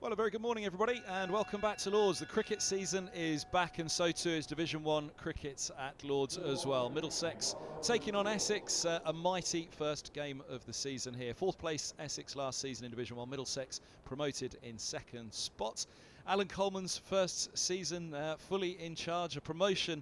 Well, a very good morning, everybody, and welcome back to Lords. The cricket season is back, and so too is Division 1 cricket at Lords as well. Middlesex taking on Essex, a mighty first game of the season here. Fourth place Essex last season in Division 1, Middlesex promoted in second spot. Alan Coleman's first season fully in charge, a promotion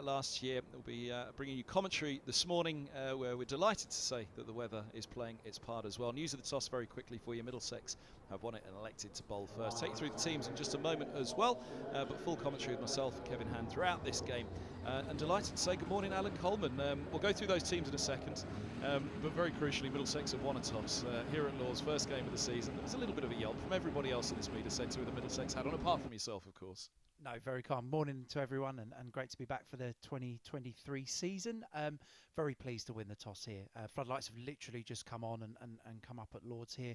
last year. We'll be bringing you commentary this morning where we're delighted to say that the weather is playing its part as well. News of the toss very quickly for you. Middlesex have won it and elected to bowl first. Take you through the teams in just a moment as well, but full commentary with myself, Kevin Hand, throughout this game. And delighted to say good morning, Alan Coleman. We'll go through those teams in a second, but very crucially, Middlesex have won a toss here at Lords, first game of the season. There was a little bit of a yelp from everybody else in this media centre with the Middlesex hat on, apart from yourself, of course. No, very calm. Morning to everyone, and great to be back for the 2023 season. Very pleased to win the toss here. Floodlights have literally just come on and come up at Lords here.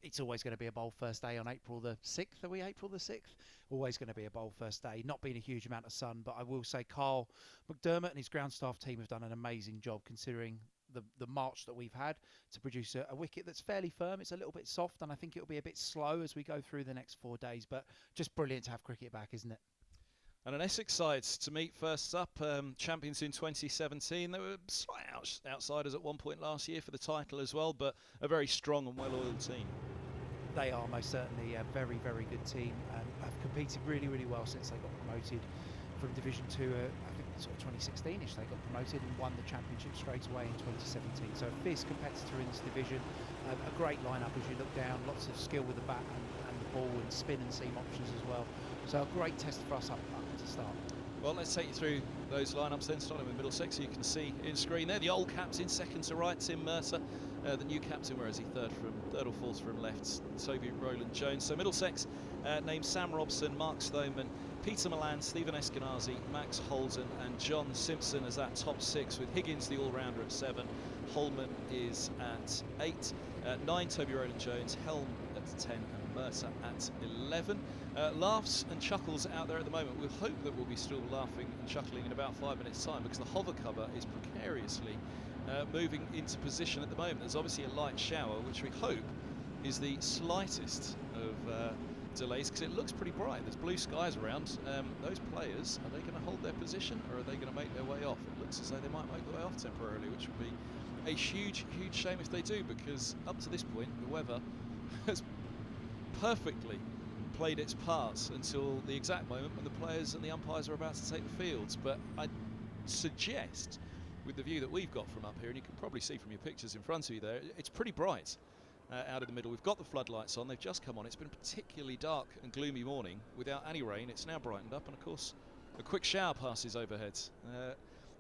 It's always going to be a bowl first day on April the 6th. Are we April the 6th? Always going to be a bowl first day. Not been a huge amount of sun, but I will say Carl McDermott and his ground staff team have done an amazing job considering the march that we've had to produce a wicket that's fairly firm. It's a little bit soft, and I think it'll be a bit slow as we go through the next 4 days, but just brilliant to have cricket back, isn't it? And an Essex side to meet first up, champions in 2017. They were slight outsiders at one point last year for the title as well, but a very strong and well-oiled team. They are most certainly a very, very good team and have competed really, really well since they got promoted from Division 2, I think sort of 2016ish they got promoted and won the championship straight away in 2017. So a fierce competitor in this division, a great lineup as you look down, lots of skill with the bat and the ball and spin and seam options as well. So a great test for us up to start. Well, let's take you through those lineups then, starting with Middlesex. So you can see in screen there the old captain, second to right, Tim Mercer. The new captain, where is he? Third or fourth from left, Toby Rowland Jones. So Middlesex named Sam Robson, Mark Stoneman, Peter Milan, Stephen Eskenazi, Max Holden and John Simpson as that top six, with Higgins the all-rounder at 7, Holman is at 8, 9 Toby Rowland Jones, Helm at 10 and Mercer at 11. Laughs and chuckles out there at the moment. We'll hope that we'll be still laughing and chuckling in about 5 minutes time, because the hover cover is precariously moving into position at the moment. There's obviously a light shower, which we hope is the slightest of delays, because it looks pretty bright. There's blue skies around. Those players, are they going to hold their position, or are they going to make their way off? It looks as though they might make their way off temporarily, which would be a huge shame if they do, because up to this point the weather has perfectly played its parts until the exact moment when the players and the umpires are about to take the fields. But I'd suggest, with the view that we've got from up here, and you can probably see from your pictures in front of you there, it's pretty bright out of the middle. We've got the floodlights on, they've just come on. It's been a particularly dark and gloomy morning without any rain. It's now brightened up, and of course a quick shower passes overhead.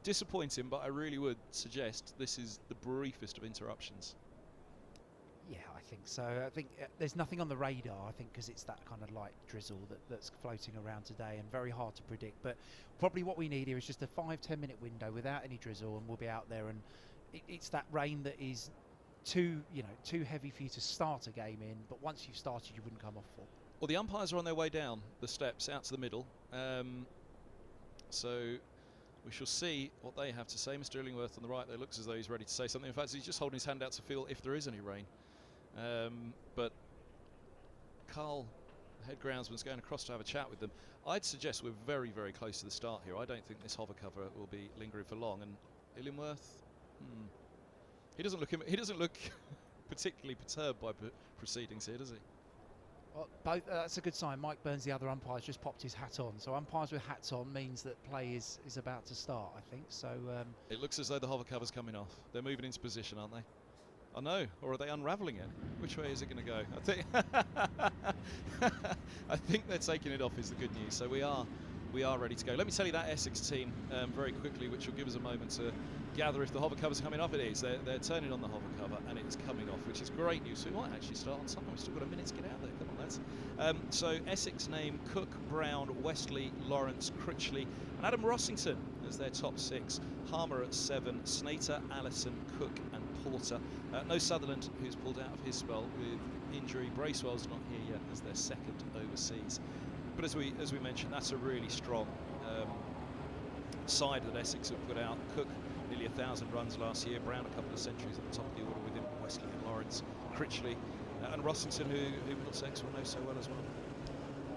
Disappointing, but I really would suggest this is the briefest of interruptions. Yeah, I think so. I think there's nothing on the radar, I think, because it's that kind of light drizzle that's floating around today and very hard to predict. But probably what we need here is just a 5-10 minute window without any drizzle, and we'll be out there. And it's that rain that is too heavy for you to start a game in, but once you've started, you wouldn't come off full. Well, the umpires are on their way down the steps out to the middle, so we shall see what they have to say. Mr. Illingworth on the right there looks as though he's ready to say something. In fact, he's just holding his hand out to feel if there is any rain. But Carl, the head groundsman's going across to have a chat with them. I'd suggest we're very, very close to the start here. I don't think this hover cover will be lingering for long. And Illingworth, he doesn't look particularly perturbed by proceedings here, does he? Well, that's a good sign. Mike Burns, the other umpire, has just popped his hat on. So umpires with hats on means that play is about to start, I think. So it looks as though the hover cover's coming off. They're moving into position, aren't they? I know, or are they unravelling it? Which way is it going to go? I think they're taking it off is the good news. So we are ready to go. Let me tell you that Essex team very quickly, which will give us a moment to gather if the hover cover's coming off. It is. They're turning on the hover cover and it's coming off, which is great news. So we might actually start on time. We've still got a minute to get out there. Come on, lads. So Essex name Cook, Brown, Westley, Lawrence, Critchley and Adam Rossington as their top 6. Harmer at 7, Snater, Allison, Cook and Porter. No Sutherland, who's pulled out of his spell with injury. Bracewell's not here yet as their second overseas. But as we mentioned, that's a really strong side that Essex have put out. Cook, nearly 1,000 runs last year. Brown, a couple of centuries at the top of the order with him. Westley and Lawrence. Critchley, and Rossington, who Middlesex will know so well as well.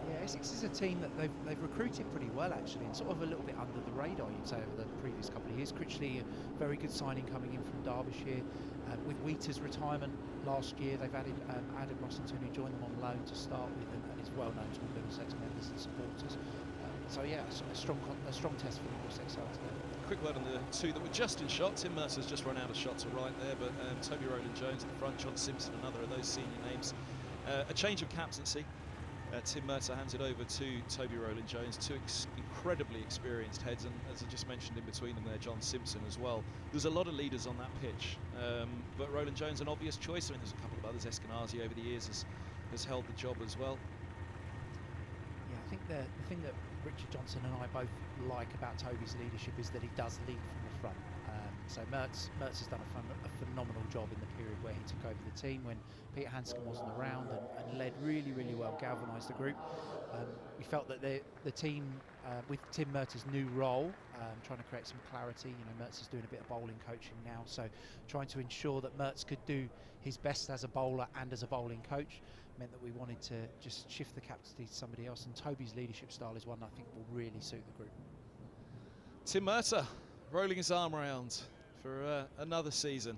Yeah, Essex is a team that they've recruited pretty well actually, and sort of a little bit under the radar, you'd say, over the previous couple of years. Critchley, a very good signing coming in from Derbyshire. With Wheater's retirement last year, they've added Rossington, who joined them on loan to start with, and is well known to all Middlesex members and supporters. So yeah, a strong test for Middlesex side today. Quick word on the two that were just in shot. Tim Mercer's just run out of shots to right there, but Toby Rowland-Jones at the front, John Simpson, another of those senior names. A change of captaincy. Tim Mercer hands it over to Toby Rowland-Jones, two incredibly experienced heads, and as I just mentioned in between them there, John Simpson as well. There's a lot of leaders on that pitch, but Rowland-Jones an obvious choice. I mean, there's a couple of others. Eskenazi over the years has held the job as well. Yeah, I think the thing that Richard Johnson and I both like about Toby's leadership is that he does lead from the front. So Mertz has done a phenomenal job in the period where he took over the team when Peter Hanscom wasn't around, and led really well, galvanised the group. We felt that the team, with Tim Mertz's new role, trying to create some clarity. You know, Mertz is doing a bit of bowling coaching now, so trying to ensure that Mertz could do his best as a bowler and as a bowling coach meant that we wanted to just shift the captaincy to somebody else, and Toby's leadership style is one I think will really suit the group. Tim Mercer rolling his arm around for another season.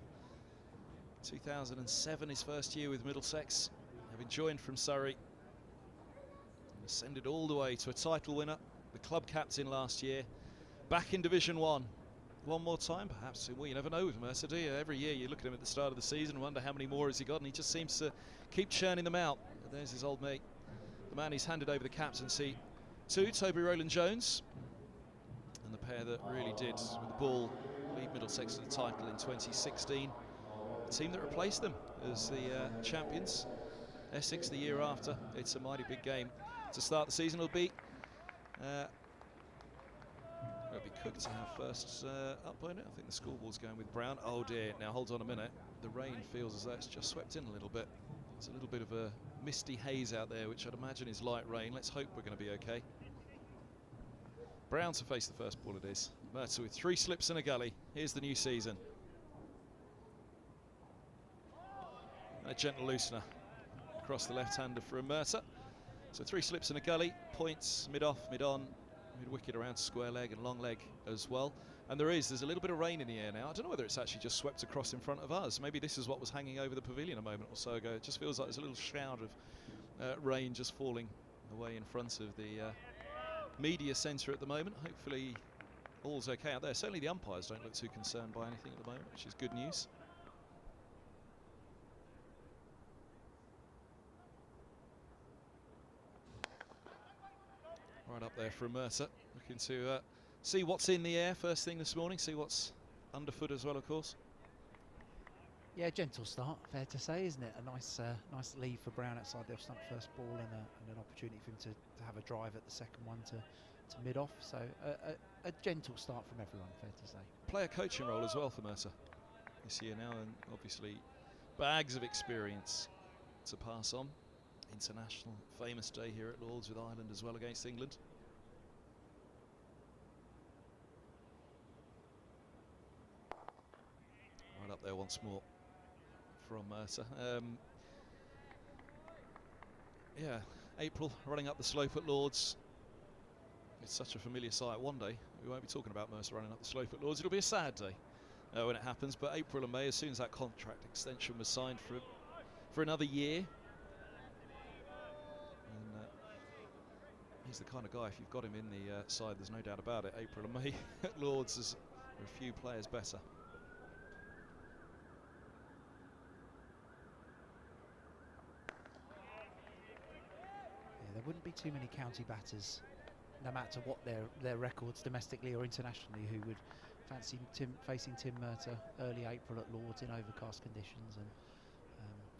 2007, his first year with Middlesex, having joined from Surrey and ascended all the way to a title winner, the club captain last year, back in Division 1. One more time perhaps. Well, you never know with Mercer, do you? Every year you look at him at the start of the season and wonder how many more has he got, and he just seems to keep churning them out. But there's his old mate, the man he's handed over the captaincy to, Toby Rowland-Jones, and the pair that really did with the ball lead Middlesex to the title in 2016. The team that replaced them as the champions, Essex, the year after. It's a mighty big game to start the season. It'll be Cook to have first up on it. I think the scoreboard's going with Brown. Oh dear, now hold on a minute. The rain feels as though it's just swept in a little bit. There's a little bit of a misty haze out there, which I'd imagine is light rain. Let's hope we're going to be okay. Brown to face the first ball it is. Mercer with 3 slips and a gully. Here's the new season. And a gentle loosener across the left-hander from Mercer. So 3 slips and a gully. Points mid-off, mid-on, mid-wicket around square leg and long leg as well. And there's a little bit of rain in the air now. I don't know whether it's actually just swept across in front of us. Maybe this is what was hanging over the pavilion a moment or so ago. It just feels like there's a little shroud of rain just falling away in front of the media centre at the moment. Hopefully all's okay out there. Certainly the umpires don't look too concerned by anything at the moment, which is good news. Right up there from Mercer, looking to see what's in the air first thing this morning, see what's underfoot as well, of course. Yeah, gentle start, fair to say, isn't it? A nice lead for Brown outside the off-stump first ball, and an opportunity for him to have a drive at the second one to mid-off. So a gentle start from everyone, fair to say. Player coaching role as well for Mercer this year now, and obviously bags of experience to pass on. International famous day here at Lord's with Ireland as well against England. Right up there once more from Mercer. Yeah, April running up the slope at Lord's. It's such a familiar sight. One day we won't be talking about Mercer running up the slope at Lord's. It'll be a sad day when it happens, but April and May, as soon as that contract extension was signed for another year. He's the kind of guy, if you've got him in the side, there's no doubt about it. April and May at Lord's are a few players better. Yeah, there wouldn't be too many county batters, no matter what their records domestically or internationally, who would fancy facing Tim Mercer early April at Lord's in overcast conditions. And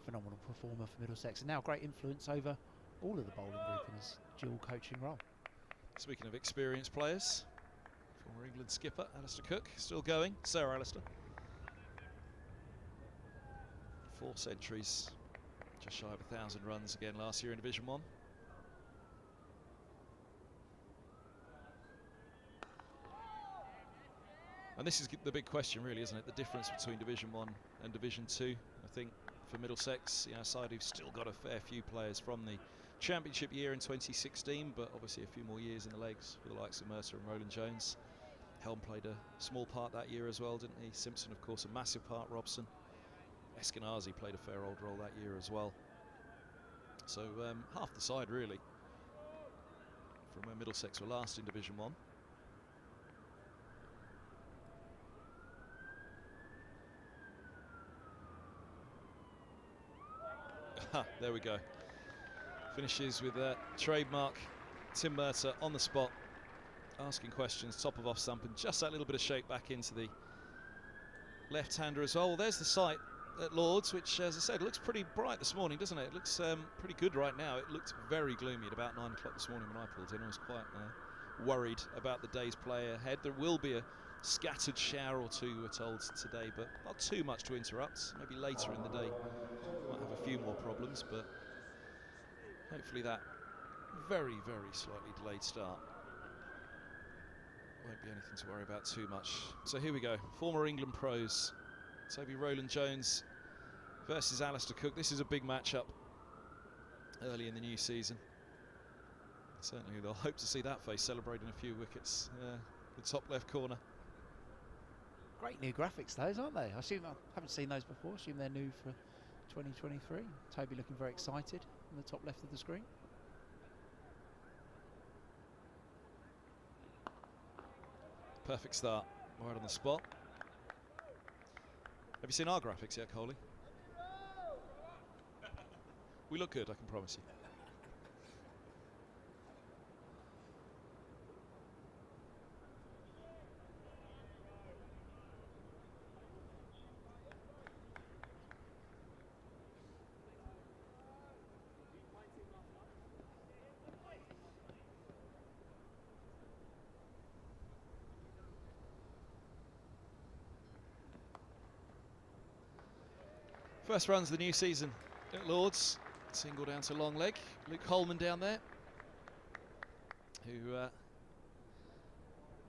phenomenal performer for Middlesex, and now great influence over all of the bowling group in his dual coaching role. Speaking of experienced players, former England skipper Alistair Cook still going. Sir Alistair. 4 centuries, just shy of 1,000 runs again last year in Division 1. And this is the big question really, isn't it? The difference between Division 1 and Division 2. I think for Middlesex, you know, a side who've still got a fair few players from the Championship year in 2016, but obviously a few more years in the legs for the likes of Mercer and Roland Jones. Helm played a small part that year as well, didn't he? Simpson, of course, a massive part. Robson. Eskenazi played a fair old role that year as well. So half the side, really, from where Middlesex were last in Division 1. There we go. Finishes with trademark Tim Mercer on the spot, asking questions, top of off stump, and just that little bit of shape back into the left-hander as well. Well, there's the sight at Lord's, which, as I said, looks pretty bright this morning, doesn't it? It looks pretty good right now. It looked very gloomy at about 9 o'clock this morning when I pulled in. I was quite worried about the day's play ahead. There will be a scattered shower or two, we're told, today, but not too much to interrupt. Maybe later in the day might have a few more problems, but hopefully that very, very slightly delayed start won't be anything to worry about too much. So here we go, former England pros, Toby Roland Jones versus Alistair Cook. This is a big matchup early in the new season. Certainly they'll hope to see that face celebrating a few wickets. The top left corner. Great new graphics those, aren't they? I haven't seen those before. I assume they're new for 2023. Toby looking very excited on the top left of the screen. Perfect start, right on the spot. Have you seen our graphics yet, Coley? We look good, I can promise you. First runs of the new season at Lord's. Single down to long leg. Luke Holman down there, who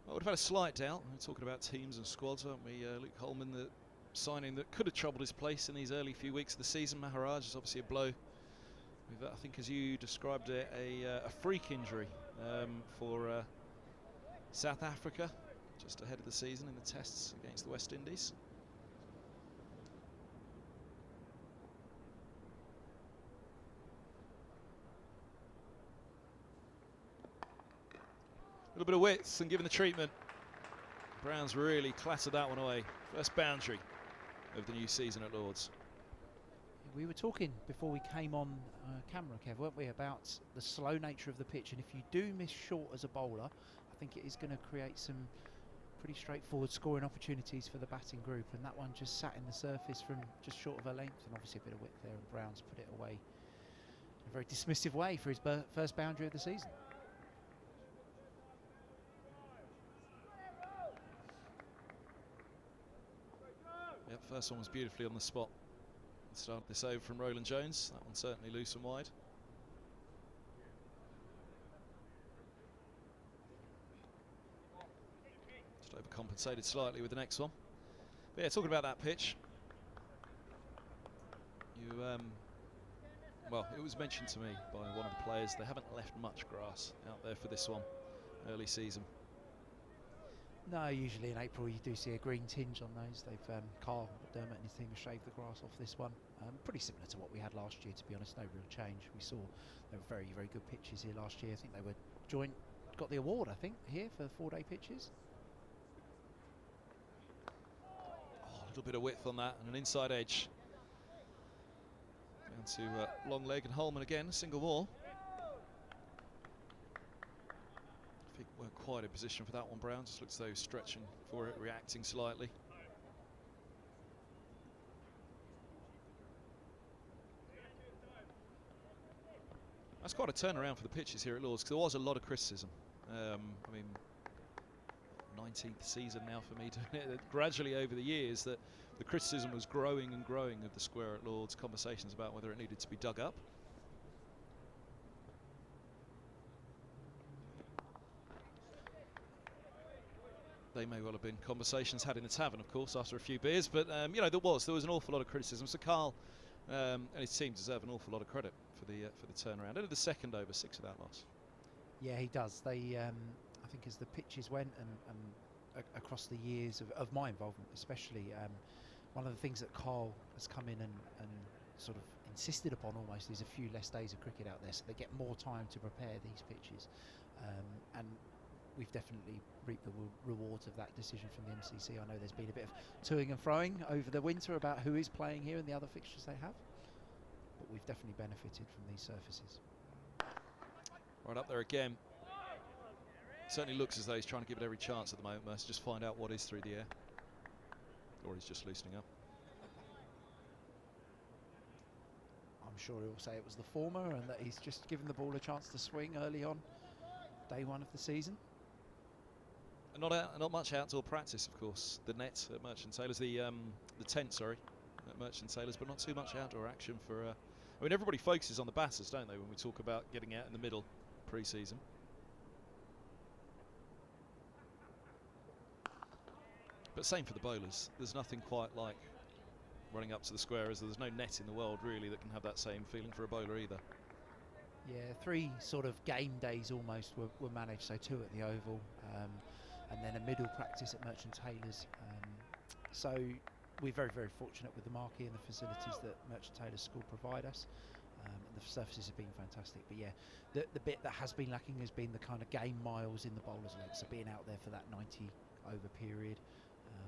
would have had a slight doubt. We're talking about teams and squads, aren't we? Luke Holman, the signing that could have troubled his place in these early few weeks of the season. Maharaj is obviously a blow with, I think, as you described it, a freak injury for South Africa just ahead of the season in the tests against the West Indies. A little bit of width and given the treatment, Brown's really clattered that one away. First boundary of the new season at Lord's. We were talking before we came on camera, Kev, weren't we, about the slow nature of the pitch, and if you do miss short as a bowler, I think it is going to create some pretty straightforward scoring opportunities for the batting group, and that one just sat in the surface from just short of a length, and obviously a bit of width there, and Brown's put it away in a very dismissive way for his first boundary of the season. Yep, first one was beautifully on the spot. Start this over from Roland Jones. That one certainly loose and wide. Just overcompensated slightly with the next one. But yeah, talking about that pitch. Well, it was mentioned to me by one of the players, they haven't left much grass out there for this one, early season. No, usually in April you do see a green tinge on those. Carl Dermot and his team have shaved the grass off this one. Pretty similar to what we had last year, to be honest. No real change. We saw they were very, very good pitches here last year. I think they were got the award, I think, here for 4-day pitches. Oh, a little bit of width on that and an inside edge. Down to long leg and Holman again, a single more. I think we're quite in position for that one, Brown. Just looks as though he's stretching for it, reacting slightly. That's quite a turnaround for the pitches here at Lord's, because there was a lot of criticism. I mean, 19th season now for me doing it. Gradually over the years that the criticism was growing and growing of the square at Lord's, conversations about whether it needed to be dug up. They may well have been conversations had in the tavern, of course, after a few beers, but you know, there was an awful lot of criticism. So Carl And his team deserve an awful lot of credit for the turnaround. Ended the second over 6 without loss. Yeah, he does. They, I think, as the pitches went and across the years of my involvement, especially, one of the things that Carl has come in and sort of insisted upon almost is a few less days of cricket out there, so they get more time to prepare these pitches, and we've definitely reaped the rewards of that decision from the MCC. I know there's been a bit of toing and froing over the winter about who is playing here and the other fixtures they have, but we've definitely benefited from these surfaces. Right up there again. Certainly looks as though he's trying to give it every chance at the moment, Mercer. Just find out what is through the air. Or he's just loosening up. I'm sure he'll say it was the former and that he's just given the ball a chance to swing early on, day one of the season. Not much outdoor practice, of course. The net at Merchant Taylors, the tent, sorry, at Merchant Taylors, but not too much outdoor action for. I mean, everybody focuses on the batters, don't they, when we talk about getting out in the middle pre-season. But same for the bowlers. There's nothing quite like running up to the square, as there's no net in the world really that can have that same feeling for a bowler either. Yeah, 3 sort of game days almost were managed, so 2 at the Oval, and then a middle practice at Merchant Taylors. So we're very, very fortunate with the marquee and the facilities that Merchant Taylors School provide us. And the surfaces have been fantastic, but yeah, the bit that has been lacking has been the kind of game miles in the bowler's legs, so being out there for that 90 over period,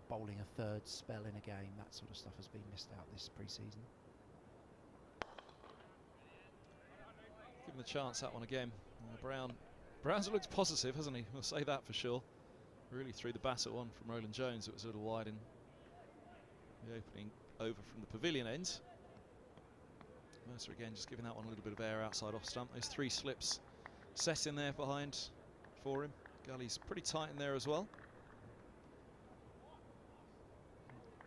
bowling a third spell in a game, that sort of stuff has been missed out this pre-season. Give him the chance, that one again. Brown's looked positive, hasn't he? We'll say that for sure. Really threw the bat at one from Roland Jones. It was a little wide in the opening over from the pavilion end. Mercer again just giving that one a little bit of air outside off stump. Those 3 slips set in there behind for him. Gully's pretty tight in there as well.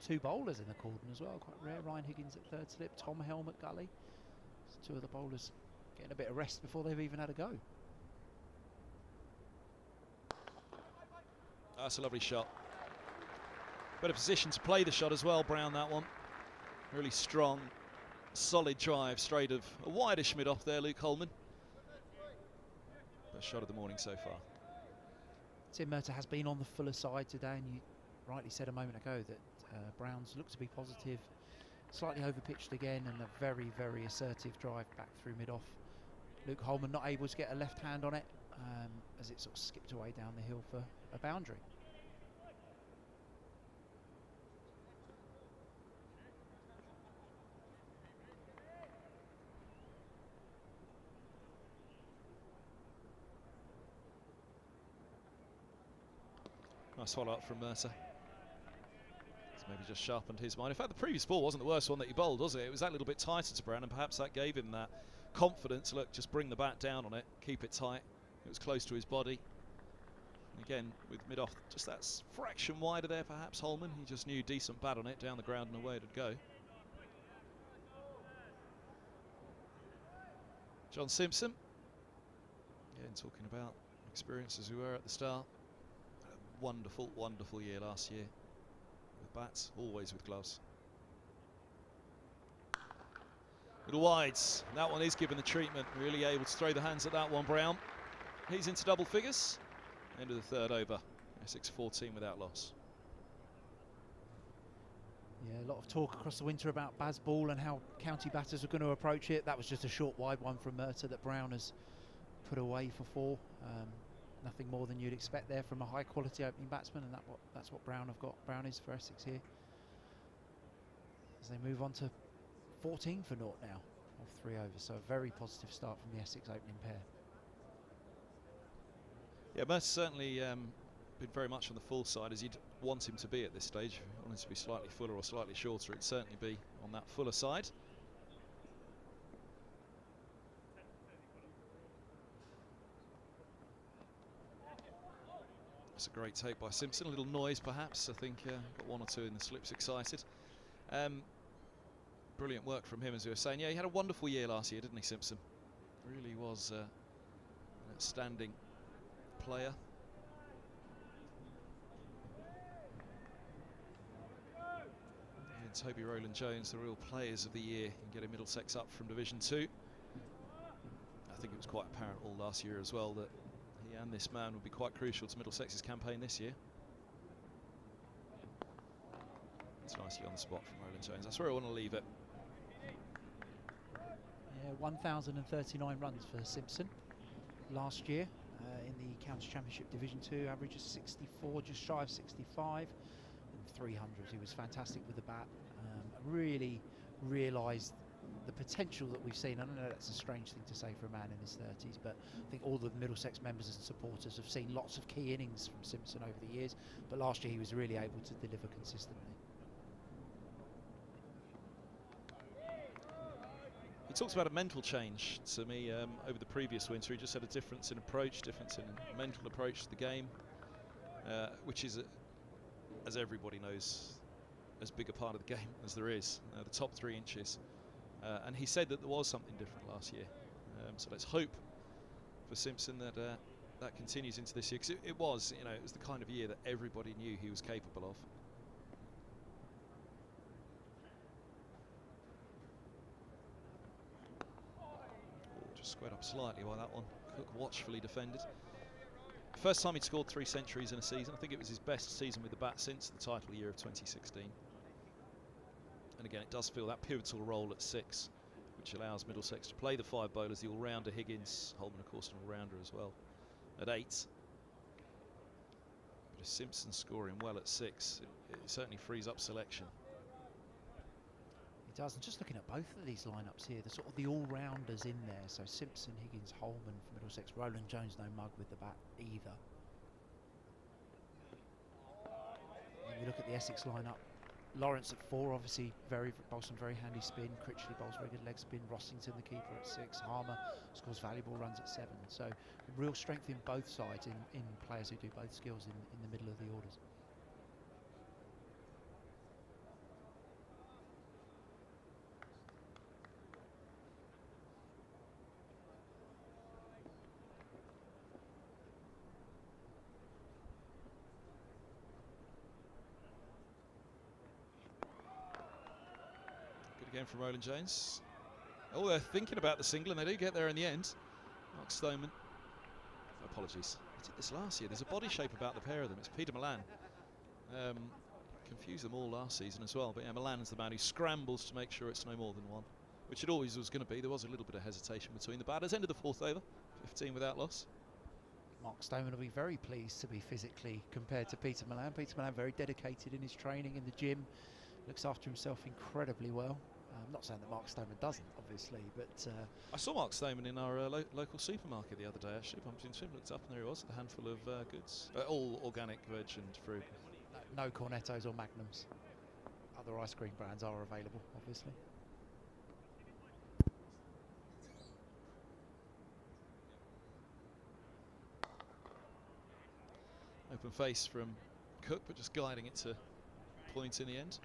2 bowlers in the cordon as well, quite rare. Ryan Higgins at third slip, Tom Helm at gully. So 2 of the bowlers getting a bit of rest before they've even had a go. That's a lovely shot. Better position to play the shot as well, Brown, that one. Really strong, solid drive, straight of a wideish mid-off there, Luke Holman. Best shot of the morning so far. Tim Murtagh has been on the fuller side today, and you rightly said a moment ago that Brown's looked to be positive, slightly overpitched again, and a very, very assertive drive back through mid-off. Luke Holman not able to get a left hand on it as it sort of skipped away down the hill for a boundary. Nice follow up from Mercer. Maybe just sharpened his mind. In fact, the previous ball wasn't the worst one that he bowled, was it? It was that little bit tighter to Brown, and perhaps that gave him that confidence. Look, just bring the bat down on it, keep it tight. It was close to his body. And again, with mid-off, just that fraction wider there, perhaps, Holman. He just knew decent bat on it, down the ground and away it'd go. John Simpson. Again, talking about experience as we were at the start. Had a wonderful, wonderful year last year. Bats, always with gloves. Little wides. That one is given the treatment. Really able to throw the hands at that one, Brown. He's into double figures. End of the 3rd over. Essex 14 without loss. Yeah, a lot of talk across the winter about Bazball and how county batters are going to approach it. That was just a short wide one from Murtagh that Brown has put away for 4. Nothing more than you'd expect there from a high quality opening batsman, and that's what Brown have got. Brown is for Essex here. As they move on to 14 for naught now, off 3 overs. So a very positive start from the Essex opening pair. Yeah, Mert's certainly been very much on the full side as you'd want him to be at this stage. If he wanted to be slightly fuller or slightly shorter, it'd certainly be on that fuller side. That's a great take by Simpson. A little noise perhaps. I think got 1 or 2 in the slips excited. Brilliant work from him, as we were saying. Yeah, he had a wonderful year last year, didn't he, Simpson? Really was an outstanding player. And Toby Rowland-Jones, the real players of the year in getting Middlesex up from Division 2. I think it was quite apparent all last year as well that he and this man would be quite crucial to Middlesex's campaign this year. It's nicely on the spot from Rowland-Jones. That's where I want to leave it. Yeah, 1,039 runs for Simpson last year in the County Championship Division 2, average of 64, just shy of 65, and 300. He was fantastic with the bat. Really realised the potential that we've seen. I don't know, that's a strange thing to say for a man in his 30s, but I think all the Middlesex members and supporters have seen lots of key innings from Simpson over the years, but last year he was really able to deliver consistently. He talks about a mental change to me over the previous winter. He just had a difference in approach, difference in mental approach to the game, which is, as everybody knows, as big a part of the game as there is, the top 3 inches. And he said that there was something different last year. So let's hope for Simpson that that continues into this year, because it was the kind of year that everybody knew he was capable of. Just squared up slightly by that one. Cook watchfully defended. First time he'd scored 3 centuries in a season. I think it was his best season with the bat since the title year of 2016. And again, it does feel that pivotal role at 6, which allows Middlesex to play the 5 bowlers, the all-rounder Higgins, Holman of course an all-rounder as well, at 8. But if Simpson's scoring well at 6, it certainly frees up selection. It does, and just looking at both of these lineups here, the sort of the all-rounders in there, so Simpson, Higgins, Holman for Middlesex, Rowland-Jones no mug with the bat either. And you look at the Essex lineup, Lawrence at 4, obviously bowls some very handy spin. Critchley bowls very good leg spin. Rossington, the keeper, at 6. Harmer scores valuable runs at 7. So real strength in both sides in players who do both skills in the middle of the orders. Again from Rowland-Jones. Oh, they're thinking about the single, and they do get there in the end. Mark Stoneman. Apologies. He did this last year. There's a body shape about the pair of them. It's Peter Milan. Confused them all last season as well. But yeah, Milan's the man who scrambles to make sure it's no more than 1, which it always was going to be. There was a little bit of hesitation between the batters. End of the 4th over, 15 without loss. Mark Stoneman will be very pleased to be physically compared to Peter Milan. Peter Milan very dedicated in his training in the gym. Looks after himself incredibly well. I'm not saying that Mark Stoneman doesn't, obviously, but... I saw Mark Stoneman in our local supermarket the other day, actually. Bumped into him, looked up, and there he was, with a handful of goods. All organic veg and fruit. No Cornettos or Magnums. Other ice cream brands are available, obviously. Open face from Cook, but just guiding it to point in the end.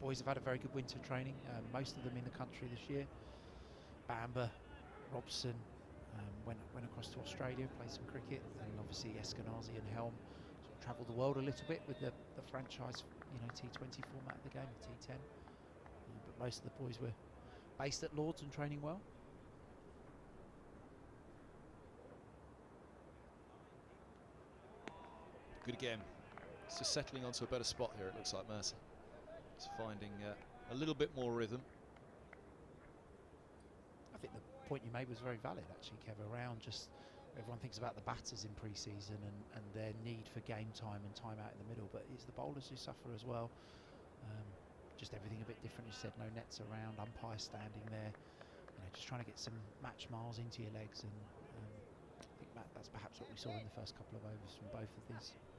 Boys have had a very good winter training, most of them in the country this year. Bamber, Robson went across to Australia, played some cricket, and obviously Eskenazi and Helm sort of travelled the world a little bit with the franchise, T20 format of the game, T10. But most of the boys were based at Lords and training well. Good again. It's just settling onto a better spot here, it looks like Mercer. It's finding a little bit more rhythm. I think the point you made was very valid, actually, Kev, around just everyone thinks about the batters in pre-season and their need for game time and time out in the middle, but it's the bowlers who suffer as well. Just everything a bit different, as you said, no nets around, umpire standing there, just trying to get some match miles into your legs, and I think that's perhaps what we saw in the first couple of overs from both of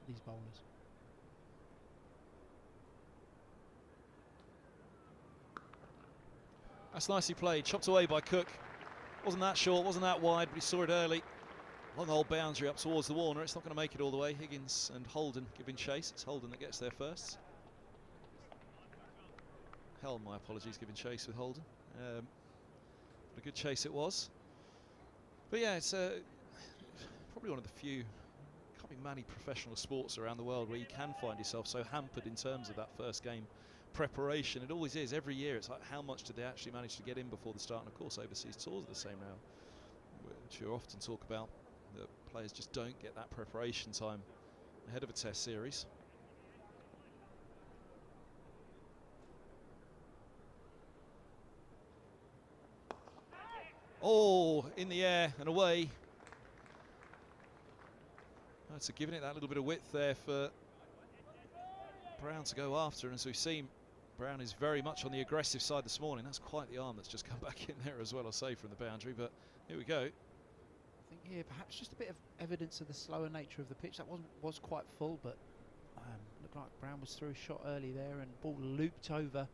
these bowlers. That's nicely played, chopped away by Cook. Wasn't that short, wasn't that wide, but he saw it early. Long old boundary up towards the Warner. It's not going to make it all the way. Higgins and Holden giving chase. It's Holden that gets there first. Helm, my apologies, giving chase with Holden. But a good chase it was. But yeah, it's probably one of the few many professional sports around the world where you can find yourself so hampered in terms of that first game preparation. It always is. Every year it's like, how much did they actually manage to get in before the start? And of course overseas tours are the same now, which you often talk about, that players just don't get that preparation time ahead of a test series. Oh, in the air and away. So giving it that little bit of width there for Brown to go after, and as we've seen, Brown is very much on the aggressive side this morning. That's quite the arm that's just come back in there as well, I'll say, from the boundary, but here we go. I think here perhaps just a bit of evidence of the slower nature of the pitch. That was quite full, but looked like Brown was through a shot early there, and ball looped over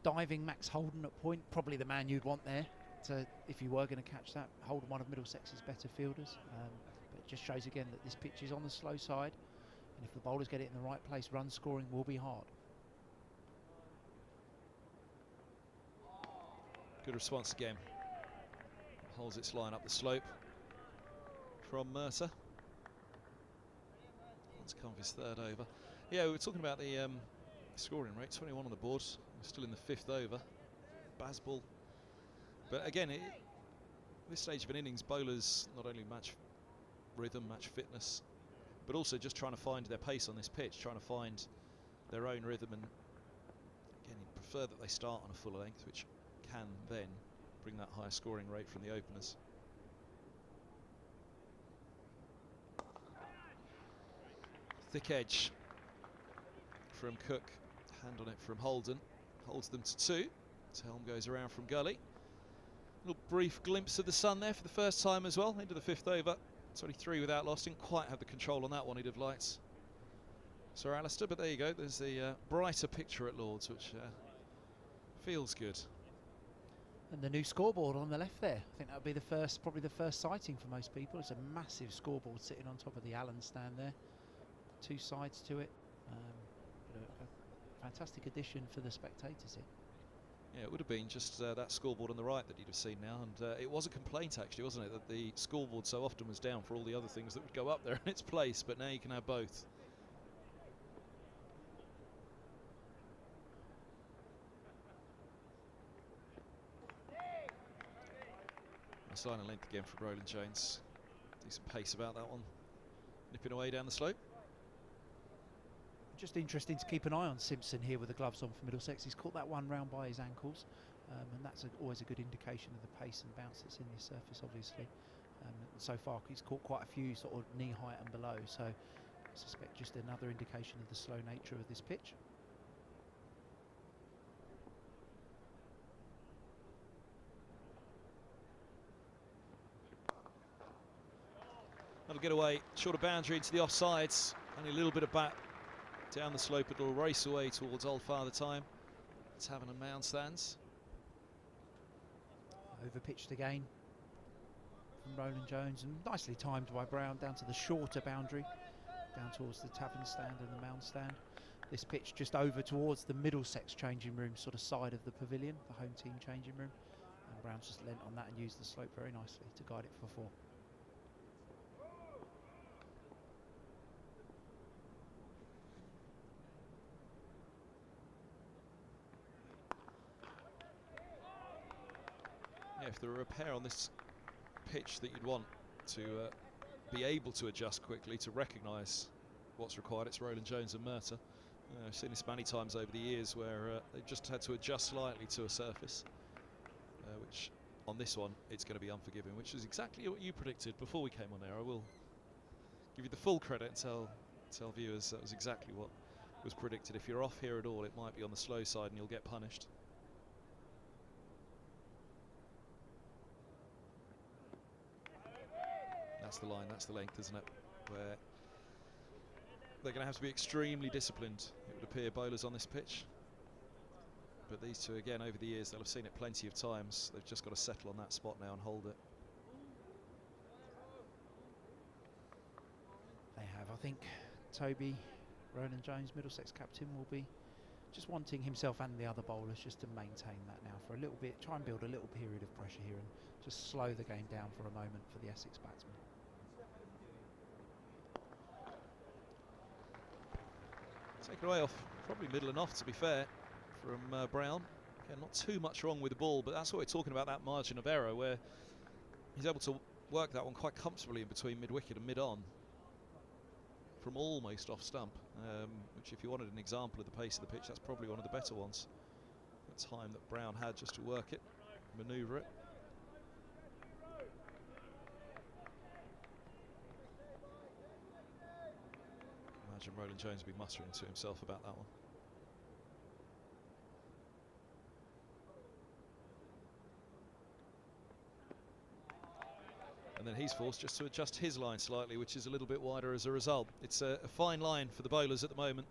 diving Max Holden at point. Probably the man you'd want there to, if you were going to catch that. Holden, one of Middlesex's better fielders. But it just shows again that this pitch is on the slow side, and if the bowlers get it in the right place, run scoring will be hard. Good response again. Holds its line up the slope from Mercer. Let's come for his third over. Yeah, we were talking about the scoring rate, 21 on the board. We're still in the fifth over. Bazball. But again, at this stage of an innings, bowlers not only match rhythm, match fitness, but also just trying to find their pace on this pitch, trying to find their own rhythm. And again, you'd prefer that they start on a full length, which can then bring that higher scoring rate from the openers. Thick edge from Cook, hand on it from Holden, holds them to 2. Helm goes around from Gully. Little brief glimpse of the sun there for the first time as well, into the fifth over. 23 without loss, didn't quite have the control on that one he'd have liked, Sir Alistair, but there you go, there's the brighter picture at Lord's, which feels good. And the new scoreboard on the left there, I think that would be the first, probably the first sighting for most people. It's a massive scoreboard sitting on top of the Allen stand there. 2 sides to it. A fantastic addition for the spectators here. Yeah, it would have been just that scoreboard on the right that you'd have seen now, and it was a complaint actually, wasn't it, that the scoreboard so often was down for all the other things that would go up there in its place, but now you can have both. Nice line and length again for Roland Jones. Decent pace about that one. Nipping away down the slope. Just interesting to keep an eye on Simpson here with the gloves on for Middlesex. He's caught that one round by his ankles, and that's always a good indication of the pace and bounce that's in this surface, obviously. So far he's caught quite a few sort of knee height and below, so I suspect just another indication of the slow nature of this pitch. That'll get away, short of boundary into the offsides, only a little bit of bat down the slope. It'll race away towards Old Father Time. It's having a mound stands. Over pitched again from Roland Jones, and nicely timed by Brown down to the shorter boundary, down towards the tavern stand and the mound stand. This pitch just over towards the Middlesex changing room, sort of side of the pavilion, the home team changing room. And Brown's just lent on that and used the slope very nicely to guide it for 4. If there were a pair on this pitch that you'd want to be able to adjust quickly, to recognise what's required, it's Roland Jones and Mercer. I've seen this many times over the years where they've just had to adjust slightly to a surface, which on this one it's going to be unforgiving, which is exactly what you predicted before we came on there. I will give you the full credit and tell viewers that was exactly what was predicted. If you're off here at all, it might be on the slow side and you'll get punished. That's the line, that's the length, isn't it? Where they're going to have to be extremely disciplined, it would appear, bowlers on this pitch. But these two, again, over the years, they'll have seen it plenty of times. They've just got to settle on that spot now and hold it. They have. I think Toby, Roland Jones, Middlesex captain, will be just wanting himself and the other bowlers just to maintain that now for a little bit, try and build a little period of pressure here and just slow the game down for a moment for the Essex batsmen. Taken away off, probably middle and off to be fair, from Brown. Again, not too much wrong with the ball, but that's what we're talking about, that margin of error, where he's able to work that one quite comfortably in between mid-wicket and mid-on from almost off stump, which if you wanted an example of the pace of the pitch, that's probably one of the better ones. The time that Brown had just to work it, manoeuvre it. Imagine Roland Jones will be muttering to himself about that one. And then he's forced just to adjust his line slightly, which is a little bit wider as a result. It's a fine line for the bowlers at the moment.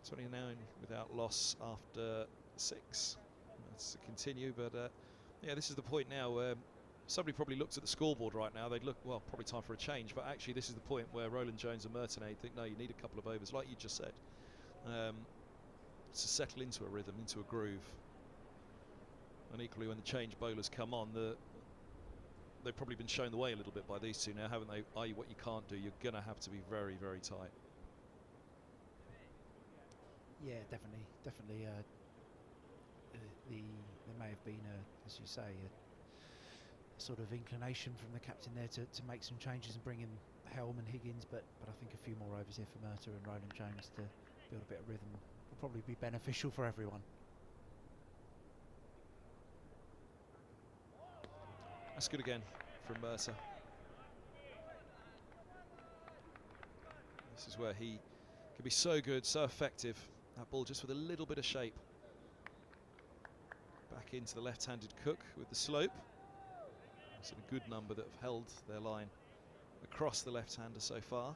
29 without loss after 6. That's to continue, but yeah, this is the point now where somebody probably looks at the scoreboard right now. They'd look, well, probably time for a change, but actually this is the point where Roland Jones and Merton think, no, you need a couple of overs, like you just said, to settle into a rhythm, into a groove. And equally, when the change bowlers come on, they've probably been shown the way a little bit by these two now, haven't they? I.e., what you can't do, you're going to have to be very, very tight. Yeah, definitely. There may have been, as you say, a sort of inclination from the captain there to make some changes and bring in Helm and Higgins, but I think a few more overs here for Merter and Roland Jones to build a bit of rhythm will probably be beneficial for everyone. That's good again from Mercer. This is where he can be so good, so effective. That ball just with a little bit of shape. Back into the left-handed Cook with the slope. It's a good number that have held their line across the left-hander so far.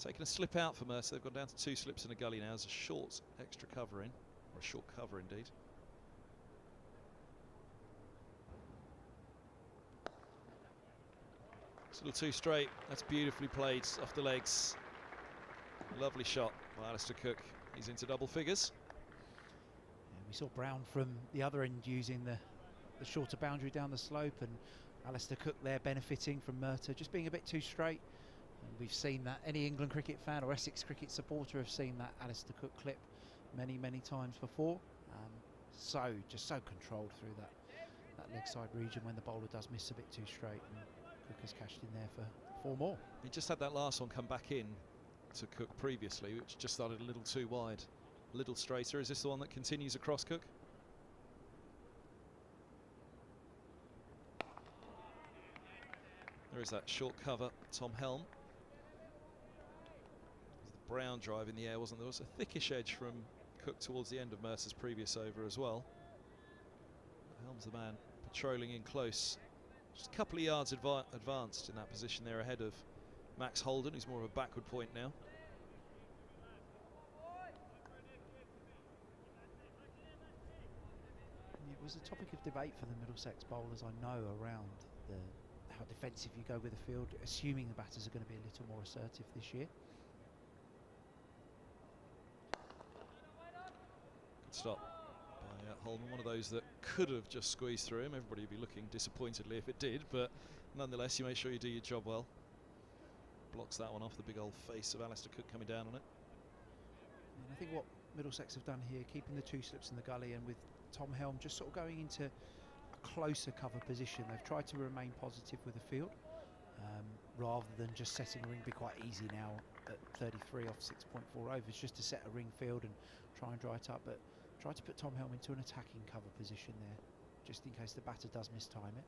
Taking a slip out for Mercer. They've gone down to 2 slips and a gully now as a short extra cover in, or a short cover indeed. It's a little too straight. That's beautifully played off the legs. Lovely shot by Alistair Cook. He's into double figures. Yeah, we saw Brown from the other end using the shorter boundary down the slope, and Alistair Cook there benefiting from Merter just being a bit too straight. And we've seen that. Any England cricket fan or Essex cricket supporter have seen that Alistair Cook clip many times before. Just so controlled through that leg side region when the bowler does miss a bit too straight, and Cook has cashed in there for 4 more. He just had that last one come back in to Cook previously, which just started a little too wide, a little straighter. Is this the one that continues across Cook? There is that short cover, Tom Helm. The Brown drive in the air, wasn't there? There was a thickish edge from Cook towards the end of Mercer's previous over as well. Helm's the man patrolling in close. Just a couple of yards advanced in that position there ahead of Max Holden, who's more of a backward point now. It was a topic of debate for the Middlesex bowlers, I know, around how defensive you go with the field, assuming the batters are going to be a little more assertive this year. Good stop by Holden, one of those that could have just squeezed through him. Everybody would be looking disappointedly if it did, but nonetheless you make sure you do your job well. Blocks that one off, the big old face of Alistair Cook coming down on it. And I think what Middlesex have done here, keeping the 2 slips in the gully, and with Tom Helm just sort of going into a closer cover position, they've tried to remain positive with the field, rather than just setting a ring. Be quite easy now at 33 off 6.4 overs just to set a ring field and try and dry it up, but try to put Tom Helm into an attacking cover position there, just in case the batter does mistime it.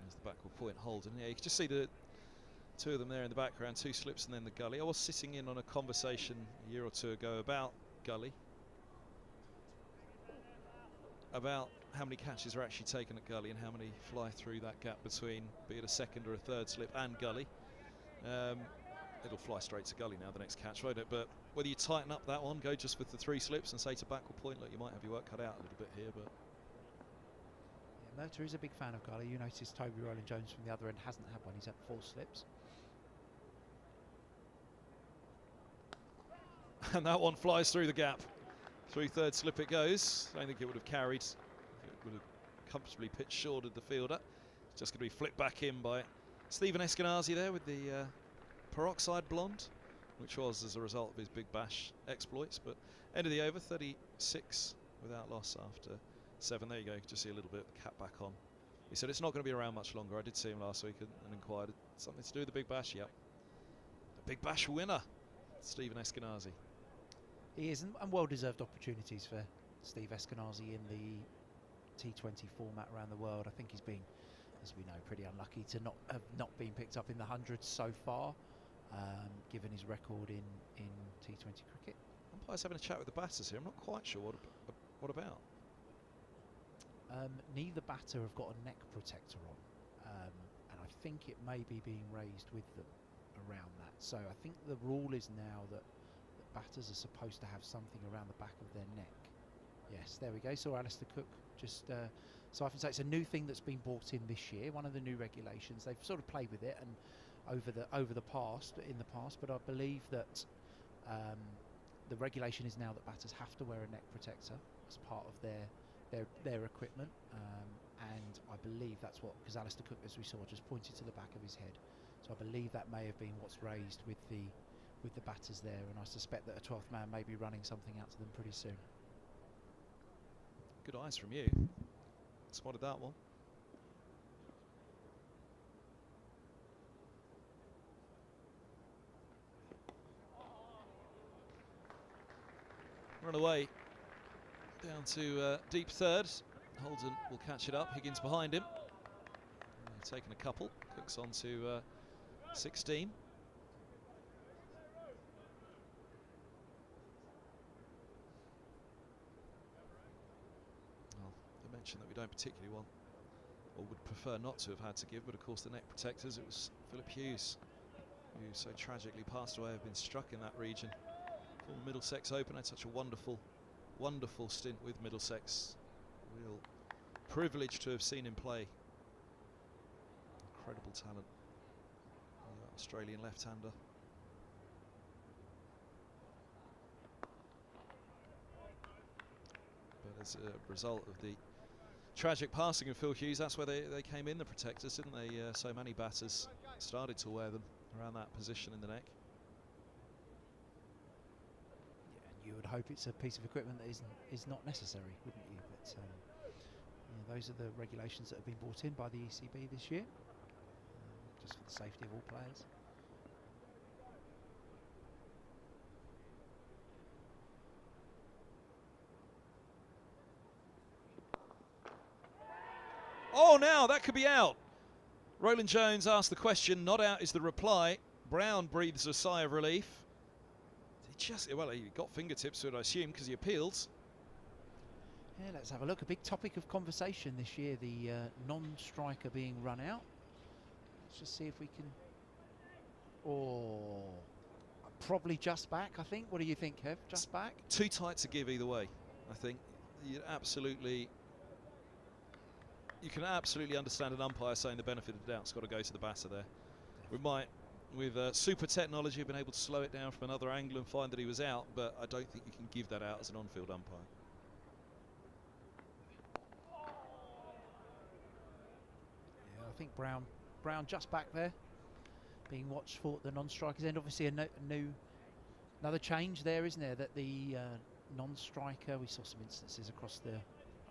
There's the backward point Holden. Yeah, you can just see the 2 of them there in the background, 2 slips and then the gully. I was sitting in on a conversation a year or 2 ago about gully, about how many catches are actually taken at gully and how many fly through that gap between, be it a 2nd or a 3rd slip and gully. It'll fly straight to gully now, the next catch, won't it? But whether you tighten up that one, go just with the 3 slips and say to backward point, look, you might have your work cut out a little bit here, but... Yeah, Merter is a big fan of gully. You notice Toby Roland Jones from the other end hasn't had one, he's had 4 slips. And that one flies through the gap. 3/3 slip it goes. I don't think it would have carried. It would have comfortably pitched short of the fielder. It's just going to be flipped back in by Stephen Eskenazi there with the peroxide blonde, which was as a result of his Big Bash exploits. But end of the over, 36 without loss after 7. There you go, you can just see a little bit of the cap back on. He said it's not going to be around much longer. I did see him last week and inquired, something to do with the Big Bash. Yep, the Big Bash winner, Stephen Eskenazi. He is, and well-deserved opportunities for Steve Eskenazi in the T20 format around the world. I think he's been, as we know, pretty unlucky to have not been picked up in the hundreds so far, given his record in T20 cricket. Umpire's having a chat with the batters here. I'm not quite sure what about. Neither batter have got a neck protector on, and I think it may be being raised with them around that. So I think the rule is now that batters are supposed to have something around the back of their neck. Yes, there we go. So Alistair Cook just so I can say it's a new thing that's been brought in this year, one of the new regulations. They've sort of played with it and in the past, but I believe that the regulation is now that batters have to wear a neck protector as part of their equipment, and I believe that's what, because Alistair Cook, as we saw, just pointed to the back of his head. So I believe that may have been what's raised with the batters there, and I suspect that a 12th man may be running something out to them pretty soon. Good eyes from you. Spotted that one. Run away down to deep third. Holden will catch it up. Higgins behind him. Taking a couple. Cook's on to 16. That we don't particularly want, or would prefer not to have had to give, but of course the neck protectors, it was Philip Hughes who so tragically passed away, have been struck in that region. Former Middlesex Open, had such a wonderful stint with Middlesex. Real privilege to have seen him play. Incredible talent. Australian left-hander. But as a result of the tragic passing of Phil Hughes, that's where they came in, the protectors, didn't they? So many batters started to wear them around that position in the neck. Yeah, and you would hope it's a piece of equipment that is not necessary, wouldn't you? But yeah, those are the regulations that have been brought in by the ECB this year, just for the safety of all players. Oh, now that could be out. Roland Jones asked the question, not out is the reply. Brown breathes a sigh of relief. Well, he got fingertips to it, I assume, because he appealed. Yeah, let's have a look. A big topic of conversation this year, the non-striker being run out. Let's just see if we can... Oh, probably just back, I think. What do you think, Kev? Just back? Too tight to give either way, I think. You can absolutely understand an umpire saying the benefit of the doubt's got to go to the batter there. We might, with super technology, have been able to slow it down from another angle and find that he was out, but I don't think you can give that out as an on-field umpire. Yeah, I think Brown just back there, being watched for the non-strikers end. Obviously another change there, isn't there, that the non-striker, we saw some instances across the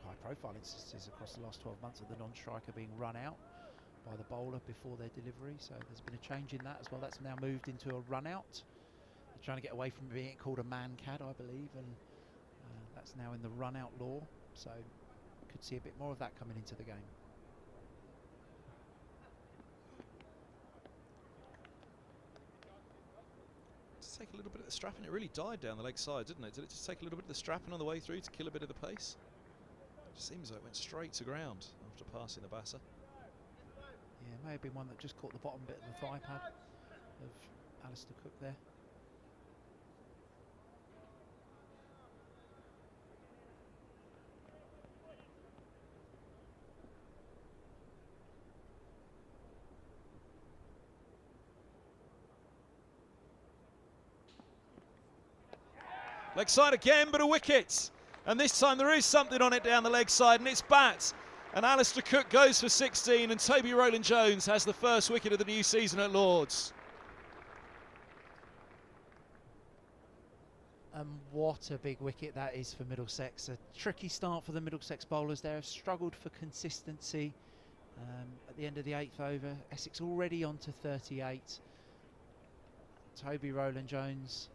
high-profile instances across the last 12 months of the non-striker being run out by the bowler before their delivery, so there's been a change in that as well. That's now moved into a run-out. They're trying to get away from being called a man-cad, I believe, and that's now in the run-out law, so could see a bit more of that coming into the game. Just take a little bit of the strapping. It really died down the leg side, didn't it? Did it just take a little bit of the strapping on the way through to kill a bit of the pace? Seems like it went straight to ground after passing the batter. Yeah, it may have been one that just caught the bottom bit of the thigh pad of Alistair Cook there. Leg side again, but a wicket. And this time there is something on it down the leg side, and it's bat. And Alistair Cook goes for 16, and Toby Rowland-Jones has the first wicket of the new season at Lords. And what a big wicket that is for Middlesex. A tricky start for the Middlesex bowlers there. Have struggled for consistency. At the end of the 8th over, Essex already on to 38. Toby Rowland-Jones,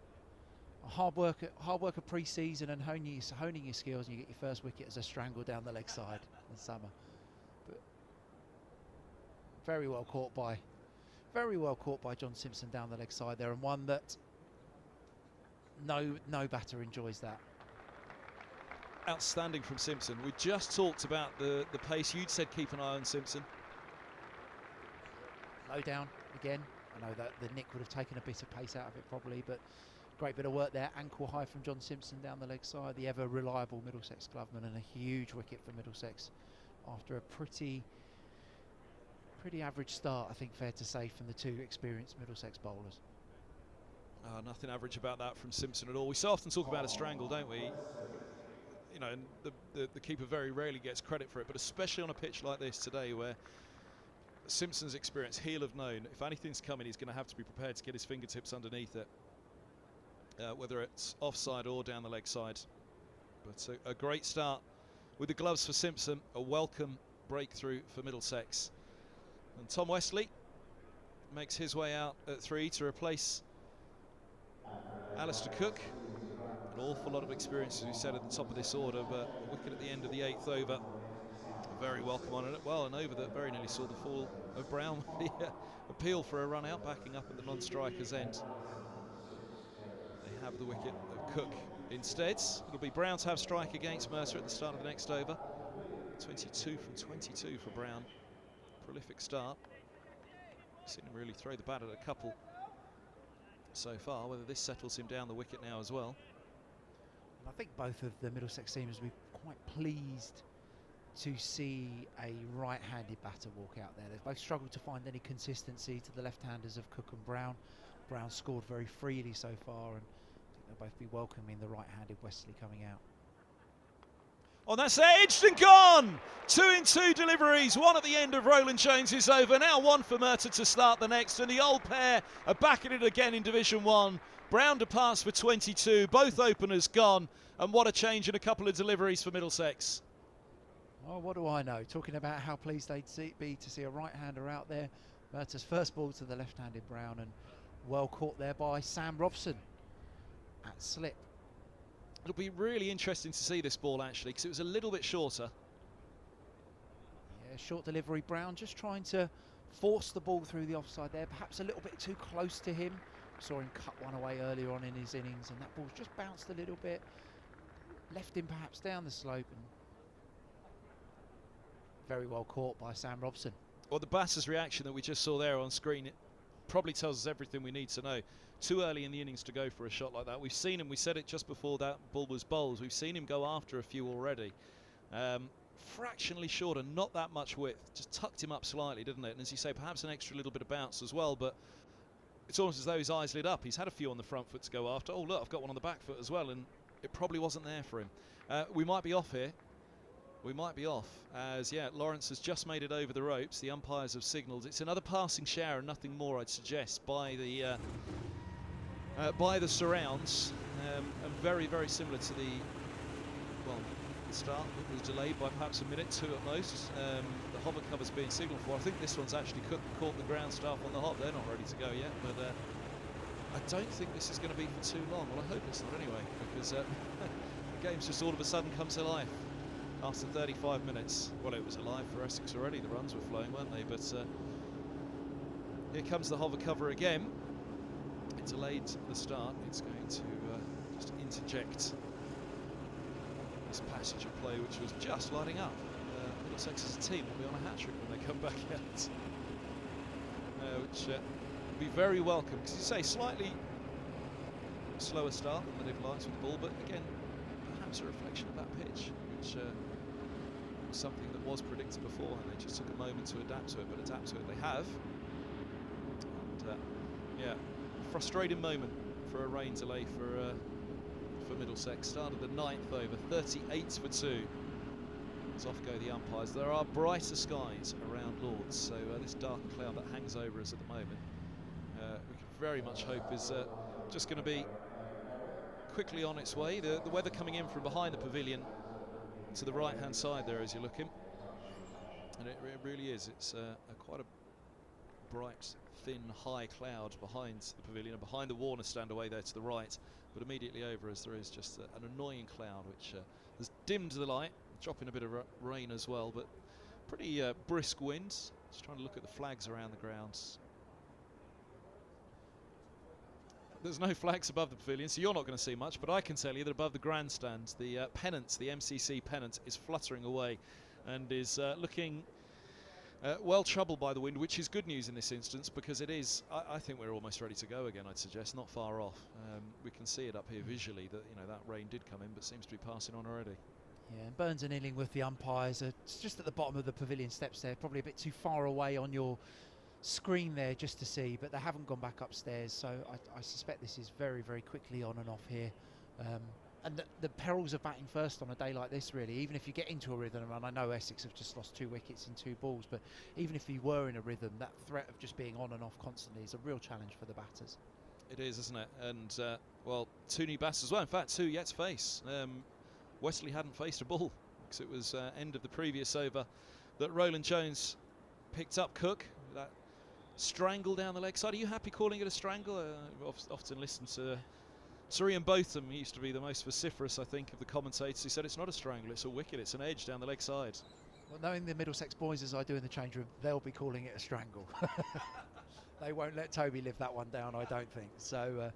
a hard worker pre-season and honing your skills, and you get your first wicket as a strangle down the leg side in summer. But very well caught by John Simpson down the leg side there, and one that no batter enjoys that. Outstanding from Simpson. We just talked about the pace. You'd said keep an eye on Simpson. Low down again. I know that the nick would have taken a bit of pace out of it probably, but great bit of work there. Ankle high from John Simpson down the leg side. The ever reliable Middlesex gloveman, and a huge wicket for Middlesex after a pretty average start, I think fair to say, from the two experienced Middlesex bowlers. Nothing average about that from Simpson at all. We so often talk about a strangle, don't we? You know, and the keeper very rarely gets credit for it, but especially on a pitch like this today, where Simpson's experience, he'll have known if anything's coming, he's going to have to be prepared to get his fingertips underneath it, whether it's offside or down the leg side. But a great start with the gloves for Simpson, a welcome breakthrough for Middlesex. And Tom Westley makes his way out at 3 to replace Alistair Cook. An awful lot of experience, as we said, at the top of this order, but a wicket at the end of the 8th over. Very welcome on it. Well, an over that very nearly saw the fall of Brown. The appeal for a run out, backing up at the non-striker's end. They have the wicket of Cook instead. It'll be Brown to have strike against Mercer at the start of the next over. 22 from 22 for Brown. Prolific start. Seen him really throw the bat at a couple so far. Whether this settles him down the wicket now as well. And I think both of the Middlesex teams will be quite pleased to see a right-handed batter walk out there. They've both struggled to find any consistency to the left-handers of Cook and Brown. Brown scored very freely so far, and I think they'll both be welcoming the right-handed Westley coming out. Oh, that's edged and gone! 2 in 2 deliveries, one at the end of Rowland-Jones' over. Now one for Mercer to start the next, and the old pair are back at it again in Division 1. Brown departs for 22, both openers gone, and what a change in a couple of deliveries for Middlesex. Oh, what do I know? Talking about how pleased they'd be to see a right-hander out there. Mercer's first ball to the left-handed Brown, and well caught there by Sam Robson at slip. It'll be really interesting to see this ball actually, because it was a little bit shorter. Yeah, short delivery. Brown just trying to force the ball through the offside there, perhaps a little bit too close to him. Saw him cut one away earlier on in his innings, and that ball just bounced a little bit, left him perhaps down the slope, and very well caught by Sam Robson. Well, the batter's reaction that we just saw there on screen, it probably tells us everything we need to know. Too early in the innings to go for a shot like that. We've seen him, we said it just before that ball was bowled, we've seen him go after a few already. Fractionally shorter, not that much width, just tucked him up slightly, didn't it? And as you say, perhaps an extra little bit of bounce as well, but it's almost as though his eyes lit up. He's had a few on the front foot to go after. Oh look, I've got one on the back foot as well, and it probably wasn't there for him. We might be off here. We might be off, as yeah, Lawrence has just made it over the ropes. The umpires have signalled. It's another passing shower and nothing more, I'd suggest, by the surrounds, and very, very similar to the start. It was delayed by perhaps a minute, 2 at most. The hover cover's being signalled for. I think this one's actually caught the ground staff on the hop. They're not ready to go yet, but I don't think this is going to be for too long. Well, I hope it's not anyway, because the game's just all of a sudden come to life after 35 minutes. Well, it was alive for Essex already. The runs were flowing, weren't they? But here comes the hover cover again. It delayed the start. It's going to just interject this passage of play, which was just lighting up. Middlesex as a team will be on a hat-trick when they come back out, which will be very welcome, because you say slightly slower start than they've liked with the ball, but again, perhaps a reflection of that pitch, which was something that was predicted before, and they just took a moment to adapt to it, but adapt to it they have. And yeah, frustrating moment for a rain delay for Middlesex. Started the 9th over, 38 for 2. as off go the umpires. There are brighter skies around Lords, so this dark cloud that hangs over us at the moment, we can very much hope is just going to be quickly on its way. The weather coming in from behind the pavilion to the right hand side there as you're looking, and it really is. It's quite a bright, thin, high cloud behind the pavilion and behind the Warner stand away there to the right, but immediately over us there is just an annoying cloud which has dimmed the light, dropping a bit of rain as well, but pretty brisk winds. Just trying to look at the flags around the grounds. There's no flags above the pavilion, so you're not going to see much, but I can tell you that above the grandstand, the pennant, the MCC pennant, is fluttering away and is looking well troubled by the wind, which is good news in this instance, because it is, I think we're almost ready to go again, I'd suggest, not far off. We can see it up here visually that, you know, that rain did come in, but seems to be passing on already. Yeah, and Burns and Illing with the umpires are just at the bottom of the pavilion steps there, probably a bit too far away on your screen there just to see, but they haven't gone back upstairs, so I suspect this is very, very quickly on and off here. And the perils of batting first on a day like this, really, even if you get into a rhythm, and I know Essex have just lost 2 wickets in 2 balls, but even if you were in a rhythm, that threat of just being on and off constantly is a real challenge for the batters. It is, isn't it? And, well, 2 new batters as well. In fact, 2 yet to face. Wesley hadn't faced a ball because it was end of the previous over that Roland Jones picked up Cook. That strangle down the leg side. Are you happy calling it a strangle? I've often listened to Sir Ian Botham. He used to be the most vociferous, I think, of the commentators. He said it's not a strangle, it's a wicket, it's an edge down the leg side. Well, knowing the Middlesex boys as I do in the change room, they'll be calling it a strangle. They won't let Toby live that one down, I don't think. So,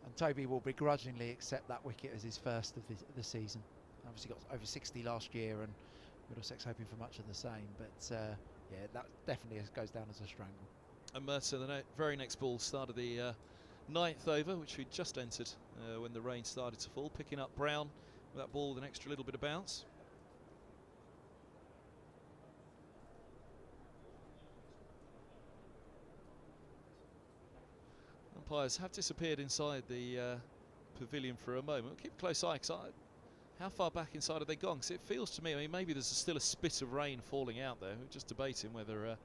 and Toby will begrudgingly accept that wicket as his first of the season. Obviously got over 60 last year, and Middlesex hoping for much of the same. But yeah, that definitely goes down as a strangle. And Mercer, the very next ball started the 9th over, which we just entered when the rain started to fall, picking up Brown with that ball with an extra little bit of bounce. Umpires have disappeared inside the pavilion for a moment. We'll keep a close eye, because how far back inside have they gone? Because it feels to me, I mean, maybe there's still a spit of rain falling out there. We're just debating whether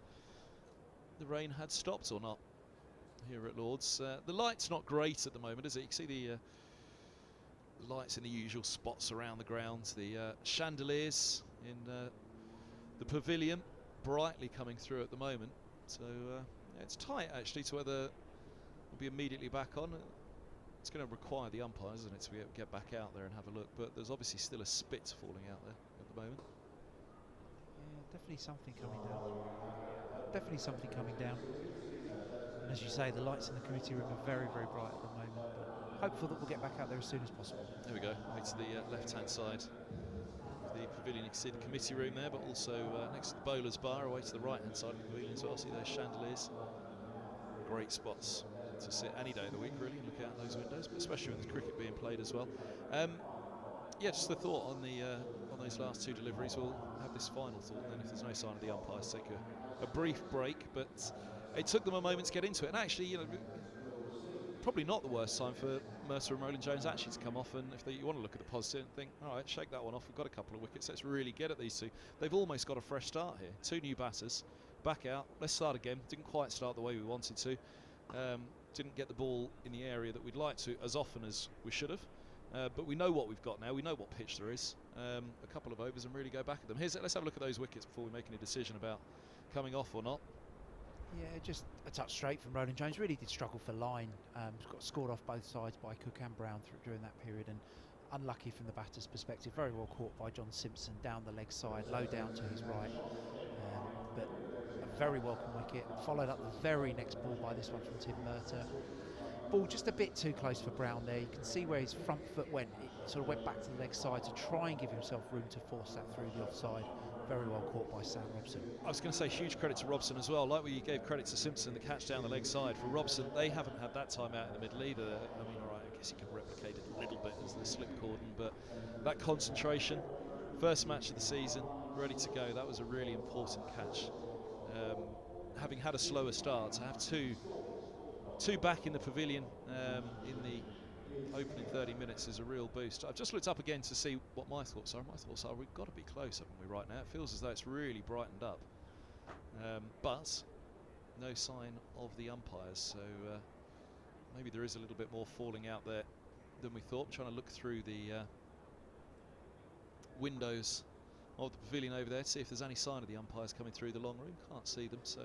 the rain had stopped or not here at Lords. The light's not great at the moment, is it? You can see the lights in the usual spots around the grounds, the chandeliers in the pavilion brightly coming through at the moment. So yeah, it's tight actually to whether we'll be immediately back on. It's going to require the umpires, isn't it, to get back out there and have a look, but there's obviously still a spit falling out there at the moment. Yeah, definitely something coming down. Definitely something coming down. And as you say, the lights in the committee room are very, very bright at the moment, but hopeful that we'll get back out there as soon as possible. There we go, way to the left-hand side of the pavilion. You can see the committee room there, but also next to the bowler's bar, away to the right-hand side of the pavilion as well. See those chandeliers. Great spots to sit any day of the week, really, and look out those windows, but especially with the cricket being played as well. Yeah, just the thought on those last 2 deliveries. We'll have this final thought, and then if there's no sign of the umpires, take a brief break. But it took them a moment to get into it, and actually, you know, probably not the worst time for Mercer and Roland Jones actually to come off. And if you want to look at the positive and think, all right, shake that one off, we've got a couple of wickets, let's really get at these 2. They've almost got a fresh start here. 2 new batters, back out, let's start again. Didn't quite start the way we wanted to. Didn't get the ball in the area that we'd like to as often as we should have, but we know what we've got now. We know what pitch there is. A couple of overs and really go back at them. Let's have a look at those wickets before we make any decision about coming off or not. Yeah, just a touch straight from Roland Jones. Really did struggle for line. Got scored off both sides by Cook and Brown during that period, and unlucky from the batter's perspective. Very well caught by John Simpson down the leg side, low down to his right. But a very welcome wicket. Followed up the very next ball by this one from Tim Merter. Ball just a bit too close for Brown there. You can see where his front foot went. It sort of went back to the leg side to try and give himself room to force that through the offside. Very well caught by Sam Robson. I was going to say huge credit to Robson as well. Like where you gave credit to Simpson, the catch down the leg side. For Robson, they haven't had that time out in the middle either. I mean, all right, I guess he can replicate it a little bit as the slip cordon, but that concentration, first match of the season, ready to go. That was a really important catch. Having had a slower start, to have two back in the pavilion in the opening 30 minutes is a real boost. I've just looked up again to see what my thoughts are. My thoughts are we've got to be close, haven't we, right now? It feels as though it's really brightened up. But no sign of the umpires, so maybe there is a little bit more falling out there than we thought. I'm trying to look through the windows of the pavilion over there to see if there's any sign of the umpires coming through the long room. Can't see them, so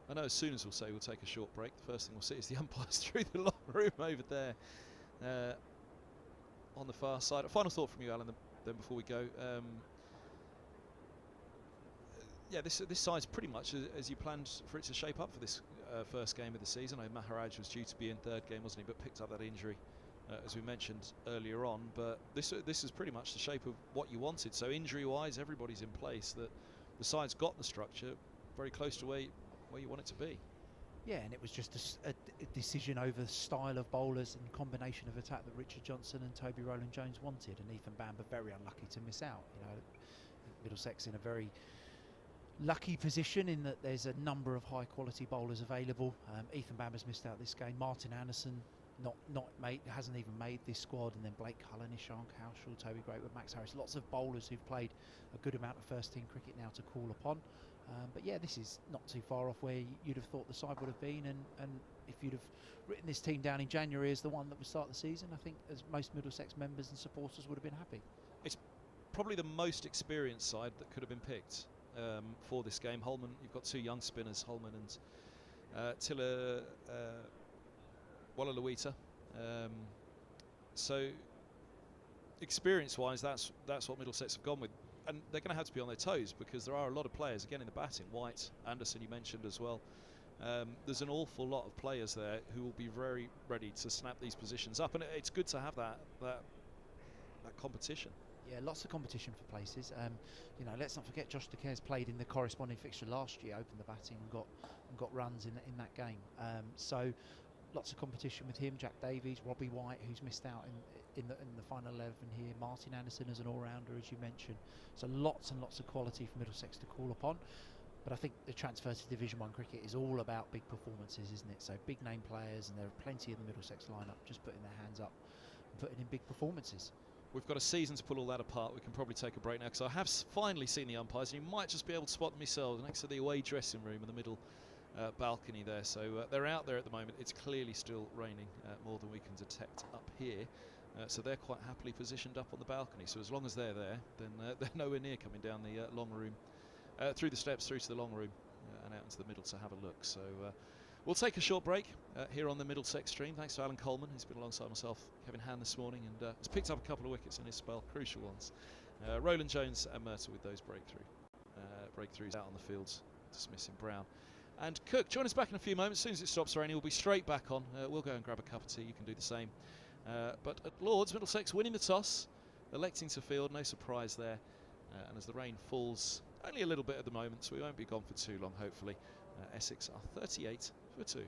I know as soon as we'll say we'll take a short break, the first thing we'll see is the umpires through the long room over there on the far side. A final thought from you, Alan, then before we go. Yeah, this side's pretty much as you planned for it to shape up for this first game of the season. I know Maharaj was due to be in third game, wasn't he, but picked up that injury as we mentioned earlier on. But this is pretty much the shape of what you wanted. So injury-wise, everybody's in place. The side's got the structure very close to where you want it to be. Yeah, and it was just a decision over style of bowlers and combination of attack that Richard Johnson and Toby Rowland-Jones wanted, and Ethan Bamber very unlucky to miss out. You know, Middlesex in a very lucky position in that there's a number of high quality bowlers available. Ethan Bamber's missed out this game. Martin Anderson hasn't even made this squad, and then Blake Cullen, Ishan Kaushal, Toby Greatwood, Max Harris. Lots of bowlers who've played a good amount of first team cricket now to call upon. But yeah, this is not too far off where you'd have thought the side would have been, and if you'd have written this team down in January as the one that would start the season, I think as most Middlesex members and supporters would have been happy. It's probably the most experienced side that could have been picked for this game. Holman, you've got two young spinners, Holman and Tilla Wallaluita. So experience-wise, that's what Middlesex have gone with. And they're going to have to be on their toes because there are a lot of players, again, in the batting. White, Anderson, you mentioned as well. There's an awful lot of players there who will be very ready to snap these positions up. And it's good to have that competition. Yeah, lots of competition for places. You know, let's not forget Josh DeCare's played in the corresponding fixture last year, opened the batting and got runs in that game. So lots of competition with him. Jack Davies, Robbie White, who's missed out in the final 11 here. Martin Anderson as an all-rounder, as you mentioned. So lots and lots of quality for Middlesex to call upon. But I think the transfer to Division 1 cricket is all about big performances, isn't it? So big name players, and there are plenty in the Middlesex lineup just putting their hands up and putting in big performances. We've got a season to pull all that apart. We can probably take a break now because I have finally seen the umpires, and you might just be able to spot them yourselves next to the away dressing room in the middle balcony there. So they're out there at the moment. It's clearly still raining more than we can detect up here. So they're quite happily positioned up on the balcony. So as long as they're there, then they're nowhere near coming down the long room, through the steps, through to the long room and out into the middle to have a look. So we'll take a short break here on the Middlesex stream. Thanks to Alan Coleman, who's been alongside myself, Kevin Hand this morning, and has picked up a couple of wickets in his spell, crucial ones. Rowland-Jones and Mercer with those breakthroughs out on the fields, dismissing Brown. And Cook, join us back in a few moments. As soon as it stops raining, we'll be straight back on. We'll go and grab a cup of tea. You can do the same. But at Lords, Middlesex winning the toss, electing to field, no surprise there. And as the rain falls only a little bit at the moment, so we won't be gone for too long, hopefully. Essex are 38 for 2.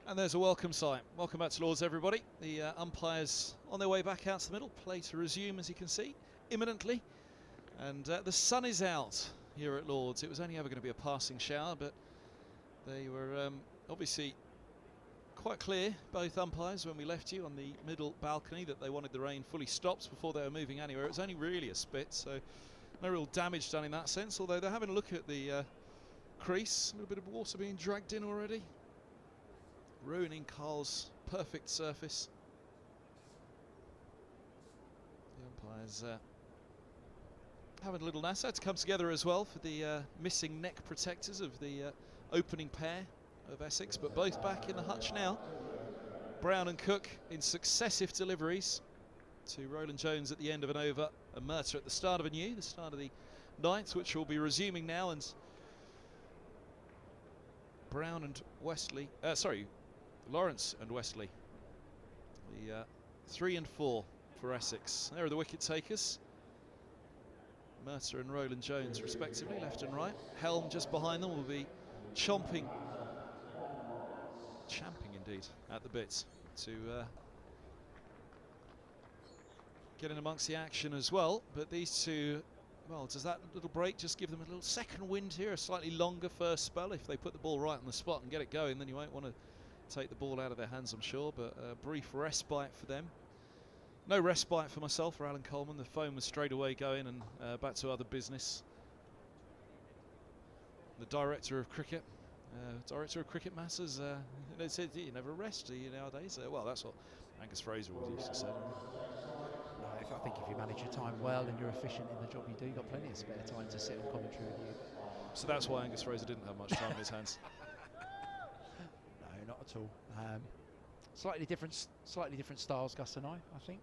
And there's a welcome sign. Welcome back to Lords, everybody. The umpires on their way back out to the middle. Play to resume, as you can see, imminently. And the sun is out here at Lords. It was only ever going to be a passing shower, but they were obviously quite clear, both umpires, when we left you on the middle balcony, that they wanted the rain fully stopped before they were moving anywhere. It was only really a spit, so no real damage done in that sense, although they're having a look at the crease. A little bit of water being dragged in already, ruining Carl's perfect surface. The umpires having a little natter to come together as well for the missing neck protectors of the opening pair of Essex, but both back in the hutch now. Brown and Cook in successive deliveries to Roland Jones at the end of an over, and Mercer at the start of a new, the start of the ninth, which will be resuming now. And Brown and Wesley, Lawrence and Wesley, the 3 and 4 for Essex. There are the wicket takers, Mercer and Roland Jones respectively, left and right. Helm just behind them will be champing indeed at the bits to get in amongst the action as well. But these two, well, does that little break just give them a little second wind here, a slightly longer first spell? If they put the ball right on the spot and get it going, then you won't want to take the ball out of their hands, I'm sure. But a brief respite for them. No respite for myself, for Alan Coleman. The phone was straight away going and back to other business. The director of cricket matters, they said you never rest, do you, nowadays? Well, that's what Angus Fraser always used to say. No, I think if you manage your time well and you're efficient in the job you do, you've got plenty of spare time to sit on commentary with you. So that's why Angus Fraser didn't have much time in his hands. No, not at all. Slightly different styles, Gus and I think,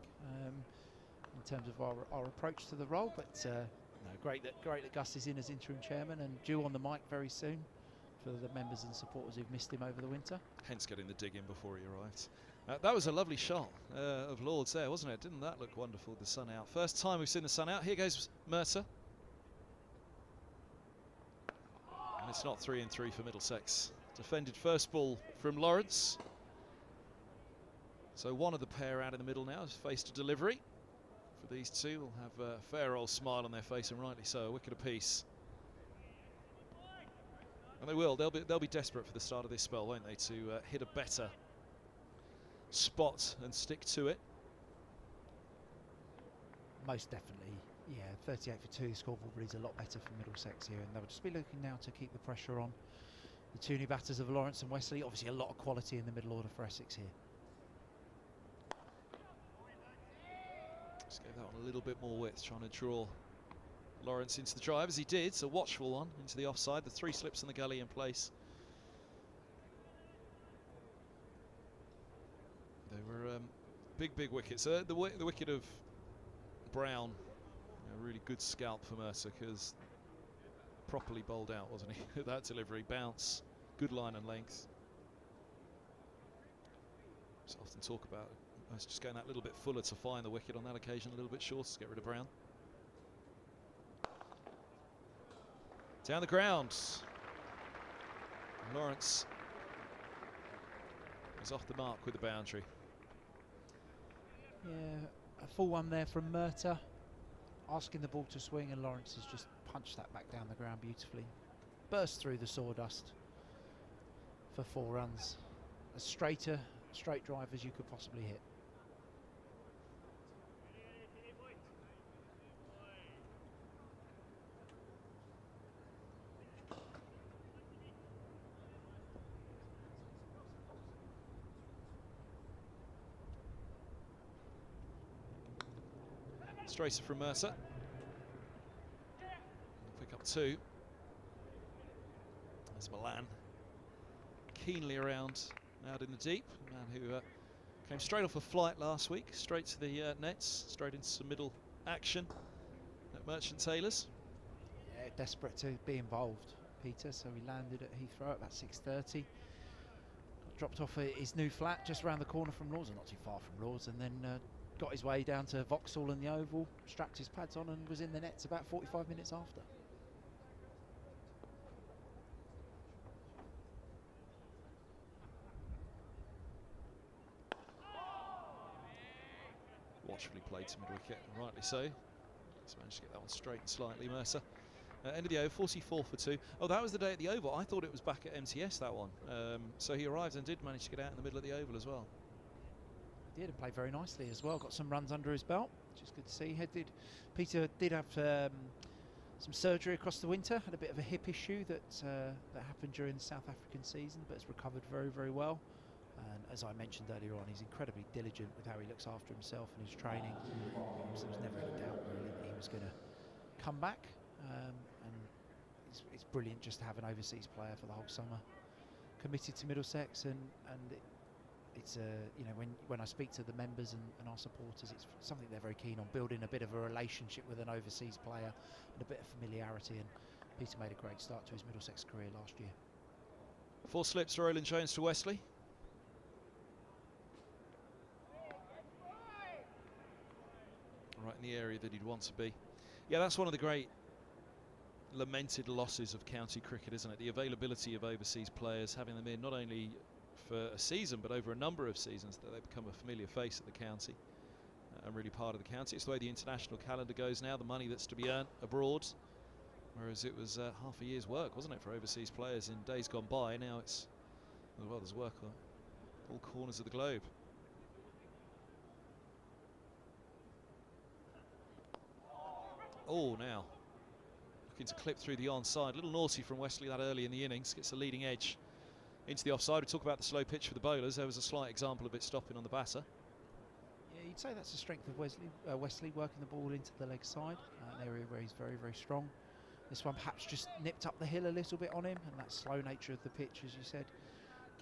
in terms of our approach to the role. But no, great that Gus is in as interim chairman and due on the mic very soon for the members and supporters who've missed him over the winter. Hence getting the dig in before he arrived. That was a lovely shot of Lords there, wasn't it? Didn't that look wonderful, the sun out? First time we've seen the sun out. Here goes Mercer. And it's not 3 and 3 for Middlesex. Defended first ball from Lawrence. So one of the pair out in the middle now has faced a delivery. For these two, will have a fair old smile on their face, and rightly so. A wicket apiece. And they will. They'll be desperate for the start of this spell, won't they, to hit a better spot and stick to it. Most definitely, yeah. 38 for 2, the scoreboard reads a lot better for Middlesex here, and they'll just be looking now to keep the pressure on the two new batters of Lawrence and Wesley. Obviously, a lot of quality in the middle order for Essex here. Just gave that one a little bit more width, trying to draw Lawrence into the drive, as he did. So watchful one into the offside. The 3 slips in the gully in place. They were big wickets. The wicket of Brown, a really good scalp for Mercer, because properly bowled out, wasn't he? That delivery, bounce, good line and length. So often talk about us just going that little bit fuller to find the wicket. On that occasion, a little bit shorter to get rid of Brown. Down the ground. Lawrence is off the mark with the boundary. Yeah, a full one there from Mercer, asking the ball to swing, and Lawrence has just punched that back down the ground beautifully. Burst through the sawdust for 4 runs. As straight drive as you could possibly hit. Straighter from Mercer. Pick up 2. There's Milan. Keenly around out in the deep. A man who came straight off a flight last week, straight to the nets, straight into some middle action at Merchant Taylor's. Yeah, desperate to be involved, Peter. So he landed at Heathrow at about 6:30. Dropped off his new flat just around the corner from Lords, or not too far from Lords, and then got his way down to Vauxhall and the Oval, strapped his pads on, and was in the nets about 45 minutes after. naturally played to mid-wicket, and rightly so. He's managed to get that one straight and slightly, Mercer. End of the over, 44 for 2. Oh, that was the day at the Oval. I thought it was back at MTS, that one. So he arrived and did manage to get out in the middle of the Oval as well. He did, and played very nicely as well. Got some runs under his belt, which is good to see. Peter did have some surgery across the winter. Had a bit of a hip issue that happened during the South African season, but has recovered very, very well. And as I mentioned earlier on, he's incredibly diligent with how he looks after himself and his training. So there was never any doubt really that he was going to come back. And it's brilliant just to have an overseas player for the whole summer, committed to Middlesex, and it's you know, when I speak to the members and our supporters, it's something they're very keen on, building a bit of a relationship with an overseas player and a bit of familiarity. And Peter made a great start to his Middlesex career last year. 4 slips, Roland Jones to Wesley. Right in the area that he'd want to be. Yeah, that's one of the great lamented losses of county cricket, isn't it? The availability of overseas players, having them in not only for a season but over a number of seasons, that they become a familiar face at the county and really part of the county. It's the way the international calendar goes now, the money that's to be earned abroad, whereas it was half a year's work, wasn't it, for overseas players in days gone by. Now it's, well, there's work on all corners of the globe. Oh, now looking to clip through the onside. A little naughty from Wesley that early in the innings. Gets the leading edge into the offside. We talk about the slow pitch for the bowlers. There was a slight example of it stopping on the batter. Yeah, you'd say that's the strength of Wesley working the ball into the leg side, an area where he's very, very strong. This one perhaps just nipped up the hill a little bit on him, and that slow nature of the pitch, as you said,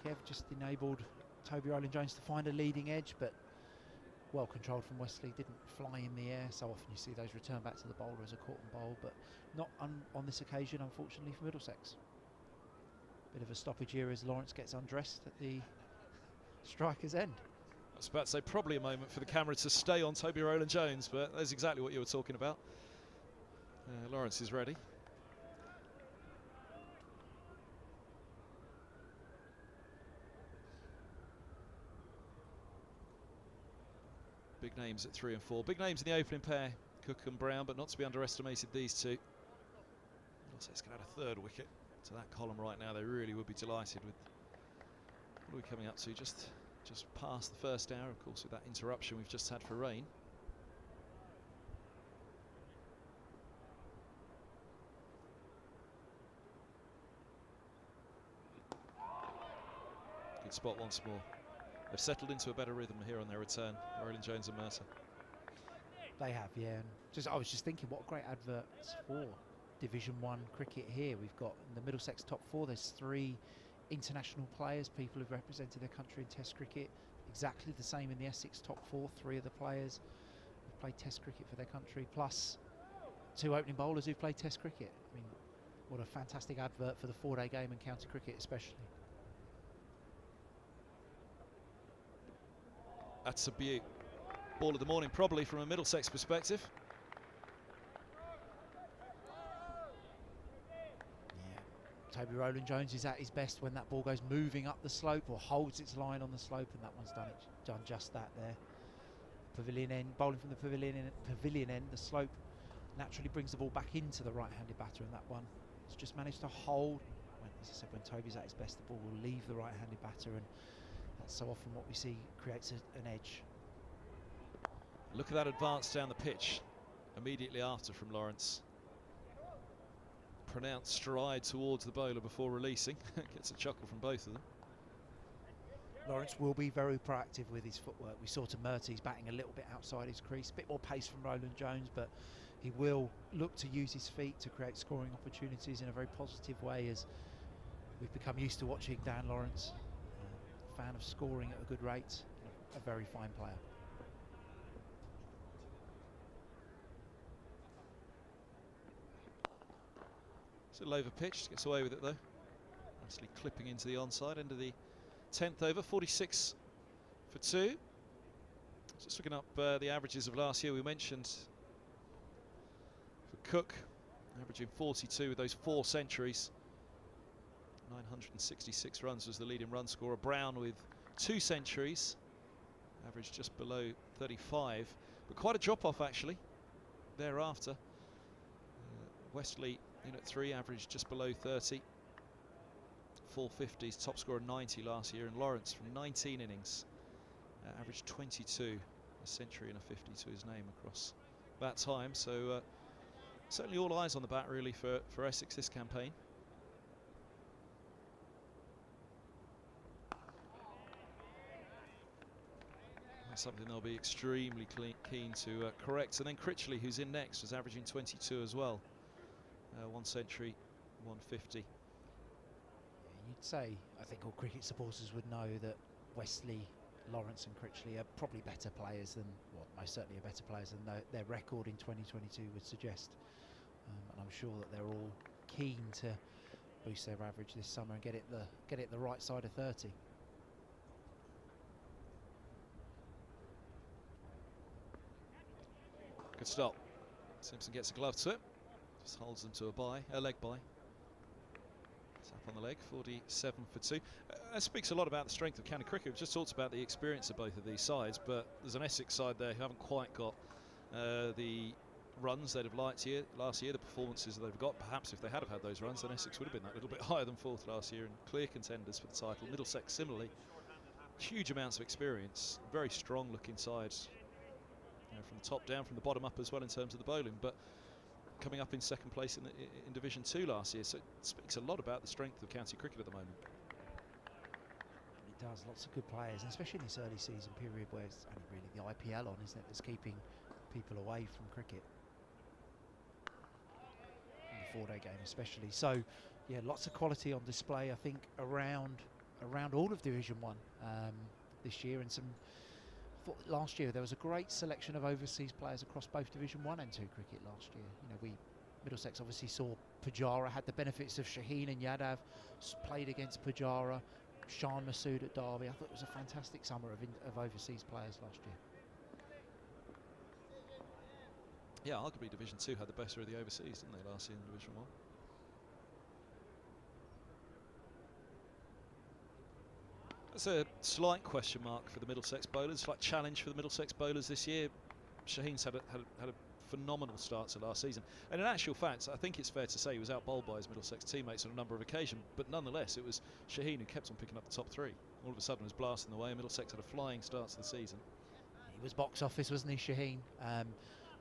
Kev, just enabled Toby Roland Jones to find a leading edge, but well controlled from Wesley, didn't fly in the air. So often you see those return back to the bowler as a caught and bowl, but not on this occasion, unfortunately, for Middlesex. Bit of a stoppage here as Lawrence gets undressed at the striker's end. I was about to say probably a moment for the camera to stay on Toby Roland Jones, but that's exactly what you were talking about. Lawrence is ready. Big names at 3 and 4. Big names in the opening pair, Cook and Brown, but not to be underestimated, these two. Middlesex can add a 3rd wicket to that column right now. They really would be delighted with what are we coming up to, just past the first hour, of course, with that interruption we've just had for rain. Good spot once more. They've settled into a better rhythm here on their return, Roland Jones and Mercer. They have, yeah. And I was just thinking, what great adverts for Division 1 cricket here. We've got in the Middlesex top 4, there's 3 international players, people who've represented their country in Test cricket. Exactly the same in the Essex top 4, 3 of the players who've played Test cricket for their country, plus 2 opening bowlers who've played Test cricket. I mean, what a fantastic advert for the 4-day game and county cricket especially. That's a beaut. Ball of the morning, probably, from a Middlesex perspective. Yeah, Toby Roland Jones is at his best when that ball goes moving up the slope or holds its line on the slope, and that one's done just that there. Pavilion end, bowling from the pavilion end, the slope naturally brings the ball back into the right-handed batter, and that one has just managed to hold. As I said, when Toby's at his best, the ball will leave the right-handed batter, and that's so often what we see creates an edge. Look at that advance down the pitch immediately after from Lawrence. Pronounced stride towards the bowler before releasing. Gets a chuckle from both of them. Lawrence will be very proactive with his footwork. We saw to Murty's batting a little bit outside his crease, a bit more pace from Roland Jones, but he will look to use his feet to create scoring opportunities in a very positive way, as we've become used to watching Dan Lawrence. Fan of scoring at a good rate, a very fine player. It's a little over pitched, gets away with it though. Nicely clipping into the onside, end of the 10th over, 46 for 2. Just looking up the averages of last year, we mentioned for Cook, averaging 42 with those 4 centuries. 966 runs was the leading run scorer. Brown with 2 centuries, averaged just below 35. But quite a drop-off, actually, thereafter. Wesley in at 3, averaged just below 30. 450s, top scorer 90 last year, and Lawrence from 19 innings averaged 22, a century and a 50 to his name across that time. So certainly all eyes on the bat really for Essex this campaign. That's something they'll be extremely keen to correct. And then Critchley, who's in next, was averaging 22 as well. 1 century, 150. You'd say, I think all cricket supporters would know that Wesley, Lawrence and Critchley are probably better players than, well, most certainly are better players than their record in 2022 would suggest. And I'm sure that they're all keen to boost their average this summer and get it the right side of 30. Good stop. Simpson gets a glove to it. Just holds them to a leg bye. Tap on the leg, 47 for 2. That speaks a lot about the strength of county cricket. We've just talked about the experience of both of these sides, but there's an Essex side there who haven't quite got the runs they'd have liked last year, the performances that they've got. Perhaps if they had those runs, then Essex would have been that little bit higher than 4th last year and clear contenders for the title. Middlesex similarly, huge amounts of experience, very strong looking sides, from the top down, from the bottom up as well in terms of the bowling, but coming up in 2nd place in Division 2 last year, so it speaks a lot about the strength of county cricket at the moment. It does, lots of good players, and especially in this early season period where it's only really the IPL on, isn't it, that's keeping people away from cricket. In the 4-day game especially. So yeah, lots of quality on display, I think, around all of Division 1 this year, and some. I thought last year there was a great selection of overseas players across both Division 1 and 2 cricket last year. Middlesex obviously saw Pujara, had the benefits of Shaheen and Yadav, played against Pujara, Shan Masood at Derby. I thought it was a fantastic summer of overseas players last year. Yeah, arguably Division 2 had the better of the overseas, didn't they, last year in Division 1? That's a slight question mark for the Middlesex bowlers, slight challenge for the Middlesex bowlers this year. Shaheen's had a phenomenal start to last season, and in actual fact I think it's fair to say he was out-bowled by his Middlesex teammates on a number of occasions, but nonetheless it was Shaheen who kept on picking up the top 3. All of a sudden was blasting the way, and Middlesex had a flying start to the season. He was box office, wasn't he, Shaheen?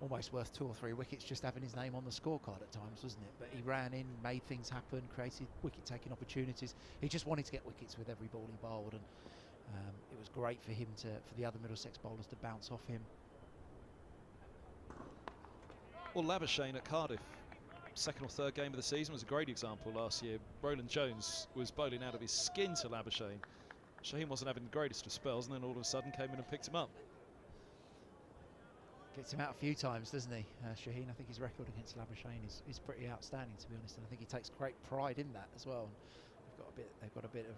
Almost worth 2 or 3 wickets just having his name on the scorecard at times, wasn't it? But he ran in, made things happen, created wicket-taking opportunities. He just wanted to get wickets with every ball he bowled, and it was great for him for the other Middlesex bowlers to bounce off him. Well, Labuschagne at Cardiff, 2nd or 3rd game of the season, was a great example last year. Roland Jones was bowling out of his skin to Labuschagne. Shaheen wasn't having the greatest of spells, and then all of a sudden came in and picked him up. Gets him out a few times, doesn't he? Shaheen, I think his record against Labuschagne is pretty outstanding, to be honest, and I think he takes great pride in that as well. And they've got a bit of,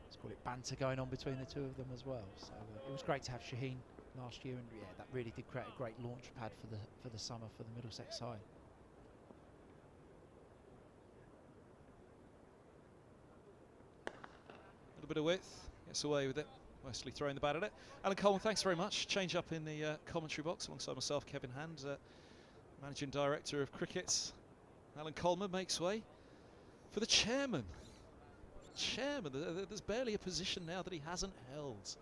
let's call it, banter going on between the two of them as well. So it was great to have Shaheen last year, and yeah, that really did create a great launch pad for the summer for the Middlesex side. A little bit of width, gets away with it. Wesley throwing the bat at it. Alan Coleman, thanks very much. Change up in the commentary box alongside myself, Kevin Hand, Managing Director of Cricket. Alan Coleman makes way for the chairman. There's barely a position now that he hasn't held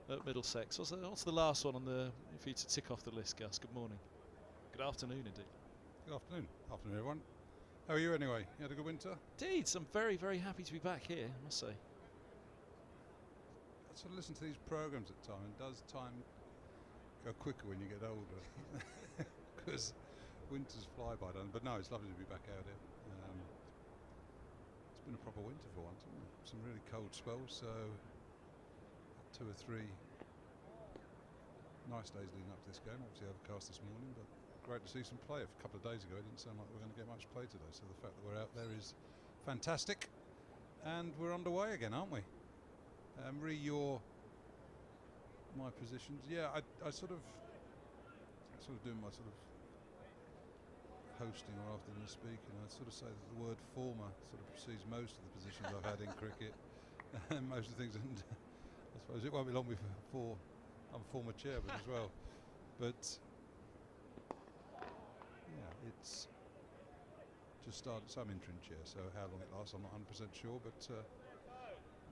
at Middlesex. What's the last one for you to tick off the list, Gus? Good morning. Good afternoon, indeed. Good afternoon. Afternoon, everyone. How are you anyway? You had a good winter? Indeed, I'm very, very happy to be back here, I must say. I sort of listen to these programs at time, and does time go quicker when you get older? Because winters fly by, don't they? But no, it's lovely to be back out here. It's been a proper winter for once, hasn't it? Some really cold spells, so 2 or 3 nice days leading up to this game. Obviously overcast this morning, but great to see some play. A couple of days ago it didn't sound like we were going to get much play today, so the fact that we're out there is fantastic, and we're underway again, aren't we? My positions. Yeah, I sort of doing my sort of hosting rather than speaking. I sort of say that the word former sort of precedes most of the positions I've had in cricket, and most of the things. And I suppose it won't be long before I'm former chairman as well. But yeah, it's just started some interim chair, so how long it lasts I'm not 100% sure, but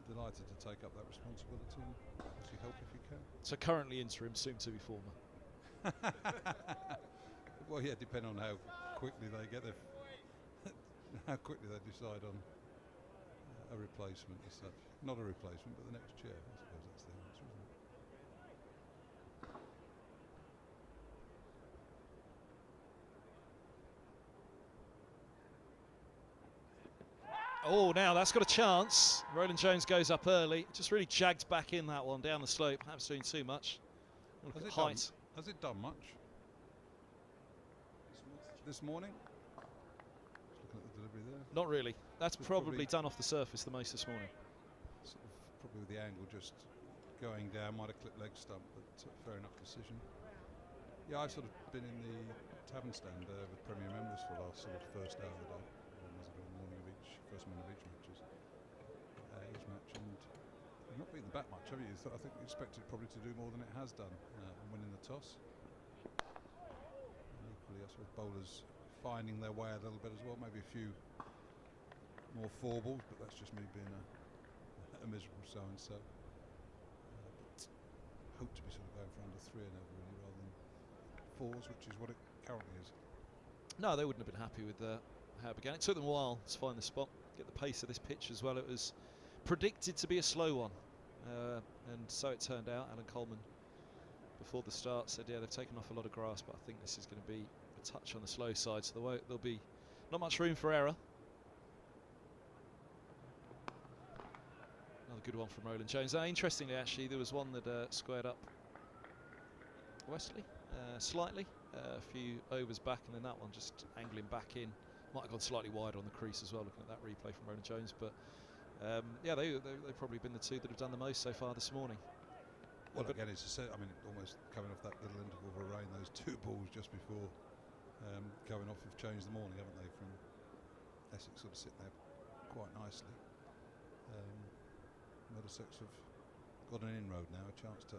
delighted to take up that responsibility and obviously help if you can. So currently interim, soon to be former. Well, yeah, depending on how quickly they get their how quickly they decide on a replacement as such. Not a replacement, but the next chair. I suppose that's the answer, isn't it? Oh, now that's got a chance. Roland Jones goes up early. Just really jagged back in that one down the slope. Perhaps doing too much. Look at height. Has it done much? This morning? Just looking at the delivery there. Not really. That's It's probably done off the surface the most this morning. Sort of probably with the angle just going down, might have clipped leg stump, but fair enough decision. Yeah, I've sort of been in the tavern stand with Premier members for the last sort of first hour of the day. As I go in the morning of each, first morning of each match, and you've not beaten the bat much, have you? I think you expected probably to do more than it has done, and winning the toss. And equally, I suppose bowlers finding their way a little bit as well, maybe a few more four balls, but that's just me being a miserable so-and-so. But hope to be sort of going for under 3 and over really, rather than 4s, which is what it currently is. No, they wouldn't have been happy with how it began. It took them a while to find the spot, get the pace of this pitch as well. It was predicted to be a slow one, and so it turned out. Alan Coleman, before the start, said, yeah, they've taken off a lot of grass, but I think this is going to be a touch on the slow side, so there'll be not much room for error. Another good one from Roland Jones. Interestingly, actually, there was one that squared up Wesley slightly, a few overs back, and then that one just angling back in. Might have gone slightly wider on the crease as well, looking at that replay from Roland Jones. But yeah, they've probably been the two that have done the most so far this morning. Well, again, it's I mean, almost coming off that little interval of a rain, those 2 balls just before going off have changed the morning, haven't they? From Essex sort of sitting there quite nicely. Middlesex have got an inroad now, a chance to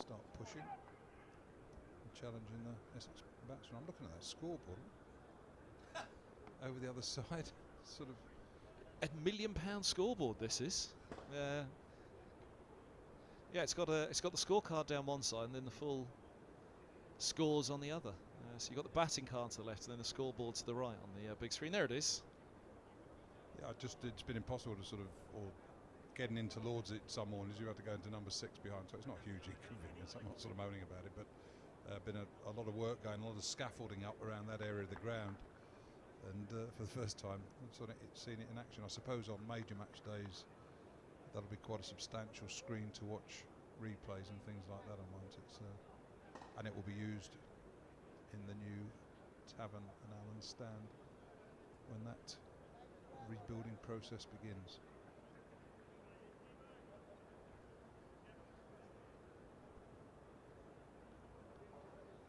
start pushing and challenging the Essex batsmen. I'm looking at that scoreboard over the other side, sort of £1 million scoreboard. This is. Yeah, it's got the scorecard down one side and then the full scores on the other. So you've got the batting card to the left and then the scoreboard to the right on the big screen. There it is. Yeah, it's been impossible to sort of, or getting into Lords it some mornings you had to go into number 6 behind, so it's not a huge inconvenience. I'm not sort of moaning about it, but been a lot of work going, a lot of scaffolding up around that area of the ground, and for the first time I've sort of seen it in action. I suppose on major match days that'll be quite a substantial screen to watch replays and things like that on, won't it? And it will be used in the new Tavern and Allen stand when that rebuilding process begins.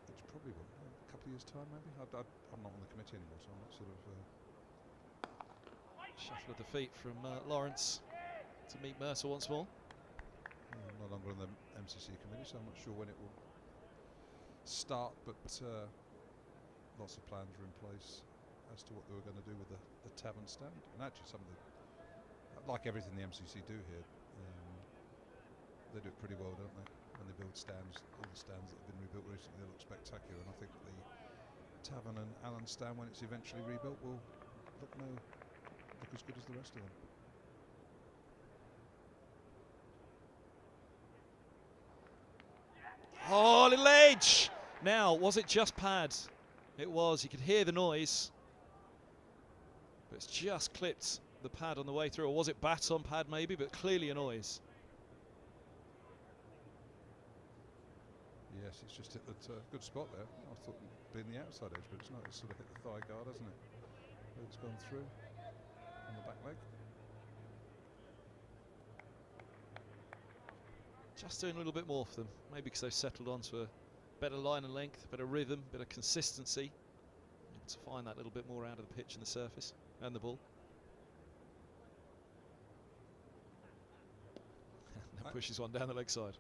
Which probably will, a couple of years' time maybe. I'm not on the committee anymore, so I'm not sort of... Shuffle of the feet from Lawrence to meet Mercer once more. I'm no longer on the MCC committee, so I'm not sure when it will start, but lots of plans are in place as to what they were going to do with the tavern stand. And actually some of the, like everything the MCC do here, they do it pretty well, don't they? When they build stands, all the stands that have been rebuilt recently, they look spectacular, and I think the Tavern and Allen stand, when it's eventually rebuilt, will look as good as the rest of them. Oh, little edge! Now, was it just pad? It was. You could hear the noise. But it's just clipped the pad on the way through. Or was it bat on pad maybe? But clearly a noise. Yes, it's just hit that good spot there. I thought it would be in the outside edge, but it's not. It's sort of hit the thigh guard, hasn't it? But it's gone through on the back leg. Just doing a little bit more for them. Maybe because they've settled onto a better line and length, better rhythm, bit of consistency. Able to find that little bit more out of the pitch and the surface and the ball. That pushes one down the leg side.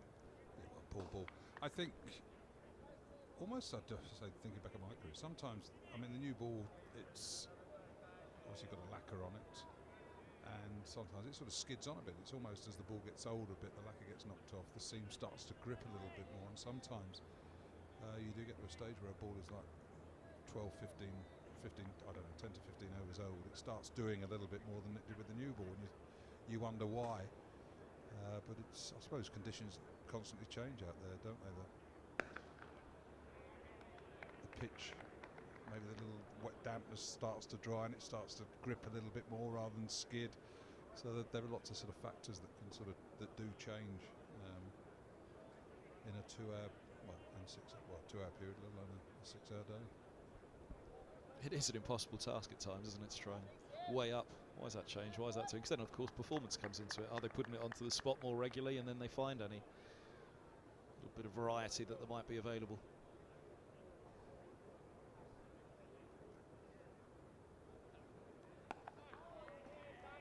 Yeah, well, poor ball. I think almost, I'd have to say, thinking back at my career, sometimes, I mean, the new ball, it's obviously got a lacquer on it, and sometimes it sort of skids on a bit. It's almost as the ball gets older a bit, the lacquer gets knocked off, the seam starts to grip a little bit more, and sometimes you do get to a stage where a ball is like 12, 15, I don't know, 10 to 15 overs old. It starts doing a little bit more than it did with the new ball, and you wonder why. But it's, I suppose, conditions constantly change out there, don't they? The pitch, maybe the little wet dampness starts to dry and it starts to grip a little bit more rather than skid. So that there are lots of sort of factors that can that do change in a 2-hour, and 2-hour period, let alone a 6-hour day. It is an impossible task at times, isn't it, to try and weigh up why has that changed, why is that doing? Because then, of course, performance comes into it. Are they putting it onto the spot more regularly, and then they find any little bit of variety that there might be available?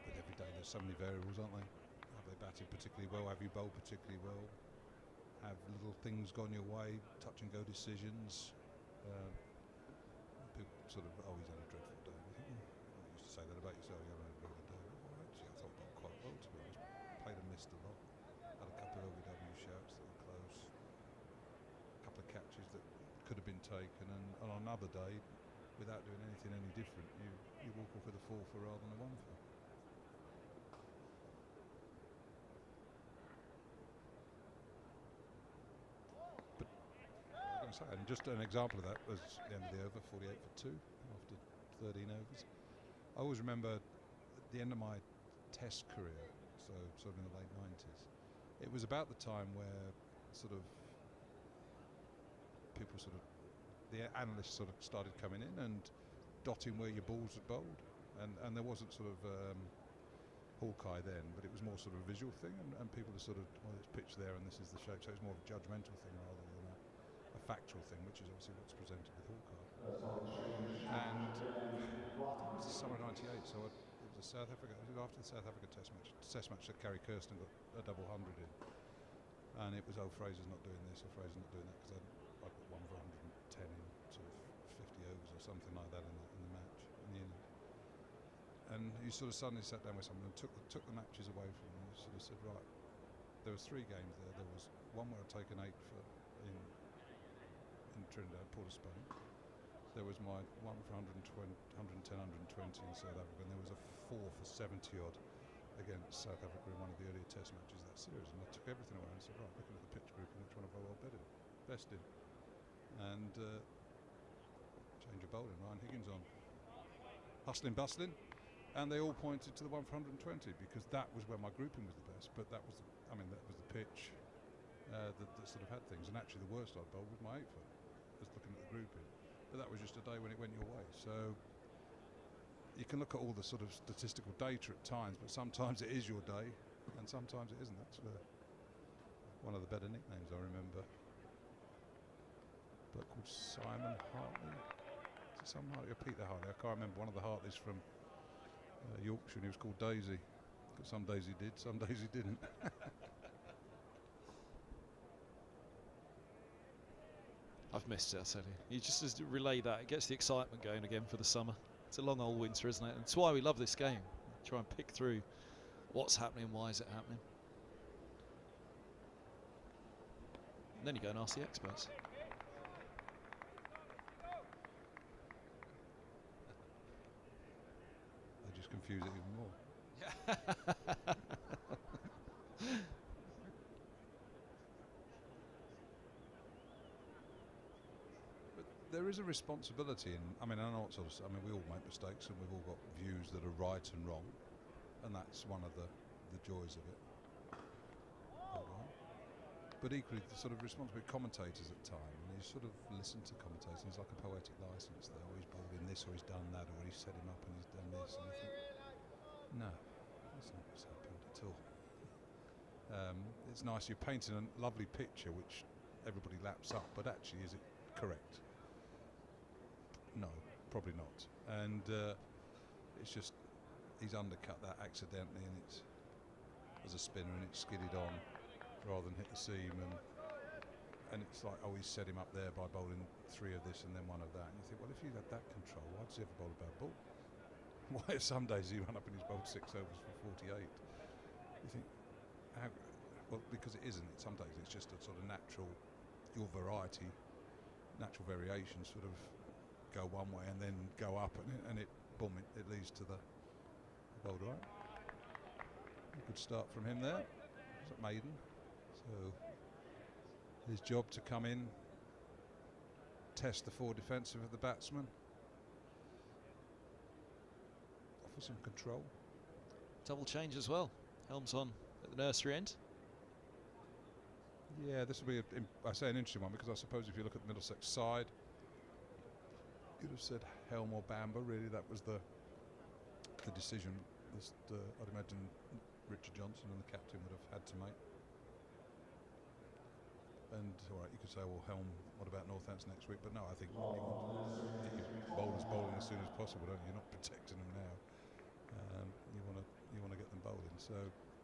But every day there's so many variables, aren't they? Have they batted particularly well? Have you bowled particularly well? Have little things gone your way? Touch and go decisions? People sort of, oh, he's had a dreadful day. You used to say that about yourself. You haven't had a very good day. Well, actually, I thought that quite well, to be honest. Played and missed a lot. Had a couple of LBW shouts that were close. A couple of catches that could have been taken. And on another day, without doing anything any different, you walk off with a 4 for rather than a 1 for. And just an example of that was the end of the over, 48 for 2 after 13 overs. I always remember at the end of my test career, so sort of in the late 90s, it was about the time where sort of people the analysts sort of started coming in and dotting where your balls had bowled, and there wasn't sort of Hawkeye then, but it was more sort of a visual thing, and people are sort of, well, it's pitched there and this is the shape, so it's more of a judgmental thing rather than a factual thing, which is obviously what's presented with Hawkeye. And I think it was the summer of '98, so it was South Africa. It was after the South Africa test match that Kerry Kirsten got a double 100 in, and it was, oh, Fraser's not doing this or Fraser's not doing that, because I got 1 for 110 in sort of 50 overs or something like that in the match in the innings. And you sort of suddenly sat down with someone and took the matches away from them. You sort of said, right, there was 3 games there. There was one where I'd taken 8 for in Trinidad, Port of Spain. There was my 1 for 110, 120 in South Africa, and there was a 4 for 70 odd against South Africa in one of the earlier test matches of that series. And I took everything away and said, right, looking at the pitch group and which one have I well best in. And change of bowling, Ryan Higgins on. Hustling, bustling. And they all pointed to the 1 for 120 because that was where my grouping was the best. But that was the pitch that sort of had things. And actually the worst I'd bowled was my 8 foot, just looking at the grouping. But that was just a day when it went your way. So you can look at all the sort of statistical data at times, but sometimes it is your day and sometimes it isn't. That's one of the better nicknames I remember. A bloke called Simon Hartley. Is it Simon Hartley or Peter Hartley? I can't remember. One of the Hartleys from Yorkshire, and he was called Daisy. Because some days he did, some days he didn't. I've missed it, I tell you. You just relay that. It gets the excitement going again for the summer. It's a long old winter, isn't it? And it's why we love this game. Try and pick through what's happening, why is it happening. And then you go and ask the experts. They just confuse it even more. There is a responsibility in, I mean, I know what sort of, I mean, we all make mistakes and we've all got views that are right and wrong, and that's one of the joys of it. But equally, the sort of responsibility of commentators at times, and you sort of listen to commentators, and it's like a poetic license there, or he's bowled in this, or he's done that, or he's set him up and he's done this, and you think, no, that's not what's happened at all. It's nice, you're painting a lovely picture which everybody laps up, but actually, is it correct? No, probably not. And it's just he's undercut that accidentally, and it's as a spinner, and it's skidded on rather than hit the seam, and it's like, oh, he's set him up there by bowling 3 of this and then 1 of that. And you think, well, if you had that control, why does he ever bowl a bad ball? Why some days he run up and he's bowled 6 overs for 48? You think, how? Well, because it isn't. Some days it's just a sort of natural, your variety, natural variation sort of go one way and then go up, and it boom, it leads to the bowled right. A good start from him there. It's at maiden. So his job to come in, test the forward defensive of the batsman, offer some control. Double change as well. Helms on at the nursery end. Yeah, this will be, I say, an interesting one, because I suppose if you look at the Middlesex side, you'd have said Helm or Bamber. Really, that was the decision. I'd imagine Richard Johnson and the captain would have had to make. And all right, you could say, well, Helm, what about Northants next week? But no, I think you get your bowlers bowling as soon as possible, don't you? You're not protecting them now. You want to get them bowling. So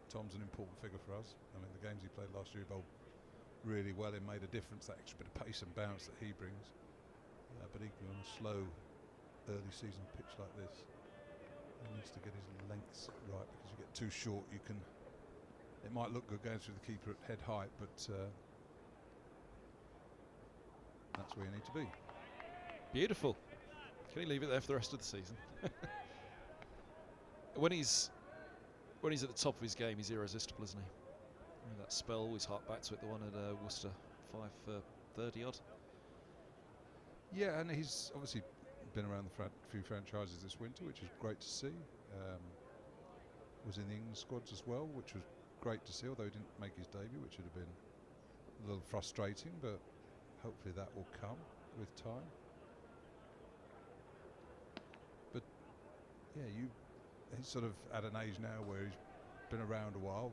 Tom's an important figure for us. I mean, the games he played last year, he bowled really well. It made a difference, that extra bit of pace and bounce that he brings. But equally on a slow early season pitch like this, he needs to get his lengths right, because you get too short, it might look good going through the keeper at head height, but that's where you need to be. Beautiful. Can he leave it there for the rest of the season? When he's at the top of his game, he's irresistible, isn't he? I mean, that spell, always hark back to it, the one at Worcester, 5 for 30 odd. Yeah, and he's obviously been around the few franchises this winter, which is great to see. Was in the England squads as well, which was great to see, although he didn't make his debut, which would have been a little frustrating, but hopefully that will come with time. But yeah, he's sort of at an age now where he's been around a while.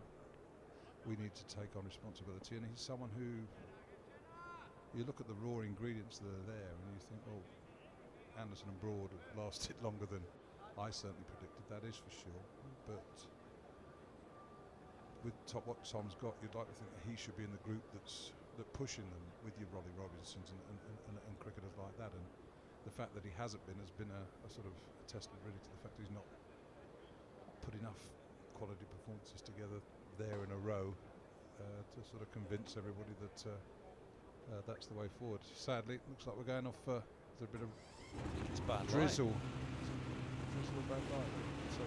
We need to take on responsibility, and he's someone who, you look at the raw ingredients that are there and you think, well, Anderson and Broad have lasted longer than I certainly predicted, that is for sure. But with what Tom's got, you'd like to think that he should be in the group that's pushing them, with your Rolly Robinsons and cricketers like that. And the fact that he hasn't been has been a sort of a testament really to the fact that he's not put enough quality performances together there in a row to sort of convince everybody that that's the way forward. Sadly, it looks like we're going off a bit of It's bad drizzle. Right. Drizzle bad light. So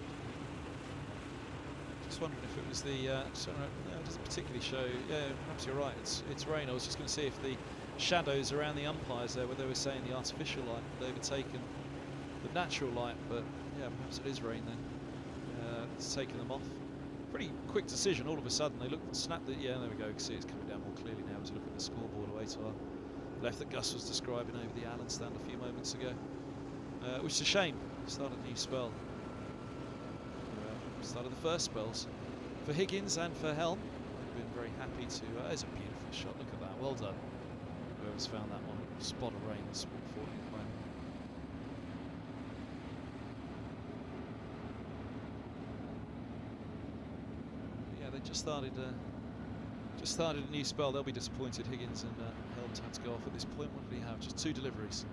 Just wondering if it was the. It doesn't particularly show. Yeah, perhaps you're right. It's rain. I was just going to see if the shadows around the umpires there, where they were saying the artificial light, had overtaken the natural light. But yeah, perhaps it is rain then. It's taken them off. Pretty quick decision. All of a sudden, they looked, snapped it. Yeah, there we go. You can see it's coming down more clearly now as you look at the scoreboard away to our left that Gus was describing over the Allen stand a few moments ago. Which is a shame. Started a new spell. Started the first spells for Higgins and for Helm. I've been very happy to. It's a beautiful shot. Look at that. Well done. Whoever's found that one. Spot of rain this morning. Yeah, they just started a new spell. They'll be disappointed. Higgins and Helm had to go off at this point. What did he have? Just 2 deliveries.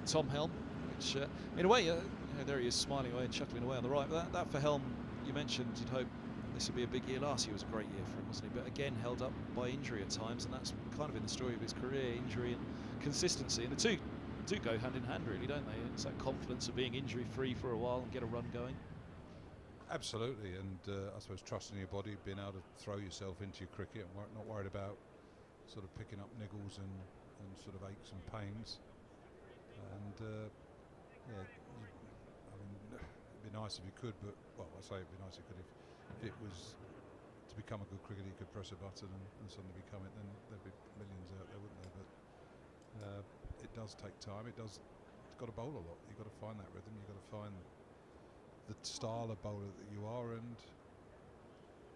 Tom Helm, which in a way, there he is smiling away and chuckling away on the right. But that for Helm, you mentioned you'd hope this would be a big year. Last year was a great year for him, wasn't he? But again, held up by injury at times, and that's kind of in the story of his career, injury and consistency. And the two do go hand in hand, really, don't they? It's that confidence of being injury-free for a while and get a run going. absolutely, and I suppose trusting your body, being able to throw yourself into your cricket, and not worried about sort of picking up niggles and sort of aches and pains. And yeah, I mean, it'd be nice if you could, but well, I say it'd be nice if you could. If it was to become a good cricketer, you could press a button and suddenly become it, then there'd be millions out there, wouldn't there? But it does take time. It's got to bowl a lot. You've got to find that rhythm. You've got to find the style of bowler that you are, and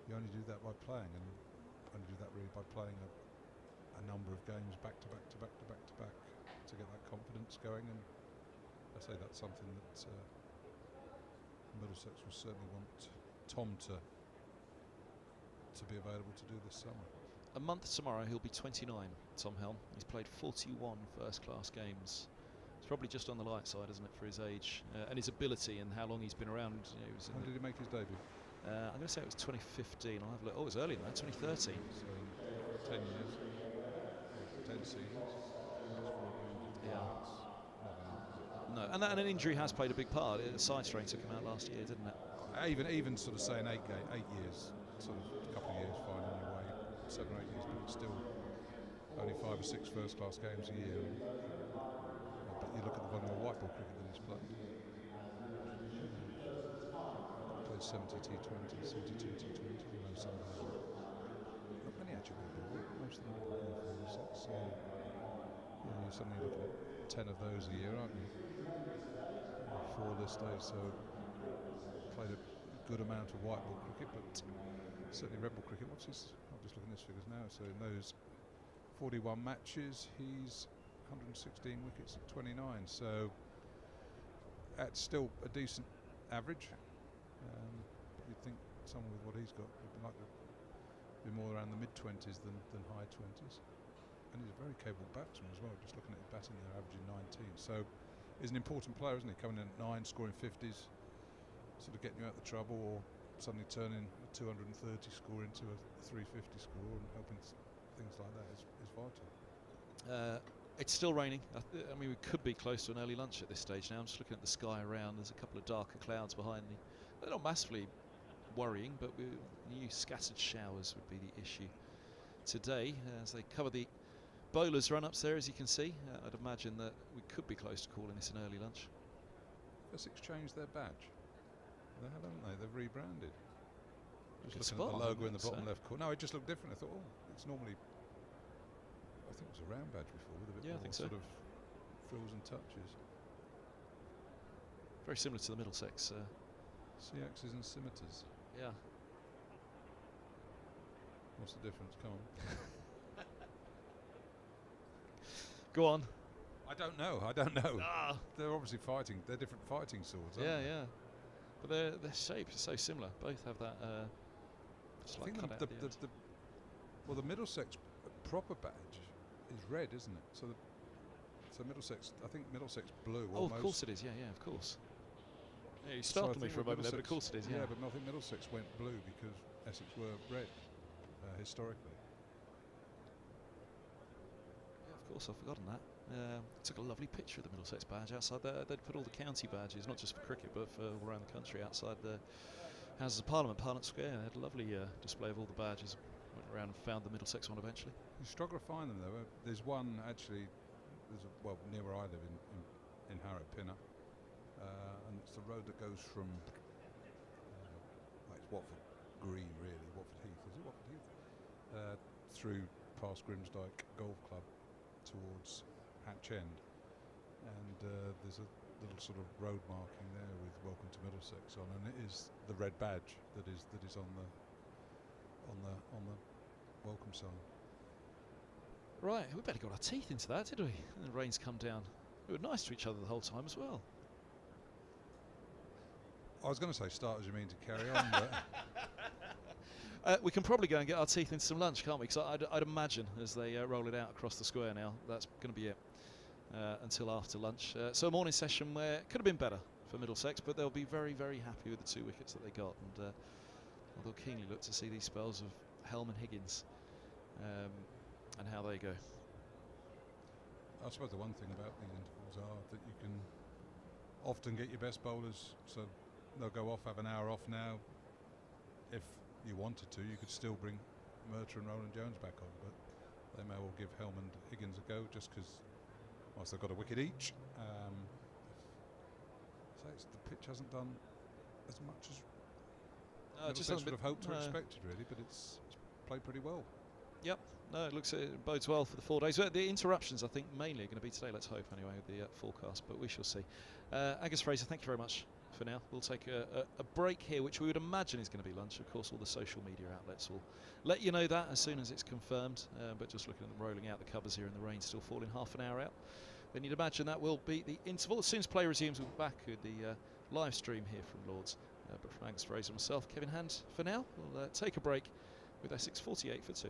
you only do that by playing, and only do that really by playing a number of games back to back to back to back to back to get that confidence going. And I say that's something that Middlesex will certainly want Tom to be available to do this summer. a month tomorrow, he'll be 29, Tom Helm. He's played 41 first-class games. It's probably just on the light side, isn't it, for his age and his ability and how long he's been around. You know, When did he make his debut? I'm going to say it was 2015. I'll have a look. Oh, it was earlier than that, 2013. So 10 years, 10 seasons. Yeah. No, and an injury has played a big part. A side strain took him out last year, didn't it? Even sort of saying 8 years, sort of a couple of years fine on your way, 7 or 8 years, but it's still only 5 or 6 first-class games a year. But you look at the volume of white ball cricket that he's played. Played 70 T20, 72 T20, you know, some of those. Not many actually, most of them are 4 or 6. So you're suddenly looking at 10 of those a year, aren't you? 4 this day, so played a good amount of white ball cricket, but certainly red ball cricket. What's his? I'm just looking at his figures now. So in those 41 matches, he's 116 wickets at 29. So that's still a decent average. But you'd think someone with what he's got would like to be more around the mid-20s than high 20s. And he's a very capable batsman as well. Just looking at his batting there, averaging 19. So he's an important player, isn't he? Coming in at 9, scoring 50s, sort of getting you out of the trouble, or suddenly turning a 230 score into a 350 score and helping things like that is vital. It's still raining. I mean, we could be close to an early lunch at this stage now. I'm just looking at the sky around. There's a couple of darker clouds behind me. They're not massively worrying, but new scattered showers would be the issue today as they cover the bowlers' run-ups there, as you can see. I'd imagine that we could be close to calling this an early lunch. Essex changed their badge. They have, haven't they? They've rebranded. Just Good looking spot, at the logo in the so. bottom left corner. No, it just looked different. I thought, oh, it's normally. I think it was a round badge before with a bit Yeah, I more think so. sort of frills and touches. Very similar to the Middlesex. Sea axes and scimitars. Yeah. What's the difference? Come on. Go on. I don't know. Ah. They're obviously fighting. They're different fighting swords, aren't they? Yeah. But their shape is so similar. Both have that I slight think cut out at the end. well, the Middlesex proper badge is red, isn't it? So Middlesex, I think Middlesex blue. Oh, almost. of course it is. Yeah, of course. Yeah, you So I startled me think for a moment there, but of Middlesex- course it is. Yeah. but I think Middlesex went blue because Essex were red historically. Yeah, of course, I've forgotten that. Took a lovely picture of the Middlesex badge outside there. They'd put all the county badges, not just for cricket, but for all around the country, outside the Houses of Parliament, Parliament Square. They had a lovely display of all the badges. Went around and found the Middlesex one eventually. You struggle to find them though. There's one actually. Near where I live in Harrow Pinner, and it's the road that goes from it's Watford Green, really, Watford Heath. Is it Watford Heath? Through past Grimsdyke Golf Club towards Hatch End, and there's a little sort of road marking there with "Welcome to Middlesex" on, and it is the red badge that is on the welcome sign. Right, we barely got our teeth into that, did we? And the rain's come down. We were nice to each other the whole time as well. I was going to say start as you mean to carry on, but We can probably go and get our teeth into some lunch, can't we? Because I'd imagine as they roll it out across the square now, that's going to be it until after lunch. So a morning session where it could have been better for Middlesex, but they'll be very, very happy with the 2 wickets that they got. And they'll keenly look to see these spells of Helm and Higgins and how they go. I suppose the one thing about these intervals are that you can often get your best bowlers, so they'll go off, have an hour off now. If you wanted to, you could still bring Murtagh and Roland Jones back on, but they may well give Helm and Higgins a go just because whilst they've got a wicket each, the pitch hasn't done as much as Middlesex would have hoped or expected, really, but it's played pretty well. Yep. No, it looks it bodes well for the 4 days. The interruptions, I think, mainly are going to be today. Let's hope, anyway, with the forecast. But we shall see. Angus Fraser, thank you very much for now. We'll take a break here, which we would imagine is going to be lunch. Of course, all the social media outlets will let you know that as soon as it's confirmed. But just looking at them rolling out the covers here and the rain still falling half an hour out, then you'd imagine that will be the interval. As soon as play resumes, we'll be back with the live stream here from Lords. But from Angus Fraser and myself, Kevin Hand, for now, we'll take a break with Essex 48 for 2.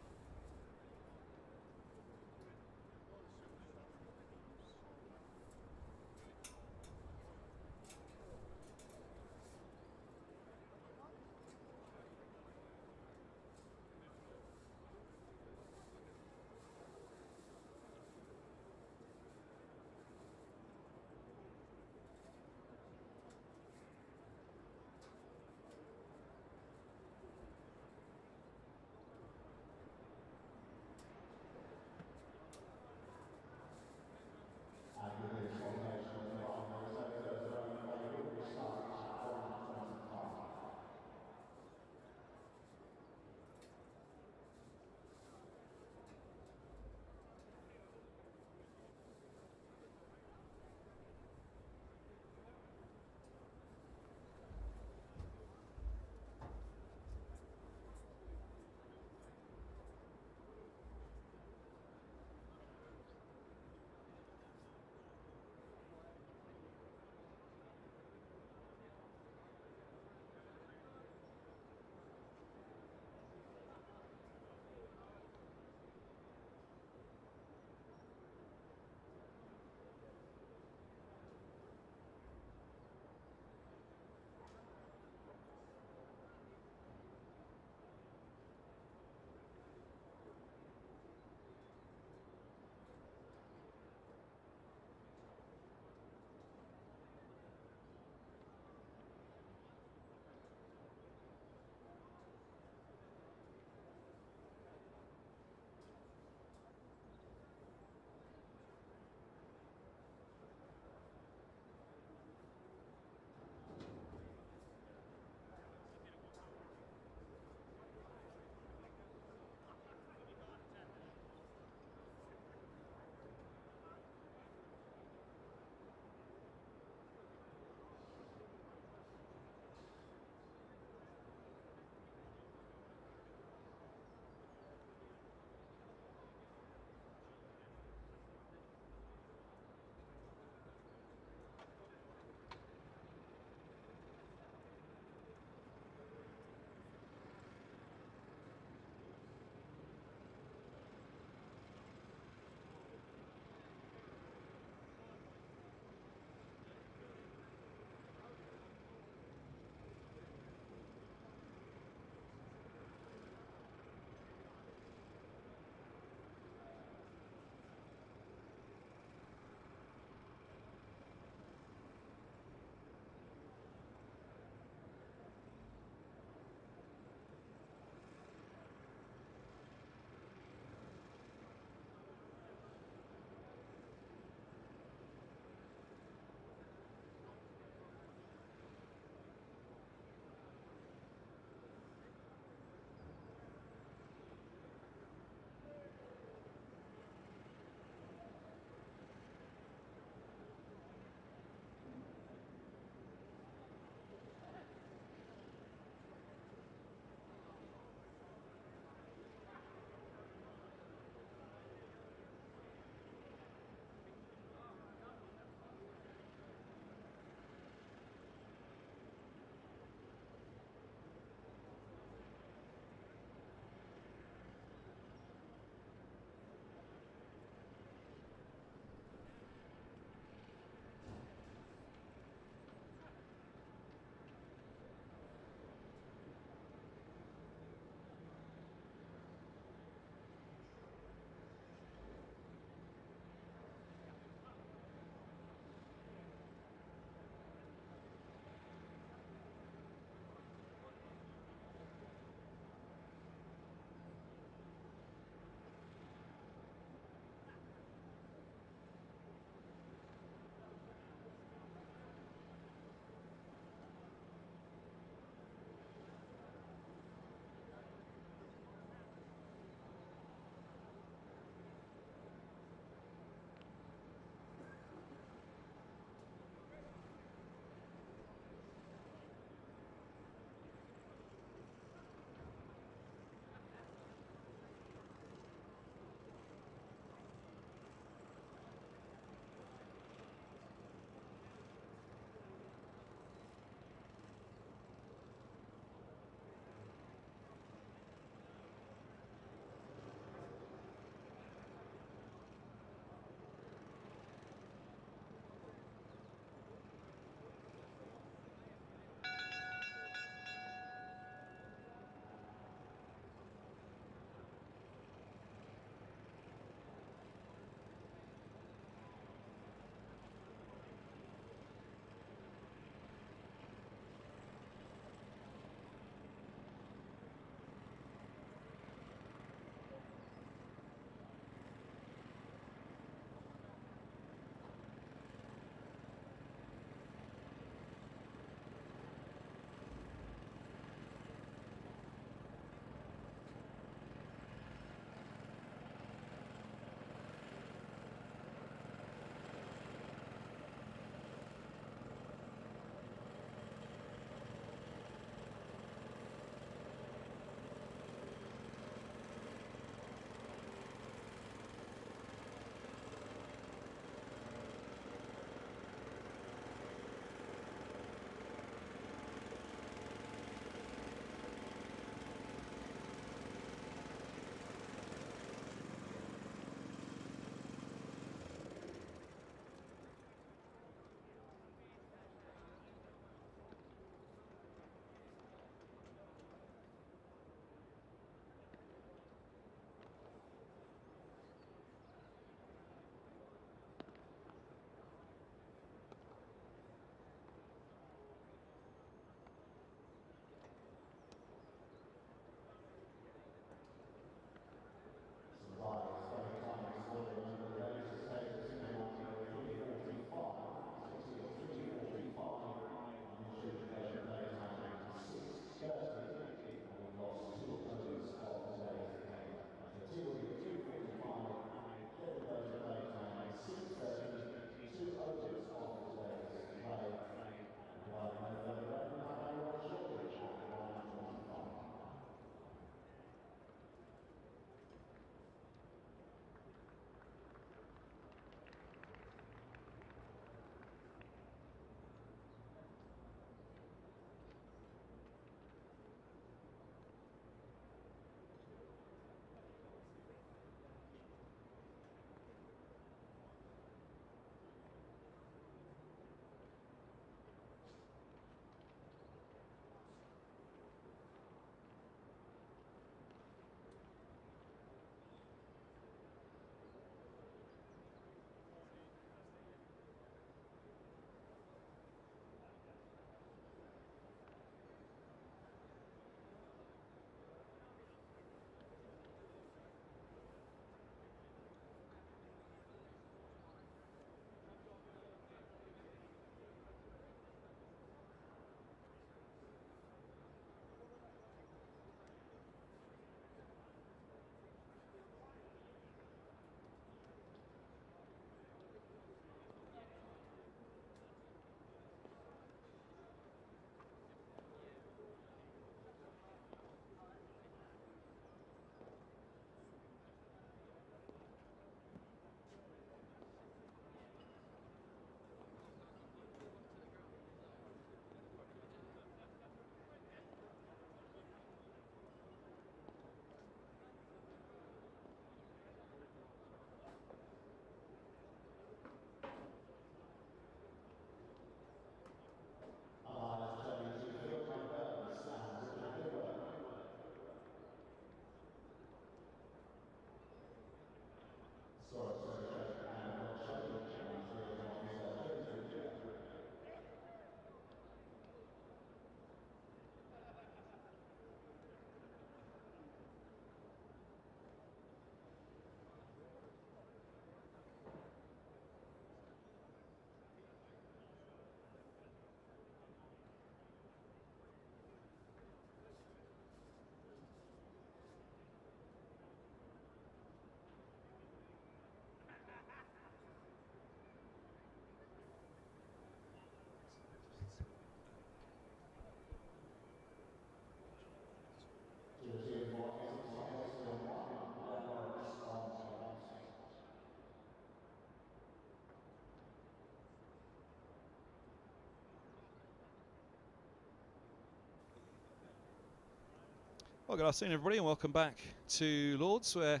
Well, good afternoon, everybody, and welcome back to Lords, where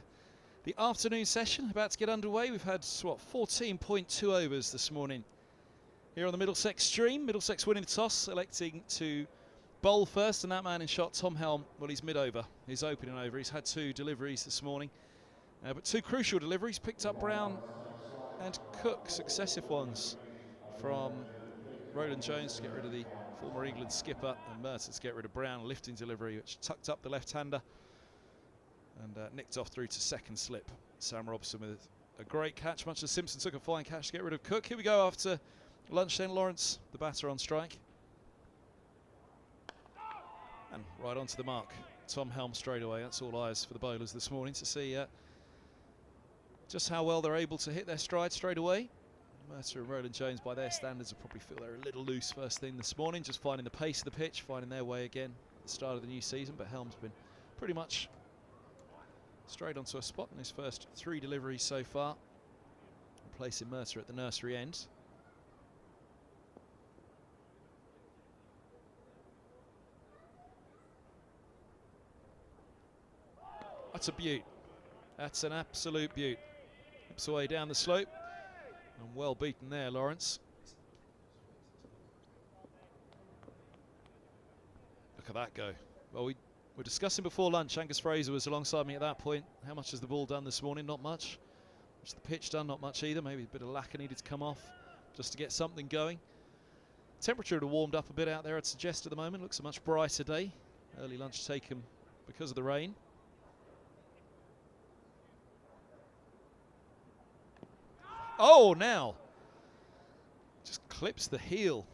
the afternoon session about to get underway. We've had, what, 14.2 overs this morning here on the Middlesex stream. Middlesex winning the toss, electing to bowl first, and that man in shot, Tom Helm, well, he's mid-over, his opening over. He's had 2 deliveries this morning, but 2 crucial deliveries. Picked up Brown and Cook, successive ones from Roland Jones to get rid of the former England skipper, and Mercer to get rid of Brown. Lifting delivery which tucked up the left-hander and nicked off through to second slip. Sam Robson with a great catch, much as Simpson took a fine catch to get rid of Cook. Here we go after lunch then. Lawrence, the batter, on strike. And right onto the mark. Tom Helm straight away. That's all eyes for the bowlers this morning to see just how well they're able to hit their stride straight away. Mercer and Roland Jones, by their standards, will probably feel they're a little loose first thing this morning, just finding the pace of the pitch, finding their way again at the start of the new season. But Helm's been pretty much straight onto a spot in his first 3 deliveries so far, placing Mercer at the nursery end. That's a beaut. That's an absolute beaut. Hips away down the slope. And well beaten there, Lawrence. Look at that go. Well, we were discussing before lunch. Angus Fraser was alongside me at that point. How much has the ball done this morning? Not much. What's the pitch done? Not much either. Maybe a bit of lacquer needed to come off just to get something going. Temperature had warmed up a bit out there, I'd suggest, at the moment. Looks a much brighter day. Early lunch taken because of the rain. Oh, now just clips the heel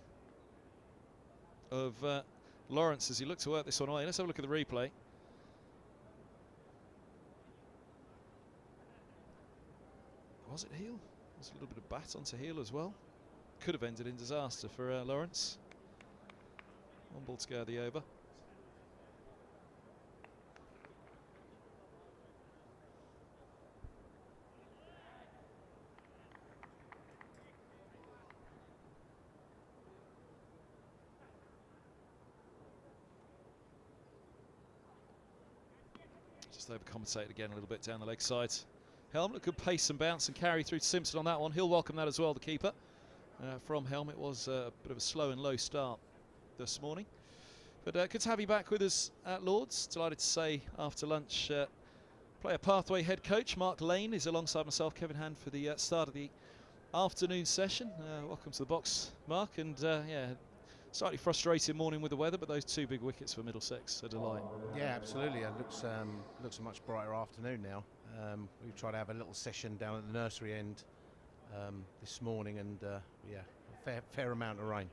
of Lawrence as he looked to work this one away. Let's have a look at the replay. Was it heel? There's a little bit of bat onto heel as well. Could have ended in disaster for Lawrence. 1 ball to go the over. Just overcompensated again a little bit down the leg side. Helm, a good pace and bounce and carry through to Simpson on that one. He'll welcome that as well, the keeper. From Helm, it was a bit of a slow and low start this morning. But good to have you back with us at Lords. Delighted to say after lunch, Player Pathway head coach Mark Lane is alongside myself, Kevin Hand, for the start of the afternoon session. Welcome to the box, Mark. And yeah, slightly frustrating morning with the weather, but those 2 big wickets for Middlesex, a delight. Yeah, absolutely. It looks a much brighter afternoon now. We've tried to have a little session down at the nursery end this morning, and yeah, a fair amount of rain.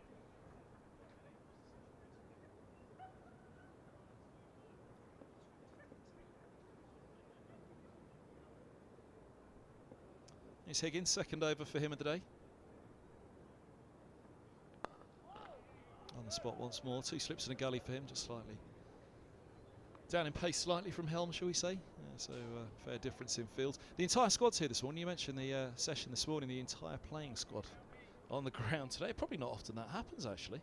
Here's Higgins, second over for him of the day. On the spot once more, 2 slips and a gully for him, just slightly down in pace slightly from Helm, shall we say. So fair difference in field. The entire squad's here this morning. You mentioned the session this morning, the entire playing squad on the ground today. Probably not often that happens, actually.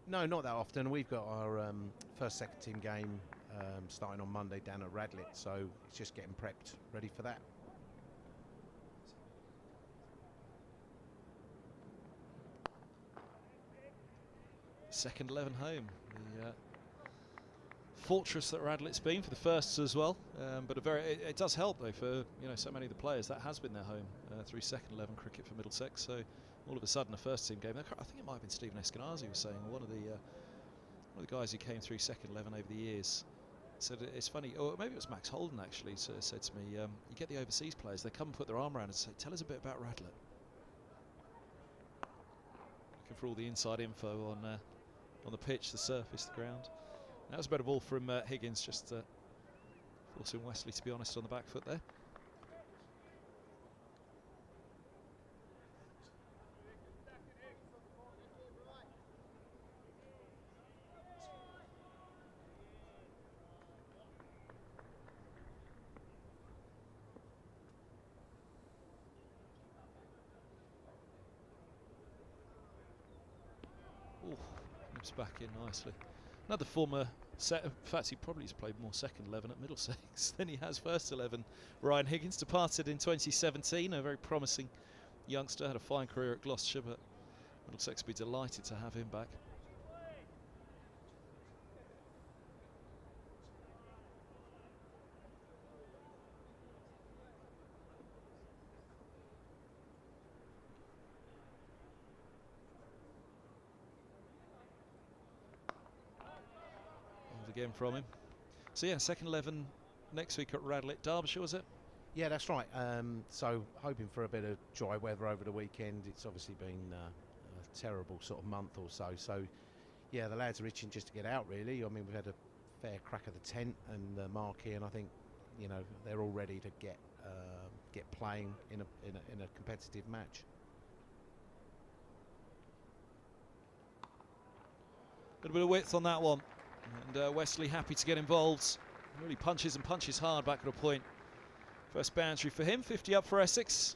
No, not that often. We've got our first second team game starting on Monday down at Radlett, so it's just getting prepped, ready for that. Second 11 home. The fortress that Radlett's been for the firsts as well, but it does help though for so many of the players. That has been their home through second 11 cricket for Middlesex. So all of a sudden a first team game. I think it might have been Stephen Eskenazi was saying, or one of the guys who came through second 11 over the years said it's funny, or maybe it was Max Holden actually, said to me, you get the overseas players, they come and put their arm around and say, tell us a bit about Radlett. Looking for all the inside info on the pitch, the surface, the ground. That was a better ball from Higgins, just forcing Wesley to be honest on the back foot there. Ooh, nips back in nicely. Another former set. In fact, he probably has played more second 11 at Middlesex than he has first 11. Ryan Higgins departed in 2017. A very promising youngster, had a fine career at Gloucestershire, but Middlesex will be delighted to have him back. Again from him. So yeah, second 11 next week at Radlett, Derbyshire, was it? Yeah, that's right. So hoping for a bit of dry weather over the weekend. It's obviously been a terrible sort of month or so. So yeah, the lads are itching just to get out really. I mean, we've had a fair crack at the tent and the marquee, and I think, you know, they're all ready to get playing in a competitive match. A little bit of width on that one. And Wesley happy to get involved. Really punches and punches hard back at a point. First boundary for him, 50 up for Essex.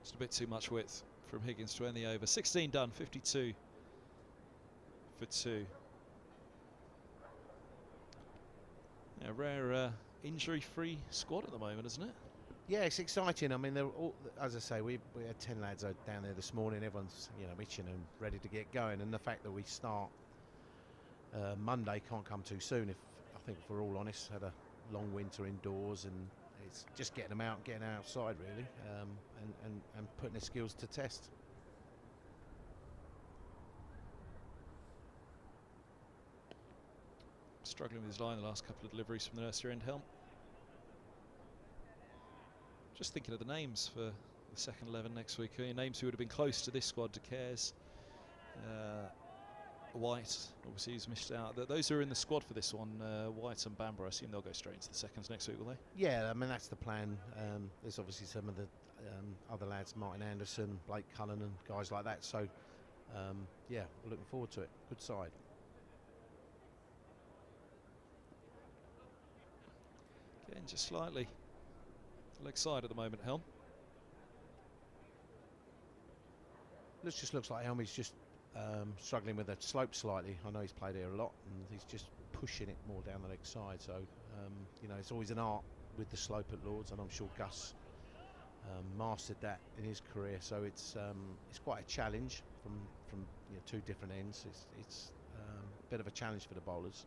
Just a bit too much width from Higgins to end the over. 16 done, 52 for 2. Yeah, rare injury-free squad at the moment, isn't it? Yeah, it's exciting. I mean, they're all, as I say, we had 10 lads down there this morning. Everyone's, you know, itching and ready to get going. And the fact that we start Monday can't come too soon. I think, if we're all honest, had a long winter indoors, and it's just getting them out, getting outside really, and putting their skills to test. Struggling with his line the last couple of deliveries from the nursery end helm. Just thinking of the names for the second 11 next week. Names who would have been close to this squad: De Cares, White, obviously he's missed out. Those who are in the squad for this one, White and Bamber, I assume they'll go straight into the seconds next week, will they? Yeah, I mean, that's the plan. There's obviously some of the other lads, Martin Anderson, Blake Cullen and guys like that. So, yeah, we're looking forward to it. Good side. Again, just slightly leg side at the moment, Helm. This just looks like Helmy's just struggling with the slope slightly. I know he's played here a lot, and he's just pushing it more down the leg side. So, you know, it's always an art with the slope at Lords, and I'm sure Gus mastered that in his career. So it's quite a challenge from you know, 2 different ends. It's a bit of a challenge for the bowlers.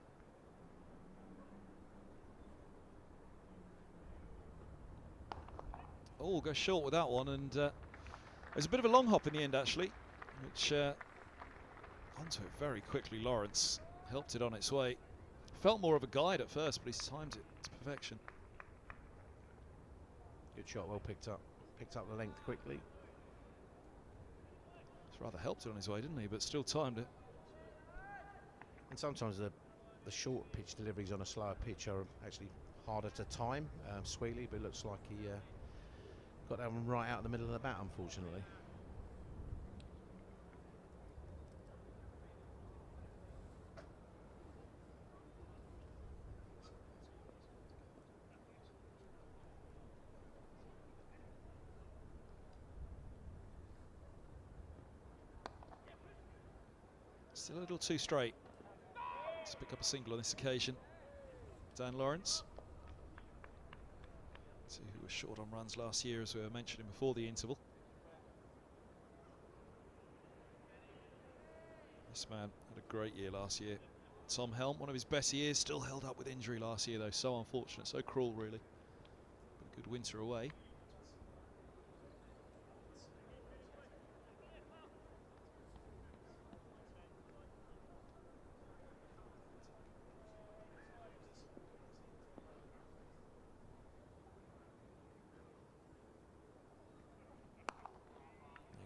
Oh, go short with that one, and there's a bit of a long hop in the end actually, which onto it very quickly. Lawrence helped it on its way. Felt more of a guide at first, but he's timed it to perfection. Good shot, well picked up. Picked up the length quickly. He's rather helped it on his way, didn't he? But still timed it. And sometimes the short pitch deliveries on a slower pitch are actually harder to time. Sweetly, but it looks like he got that one right out of the middle of the bat, unfortunately. Still a little too straight. Let's pick up a single on this occasion. Dan Lawrence. Who was short on runs last year, as we were mentioning before the interval. This man had a great year last year. Tom Helm, one of his best years, still held up with injury last year though. So unfortunate, so cruel really. But a good winter away.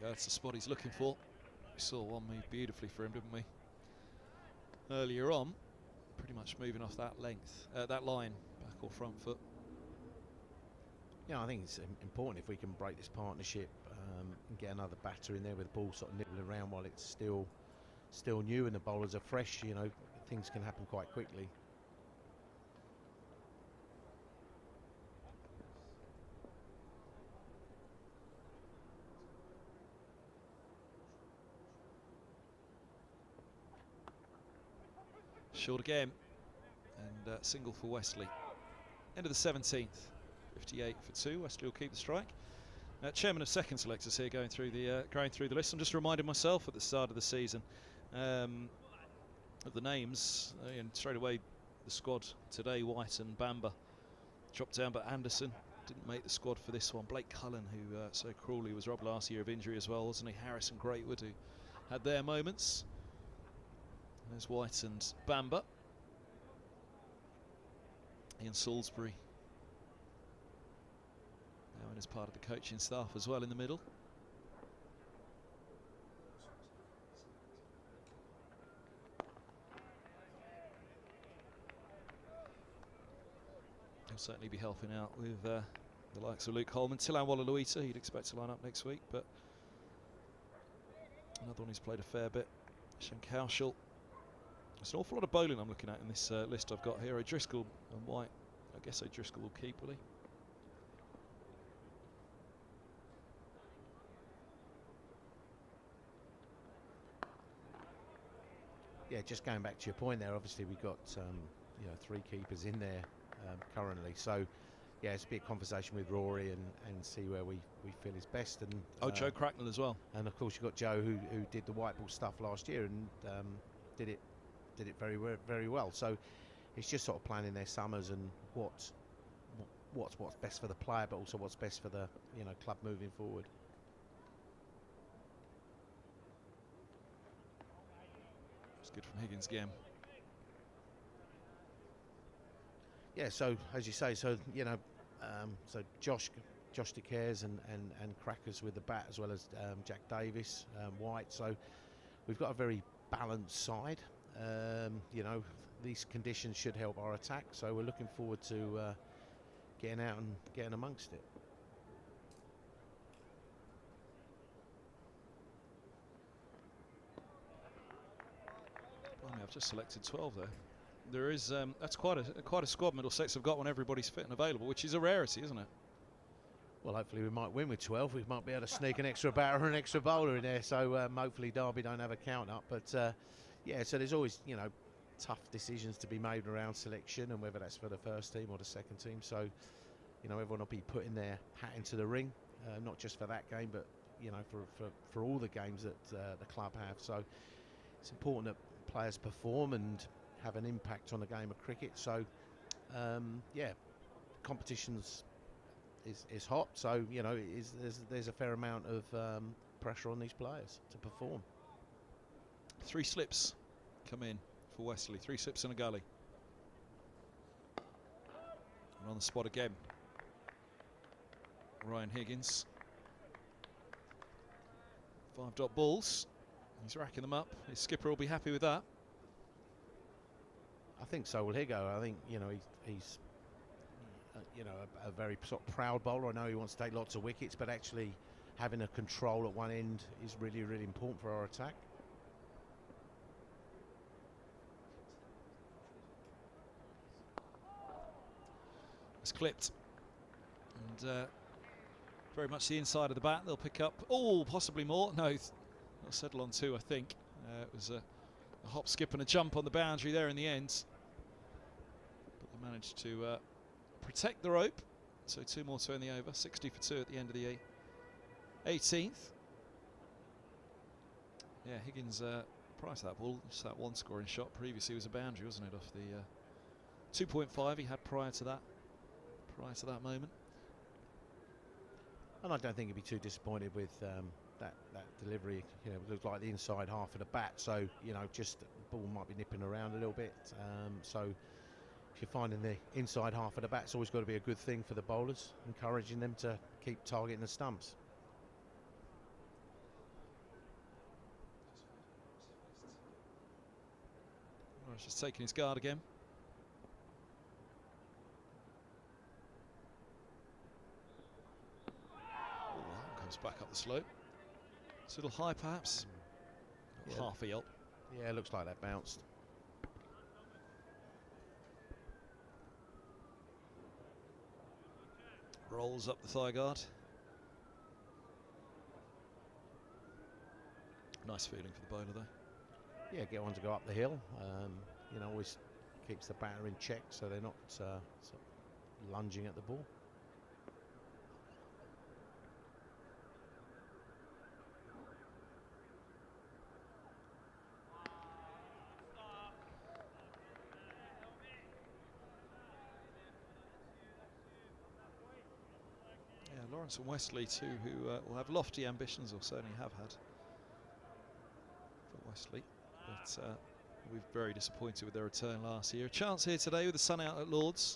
That's the spot he's looking for. We saw one move beautifully for him, didn't we? Earlier on, pretty much moving off that length, that line, back or front foot. Yeah, I think it's important if we can break this partnership and get another batter in there with the ball sort of nibbling around while it's still new and the bowlers are fresh. You know, things can happen quite quickly. Short again, and single for Wesley. End of the 17th, 58 for 2. Wesley will keep the strike. Chairman of second selectors here going through the list. I'm just reminding myself at the start of the season of the names, and straight away the squad today. White and Bamber dropped down, but Anderson didn't make the squad for this one. Blake Cullen, who so cruelly was robbed last year of injury as well, wasn't he? Harris and Greatwood, who had their moments. There's White and Bamber. Ian Salisbury now in as part of the coaching staff as well in the middle. He'll certainly be helping out with the likes of Luke Holman. Tilan Walaluita, you'd expect to line up next week, but another one who's played a fair bit. Shankaushel. There's an awful lot of bowling I'm looking at in this list I've got here. O'Driscoll and White. I guess O'Driscoll will keep, will he? Yeah, just going back to your point there, obviously we've got 3 keepers in there currently, so yeah, it's a bit of conversation with Rory and see where we feel is best. And Joe Cracknell as well. And of course you've got Joe who did the white ball stuff last year and did it very well. So it's just sort of planning their summers and what's best for the player, but also what's best for the club moving forward. It's good from Higgins again. Yeah, so as you say, so so Josh DeCares and Crackers with the bat, as well as Jack Davis, White. So we've got a very balanced side. These conditions should help our attack, so we're looking forward to getting out and getting amongst it. Blimey, I've just selected 12 there. There is that's quite a squad Middlesex have got when everybody's fit and available, which is a rarity, isn't it? Well, hopefully we might win with 12. We might be able to sneak an extra batter and an extra bowler in there, so hopefully Derby don't have a count up. But yeah, so there's always tough decisions to be made around selection and whether that's for the first team or the second team. So everyone will be putting their hat into the ring, not just for that game, but for all the games that the club have. So it's important that players perform and have an impact on the game of cricket. So yeah, competitions is hot, so there's a fair amount of pressure on these players to perform. 3 slips come in for Wesley. 3 slips and a gully. And on the spot again, Ryan Higgins. 5 dot balls. He's racking them up. His skipper will be happy with that. I think so will Higo. I think he's a very sort of proud bowler. I know he wants to take lots of wickets, but actually having a control at one end is really, really important for our attack. It's clipped, and very much the inside of the bat. They'll pick up, possibly more. No, they'll settle on 2, I think. It was a hop, skip and a jump on the boundary there in the end, but they managed to protect the rope. So 2 more to end the over. 60 for 2 at the end of the 18th. Yeah, Higgins prior to that ball, just that 1 scoring shot previously was a boundary, wasn't it, off the 2.5 he had prior to that moment. And I don't think he'd be too disappointed with that delivery. It looked like the inside half of the bat, so just the ball might be nipping around a little bit. So if you're finding the inside half of the bat, it's always got to be a good thing for the bowlers, encouraging them to keep targeting the stumps. He's just taking his guard again. Comes back up the slope. It's a little high, perhaps. Yeah. Half a yelp. Yeah, it looks like that bounced. Rolls up the thigh guard. Nice feeling for the bowler, though. Yeah, get one to go up the hill. you know, always keeps the batter in check so they're not sort of lunging at the ball. Yeah, Lawrence and Wesley too, who will have lofty ambitions, or certainly have had, for Wesley, but we're very disappointed with their return last year. A chance here today with the sun out at Lord's.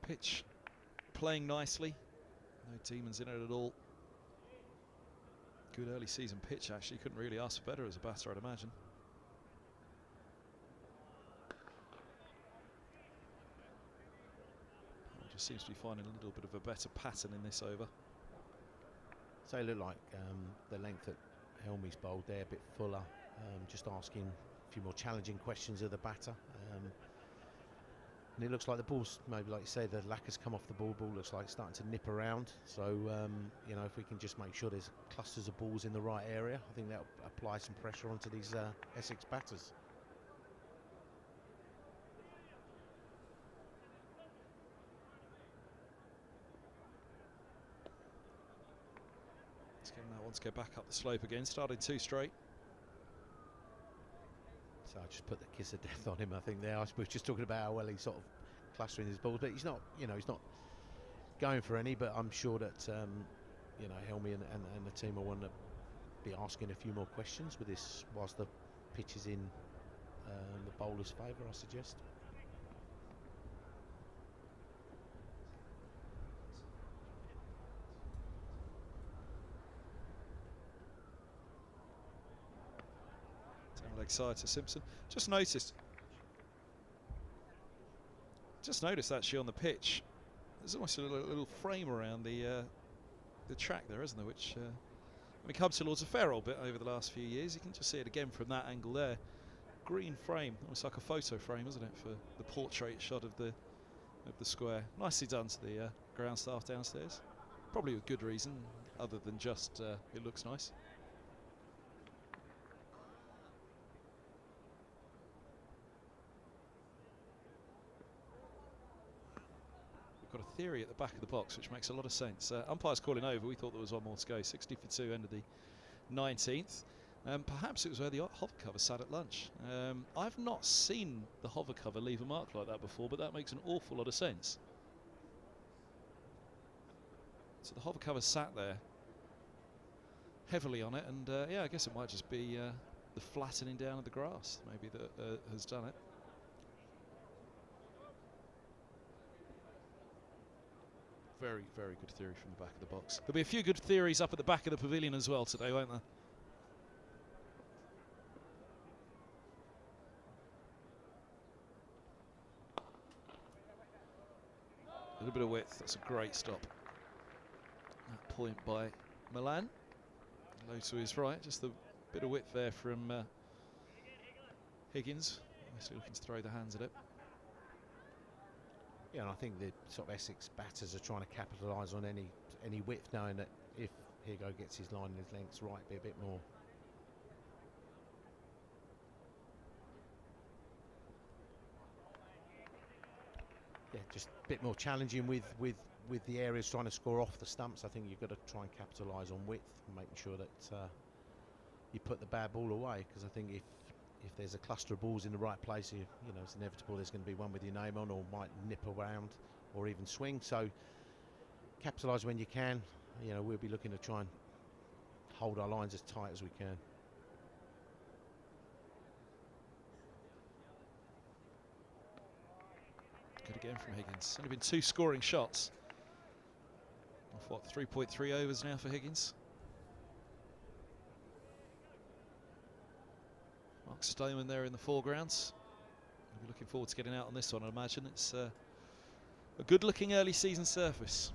Pitch playing nicely, no demons in it at all. Good early season pitch actually, couldn't really ask for better as a batter, I'd imagine. Just seems to be finding a little bit of a better pattern in this over. So it looked like the length that Helmy's bowled there, a bit fuller, just asking a few more challenging questions of the batter. And it looks like the ball's, maybe like you say, the lacquer's come off the ball looks like it's starting to nip around. So, you know, if we can just make sure there's clusters of balls in the right area, I think that'll apply some pressure onto these Essex batters. Let's get that one to go back up the slope again, starting 2 straight. So I just put the kiss of death on him, I think there. I was just talking about how well he's sort of clustering his balls, but he's not, you know, he's not going for any, but I'm sure that, you know, Helmy and the team will want to be asking a few more questions with this whilst the pitch is in the bowler's favour, I suggest. Leg side to Simpson. Just noticed actually on the pitch, there's almost a little frame around the track there, isn't there? Which, when it comes to Lord's, a fair old bit over the last few years. You can just see it again from that angle there. Green frame, almost like a photo frame, isn't it, for the portrait shot of the square. Nicely done to the ground staff downstairs. Probably with good reason, other than just it looks nice. Got a theory at the back of the box which makes a lot of sense. Umpire's calling over. We thought there was one more to go. 60 for 2, end of the 19th. Perhaps it was where the hover cover sat at lunch. I've not seen the hover cover leave a mark like that before, but that makes an awful lot of sense. So the hover cover sat there heavily on it, and yeah, I guess it might just be the flattening down of the grass maybe that has done it. Very, very good theory from the back of the box. There'll be a few good theories up at the back of the pavilion as well today, won't there? A little bit of width, that's a great stop. That point by Milan. Low to his right, just a bit of width there from Higgins. Obviously looking to throw the hands at it. Yeah, and I think the sort of Essex batters are trying to capitalise on any width, knowing that if Higo gets his line and his lengths right, be a bit more. Yeah, just a bit more challenging with the areas trying to score off the stumps. I think you've got to try and capitalise on width, and making sure that you put the bad ball away. Because I think if there's a cluster of balls in the right place, you know, it's inevitable there's going to be one with your name on, or might nip around, or even swing. So capitalise when you can. You know, we'll be looking to try and hold our lines as tight as we can. Good again from Higgins. Only been 2 scoring shots. Off what, 3.3 overs now for Higgins. Mark Stoneman there in the foregrounds. We'll be looking forward to getting out on this one, I imagine. It's a good-looking early season surface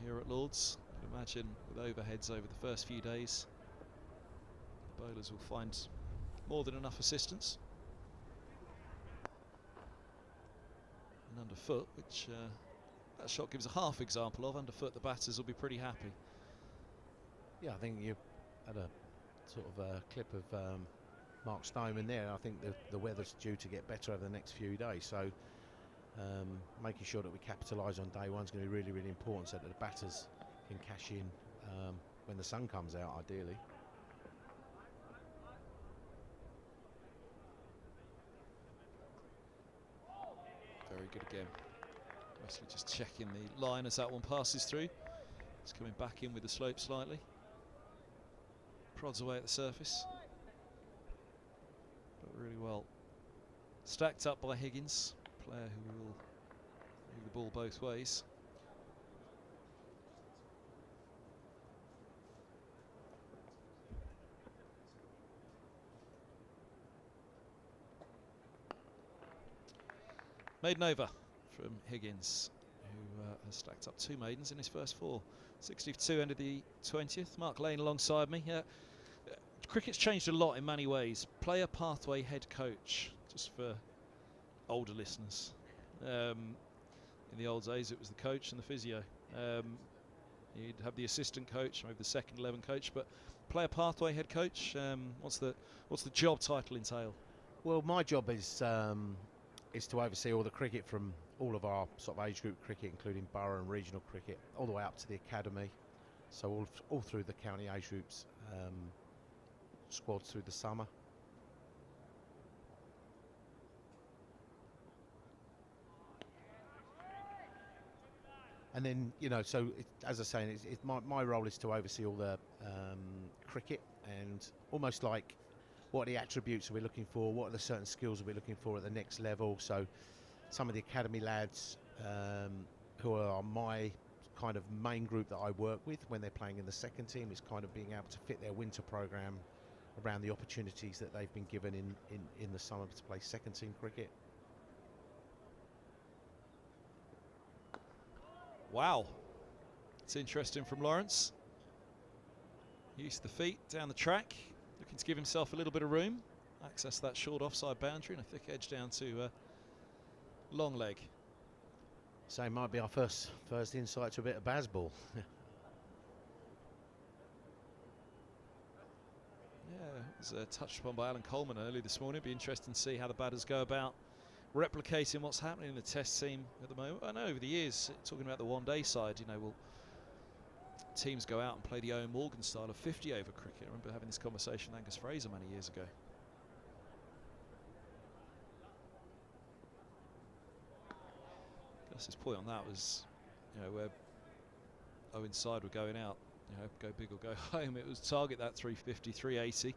here at Lord's. I'd imagine with overheads over the first few days, the bowlers will find more than enough assistance. And underfoot, which that shot gives a half example of. Underfoot, the batters will be pretty happy. Yeah, I think you had a sort of a clip of Mark Stoneman there. I think the weather's due to get better over the next few days, so making sure that we capitalise on day one is going to be really, really important, so that the batters can cash in when the sun comes out, ideally. Very good again. Wesley just checking the line as that one passes through. It's coming back in with the slope slightly. Prods away at the surface. But really well stacked up by Higgins, player who will move the ball both ways. Maiden over from Higgins, who has stacked up 2 maidens in his first 4. 60 for 2 ended the 20th. Mark Lane alongside me. Cricket's changed a lot in many ways. Player pathway head coach, just for older listeners. In the old days, it was the coach and the physio. You'd have the assistant coach, maybe the second 11 coach, but player pathway head coach. What's the job title entail? Well, my job is to oversee all the cricket from all of our sort of age group cricket, including borough and regional cricket, all the way up to the academy. So all through the county age groups, squads through the summer. And then, you know, so as I was saying, my role is to oversee all the cricket, and almost like what are the attributes are we looking for, what are the certain skills are we looking for at the next level. So some of the academy lads who are my kind of main group that I work with when they're playing in the second team is kind of being able to fit their winter program around the opportunities that they've been given in the summer to play second team cricket. Wow, it's interesting from Lawrence. Use the feet down the track, looking to give himself a little bit of room, access that short offside boundary and a thick edge down to long leg. So it might be our first insight to a bit of baseball. Yeah, it was touched upon by Alan Coleman early this morning. It'd be interesting to see how the batters go about replicating what's happening in the test team at the moment. I know over the years, talking about the one-day side, you know, will teams go out and play the Owen Morgan style of 50 over cricket. I remember having this conversation with Angus Fraser many years ago. Gus's point on that was, you know, where Owen's side were going out, you know, go big or go home. It was target that 350, 380.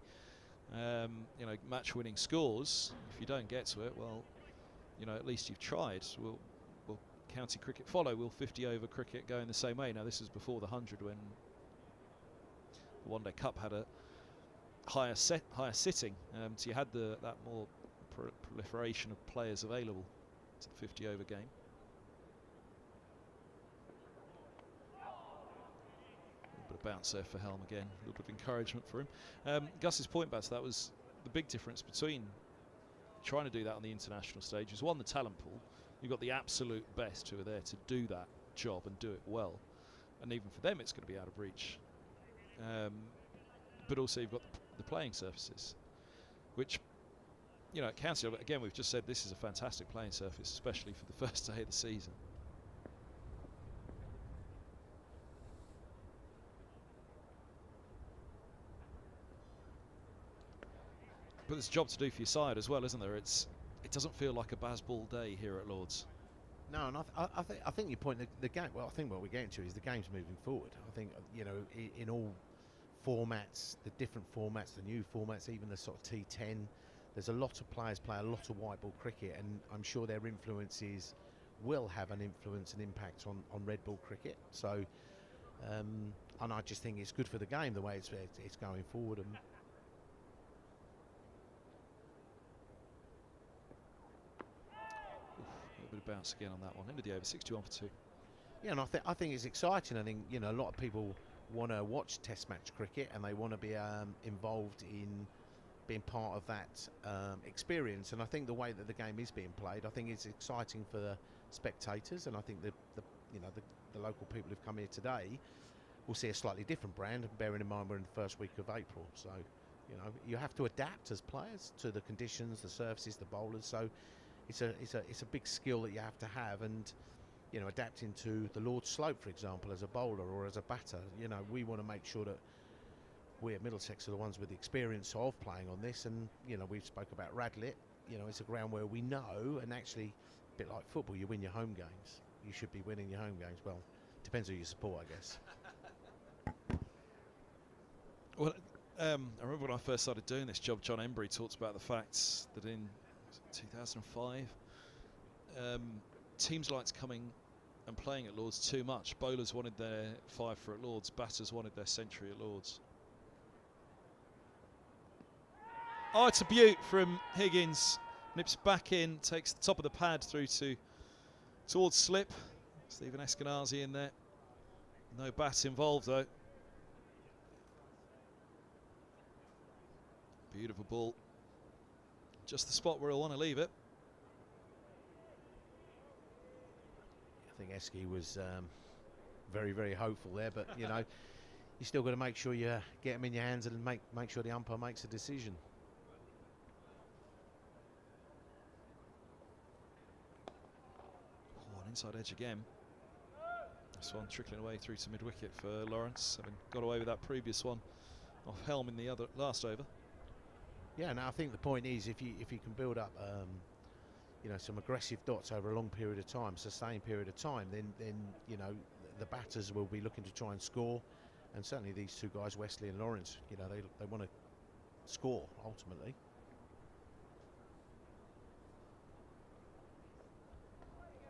You know, match-winning scores. If you don't get to it, well, you know, at least you've tried. Will county cricket follow? Will 50 over cricket go in the same way? Now, this was before the 100, when the One Day Cup had a higher sitting, so you had that more proliferation of players available to the 50 over game. A little bit of bounce there for Helm again, a little bit of encouragement for him. Gus's point back to that was the big difference between trying to do that on the international stage is, one, the talent pool. You've got the absolute best who are there to do that job and do it well, and even for them it's going to be out of reach. But also you've got the playing surfaces, which, you know, at county, again, we've just said this is a fantastic playing surface, especially for the first day of the season. But there's a job to do for your side as well, isn't there? It doesn't feel like a baseball day here at Lord's. No, and I think you point the game. Well, I think what we're getting to is the game's moving forward. I think, you know, in all formats, the different formats, the new formats, even the sort of T10, there's a lot of players play a lot of white ball cricket, and I'm sure their influences will have an influence and impact on red ball cricket. So, and I just think it's good for the game the way it's going forward. And bit of bounce again on that one. End of the over, 61 for 2. Yeah, and I think it's exciting. I think, you know, a lot of people want to watch Test match cricket, and they want to be involved in being part of that experience. And I think the way that the game is being played, I think it's exciting for the spectators. And I think the local people who've come here today will see a slightly different brand, bearing in mind we're in the first week of April. So, You know, you have to adapt as players to the conditions, the surfaces, the bowlers. So it's a big skill that you have to have, and you know, adapting to the Lord's slope, for example, as a bowler or as a batter. You know, we want to make sure that we at Middlesex are the ones with the experience of playing on this, and you know, we've spoke about Radlett. You know, it's a ground where we know, and actually, a bit like football, you win your home games. You should be winning your home games. Well, depends who you support, I guess. Well, I remember when I first started doing this job, John Embry talked about the fact that in 2005, teams liked coming and playing at Lords too much. Bowlers wanted their 5 for at Lords, batters wanted their century at Lords. Oh, it's a beaut from Higgins. Nips back in, takes the top of the pad through towards slip. Stephen Eskenazi in there. No bat involved though. Beautiful ball. Just the spot where I want to leave it. I think Esky was very, very hopeful there, but you know, you still got to make sure you get them in your hands and make sure the umpire makes a decision. Oh, an inside edge again. This one trickling away through to mid-wicket for Lawrence, having got away with that previous one off Helm in the last over. Yeah, now I think the point is if you can build up you know, some aggressive dots over a long period of time, sustained period of time, then you know, the batters will be looking to try and score, and certainly these two guys, Wesley and Lawrence, you know, they want to score ultimately.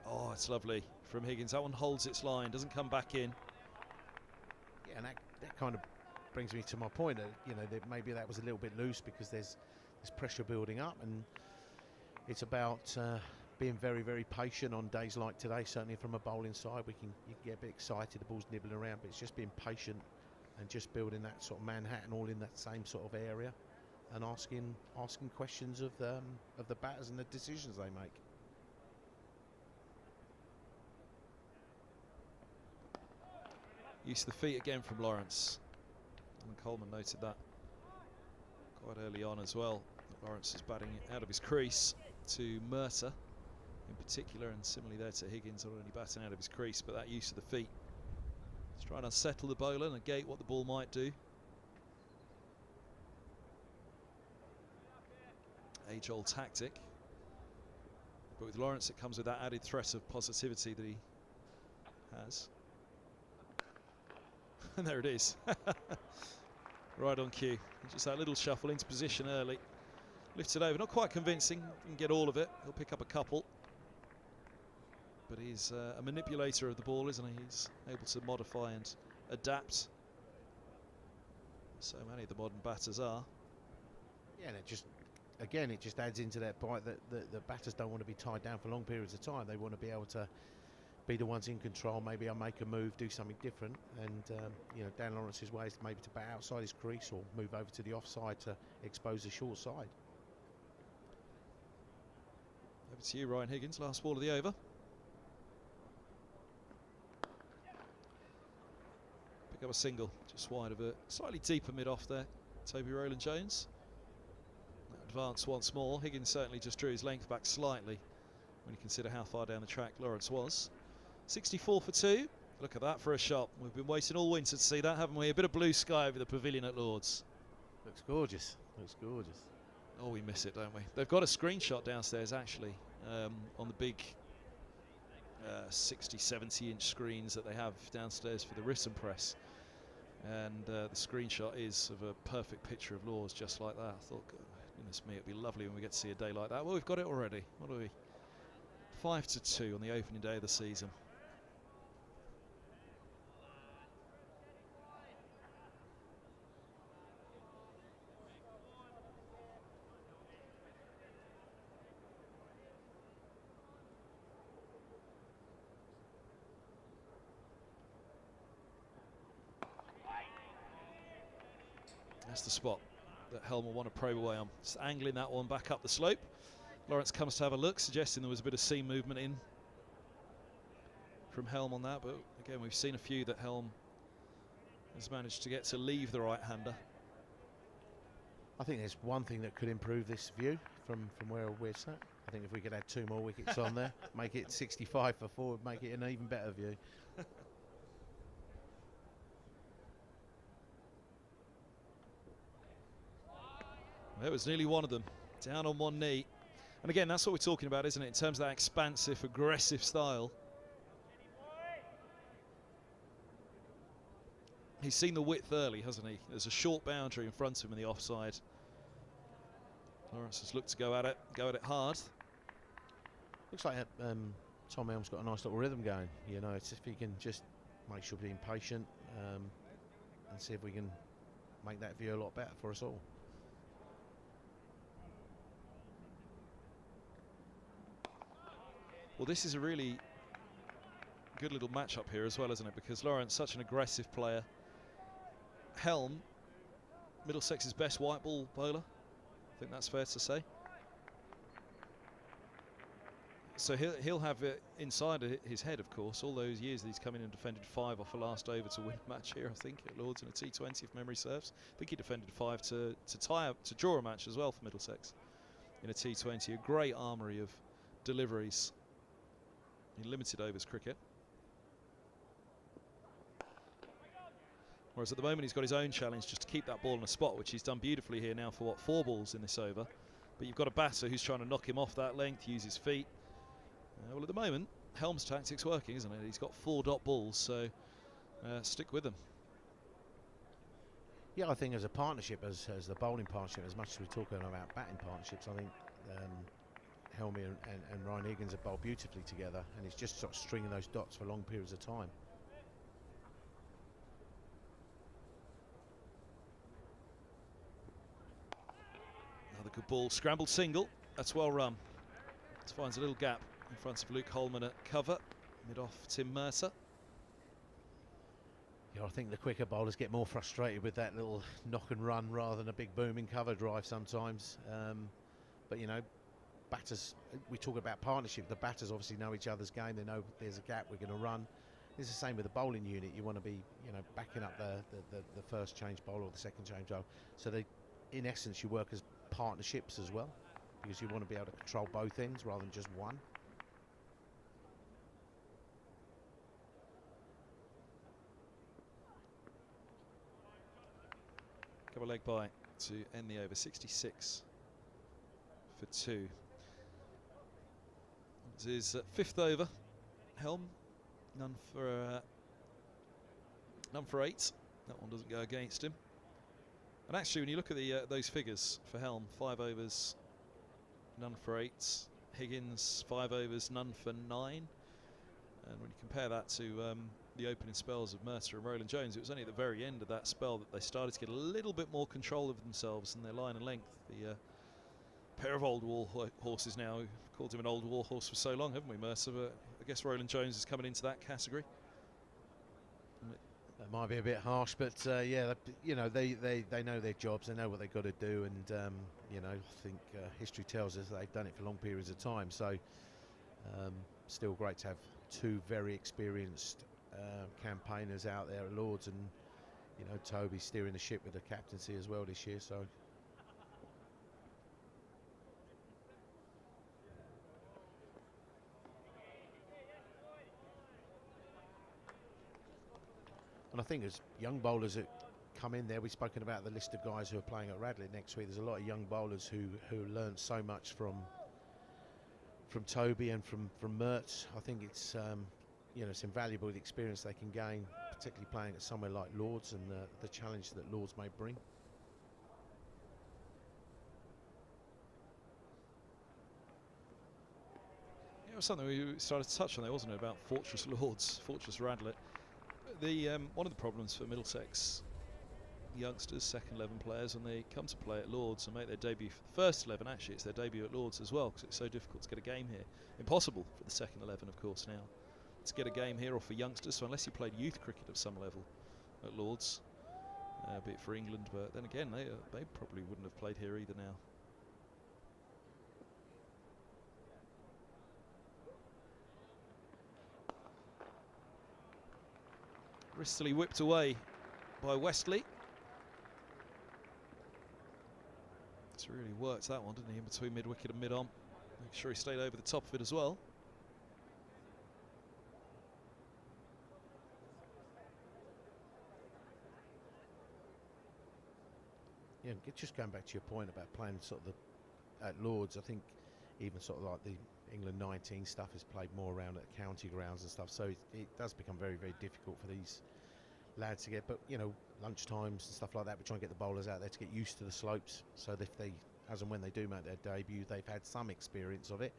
Oh, it's lovely from Higgins. That one holds its line, doesn't come back in. Yeah, and that kind of brings me to my point that, you know, that maybe that was a little bit loose because there's pressure building up, and it's about being very, very patient on days like today. Certainly from a bowling side, you can get a bit excited, the ball's nibbling around, but it's just being patient and just building that sort of Manhattan all in that same sort of area, and asking questions of the batters and the decisions they make. Use of the feet again from Lawrence. And Coleman noted that quite early on as well. Lawrence is batting out of his crease to Mercer in particular, and similarly there to Higgins, not only batting out of his crease, but that use of the feet. Let's try and unsettle the bowler and negate what the ball might do. Age-old tactic. But with Lawrence, it comes with that added threat of positivity that he has. And there it is. Right on cue. Just that little shuffle into position early. Lifts it over. Not quite convincing. Didn't get all of it. He'll pick up a couple. But he's a manipulator of the ball, isn't he? He's able to modify and adapt. So many of the modern batters are. Yeah, and it just adds into that point that the batters don't want to be tied down for long periods of time. They want to be able to be the ones in control. Maybe I'll make a move, do something different, and you know, Dan Lawrence's way is maybe to bat outside his crease or move over to the offside to expose the short side. Over to you, Ryan Higgins, last ball of the over. Pick up a single, just wide of a slightly deeper mid-off there. Toby Rowland-Jones. Advance once more. Higgins certainly just drew his length back slightly when you consider how far down the track Lawrence was. 64 for 2. Look at that for a shot. We've been waiting all winter to see that, haven't we? A bit of blue sky over the pavilion at Lords. Looks gorgeous. Looks gorgeous. Oh, we miss it, don't we? They've got a screenshot downstairs, actually, on the big 60, 70-inch screens that they have downstairs for the written press. And the screenshot is of a perfect picture of Lords, just like that. I thought, goodness me, it'd be lovely when we get to see a day like that. Well, we've got it already. What are we? 5-2 on the opening day of the season. That's the spot that Helm will want to probe away on. Just angling that one back up the slope. Lawrence comes to have a look, suggesting there was a bit of seam movement in from Helm on that, but again, we've seen a few that Helm has managed to get to leave the right-hander. I think there's one thing that could improve this view from where we're sat. I think if we could add 2 more wickets on there, make it 65 for 4, make it an even better view. It was nearly one of them, down on one knee. And again, that's what we're talking about, isn't it, in terms of that expansive, aggressive style. He's seen the width early, hasn't he? There's a short boundary in front of him in the offside. Lawrence has looked to go at it hard. Looks like Tom Helm's got a nice little rhythm going. You know, it's if he can just make sure being patient and see if we can make that view a lot better for us all. Well, this is a really good little match-up here as well, isn't it? Because Lawrence, such an aggressive player. Helm, Middlesex's best white ball bowler. I think that's fair to say. So he'll have it inside his head, of course, all those years that he's come in and defended 5 off a last over to win a match here, I think, at Lords in a T20, if memory serves. I think he defended 5 to draw a match as well for Middlesex in a T20. A great armoury of deliveries in limited overs cricket. Whereas at the moment he's got his own challenge just to keep that ball in a spot, which he's done beautifully here now for, what, 4 balls in this over. But you've got a batter who's trying to knock him off that length, use his feet. Well, at the moment, Helm's tactic's working, isn't it? He's got 4 dot balls, so stick with them. Yeah, I think as a partnership, as the bowling partnership, as much as we're talking about batting partnerships, I think Helmy and Ryan Higgins have bowled beautifully together, and it's just sort of stringing those dots for long periods of time. Another good ball, scrambled single, that's well run. This finds a little gap in front of Luke Holman at cover, mid-off Tim Mercer. Yeah, I think the quicker bowlers get more frustrated with that little knock and run rather than a big booming cover drive sometimes. But you know, batters, we talk about partnership, the batters obviously know each other's game, they know there's a gap, we're going to run. It's the same with the bowling unit, you want to be, you know, backing up the first change bowler or the second change bowler. So they, in essence, you work as partnerships as well, because you want to be able to control both ends rather than just one. Couple leg by to end the over, 66 for 2. This is 5th over. Helm, none for 8. That one doesn't go against him. And actually, when you look at the those figures for Helm, 5 overs, none for 8. Higgins, 5 overs, none for 9. And when you compare that to the opening spells of Mercer and Roland Jones, it was only at the very end of that spell that they started to get a little bit more control of themselves and their line and length. The pair of old war horses now. We've called him an old war horse for so long, haven't we, Mercer? But I guess Roland Jones is coming into that category. That might be a bit harsh, but yeah, you know, they know their jobs, they know what they've got to do, and you know, I think history tells us they've done it for long periods of time. So still great to have 2 very experienced campaigners out there at Lords, and you know, Toby steering the ship with the captaincy as well this year. So and I think as young bowlers that come in there, we've spoken about the list of guys who are playing at Radlett next week. There's a lot of young bowlers who learned so much from Toby and from Mertz. I think it's you know, it's invaluable the experience they can gain, particularly playing at somewhere like Lords, and the challenge that Lords may bring. Yeah, it was something we started to touch on there, wasn't it, about Fortress Lords, Fortress Radlett. The one of the problems for Middlesex youngsters, second 11 players, when they come to play at Lords and make their debut for the first 11, actually it's their debut at Lords as well, because it's so difficult to get a game here. Impossible for the second 11, of course, now to get a game here, or for youngsters. So unless you played youth cricket of some level at Lords, be it for England, but then again they probably wouldn't have played here either now. Bristolly whipped away by Westley. It's really worked that one, didn't he, in between mid-wicket and mid-on. Make sure he stayed over the top of it as well. Yeah, just going back to your point about playing sort of at Lords, I think even sort of like the England 19 stuff is played more around at county grounds and stuff, so it does become very, very difficult for these lads to get. But you know, lunch times and stuff like that, we try and get the bowlers out there to get used to the slopes, so that if they, as and when they do make their debut, they've had some experience of it.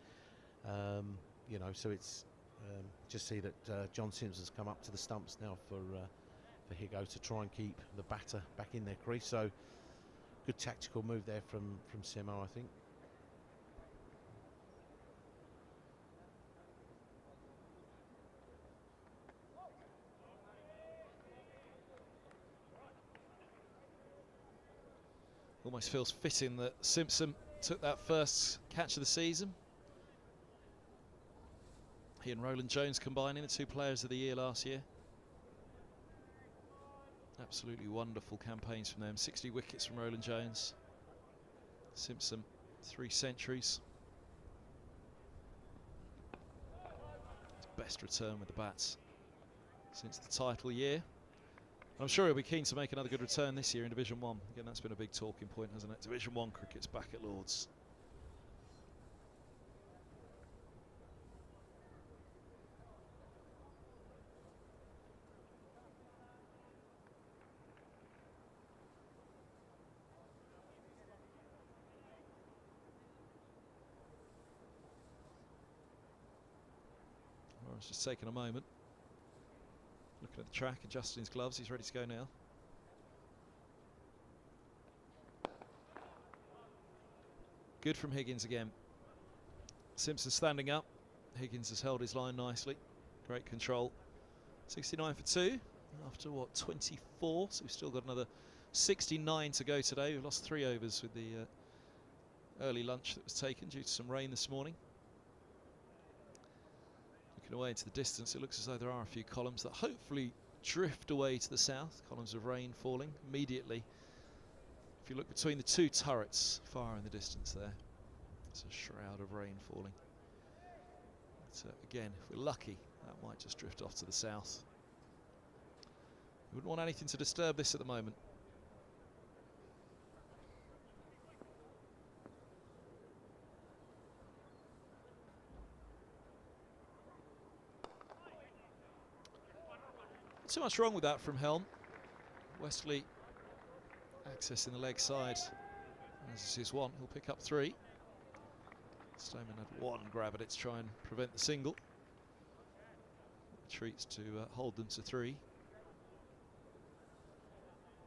You know, so it's just see that John Simpson's come up to the stumps now for Higo to try and keep the batter back in their crease. So good tactical move there from Simo, I think. Almost feels fitting that Simpson took that first catch of the season. He and Roland Jones combining, the 2 players of the year last year. Absolutely wonderful campaigns from them. 60 wickets from Roland Jones. Simpson, 3 centuries. His best return with the bats since the title year. I'm sure he'll be keen to make another good return this year in Division 1. Again, that's been a big talking point, hasn't it? Division 1 cricket's back at Lords. It's just taking a moment. Looking at the track, adjusting his gloves, he's ready to go now. Good from Higgins again. Simpson standing up. Higgins has held his line nicely. Great control. 69 for 2 after what, 24? So we've still got another 69 to go today. We've lost 3 overs with the early lunch that was taken due to some rain this morning. Looking away into the distance, it looks as though there are a few columns that hopefully drift away to the south. Columns of rain falling immediately. If you look between the 2 turrets far in the distance there, it's a shroud of rain falling. But, again, if we're lucky, that might just drift off to the south. We wouldn't want anything to disturb this at the moment. Not too much wrong with that from Helm. Westley accessing the leg side. As this is 1, he'll pick up 3. Stoneman had 1 grab at it to try and prevent the single. Retreats to hold them to 3.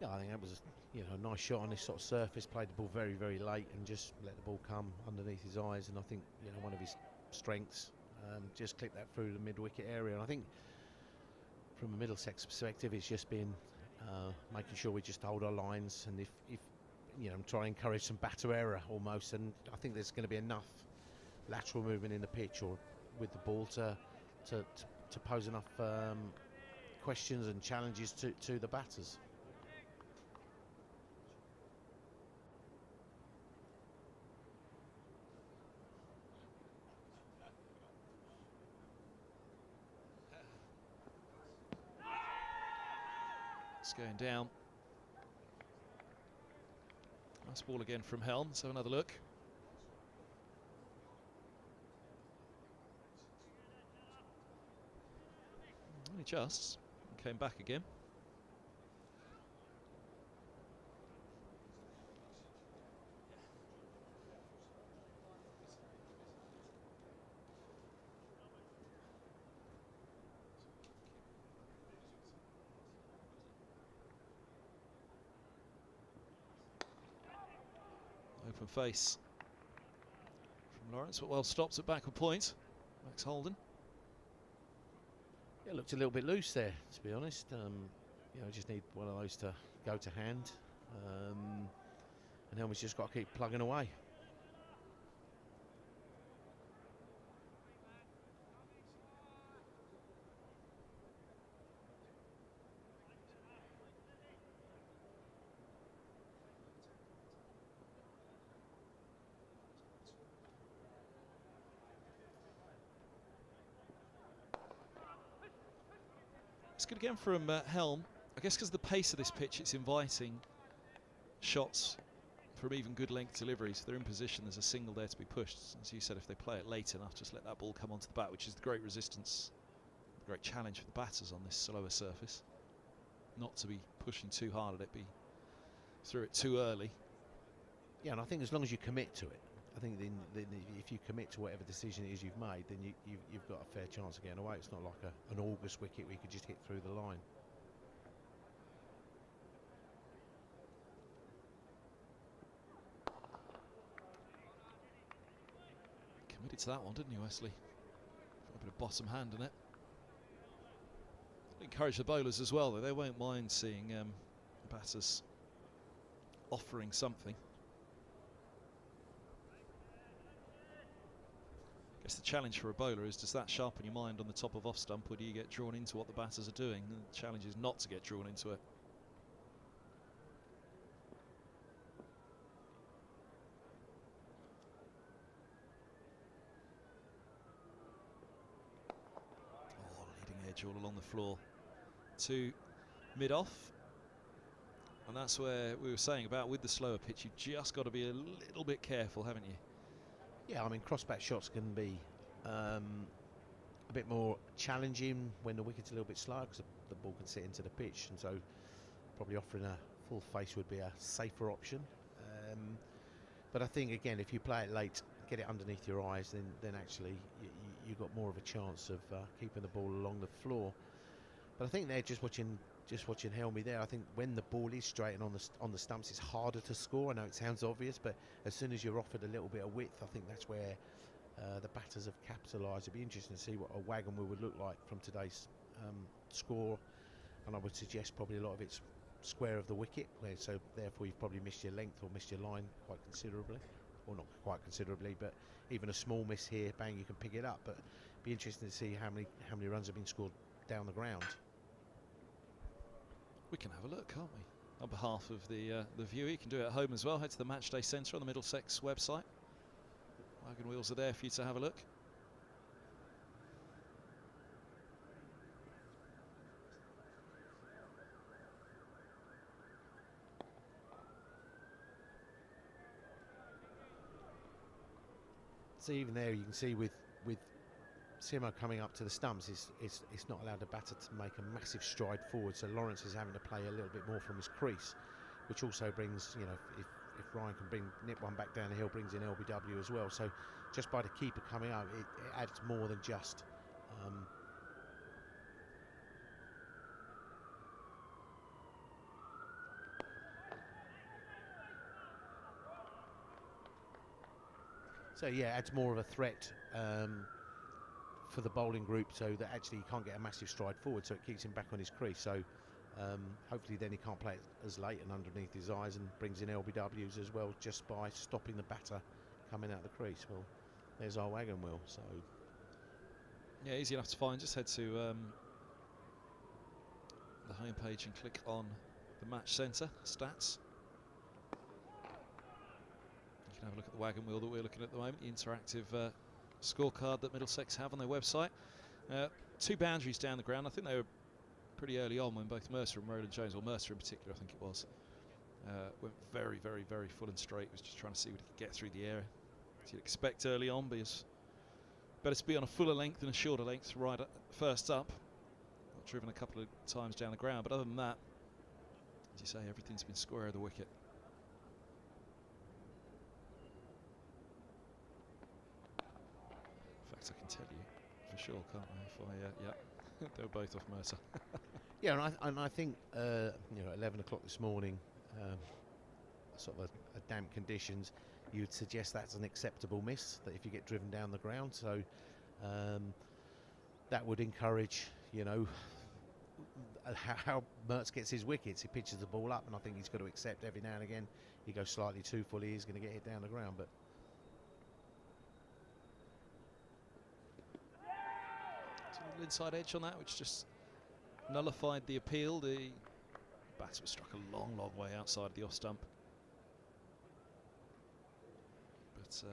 Yeah, I think that was a nice shot on this sort of surface. Played the ball very, very late and just let the ball come underneath his eyes. And I think one of his strengths, just clipped that through the mid-wicket area. And I think from a Middlesex perspective, it's just been making sure we just hold our lines, and if try and encourage some batter error almost. And I think there's going to be enough lateral movement in the pitch or with the ball to pose enough questions and challenges to the batters. It's going down. Nice ball again from Helm. Let's have another look. Only just. Came back again. Open face from Lawrence, but well stopped at backward point. Max Holden. Yeah, looked a little bit loose there, to be honest. Just need one of those to go to hand, and Helm's just got to keep plugging away. It's good again from Helm. I guess because of the pace of this pitch, it's inviting shots from even good length deliveries. If they're in position, there's a single there to be pushed. As you said, if they play it late enough, just let that ball come onto the bat, which is the great resistance, the great challenge for the batters on this slower surface. Not to be pushing too hard at it, be through it too early. Yeah, and I think as long as you commit to it, I think then if you commit to whatever decision it is you've made, then you've got a fair chance of getting away. It's not like an August wicket where you could just hit through the line. Committed to that one, didn't he, Wesley? A bit of bottom hand in it. Encourage the bowlers as well, though. They won't mind seeing batters offering something. I guess the challenge for a bowler is, does that sharpen your mind on the top of off stump, or do you get drawn into what the batters are doing? And the challenge is not to get drawn into it. Oh, leading edge all along the floor to mid-off. And that's where we were saying about with the slower pitch, you've just got to be a little bit careful, haven't you? Yeah, I mean, cross-bat shots can be a bit more challenging when the wicket's a little bit slower, because the ball can sit into the pitch, and so probably offering a full face would be a safer option. But I think, again, if you play it late, get it underneath your eyes, then actually you've got more of a chance of keeping the ball along the floor. But I think they're just watching Helmy there. I think when the ball is straight and on the stumps, it's harder to score. I know it sounds obvious, but as soon as you're offered a little bit of width, I think that's where the batters have capitalised. It'd be interesting to see what a wagon wheel would look like from today's score, and I would suggest probably a lot of it's square of the wicket, so therefore you've probably missed your length or missed your line quite considerably, or not quite considerably, but even a small miss here, bang, you can pick it up. But it'd be interesting to see how many runs have been scored down the ground. We can have a look, can't we? On behalf of the viewer, you can do it at home as well. Head to the Matchday Centre on the Middlesex website. Wagon wheels are there for you to have a look. So even there, you can see with Simo coming up to the stumps, it's not allowed the batter to make a massive stride forward, so Lawrence is having to play a little bit more from his crease, which also brings, you know, if Ryan can nip one back down the hill, brings in LBW as well. So just by the keeper coming up, it adds more than just so yeah, adds more of a threat for the bowling group, so that actually he can't get a massive stride forward, so it keeps him back on his crease. So hopefully then he can't play it as late and underneath his eyes, and brings in LBWs as well just by stopping the batter coming out of the crease. Well, there's our wagon wheel. So yeah, easy enough to find. Just head to the homepage and click on the Match Centre stats. You can have a look at the wagon wheel that we're looking at the moment, the interactive scorecard that Middlesex have on their website. 2 boundaries down the ground. I think they were pretty early on when both Mercer and Roland Jones, or Mercer in particular I think it was, went very, very, very full and straight. Was just trying to see what he could get through the air. As you'd expect early on, but it's better to be on a fuller length than a shorter length right at first up. Got driven a couple of times down the ground, but other than that, as you say, everything's been square of the wicket. In fact, I can tell you for sure, can't I? If I, yeah, they were both off Mercer. yeah, and I think you know, at 11 o'clock this morning, sort of a damp conditions, you'd suggest that's an acceptable miss, that if you get driven down the ground. So that would encourage, you know, how Mertz gets his wickets. He pitches the ball up, and I think he's got to accept every now and again he goes slightly too fully, he's going to get hit down the ground. But a little inside edge on that, which just nullified the appeal. The batter was struck a long, long way outside of the off stump. But he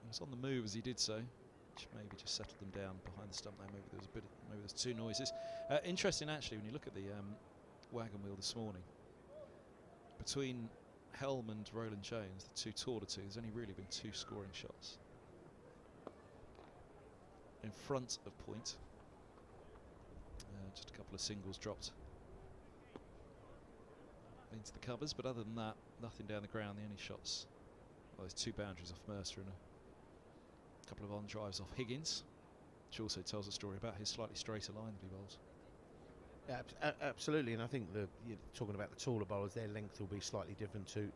was on the move as he did so. which maybe just settled them down behind the stump there. Maybe there was maybe there's two noises. Interesting actually, when you look at the wagon wheel this morning, between Helm and Roland Jones, the two taller two, there's only really been two scoring shots in front of point. Just a couple of singles dropped into the covers, but other than that, nothing down the ground. The only shots, well, there's two boundaries off Mercer and a couple of on drives off Higgins, which also tells a story about his slightly straighter line that he bowls. Yeah, absolutely, and I think you're talking about the taller bowlers, their length will be slightly different to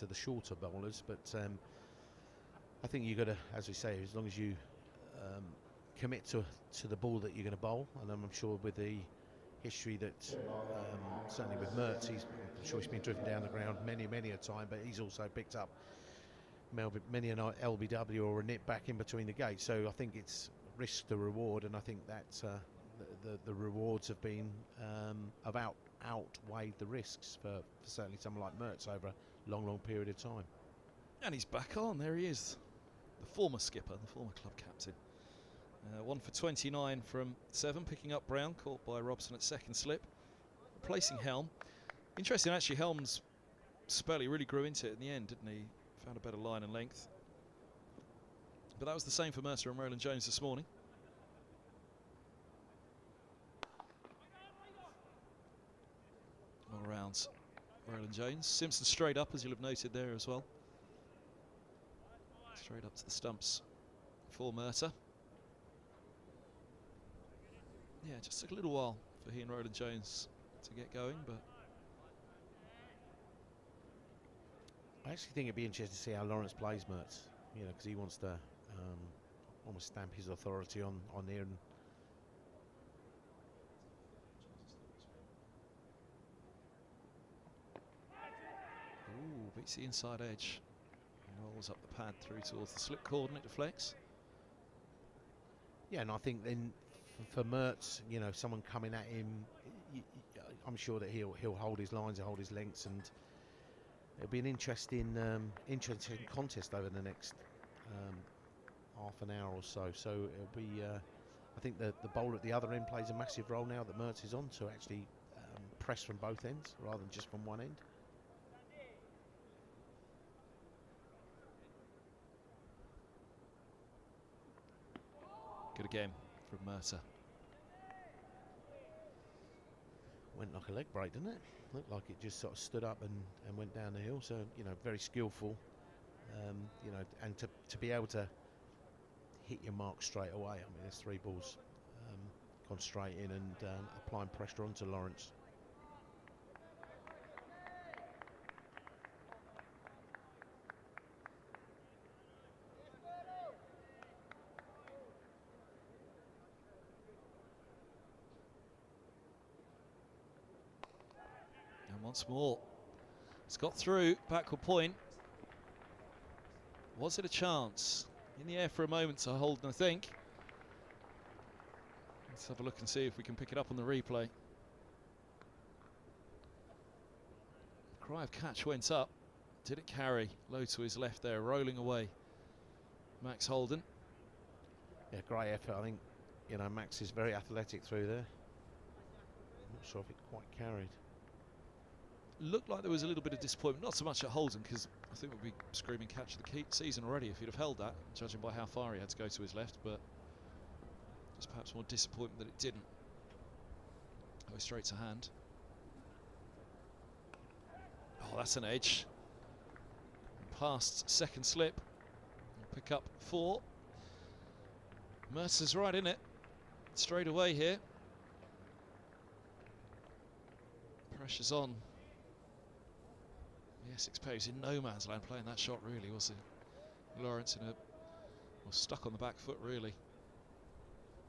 the shorter bowlers, but I think you've got to, as we say, as long as you commit to the ball that you're going to bowl, and I'm sure with the history that certainly with Mertz, I'm sure he's been driven down the ground many a time, but he's also picked up many an LBW or a nip back in between the gates, so I think it's risk to reward, and I think that the rewards have been outweighed the risks for certainly someone like Mertz over a long period of time. And he's back on, there he is, the former skipper, the former club captain. 1 for 29 from 7, picking up Brown, caught by Robson at second slip, replacing Helm. Interesting actually, Helm's Spelly really grew into it in the end, didn't he? Found a better line and length. But that was the same for Mercer and Roland Jones this morning. All rounds Roland Jones. Simpson straight up, as you'll have noted there as well. Straight up to the stumps for Mercer. Yeah, just took a little while for he and Roland Jones to get going, but I actually think it'd be interesting to see how Lawrence plays Mertz, you know, because he wants to almost stamp his authority on here. And ooh, beats the inside edge. Rolls up the pad through towards the slip coordinate, deflects. Yeah, and I think then for Mertz, you know, someone coming at him, I'm sure that he'll hold his lines, he'll hold his lengths, and it'll be an interesting contest over the next half an hour or so. So it'll be, I think the bowler at the other end plays a massive role now that Mertz is on, to actually press from both ends rather than just from one end. Good again from Mercer. Went like a leg break, didn't it? Looked like it just sort of stood up and went down the hill. So, you know, very skillful. You know, and to be able to hit your mark straight away. I mean, there's 3 balls gone straight in and applying pressure onto Lawrence. Once more, it's got through, backward point. Was it a chance? In the air for a moment to Holden, I think. Let's have a look and see if we can pick it up on the replay. Cry of catch went up. Did it carry? Low to his left there, rolling away. Max Holden. Yeah, great effort. I think, you know, Max is very athletic through there. I'm not sure if it quite carried. Looked like there was a little bit of disappointment, not so much at Holden, because I think we'd be screaming catch of the season already if he'd have held that, judging by how far he had to go to his left, but just perhaps more disappointment that it didn't go straight to hand. Oh, that's an edge. Past second slip. Pick up 4. Mercer's right in it. Straight away here. Pressure's on. The Essex pair was in no man's land playing that shot, really, was it? Lawrence was stuck on the back foot, really.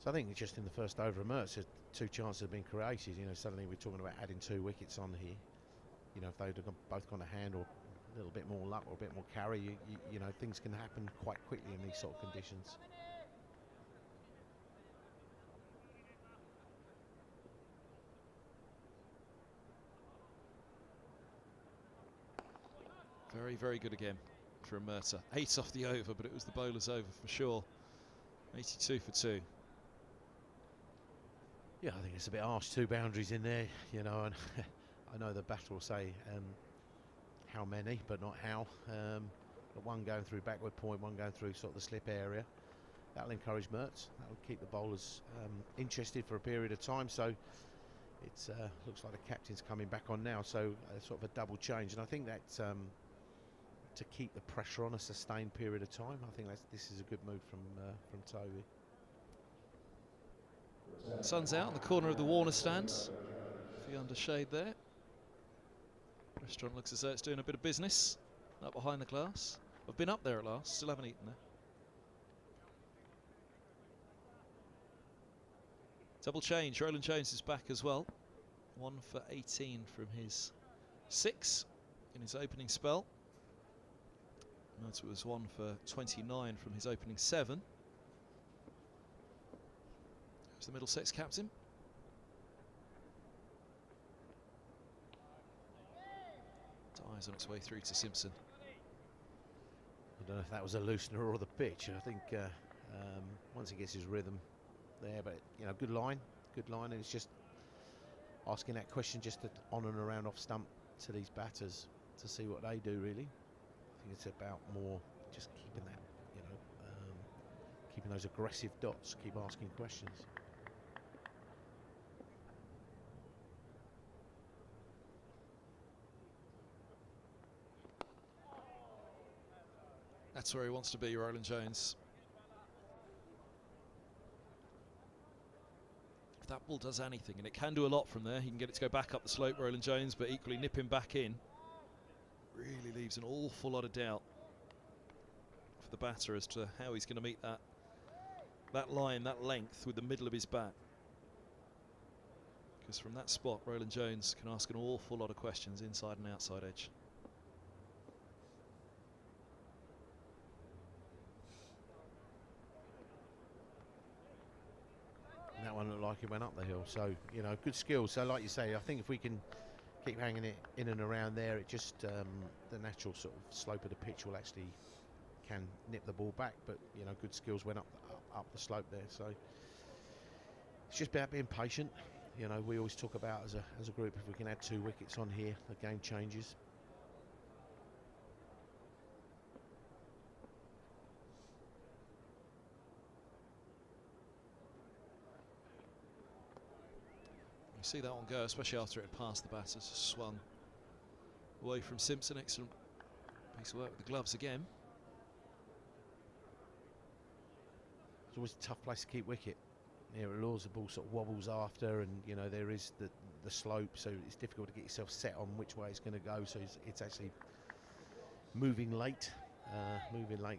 So I think just in the first over of Mertz, 2 chances have been created. You know, suddenly we're talking about adding 2 wickets on here. You know, if they'd have both gone to hand, or a little bit more luck or a bit more carry, you know, things can happen quite quickly in these sort of conditions. Very, very good again from Mercer. 8 off the over, but it was the bowler's over for sure. 82 for 2. Yeah, I think it's a bit harsh. 2 boundaries in there, you know, and I know the batter will say how many, but not how. But one going through backward point, one going through sort of the slip area. That'll encourage Mertz. That'll keep the bowlers interested for a period of time. So it looks like the captain's coming back on now. So sort of a double change, and I think that to keep the pressure on a sustained period of time, I think this is a good move from Toby. Sun's out in the corner of the Warner stands. The under shade there. Restaurant looks as though it's doing a bit of business up behind the glass. I've been up there at last, still haven't eaten there. Double change, Roland Jones is back as well. 1 for 18 from his 6 in his opening spell. That was 1 for 29 from his opening 7. There's the Middlesex captain. Dies on its way through to Simpson. I don't know if that was a loosener or the pitch. I think once he gets his rhythm there, but you know, good line, and it's just asking that question just on and around off stump to these batters to see what they do. Really, I think it's about more just keeping that, you know, keeping those aggressive dots, keep asking questions. That's where he wants to be, Roland Jones. If that ball does anything, and it can do a lot from there, he can get it to go back up the slope, Roland Jones, but equally nip him back in. Really leaves an awful lot of doubt for the batter as to how he's going to meet that line, that length with the middle of his bat. Because from that spot, Roland Jones can ask an awful lot of questions inside and outside edge. That one looked like it went up the hill, so you know, good skills. So like you say, I think if we can keep hanging it in and around there, it just the natural sort of slope of the pitch will actually can nip the ball back. But you know, good skills went up the slope there, so it's just about being patient. You know, we always talk about as a group, if we can add 2 wickets on here, the game changes. You see that one go, especially after it had passed the batters, swung away from Simpson. Excellent piece of work with the gloves again. It's always a tough place to keep wicket. Here at Lords, the ball sort of wobbles after, and you know, there is the slope, so it's difficult to get yourself set on which way it's going to go. So it's actually moving late,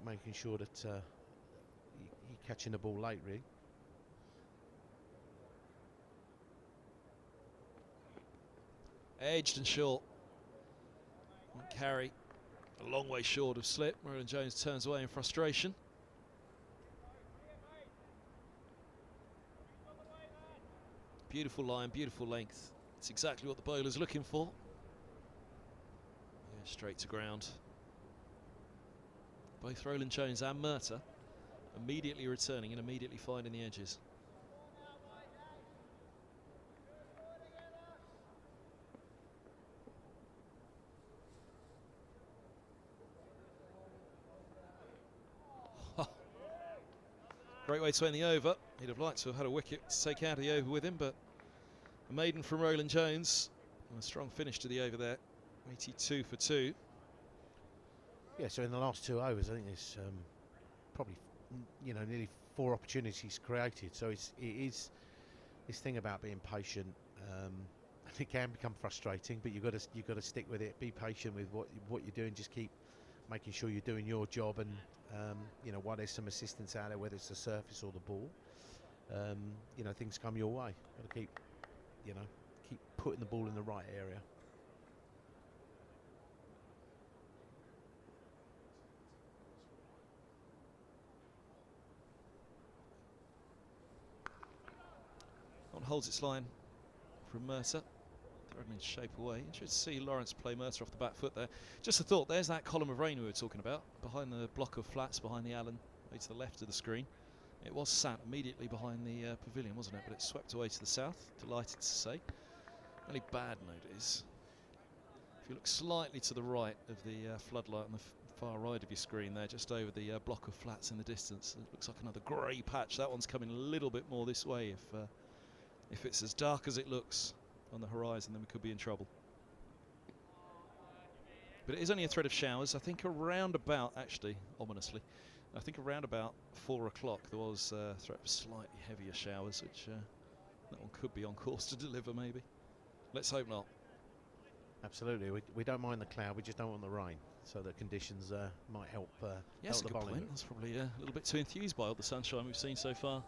making sure that you're catching the ball late, really. Edged and short. Carry a long way short of slip. Roland Jones turns away in frustration. Beautiful line, beautiful length. It's exactly what the bowler's looking for. Yeah, straight to ground. Both Roland Jones and Mertz immediately returning and immediately finding the edges. Great way to end the over. He'd have liked to have had a wicket to take out of the over with him, but a maiden from Roland Jones and a strong finish to the over there. 82 for 2. Yeah, so in the last 2 overs, I think there's probably, you know, nearly 4 opportunities created. So it is this thing about being patient. It can become frustrating, but you've got to stick with it. Be patient with what you're doing. Just keep making sure you're doing your job, and you know, while there's some assistance out there, whether it's the surface or the ball, you know, things come your way. Got to keep putting the ball in the right area. One holds its line from Mertz. Threatening to shape away. Interesting to see Lawrence play Mertz off the back foot there. Just a thought, there's that column of rain we were talking about, behind the block of flats, behind the Allen, way to the left of the screen. It was sat immediately behind the pavilion, wasn't it? But it swept away to the south, delighted to say. Only bad note is, if you look slightly to the right of the floodlight on the far right of your screen there, just over the block of flats in the distance, it looks like another grey patch. That one's coming a little bit more this way. If it's as dark as it looks on the horizon, then we could be in trouble. But it is only a thread of showers. I think around about, actually, ominously, I think around about 4 o'clock there was a threat of slightly heavier showers, which that one could be on course to deliver maybe. Let's hope not. Absolutely, we don't mind the cloud, we just don't want the rain. So the conditions might help. Yes, help a the good point. That's probably a little bit too enthused by all the sunshine we've seen so far.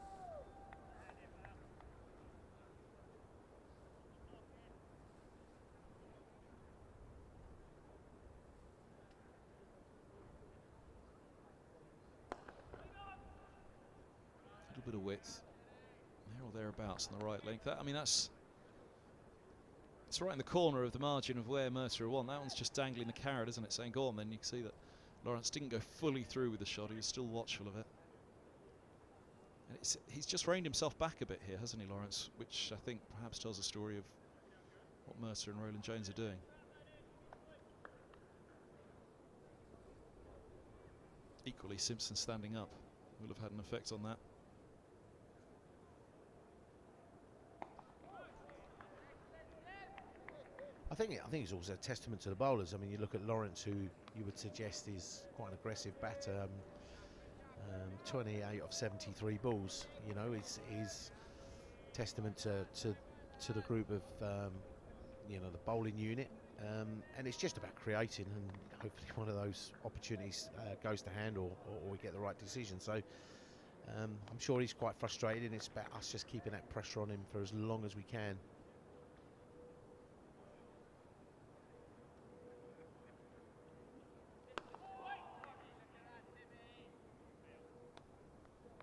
A little bit of width, there or thereabouts on the right length. I mean, it's right in the corner of the margin of where Mercer won. That one's just dangling the carrot, isn't it? Saying, go on then. You can see that Lawrence didn't go fully through with the shot. He was still watchful of it. And he's just reined himself back a bit here, hasn't he, Lawrence? Which I think perhaps tells a story of what Mercer and Roland Jones are doing. Equally, Simpson standing up will have had an effect on that. I think it's also a testament to the bowlers. I mean, you look at Lawrence, who you would suggest is quite an aggressive batter. 28 of 73 balls. You know, is testament to the group of you know, the bowling unit. And it's just about creating, and hopefully one of those opportunities goes to hand, or we get the right decision. So I'm sure he's quite frustrated, and it's about us just keeping that pressure on him for as long as we can.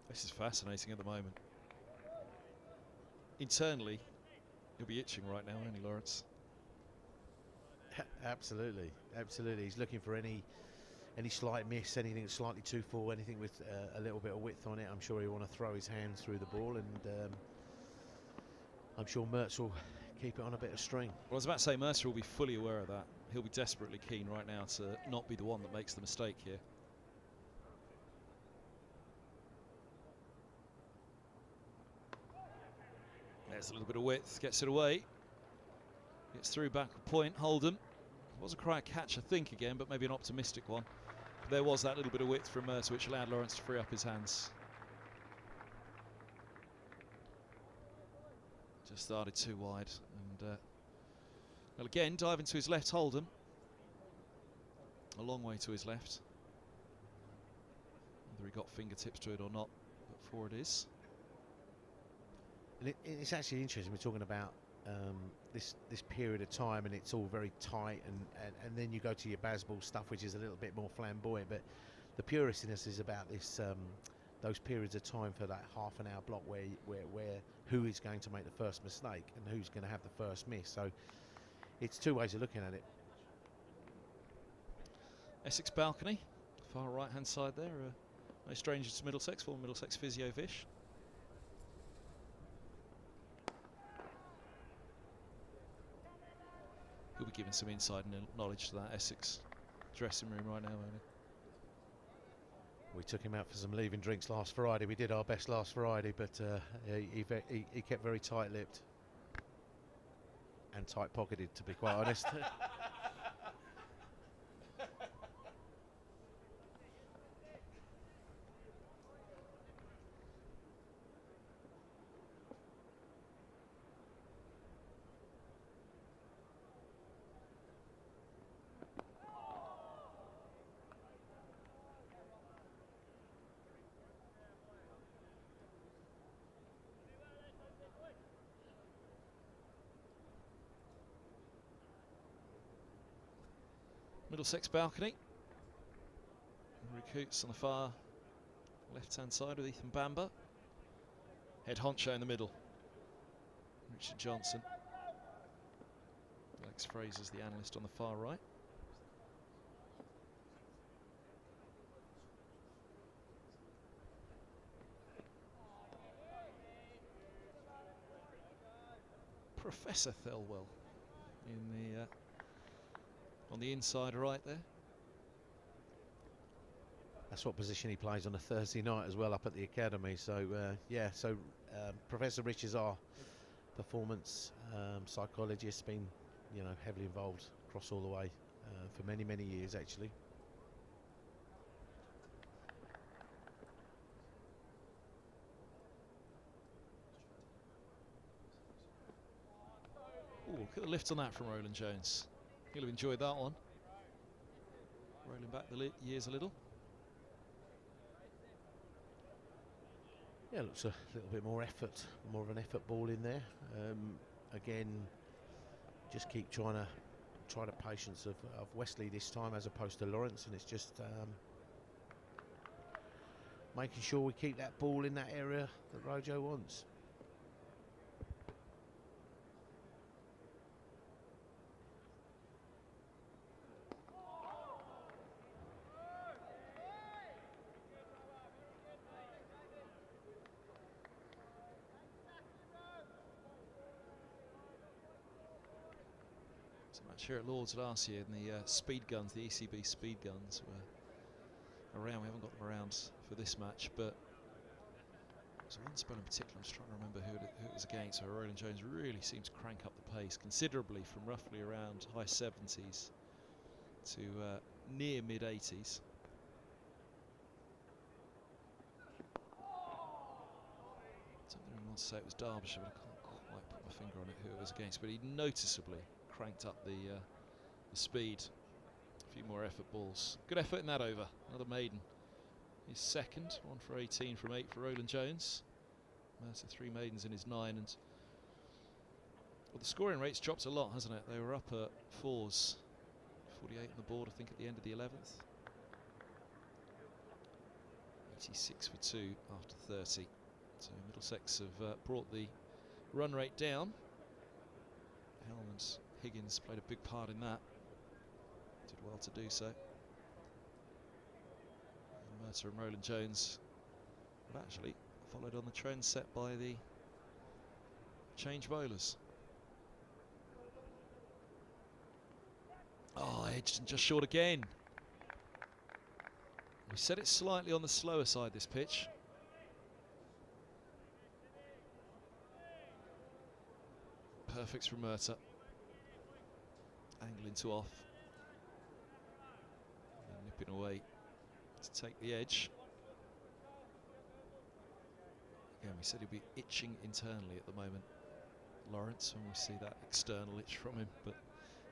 This is fascinating at the moment. Internally, he'll be itching right now, won't he, Lawrence? Absolutely, absolutely. He's looking for any slight miss, anything that's slightly too full, anything with a little bit of width on it. I'm sure he'll want to throw his hand through the ball, and I'm sure Mertz will keep it on a bit of string. Well, I was about to say Mercer will be fully aware of that. He'll be desperately keen right now to not be the one that makes the mistake here. There's a little bit of width, gets it away. Gets through backward point, Holden. It was a cry catch, I think, again, but maybe an optimistic one. But there was that little bit of width from Mercer, which allowed Lawrence to free up his hands. Just started too wide. And well, again, diving to his left, Holden. A long way to his left. Whether he got fingertips to it or not, but for it is. And it's actually interesting. We're talking about this period of time, and it's all very tight, and then you go to your Bazball stuff, which is a little bit more flamboyant. But the purishness is about this those periods of time for that half-an-hour block where who is going to make the first mistake and who's going to have the first miss. So it's two ways of looking at it. Essex balcony, far right-hand side there. No strangers to Middlesex, former Middlesex physio Vish. He'll be giving some insight and knowledge to that Essex dressing room right now, won't he? We took him out for some leaving drinks last Friday. We did our best last Friday, but he kept very tight-lipped and tight-pocketed, to be quite honest. Middlesex balcony. Recruits on the far left-hand side with Ethan Bamber. Head honcho in the middle. Richard Johnson. Alex Fraser's the analyst on the far right. Professor Thelwell in the on the inside right there. That's what position he plays on a Thursday night as well, up at the academy. So yeah, so Professor Rich is our performance psychologist, been heavily involved across all the way for many years actually. Ooh, look at the lift on that from Roland Jones. He'll have enjoyed that one. Rolling back the years a little. Yeah, looks a little bit more effort, more of an effort ball in there. Again, just keep trying the patience of Wesley this time as opposed to Lawrence, and it's just making sure we keep that ball in that area that Rojo wants. Here at Lord's last year, and the speed guns, the ECB speed guns, were around. We haven't got them around for this match, but there's one spell in particular. I'm just trying to remember who it was against. Where Roland Jones really seemed to crank up the pace considerably from roughly around high 70s to near mid 80s. Something I want to say it was Derbyshire, but I can't quite put my finger on it who it was against. But he noticeably cranked up the speed. A few more effort balls. Good effort in that over. Another maiden. His second, 1 for 18 from 8 for Roland Jones. Mercer 3 maidens in his 9, and well, the scoring rate's dropped a lot, hasn't it? They were up at 4s, 48 on the board, I think, at the end of the 11th. 86 for 2 after 30. So Middlesex have brought the run rate down. Helm and Higgins played a big part in that. Did well to do so. And Mercer and Roland Jones have actually followed on the trend set by the change bowlers. Oh, edged and just short again. We said it's slightly on the slower side, this pitch. Perfects from Mercer. Angling to off. And nipping away to take the edge. Again, we said he'd be itching internally at the moment, Lawrence, when we see that external itch from him. But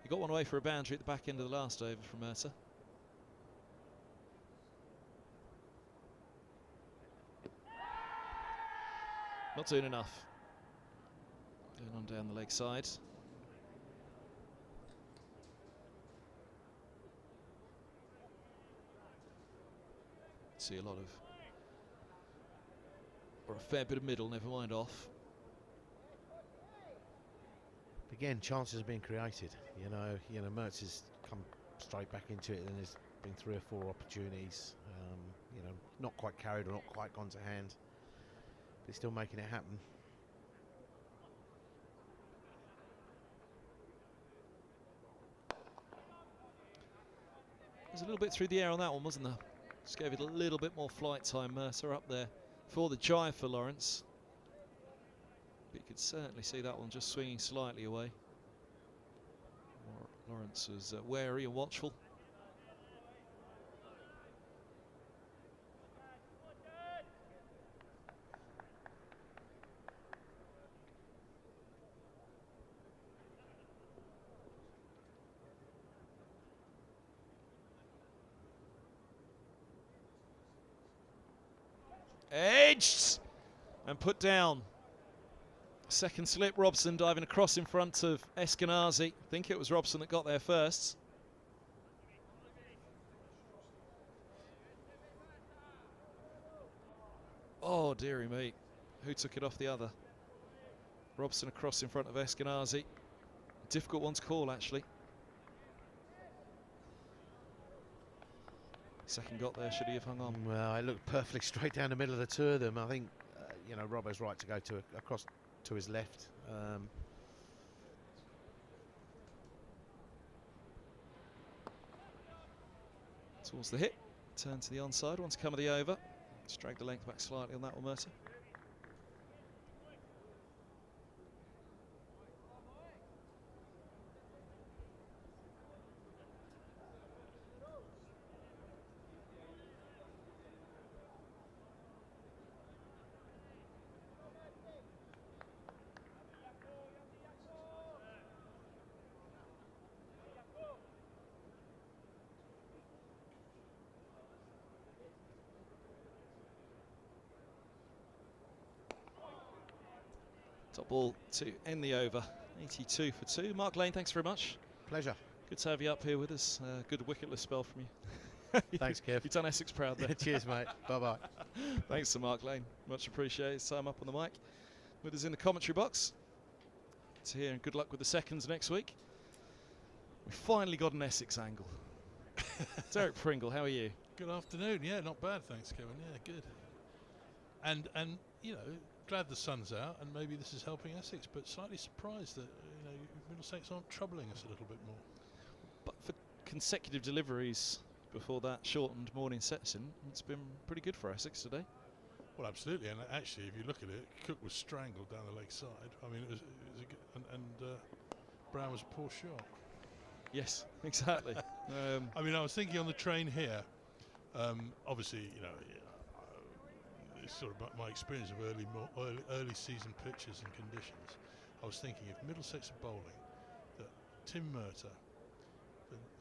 he got one away for a boundary at the back end of the last over from Mercer. Not doing enough. Going on down the leg side. See a lot of, or a fair bit of middle, never mind off. Again, chances are being created. You know, Mertz has come straight back into it, and there's been 3 or 4 opportunities. Not quite carried or not quite gone to hand. But he's still making it happen. There's a little bit through the air on that one, wasn't there? Just gave it a little bit more flight time. Mercer up there for the drive for Lawrence. But you could certainly see that one just swinging slightly away. Lawrence was wary and watchful. Edged and put down. Second slip, Robson diving across in front of Eskenazi. I think it was Robson that got there first. Oh, dearie me. Who took it off the other? Robson across in front of Eskenazi. Difficult one to call, actually. Second got there, should he have hung on? Well, it looked perfectly straight down the middle of the 2 of them. I think, Robbo's right to go across to his left. Towards the hit, turn to the onside, want to come of the over. Just drag the length back slightly on that one, Mercer. Top ball to end the over, 82 for 2. Mark Lane, thanks very much. Pleasure. Good to have you up here with us. Good wicketless spell from you. Thanks, Kev. You've done Essex proud there. Cheers, mate. Bye-bye. Thanks to Mark Lane. Much appreciated his time up on the mic. With us in the commentary box. It's here, and good luck with the seconds next week. We finally got an Essex angle. Derek Pringle, how are you? Good afternoon. Yeah, not bad, thanks, Kevin. Yeah, good. And you know, glad the sun's out, and maybe this is helping Essex, but slightly surprised that Middlesex aren't troubling us a little bit more. But for consecutive deliveries before that shortened morning session, it's been pretty good for Essex today. Well, absolutely, and actually, if you look at it, Cook was strangled down the leg side. I mean, it was a good, and Brown was a poor shot. Yes, exactly. I mean, I was thinking on the train here. Obviously, you know, it's sort of my experience of early season pitches and conditions. I was thinking if Middlesex are bowling, that Tim Murtagh,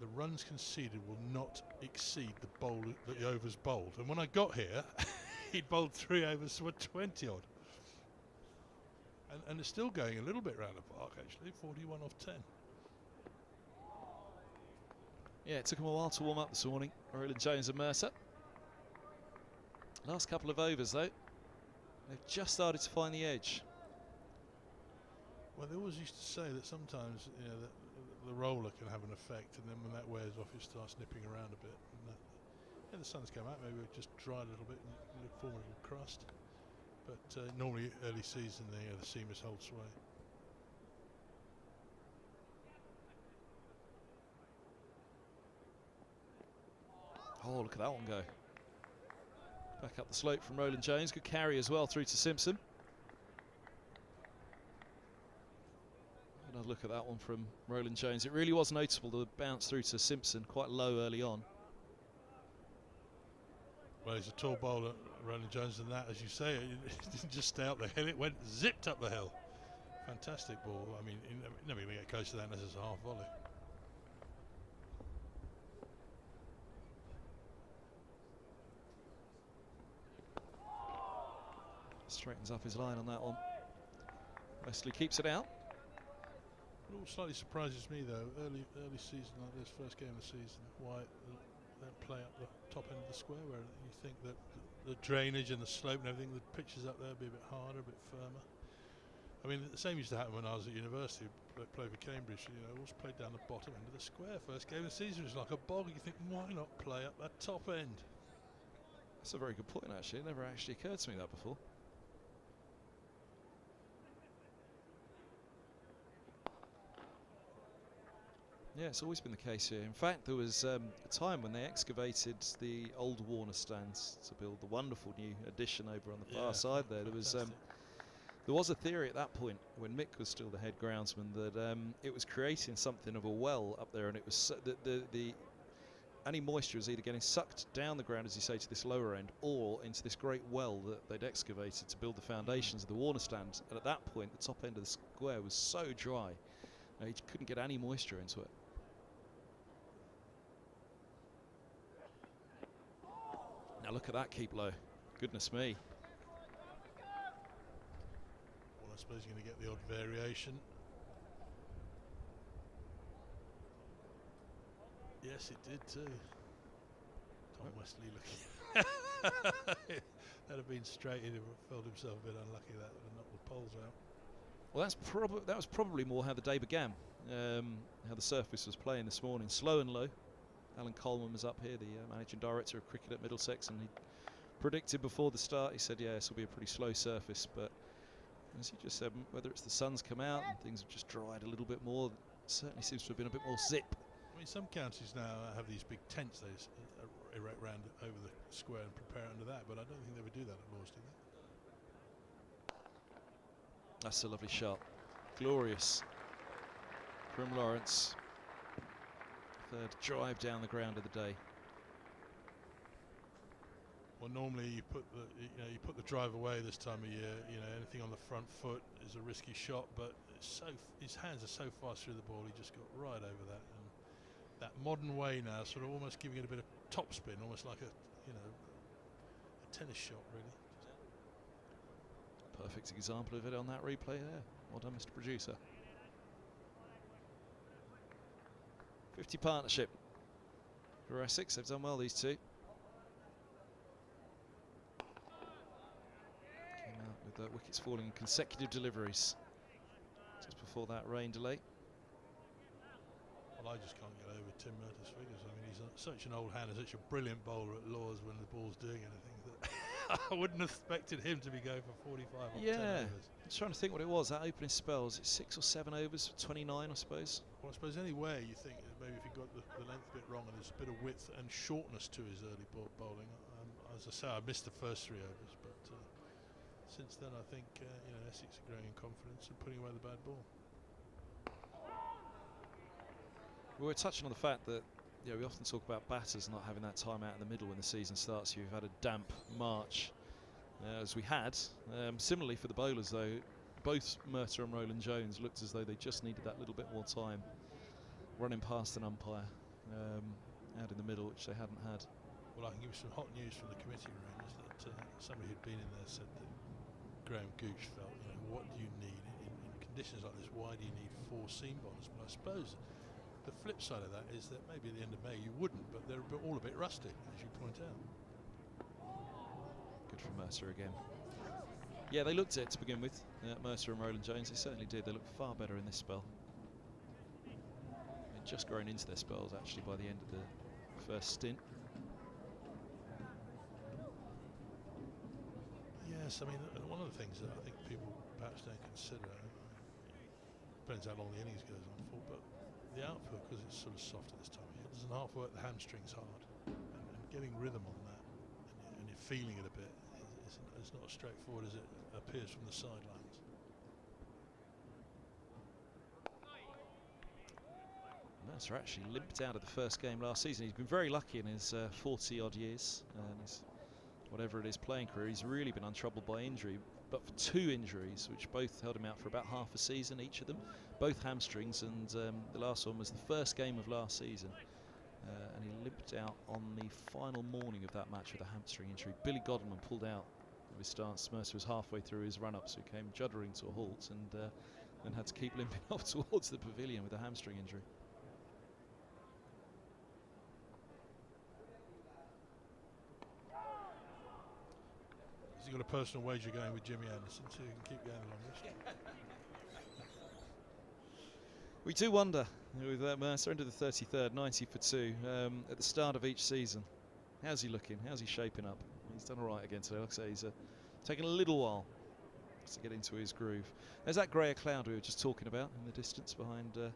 the runs conceded will not exceed the overs bowled. And when I got here, he'd bowled 3 overs for 20 odd. And it's still going a little bit round the park, actually, 41 off 10. Yeah, it took him a while to warm up this morning, Roland Jones and Mercer. Last couple of overs, though, they've just started to find the edge. Well, they always used to say that sometimes, you know, the roller can have an effect, and then when that wears off, it starts nipping around a bit. And yeah, the sun's come out, maybe we'll just dry a little bit and form a little crust. But normally, early season, the seamers hold sway. Oh, look at that one go. Back up the slope from Roland Jones. Good carry as well through to Simpson. Another look at that one from Roland Jones. It really was noticeable, the bounce through to Simpson, quite low early on. Well, he's a tall bowler, Roland Jones, and that, as you say, it didn't just stay up the hill, it went zipped up the hill. Fantastic ball. I mean, you're never going to get close to that unless it's a half volley. Straightens up his line on that one. Wesley keeps it out. It all slightly surprises me, though, early season like this, first game of the season, why they don't play up the top end of the square, where you think that the drainage and the slope and everything, the pitches up there would be a bit harder, a bit firmer. I mean, the same used to happen when I was at university, played for Cambridge, you know, always played down the bottom end of the square. First game of the season was like a bog. You think, why not play up that top end? That's a very good point, actually. It never actually occurred to me that before. Yeah, it's always been the case here. In fact, there was a time when they excavated the old Warner stands to build the wonderful new addition over on the far side there. There was a theory at that point, when Mick was still the head groundsman, that it was creating something of a well up there, and it was any moisture was either getting sucked down the ground, as you say, to this lower end, or into this great well that they'd excavated to build the foundations of the Warner stand. And at that point, the top end of the square was so dry, you couldn't get any moisture into it. Now look at that keep low. Goodness me. Well, I suppose you're going to get the odd variation. Yes, it did too. Tom Wesley looking. That'd have been straight in. He felt himself a bit unlucky that would have knocked the poles out. Well, that was probably more how the day began. How the surface was playing this morning, slow and low. Alan Coleman was up here, the managing director of cricket at Middlesex, and he predicted before the start, he said, yeah, this will be a pretty slow surface, but as he just said, whether it's the sun's come out and things have just dried a little bit more, it certainly seems to have been a bit more zip I mean, some counties now have these big tents they erect round over the square and prepare under that, but I don't think they would do that at Lords, do they? That's a lovely shot. Glorious from Lawrence. Third drive down the ground of the day. Well, normally you put the drive away this time of year. You know, anything on the front foot is a risky shot, but his hands are so fast through the ball. He just got right over that, and that modern way now, sort of almost giving it a bit of top spin, almost like a tennis shot, really. Perfect example of it on that replay there. Well done, Mr. Producer. 50 partnership for Essex. They've done well, these two. Came out with wickets falling in consecutive deliveries just before that rain delay. Well, I just can't get over Tim Murtaugh's figures. I mean, he's such an old hand and such a brilliant bowler at Lords when the ball's doing anything that I wouldn't have expected him to be going for 45 or 10 overs. I'm trying to think what it was, that opening spell. Was it 6 or 7 overs for 29, I suppose? Well, I suppose anywhere you think that maybe if he got the length a bit wrong and there's a bit of width and shortness to his early bowling. As I say, I missed the first 3 overs, but since then I think Essex are growing in confidence and putting away the bad ball. Well, we're touching on the fact that we often talk about batters not having that time out in the middle when the season starts. You've had a damp March, as we had. Similarly for the bowlers, though, both Murtagh and Roland Jones looked as though they just needed that little bit more time running past an umpire out in the middle, which they hadn't had. Well, I can give you some hot news from the committee room, is that somebody who'd been in there said that Graham Gooch felt, what do you need in conditions like this? Why do you need 4 seam bowlers? But I suppose the flip side of that is that maybe at the end of May you wouldn't, but they're all a bit rusty, as you point out. Good from Mercer again. Yeah, they looked it to begin with, Mercer and Roland Jones. They certainly did. They looked far better in this spell. They'd just grown into their spells, actually, by the end of the first stint. Yes, I mean, one of the things that I think people perhaps don't consider, depends how long the innings goes on for, but the outfield, because it's sort of soft at this time of year, doesn't half work the hamstrings hard, and getting rhythm on that, and you're feeling it a bit, it's not as straightforward as it appears from the sidelines. Mercer actually limped out of the first game last season. He's been very lucky in his 40-odd years, and his whatever it is playing career. He's really been untroubled by injury, but for 2 injuries, which both held him out for about half a season, each of them, both hamstrings, and the last one was the first game of last season, and he limped out on the final morning of that match with a hamstring injury. Billy Godman pulled out of his stance. Mercer was halfway through his run-up, so he came juddering to a halt, and then had to keep limping off towards the pavilion with a hamstring injury. Has he got a personal wager going with Jimmy Anderson so he can keep going along this? We do wonder, with Mercer into the 33rd, 90 for 2, at the start of each season. How's he looking? How's he shaping up? He's done all right again today. Like I say, he's taken a little while to get into his groove. There's that greyer cloud we were just talking about in the distance behind the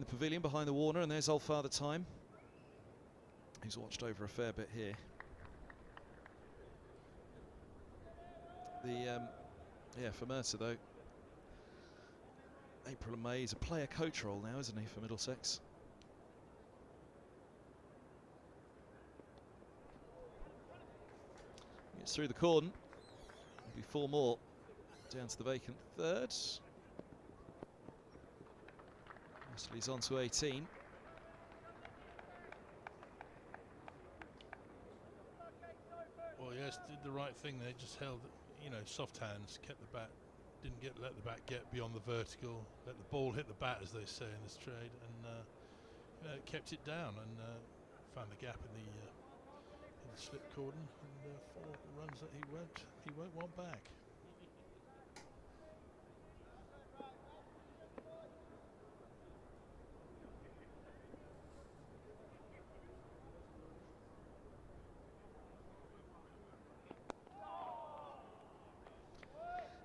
pavilion, behind the Warner, and there's old Father Time, who's watched over a fair bit here. For Mercer though, April and May is a player coach role now, isn't he, for Middlesex? Gets through the cordon. There'll be 4 more down to the vacant third. Wesley's on to 18. Well, yes, did the right thing. They just held, soft hands, kept the bat, didn't let the bat get beyond the vertical, let the ball hit the bat, as they say in this trade, and kept it down, and found the gap in the slip cordon, and 4 runs that he won't want back.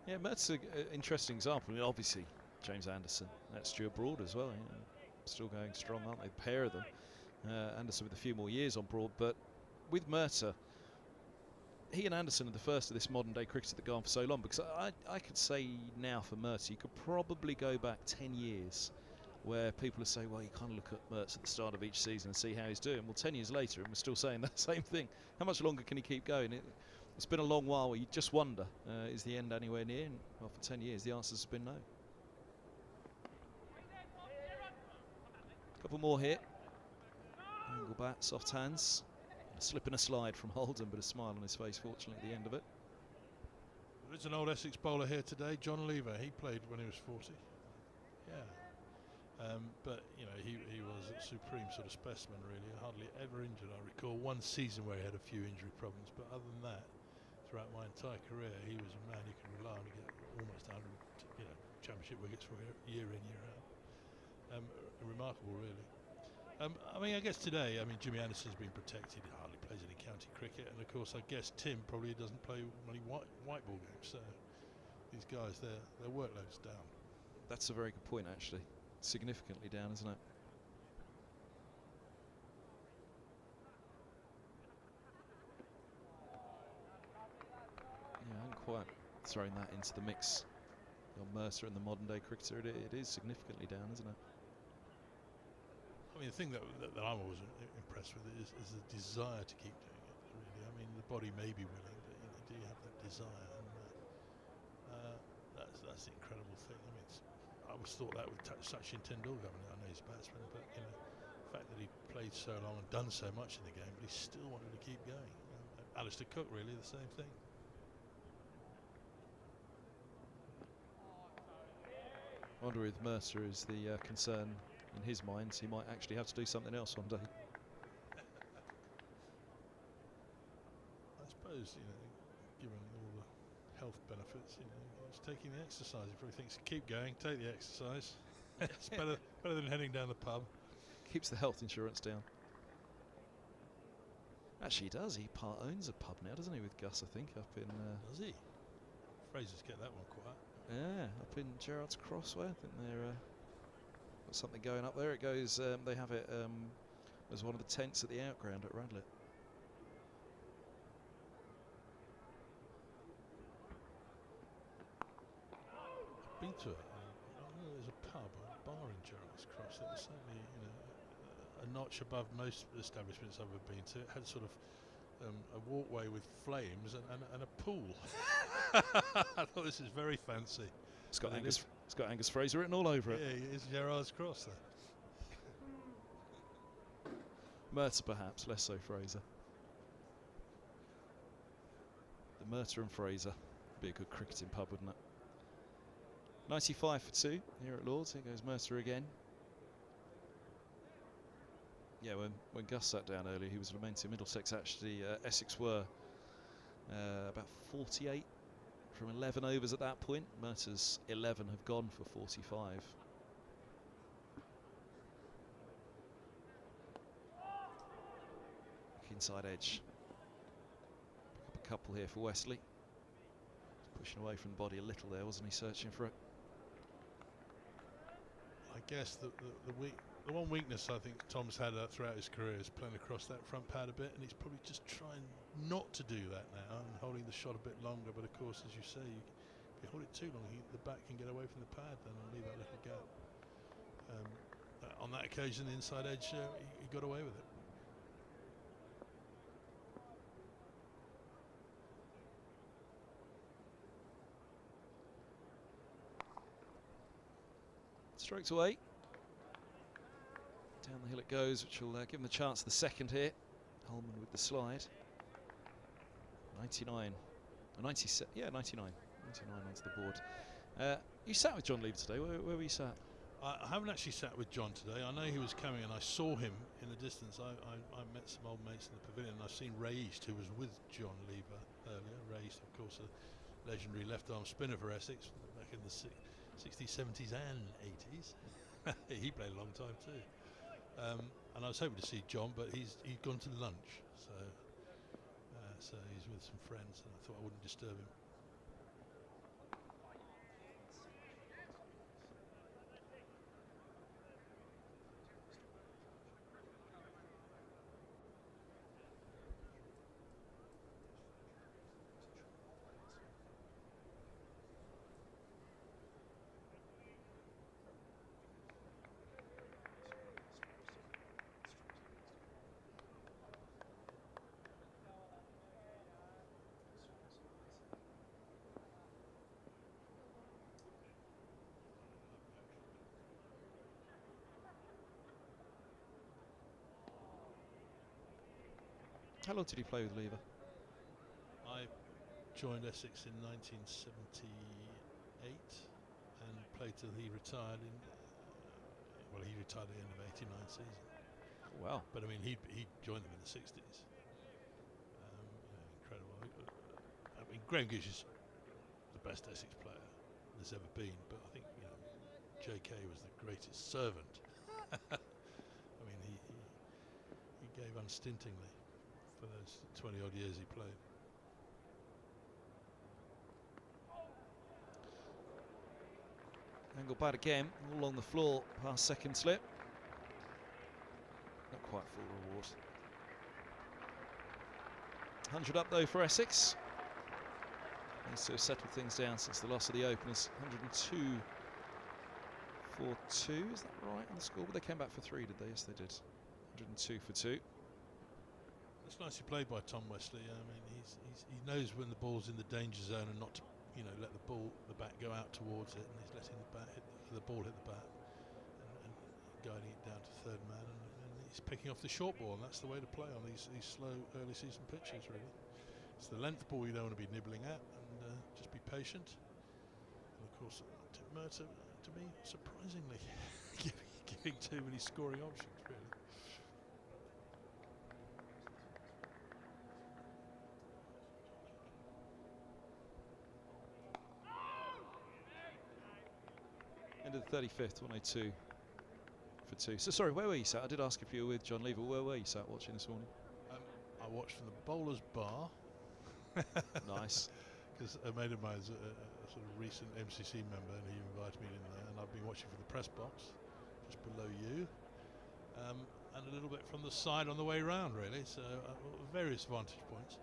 Yeah, that's an interesting example. I mean, obviously, James Anderson, that's Stuart Broad as well. still going strong, aren't they? The pair of them. Anderson with a few more years on board, but with Mercer, he and Anderson are the first of this modern day cricket that go on for so long, because I could say now for Mercer, you could probably go back 10 years where people would say, well, you kind of look at Mercer at the start of each season and see how he's doing. Well, 10 years later, and we're still saying that same thing. How much longer can he keep going? It's been a long while where you just wonder, is the end anywhere near? And, well, for 10 years, the answer has been no. Couple more here. Angle bat, soft hands. A slip and a slide from Holden, but a smile on his face, fortunately, at the end of it. There is an old Essex bowler here today, John Lever. He played when he was 40. Yeah. But, you know, he was a supreme sort of specimen, really. Hardly ever injured. I recall one season where he had a few injury problems, but other than that, throughout my entire career, he was a man you could rely on to get almost 100, championship wickets for year in, year out. Remarkable, really. I mean, I guess today, Jimmy Anderson's been protected. He hardly plays any county cricket, and of course, I guess Tim probably doesn't play many white ball games. So these guys, their workload's down. That's a very good point, actually. Significantly down, isn't it? Yeah, I haven't quite thrown that into the mix. On Mercer and the modern day cricketer, it is significantly down, isn't it? I mean, the thing that I'm always impressed with is the desire to keep doing it, really. I mean, the body may be willing, but do you have that desire? And that's the incredible thing. I mean, I always thought that with Sachin Tendulkar. I know he's a batsman, but the fact that he played so long and done so much in the game, but he still wanted to keep going. Alistair Cook, really, the same thing. I wonder if Mercer is the concern in his mind. He might actually have to do something else one day. I suppose, given all the health benefits, he's taking the exercise. He probably thinks, keep going, take the exercise. It's better than heading down the pub. Keeps the health insurance down. Actually, he does. He part owns a pub now, doesn't he, with Gus, I think, up in... Does he? Fraser's get that one quiet. Yeah, up in Gerrard's Crossway. I think they're got something going up there. It goes. They have it as one of the tents at the outground at Radlett. I've been to it. There's a pub, a bar in Gerrard's Cross that was certainly a notch above most establishments I've ever been to. It had sort of a walkway with flames and a pool. I thought this is very fancy. It's got Angus Fraser written all over it. Yeah, it's Gerrard's Cross there. Mercer perhaps, less so Fraser. The Mercer and Fraser would be a good cricketing pub, wouldn't it? 95 for 2 here at Lord's. Here goes Mercer again. Yeah, when Gus sat down earlier, he was lamenting Middlesex. Actually, Essex were about 48 from 11 overs at that point. Mercer's 11 have gone for 45. Inside edge. Pick up a couple here for Wesley. Pushing away from the body a little there, wasn't he? Searching for it. I guess the one weakness I think Tom's had throughout his career is playing across that front pad a bit, and he's probably just trying not to do that now and holding the shot a bit longer. But of course, as you say, if you hold it too long, the bat can get away from the pad then and leave that little gap. On that occasion, the inside edge, he got away with it. Strokes away. Down the hill it goes, which will give him the chance of the second here. Holman with the slide. 99. 97. Yeah, 99. 99 onto the board. You sat with John Lever today. Where were you sat? I haven't actually sat with John today. I know he was coming and I saw him in the distance. I met some old mates in the pavilion. I've seen Ray East, who was with John Lever earlier. Ray East, of course, a legendary left-arm spinner for Essex back in the 60s, 70s and 80s. He played a long time too. And I was hoping to see John, but he's gone to lunch, so he's with some friends, and I thought I wouldn't disturb him. How long did he play with Lever? I joined Essex in 1978 and played till he retired in. Well, he retired at the end of '89 season. Wow. But I mean, he joined them in the '60s. Incredible. I mean, Graham Gish is the best Essex player there's ever been, but I think JK was the greatest servant. I mean, he gave unstintingly for those 20 odd years he played. Angle bad again, all along the floor, past second slip. Not quite full reward. 100 up though for Essex. Needs to have settled things down since the loss of the openers. 102 for 2, is that right on the score? But they came back for 3, did they? Yes, they did. 102 for 2. It's nicely played by Tom Wesley. I mean, he knows when the ball's in the danger zone and not to, let the bat go out towards it, and he's letting the ball hit the bat and guiding it down to third man, and he's picking off the short ball, and that's the way to play on these slow early season pitches. Really, it's the length ball you don't want to be nibbling at, and just be patient. And of course, Tim Mercer, to me, surprisingly giving too many scoring options. Really. End of the 35th, 102 for 2. So sorry, where were you sat? I did ask if you were with John Lever. Where were you sat watching this morning? I watched from the bowler's bar. Nice. Because a mate of mine is a sort of recent MCC member, and he invited me in there, and I've been watching from the press box, just below you, and a little bit from the side on the way round, really. So various vantage points.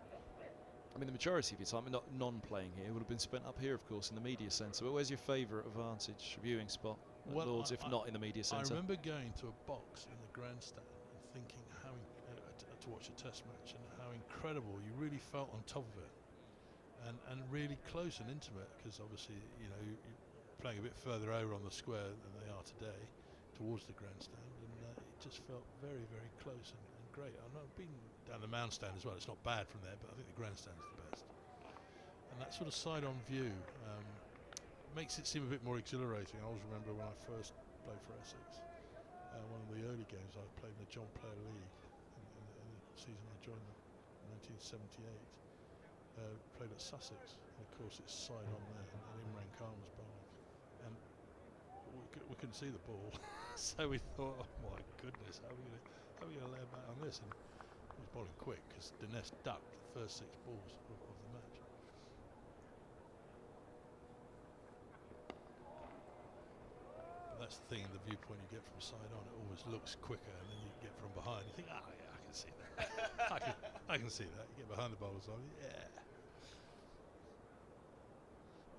I mean, the majority of your time, not non-playing here, would have been spent up here, of course, in the media centre. But where's your favourite vantage viewing spot at Lords, if not in the media centre? I remember going to a box in the grandstand and thinking to watch a test match, and how incredible you really felt on top of it, and really close and intimate, because obviously, you're playing a bit further over on the square than they are today, towards the grandstand, and it just felt very, very close and great. I've been down the mound stand as well. It's not bad from there, but I think the grandstand's the best. And that sort of side-on view makes it seem a bit more exhilarating. I always remember when I first played for Essex, one of the early games I played in the John Player League in the season I joined them in 1978. Played at Sussex, and of course it's side-on there, and Imran Khan was bowling, and we couldn't see the ball, so we thought, oh my goodness, how are we going to lay a bat on this? And he was bowling quick, because Dinesh ducked the first 6 balls of the match. But that's the thing, the viewpoint you get from side on, it always looks quicker, and then you get from behind, you think, yeah, I can see that. I can see that. You get behind the bowler's eye, yeah.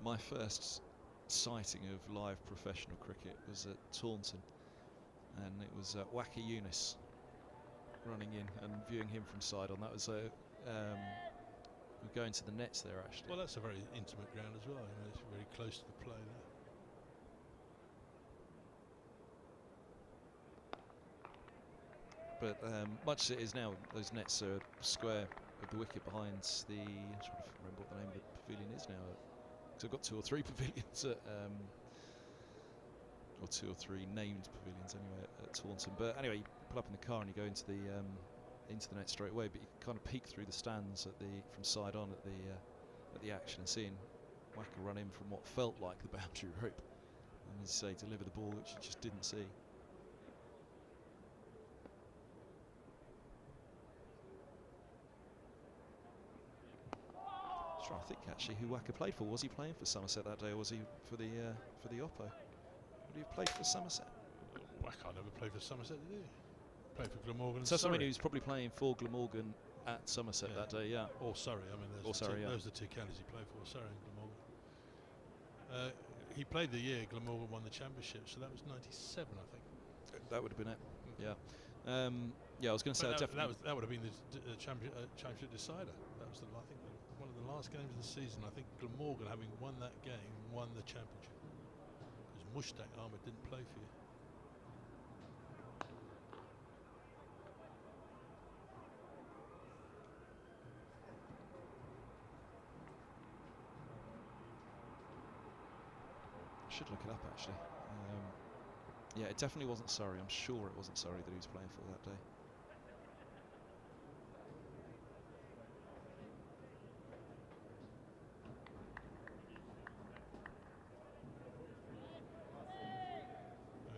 My first sighting of live professional cricket was at Taunton, and it was Wacker Younis running in and viewing him from side on. That was going to the nets there, actually. Well, that's a very intimate ground as well. It's very close to the play there. But much as it is now, those nets are square of the wicket behind the. I'm trying to remember what the name of the pavilion is now. Because I've got 2 or 3 pavilions at, or 2 or 3 named pavilions anyway at Taunton. But anyway, you pull up in the car and you go into the net straight away. But you kind of peek through the stands from side on at the action, and seeing Wacker run in from what felt like the boundary rope, and as you say, deliver the ball which you just didn't see. Trying to think actually who Wacker played for. Was he playing for Somerset that day, or was he for the Oppo? Would he have played for Somerset? Wacker never played for Somerset, did he? Played for Glamorgan. So somebody who's probably playing for Glamorgan at Somerset that day, yeah. Or Surrey. I mean, those are the 2 counties he played for, Surrey and Glamorgan. He played the year Glamorgan won the championship, so that was '97, I think. That would have been it. Yeah. Yeah, I was going to say that would have been the championship decider. That was I think one of the last games of the season. I think Glamorgan, having won that game, won the championship, because Mushtaq Ahmed didn't play for you. should look it up actually. Yeah, it definitely wasn't Surrey. I'm sure it wasn't Surrey that he was playing for that day.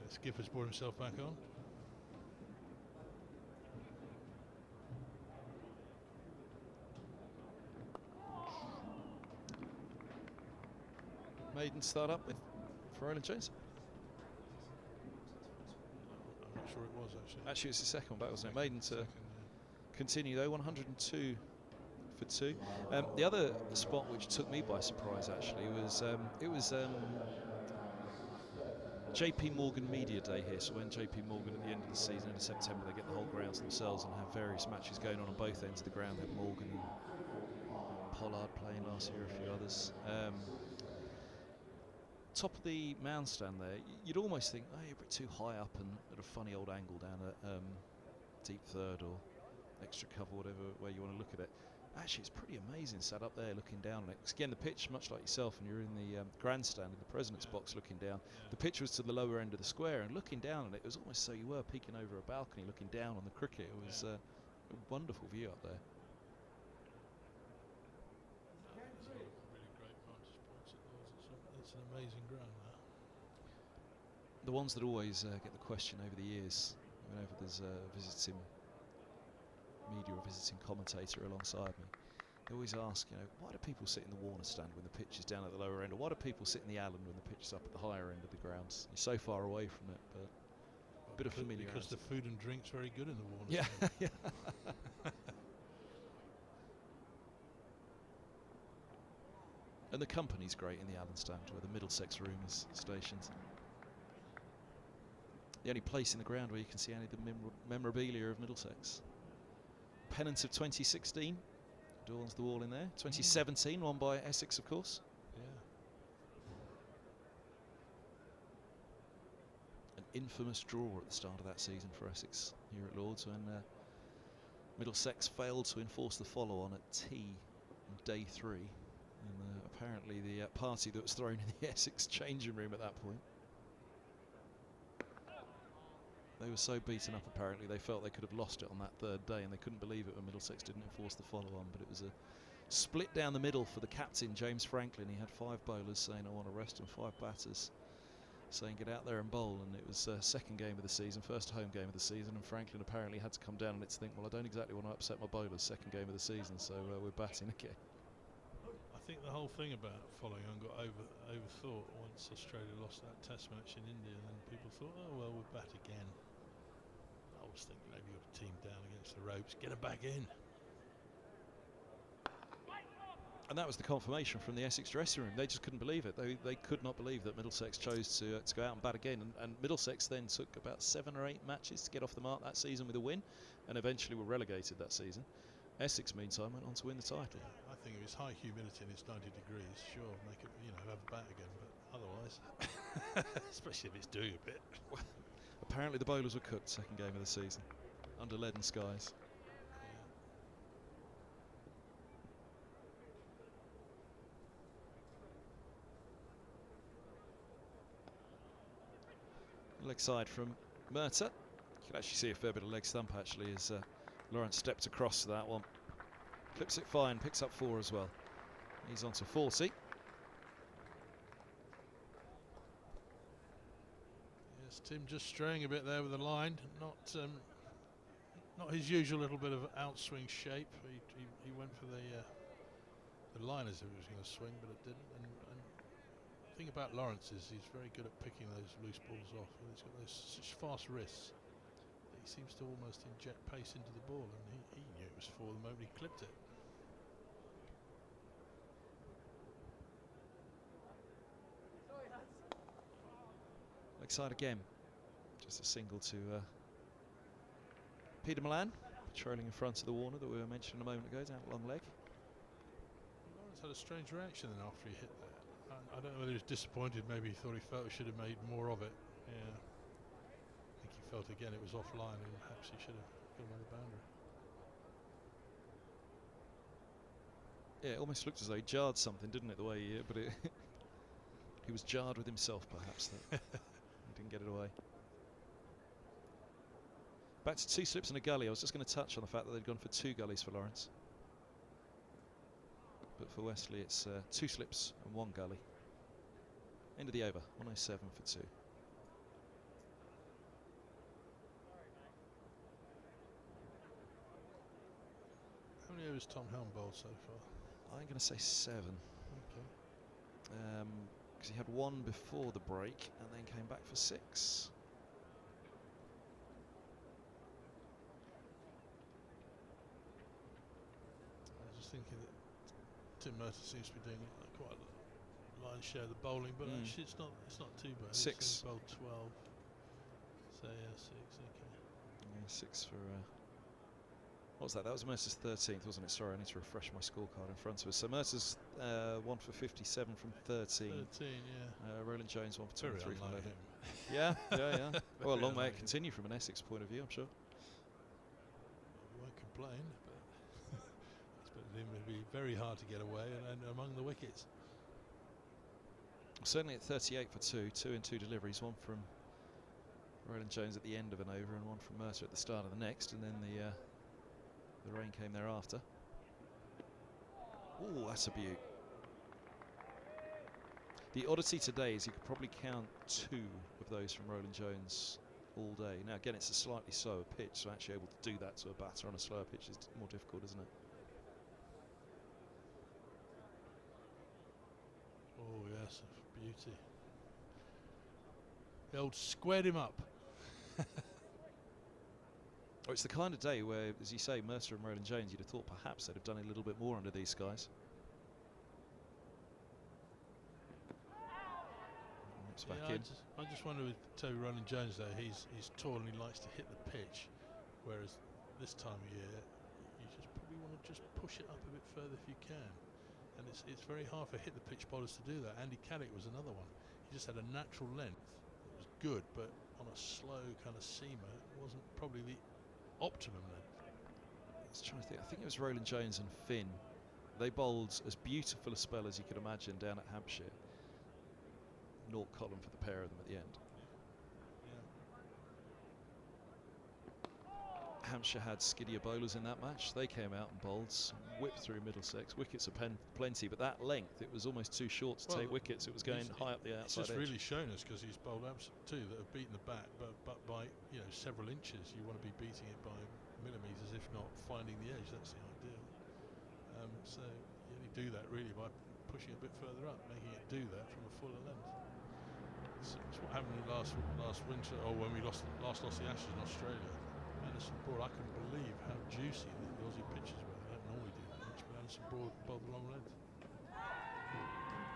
Skipper's brought himself back on. Maiden start up with for Roland Jones. I'm not sure it was actually. Actually, it's the second one back, wasn't it? Maiden to continue though, 102 for 2. The other spot which took me by surprise actually was JP Morgan Media Day here. So when JP Morgan at the end of the season, end of September, they get the whole grounds themselves and have various matches going on both ends of the ground. They have Morgan and Pollard playing last year, a few others. Top of the mound stand there, you'd almost think, oh, you're a bit too high up and at a funny old angle down at deep third or extra cover, whatever way you want to look at it. Actually, it's pretty amazing sat up there looking down on it. Again, the pitch, much like yourself, and you're in the grandstand in the president's box looking down. The pitch was to the lower end of the square, and looking down on it, it was almost so you were peeking over a balcony looking down on the cricket. It was a wonderful view up there. It's a really great vantage points at Lord's. It's an amazing ground there. The ones that always get the question over the years, whenever there's a visiting media or visiting commentator alongside me, they always ask, why do people sit in the Warner stand when the pitch is down at the lower end, or why do people sit in the Allen when the pitch is up at the higher end of the grounds? You're so far away from it, but a bit of familiarity. Because the food and drink's very good in the Warner. Yeah. Yeah. And the company's great in the Allen stand, where the Middlesex room is stationed. The only place in the ground where you can see any of the memorabilia of Middlesex. Pennant of 2016 adorns the wall in there. 2017 won by Essex, of course. Yeah. An infamous draw at the start of that season for Essex here at Lord's, when Middlesex failed to enforce the follow-on at tea on day 3. And apparently the party that was thrown in the Essex changing room at that point. They were so beaten up, apparently, they felt they could have lost it on that 3rd day, and they couldn't believe it when Middlesex didn't enforce the follow-on. But it was a split down the middle for the captain, James Franklin. He had 5 bowlers saying, I want to rest, and 5 batters saying, get out there and bowl. And it was second game of the season, first home game of the season, and Franklin apparently had to come down on it to think, well, I don't exactly want to upset my bowlers, second game of the season, so we're batting again. I think the whole thing about following on got overthought once Australia lost that Test match in India, and then people thought, oh well, we're bat again. I was thinking, maybe you've got a team down against the ropes, get them back in. And that was the confirmation from the Essex dressing room. They just couldn't believe it. They could not believe that Middlesex chose to go out and bat again. And Middlesex then took about 7 or 8 matches to get off the mark that season with a win, and eventually were relegated that season. Essex, meantime, went on to win the title. Yeah, I think if it's high humidity and it's 90 degrees, sure, make it, have a bat again, but otherwise, especially if it's doing a bit. Apparently the bowlers were cooked second game of the season, under leaden skies. Yeah. Leg side from Murtagh. You can actually see a fair bit of leg stump actually as Lawrence stepped across to that one. Clips it fine, picks up 4 as well. He's on to 40. Yes, Tim just straying a bit there with the line. Not his usual little bit of outswing shape. He went for the line as if he was going to swing, but it didn't. And the thing about Lawrence is he's very good at picking those loose balls off. And he's got those such fast wrists. He seems to almost inject pace into the ball, and he knew it was 4 the moment he clipped it. Leg side again. Just a single to Peter Milan, patrolling in front of the Warner that we were mentioning a moment ago, down long leg. Lawrence had a strange reaction then after he hit that. I don't know whether he was disappointed, maybe he thought he felt he should have made more of it. Yeah. I think he felt again it was offline and perhaps he should have gone on the boundary. Yeah, it almost looked as though he jarred something, didn't it, the way he hit, but He was jarred with himself, perhaps, that he didn't get it away. Back to 2 slips and a gully. I was just going to touch on the fact that they'd gone for 2 gullies for Lawrence. But for Wesley, it's 2 slips and 1 gully. End of the over, 107 for 2. How many overs Tom Helm bowled so far? I'm going to say 7. Okay. Because he had 1 before the break and then came back for 6. I was just thinking that Tim Merton seems to be doing quite a lion's share of the bowling, but actually it's not too bad. 6. He's bowled 12. So yeah, 6. Okay. Yeah, 6 for. What was that? That was Mercer's 13th, wasn't it? Sorry, I need to refresh my scorecard in front of us. So Mercer's 1 for 57 from 13. 13, yeah. Roland Jones 1 for 23 from 11. Him. Yeah. Well, a long way unlike to continue from an Essex point of view, I'm sure. We won't complain, but expected him to be very hard to get away and among the wickets. Certainly at 38 for 2, 2 in 2 deliveries, 1 from Roland Jones at the end of an over and 1 from Mercer at the start of the next, and then the rain came thereafter. Oh, that's a beaut. The oddity today is you could probably count 2 of those from Roland Jones all day. Now again, it's a slightly slower pitch, so actually able to do that to a batter on a slower pitch is more difficult, isn't it? Oh yes, a beauty. The old squared him up. Oh, it's the kind of day where, as you say, Mercer and Roland Jones, you'd have thought perhaps they'd have done a little bit more under these skies. It's back in. I just wonder with Toby Roland Jones though, he's tall and he likes to hit the pitch, whereas this time of year you just probably want to just push it up a bit further if you can, and it's very hard for hit the pitch bowlers to do that. Andy Caddick was another one. He just had a natural length. It was good, but on a slow kind of seamer, it wasn't probably the optimum length. I was trying to think. I think it was Roland Jones and Finn. They bowled as beautiful a spell as you could imagine down at Hampshire. Naught column for the pair of them at the end. Yeah. Hampshire had skiddier bowlers in that match. They came out and bowled, whipped through Middlesex. Wickets are plenty, but that length, it was almost too short to take wickets. It was going high up the outside edge. It's just edge. really shown us because he's bowled abs too that have beaten the bat, but by several inches. You want to be beating it by millimetres, if not finding the edge. That's the ideal. So you only do that really by pushing a bit further up, making it do that from a fuller length. It's what happened last winter, or when we last lost the Ashes in Australia. Anderson Broad, I couldn't believe how juicy the Aussie pitches were. They don't normally do that much, but Anderson Broad bowled the long length.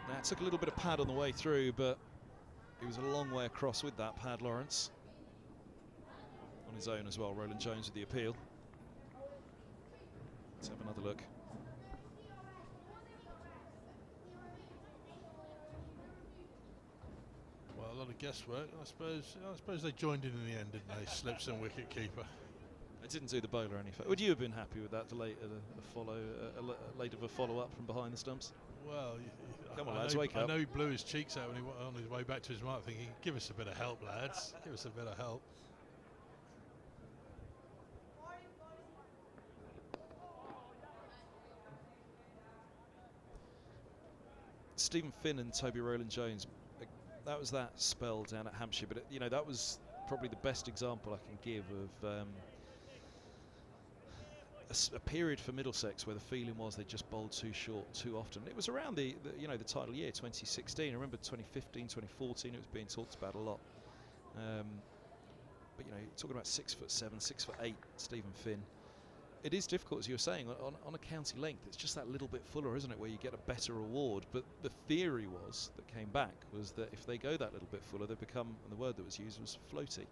Now it took a little bit of pad on the way through, but he was a long way across with that pad, Lawrence. On his own as well, Roland Jones with the appeal. Let's have another look. Well, a lot of guesswork. I suppose they joined in the end, didn't they? Slips and wicket keeper. It didn't do the bowler any favour. Would you have been happy with that late of a follow-up from behind the stumps? Well, come on, lads, wake up. I know he blew his cheeks out when he on his way back to his mark, thinking, "Give us a bit of help, lads. Give us a bit of help." Stephen Finn and Toby Roland Jones, that was that spell down at Hampshire, but that was probably the best example I can give of a period for Middlesex where the feeling was they just bowled too short too often. It was around the title year 2016. I remember 2015, 2014. It was being talked about a lot. But talking about 6'7", 6'8", Stephen Finn. It is difficult, as you were saying, on a county length. It's just that little bit fuller, isn't it, where you get a better reward. But the theory that came back was that if they go that little bit fuller, they become, and the word that was used was floaty.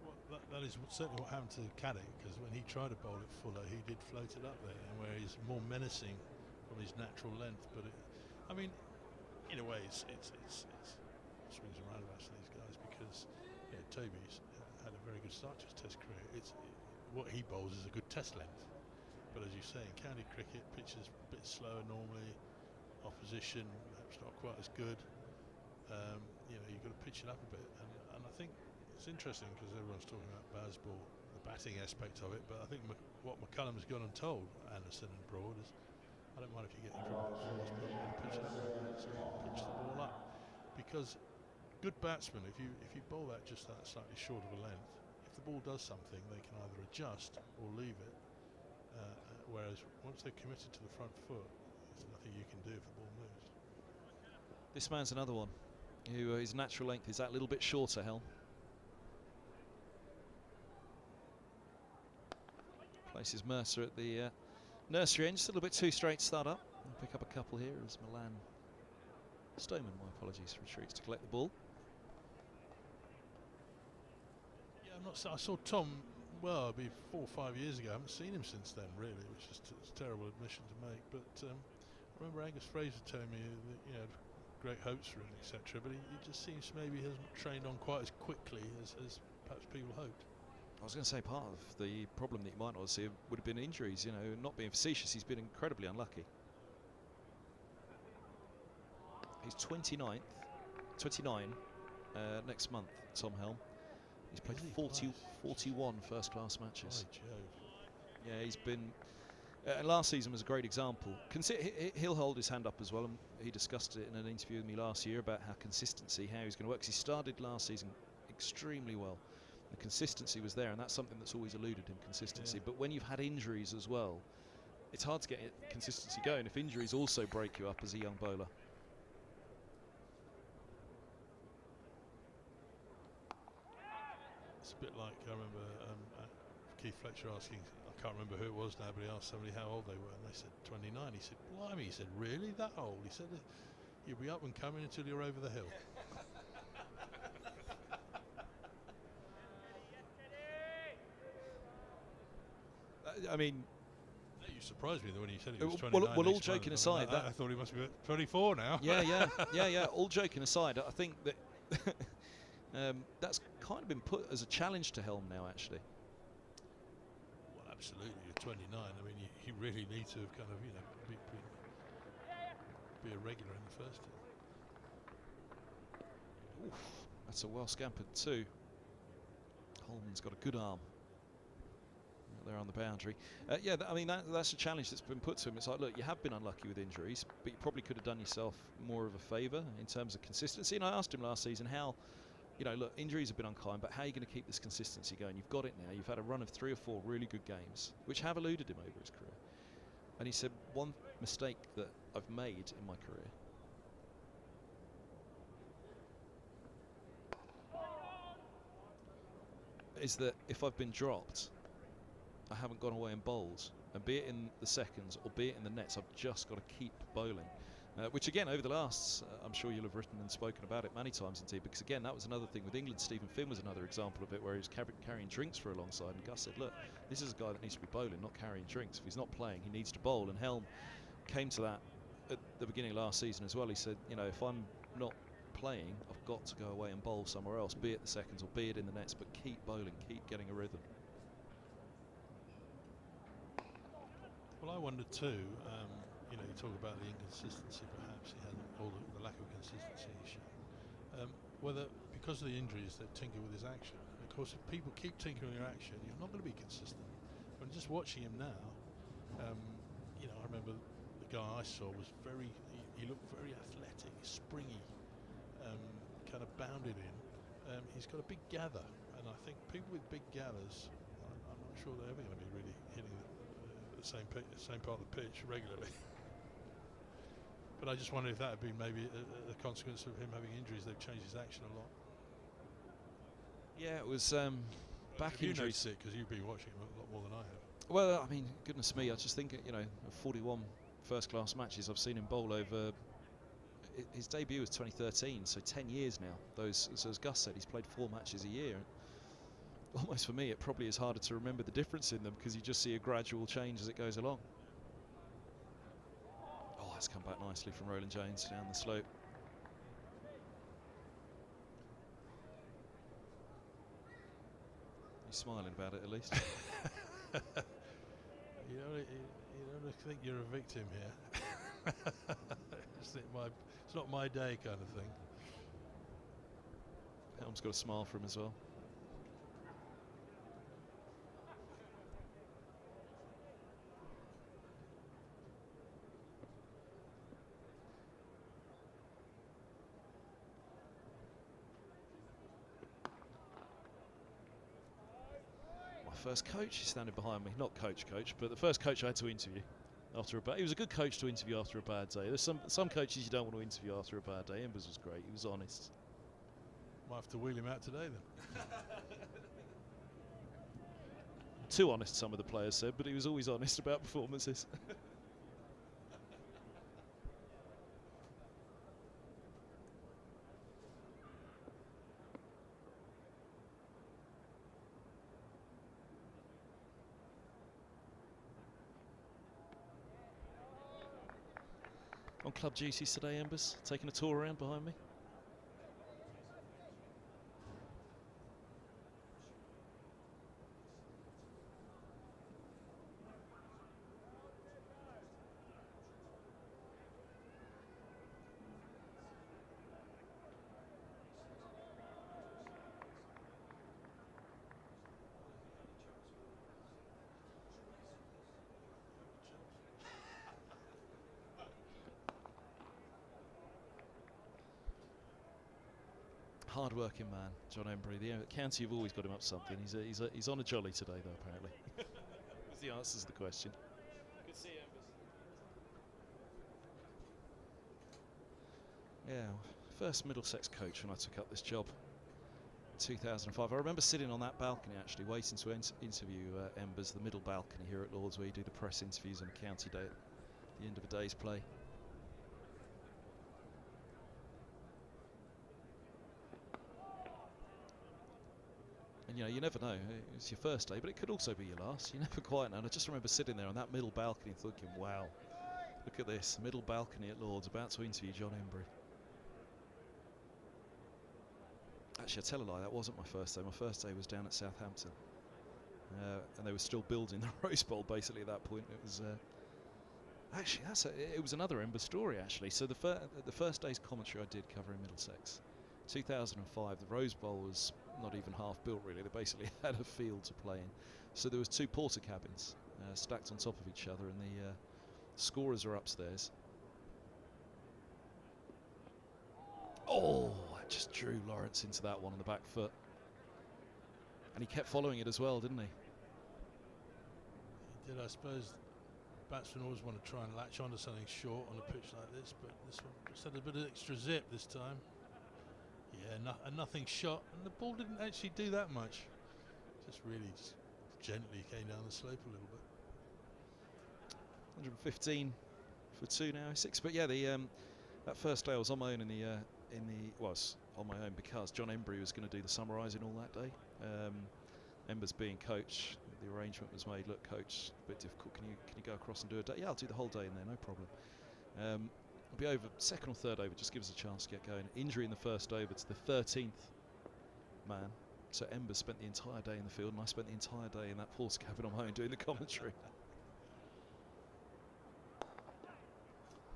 Well, that is certainly what happened to Caddick, because when he tried to bowl it fuller, he did float it up there, and where he's more menacing from his natural length. But in a way, it's swings and roundabouts for these guys, because Toby's had a very good start to his Test career. What he bowls is a good test length, but as you say, in county cricket, pitches a bit slower normally, opposition perhaps not quite as good, you know, you've got to pitch it up a bit. And I think it's interesting because everyone's talking about Bazball, the batting aspect of it, but I think what McCullum's gone and told Anderson and Broad is, I don't mind if you get injured with the balls, but you've got to pitch it up a bit. So pitch the ball up, because good batsmen, if you bowl that just that slightly short of a length, if the ball does something, they can either adjust or leave it. Whereas once they're committed to the front foot, there's nothing you can do if the ball moves. This man's another one who his natural length is that little bit shorter, Helm. Places Mercer at the nursery end, just a little bit too straight to start up. I'll pick up a couple here as Milan Stoneman, my apologies, retreats to collect the ball. Yeah, I saw Tom, well, it'd be 4 or 5 years ago. I haven't seen him since then, really, which is a terrible admission to make. But I remember Angus Fraser telling me that, you know, great hopes for him, etc. But he just seems maybe he hasn't trained on quite as quickly as perhaps people hoped. I was going to say part of the problem that you might not see would have been injuries. You know, not being facetious, he's been incredibly unlucky. He's 29 next month, Tom Helm. He's played 41 first-class matches. Yeah, he's been... last season was a great example. He'll hold his hand up as well, and he discussed it in an interview with me last year about how consistency, how he's going to work. 'Cause he started last season extremely well. The consistency was there, and that's something that's always eluded him, consistency. Yeah. But when you've had injuries as well, it's hard to get consistency going if injuries also break you up as a young bowler. It's a bit like, I remember Keith Fletcher asking, I can't remember who it was now, but he asked somebody how old they were, and they said 29. He said, blimey, he said, really, that old? He said, you'll be up and coming until you're over the hill. I mean, you surprised me when you said he was 29. Well, all joking aside, I thought he must be 24 now. Yeah. All joking aside, I think that that's kind of been put as a challenge to Helm now, actually. Well, absolutely. You're 29. I mean, you really need to have kind of, you know, be a regular in the first team. Oof, that's a well scampered two. Holman's got a good arm. There on the boundary. Yeah, I mean, that's a challenge that's been put to him. It's like, look, you have been unlucky with injuries, but you probably could have done yourself more of a favour in terms of consistency. And I asked him last season how, you know, look, injuries have been unkind, but how are you going to keep this consistency going? You've got it now. You've had a run of 3 or 4 really good games, which have eluded him over his career. And he said, one mistake that I've made in my career is that if I've been dropped, I haven't gone away and bowled, and be it in the seconds or be it in the nets, I've just got to keep bowling. Which again, over the last, I'm sure you'll have written and spoken about it many times indeed, because again, that was another thing with England. Stephen Finn was another example of it, where he was carrying drinks for a long side, and Gus said, look, this is a guy that needs to be bowling, not carrying drinks. If he's not playing, he needs to bowl. And Helm came to that at the beginning of last season as well. He said, you know, if I'm not playing, I've got to go away and bowl somewhere else, be it the seconds or be it in the nets, but keep bowling, keep getting a rhythm. Well, I wondered too, you know, you talk about the inconsistency, perhaps he hasn't, or the lack of consistency he's shown, whether because of the injuries that tinker with his action. Of course, if people keep tinkering with your action, you're not going to be consistent. But just watching him now, you know, I remember the guy I saw was he looked very athletic, springy, kind of bounded in. He's got a big gather, and I think people with big gathers, I'm not sure they're ever going to be really hitting the same part of the pitch regularly. But I just wonder if that had been maybe a consequence of him having injuries. They've changed his action a lot. Yeah, it was back injuries. You because you've been watching him a lot more than I have. Well, I mean, goodness me, I just think, you know, of 41 first-class matches I've seen him bowl over. His debut was 2013, so 10 years now. So as Gus said, he's played 4 matches a year. Almost for me, it probably is harder to remember the difference in them because you just see a gradual change as it goes along. Oh, that's come back nicely from Roland Jones down the slope. He's smiling about it at least. You don't think you're a victim here. It's not my day kind of thing. Mum's got a smile for him as well. First coach is standing behind me, not coach, but the first coach I had to interview after a bad. He was a good coach to interview after a bad day. There's some coaches you don't want to interview after a bad day. Embers was great. He was honest. Might have to wheel him out today then. Too honest, some of the players said, but he was always honest about performances. On club duties today, Embers, taking a tour around behind me. Hard-working man, John Embry. The county have always got him up something. He's on a jolly today, though. Apparently, was the answer to the question. Good to see you, Embers. Yeah, first Middlesex coach when I took up this job, in 2005. I remember sitting on that balcony actually, waiting to interview Embers, the middle balcony here at Lord's, where you do the press interviews on a county day at the end of a day's play. And you know, you never know. It's your first day, but it could also be your last. You never quite know. And I just remember sitting there on that middle balcony thinking, wow, look at this, middle balcony at Lord's, about to interview John Embry. Actually, I tell a lie, that wasn't my first day. My first day was down at Southampton. And they were still building the Rose Bowl, basically, at that point. It was... actually, it was another Ember story, actually. So the first day's commentary I did covering Middlesex. 2005, the Rose Bowl was not even half built, really. They basically had a field to play in. So there was two porter cabins stacked on top of each other, and the scorers are upstairs. Oh, I just drew Lawrence into that one on the back foot. And he kept following it as well, didn't he? He did, I suppose. Batsmen always want to try and latch onto something short on a pitch like this, but this one just had a bit of extra zip this time. Yeah, nothing shot, and the ball didn't actually do that much. Just gently came down the slope a little bit. 115 for 2 now, 6. But yeah, that first day I was on my own on my own because John Embry was going to do the summarising all that day. Embers being coach, the arrangement was made. Look, coach, a bit difficult. Can you go across and do a day? Yeah, I'll do the whole day in there, no problem. I'll be over second or third over, just give us a chance to get going. Injury in the first over to the 13th man. So Embers spent the entire day in the field, and I spent the entire day in that porter cabin on my own doing the commentary.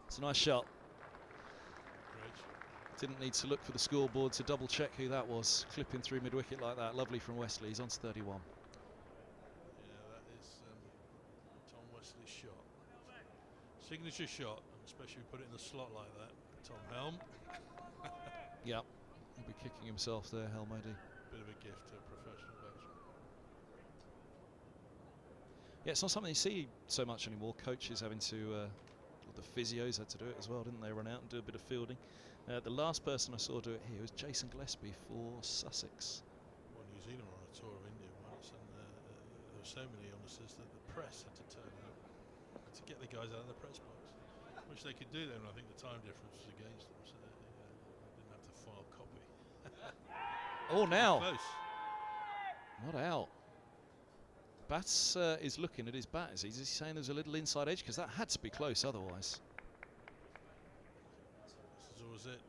It's a nice shot. Great. Didn't need to look for the scoreboard to double check who that was. Clipping through mid-wicket like that. Lovely from Wesley. He's on to 31. Yeah, that is Tom Wesley's shot. Signature shot. Especially put it in the slot like that. Tom Helm. Yeah, he'll be kicking himself there, Helm, won't he? Bit of a gift to a professional batsman. Yeah, it's not something you see so much anymore. Coaches having to, the physios had to do it as well, didn't they? Run out and do a bit of fielding. The last person I saw do it here was Jason Gillespie for Sussex. Well, New Zealand were on a tour of India once, and there were so many illnesses that the press had to turn out to get the guys out of the press box. Which they could do then, I think the time difference was against them, so they didn't have to file copy. Oh, now. Close. Not out. Bats is looking at his bat. Is he saying there's a little inside edge? Because that had to be close otherwise. This is always it.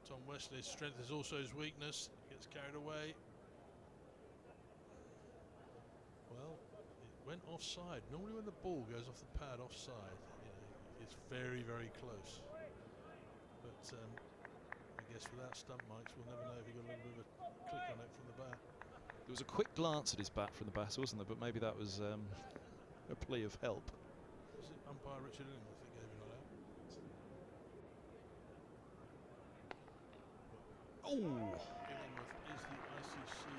Tom Wesley's strength is also his weakness. Gets carried away. Well, it went offside. Normally when the ball goes off the pad offside, it's very, very close. But guess without stump mics, we'll never know if he got a little bit of a click on it from the bat. There was a quick glance at his bat from the bat, wasn't there? But maybe that was a plea of help. Was it umpire Richard Illingworth that gave him that out? Oh! Illingworth is the ICC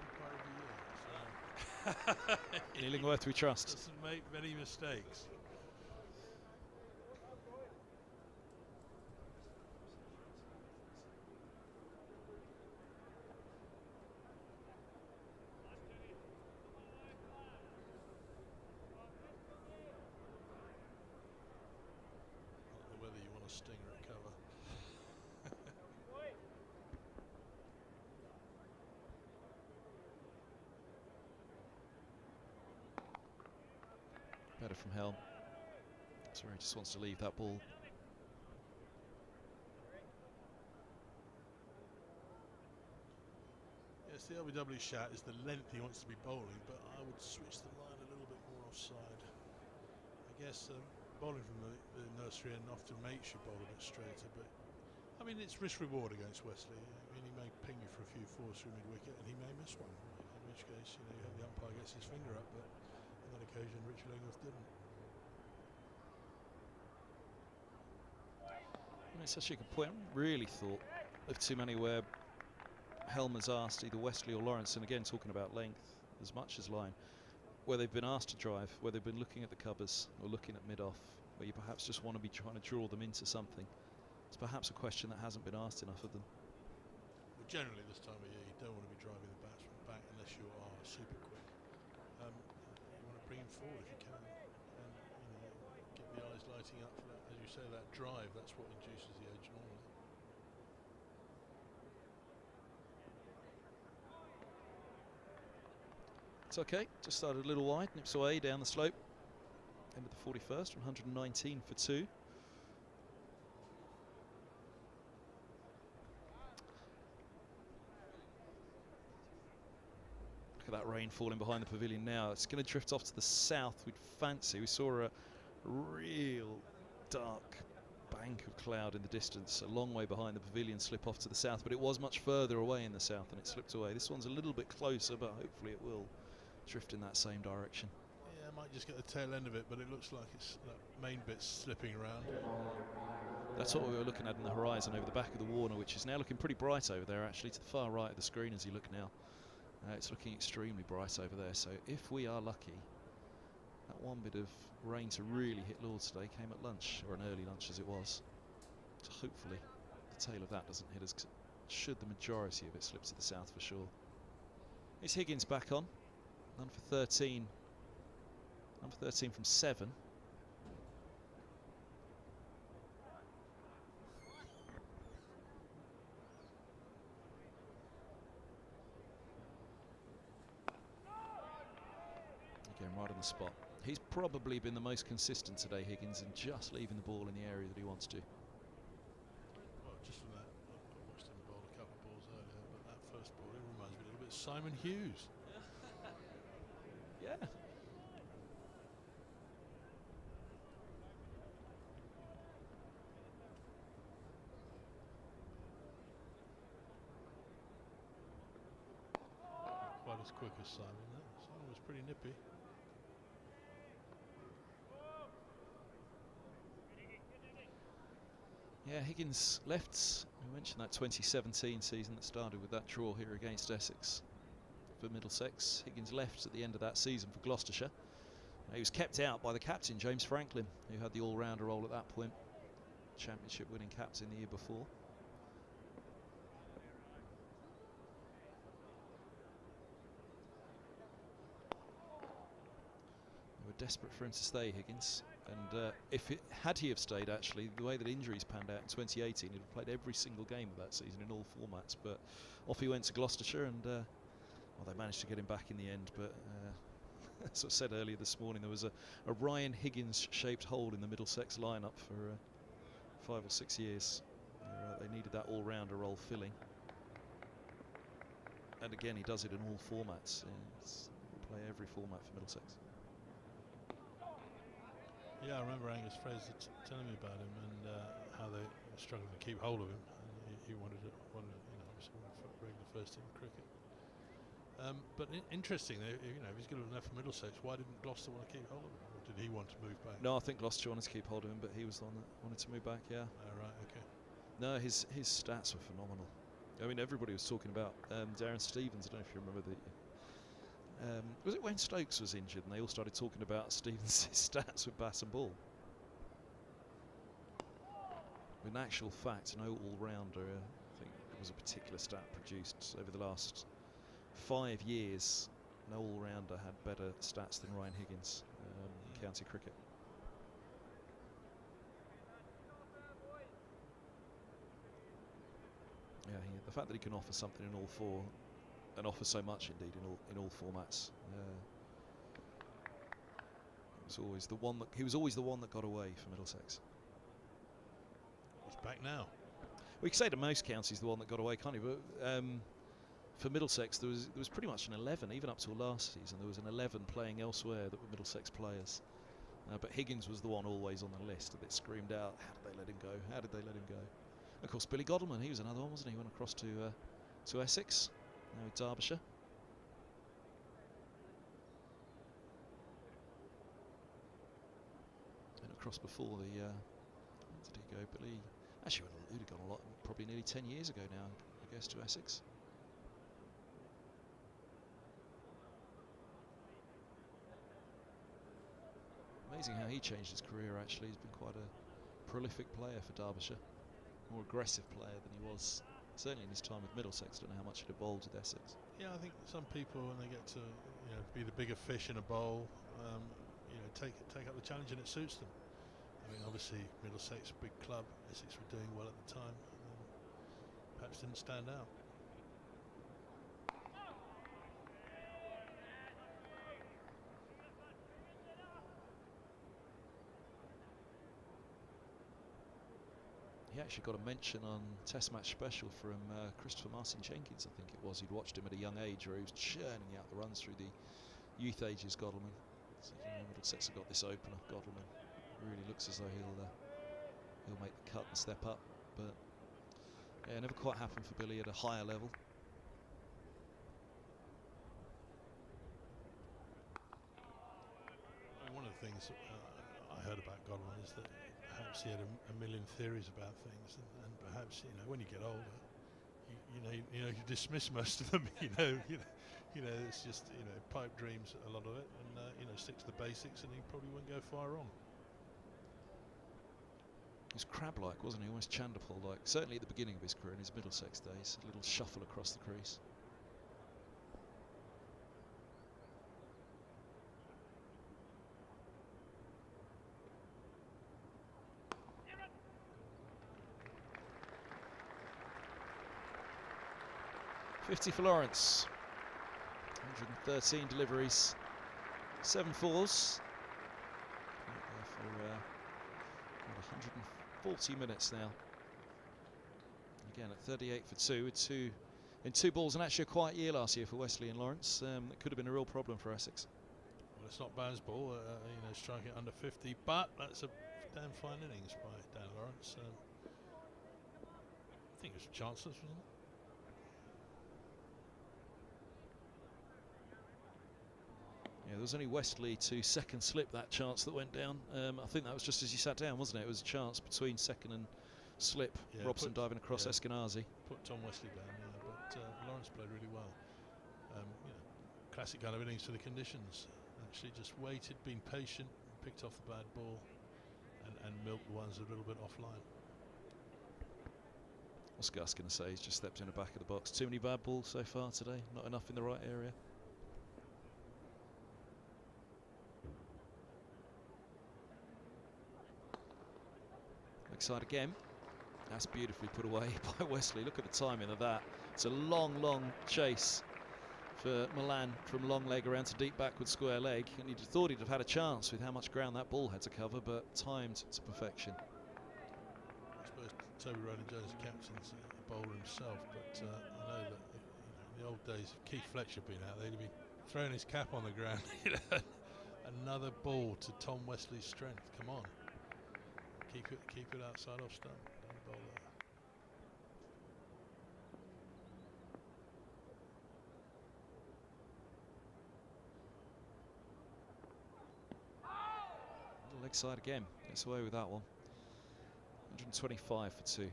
umpire of the year. So In Illingworth we trust. doesn't make many mistakes. Whether you want a stinger at cover. Better from Helm. Sorry, he just wants to leave that ball. Yes, the LBW shout is the length he wants to be bowling, but I would switch the line a little bit more offside. I guess bowling from the nursery end often makes you bowl a bit straighter, but I mean it's risk-reward against Wesley. I mean he may ping you for a few fours through mid-wicket and he may miss one, in which case you hope the umpire gets his finger up, but on that occasion Richard Illingworth didn't. It's such a good point. I haven't really thought of too many where Helm has asked either Wesley or Lawrence, and again talking about length as much as line, where they've been asked to drive, where they've been looking at the covers or looking at mid-off, where you perhaps just want to be trying to draw them into something. It's perhaps a question that hasn't been asked enough of them. Well, generally this time of year you don't want to be driving the batsman back unless you are super quick. You want to bring him forward if you can, and get the eyes lighting up for that, as you say, that drive. That's what induces the edge normally. It's okay, just started a little wide, nips away down the slope. End of the 41st, 119 for 2. Look at that rain falling behind the pavilion now. It's going to drift off to the south, we'd fancy. We saw a real dark bank of cloud in the distance, a long way behind the pavilion, slip off to the south, but it was much further away in the south and it slipped away. This one's a little bit closer, but hopefully it will drift in that same direction. Yeah, I might just get the tail end of it, but it looks like it's that main bit's slipping around. That's what we were looking at in the horizon over the back of the Warner, which is now looking pretty bright over there, actually, to the far right of the screen as you look now. It's looking extremely bright over there, so if we are lucky, that one bit of rain to really hit Lords today came at lunch, or an early lunch as it was. So hopefully the tail of that doesn't hit us, should the majority of it slip to the south for sure. It's Higgins back on, none for 13. Number 13 from 7. Again, right on the spot. He's probably been the most consistent today, Higgins, in just leaving the ball in the area that he wants to. Well, just from that, I watched him bowl a couple of balls earlier, but that first ball, it reminds me a little bit of Simon Hughes. Yeah. Quite as quick as Simon. Simon was pretty nippy. Yeah, Higgins left. We mentioned that 2017 season that started with that draw here against Essex for Middlesex. Higgins left at the end of that season for Gloucestershire. He was kept out by the captain, James Franklin, who had the all-rounder role at that point. Championship winning captain the year before. They were desperate for him to stay, Higgins. And had he have stayed, actually, the way that injuries panned out in 2018, he'd have played every single game of that season in all formats. But off he went to Gloucestershire, and well, they managed to get him back in the end. But as I said earlier this morning, there was a Ryan Higgins-shaped hole in the Middlesex lineup for 5 or 6 years. They needed that all-rounder role filling. And again, he does it in all formats. He'll play every format for Middlesex. Yeah, I remember Angus Fraser telling me about him and how they were struggling to keep hold of him. And he wanted to, obviously for regular first team cricket. But interesting, if he's good enough for Middlesex, why didn't Gloucester want to keep hold of him? Or did he want to move back? No, I think Gloucester wanted to keep hold of him, but he was the one that wanted to move back. Yeah. Right. Okay. No, his stats were phenomenal. I mean, everybody was talking about Darren Stevens. I don't know if you remember the. Was it when Stokes was injured and they all started talking about Stevens' stats with bat and ball? In actual fact, no all-rounder, I think there was a particular stat produced over the last 5 years. No all-rounder had better stats than Ryan Higgins in county cricket. Yeah, the fact that he can offer something in all four, and offer so much indeed in all formats. He was always the one that got away for Middlesex. He's back now. We could say to most counties the one that got away, can't you? But for Middlesex, there was pretty much an 11, even up till last season. There was an 11 playing elsewhere that were Middlesex players. But Higgins was the one always on the list that screamed out, how did they let him go? How did they let him go? Of course, Billy Godleman, he was another one, wasn't he? He went across to Essex, now with Derbyshire. And across before the, where did he go? Billy, actually, he'd have gone a lot, probably nearly 10 years ago now, I guess, to Essex. Amazing how he changed his career, actually. He's been quite a prolific player for Derbyshire. More aggressive player than he was, certainly in his time with Middlesex. Don't know how much it evolved with Essex. Yeah, I think some people, when they get to be the bigger fish in a bowl, take up the challenge and it suits them. I mean, obviously Middlesex, big club, Essex were doing well at the time, and perhaps didn't stand out. He actually got a mention on Test Match Special from Christopher Martin Jenkins, I think it was. He'd watched him at a young age where he was churning out the runs through the youth ages, Godleman. So, Middlesex have got this opener, Godleman. Really looks as though he'll make the cut and step up. But, yeah, never quite happened for Billy at a higher level. One of the things I heard about Godleman is that perhaps he had a million theories about things, and perhaps when you get older, you dismiss most of them. It's just pipe dreams, a lot of it, and stick to the basics, and he probably wouldn't go far wrong. He was crab-like, wasn't he? Almost Chanderpaul-like. Certainly at the beginning of his career in his Middlesex days, a little shuffle across the crease. .50 for Lawrence. 113 deliveries, 7 fours. For 140 minutes now. Again at 38 for 2, in 2 balls, and actually a quiet year last year for Wesley and Lawrence. It could have been a real problem for Essex. Well, it's not Barnes' ball, striking it under 50, but that's a damn fine innings by Dan Lawrence. I think it was Chancellor's, wasn't it? Yeah, there was only Wesley to second slip that chance that went down. I think that was just as he sat down, wasn't it? It was a chance between second and slip. Yeah, Robson diving across Eskenazi. Put Tom Wesley down, but Lawrence played really well. Classic kind of innings for the conditions. Actually just waited, been patient, picked off the bad ball, and milked the ones a little bit offline. What's Gus going to say? He's just stepped in the back of the box. Too many bad balls so far today. Not enough in the right area. Side again. That's beautifully put away by Wesley. Look at the timing of that. It's a long chase for Milan from long leg around to deep backward square leg, and you'd have thought he'd have had a chance with how much ground that ball had to cover, but timed to perfection. I suppose Toby Rowland-Jones, the captain's a bowler himself, but I know that in the old days, if Keith Fletcher had been out, they'd have been throwing his cap on the ground. Another ball to Tom Wesley's strength. Come on. Keep it outside off stump. Don't bowl Leg side again. Gets away with that one. 125 for 2.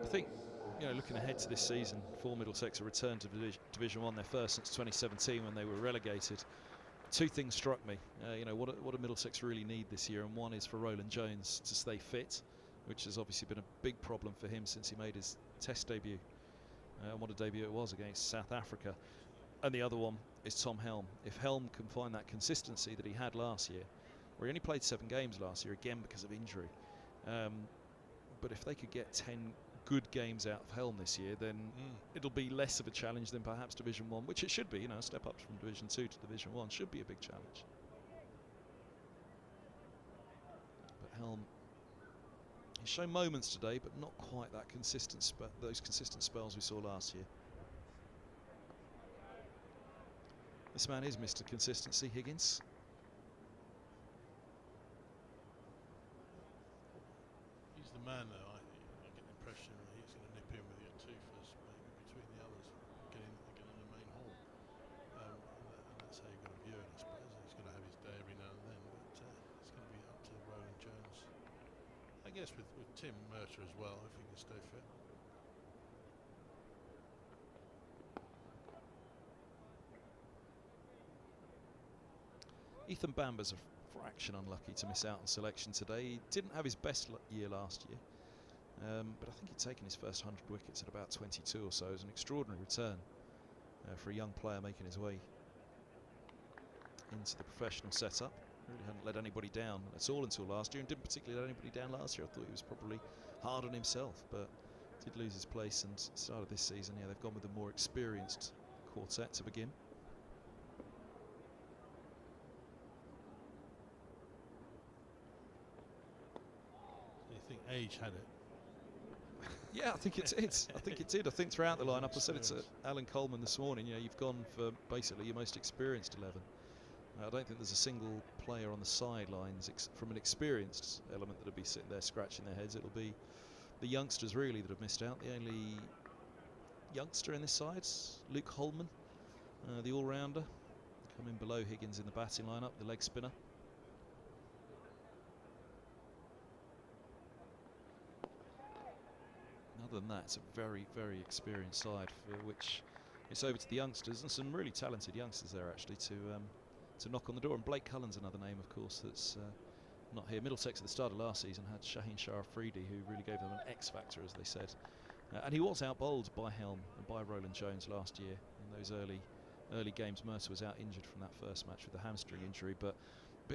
I think, looking ahead to this season for Middlesex, a return to Division 1, their first since 2017 when they were relegated. Two things struck me. What do Middlesex really need this year? And one is for Roland Jones to stay fit, which has obviously been a big problem for him since he made his Test debut. And what a debut it was against South Africa. And the other one is Tom Helm. If Helm can find that consistency that he had last year, where he only played 7 games last year, again because of injury. But if they could get 10 good games out of Helm this year, then it'll be less of a challenge than perhaps Division 1, which it should be. A step up from Division 2 to Division 1 should be a big challenge. But Helm, he's shown moments today, but not quite that those consistent spells we saw last year. This man is Mr. Consistency, Higgins. He's the man, though. I get the impression that he's going to nip in with your two first, maybe between the others, get in the main hall. And that's how you've got to view it, I suppose. He's going to have his day every now and then, but it's going to be up to Roland Jones. I guess with Tim Murtagh as well, if he can stay fit. Ethan Bamber's a fraction unlucky to miss out on selection today. He didn't have his best year last year, but I think he'd taken his first 100 wickets at about 22 or so. It was an extraordinary return for a young player making his way into the professional setup. Really hadn't let anybody down at all until last year, and didn't particularly let anybody down last year. I thought he was probably hard on himself, but did lose his place, and started this season, they've gone with a more experienced quartet to begin. Age had it. Yeah, I think it did. I think it did. I think throughout the lineup, I said it to Alan Coleman this morning, you've gone for basically your most experienced 11. I don't think there's a single player on the sidelines from an experienced element that'll be sitting there scratching their heads. It'll be the youngsters really that have missed out. The only youngster in this side's Luke Holman, the all-rounder, coming below Higgins in the batting lineup, the leg spinner. Other than that, it's a very, very experienced side for which it's over to the youngsters, and some really talented youngsters there actually to knock on the door. And Blake Cullen's another name, of course, that's not here. Middlesex at the start of last season had Shaheen Sharafridi, who really gave them an X factor, as they said, and he was out-bowled by Helm and by Roland Jones last year in those early games. Mercer was out injured from that first match with a hamstring injury, but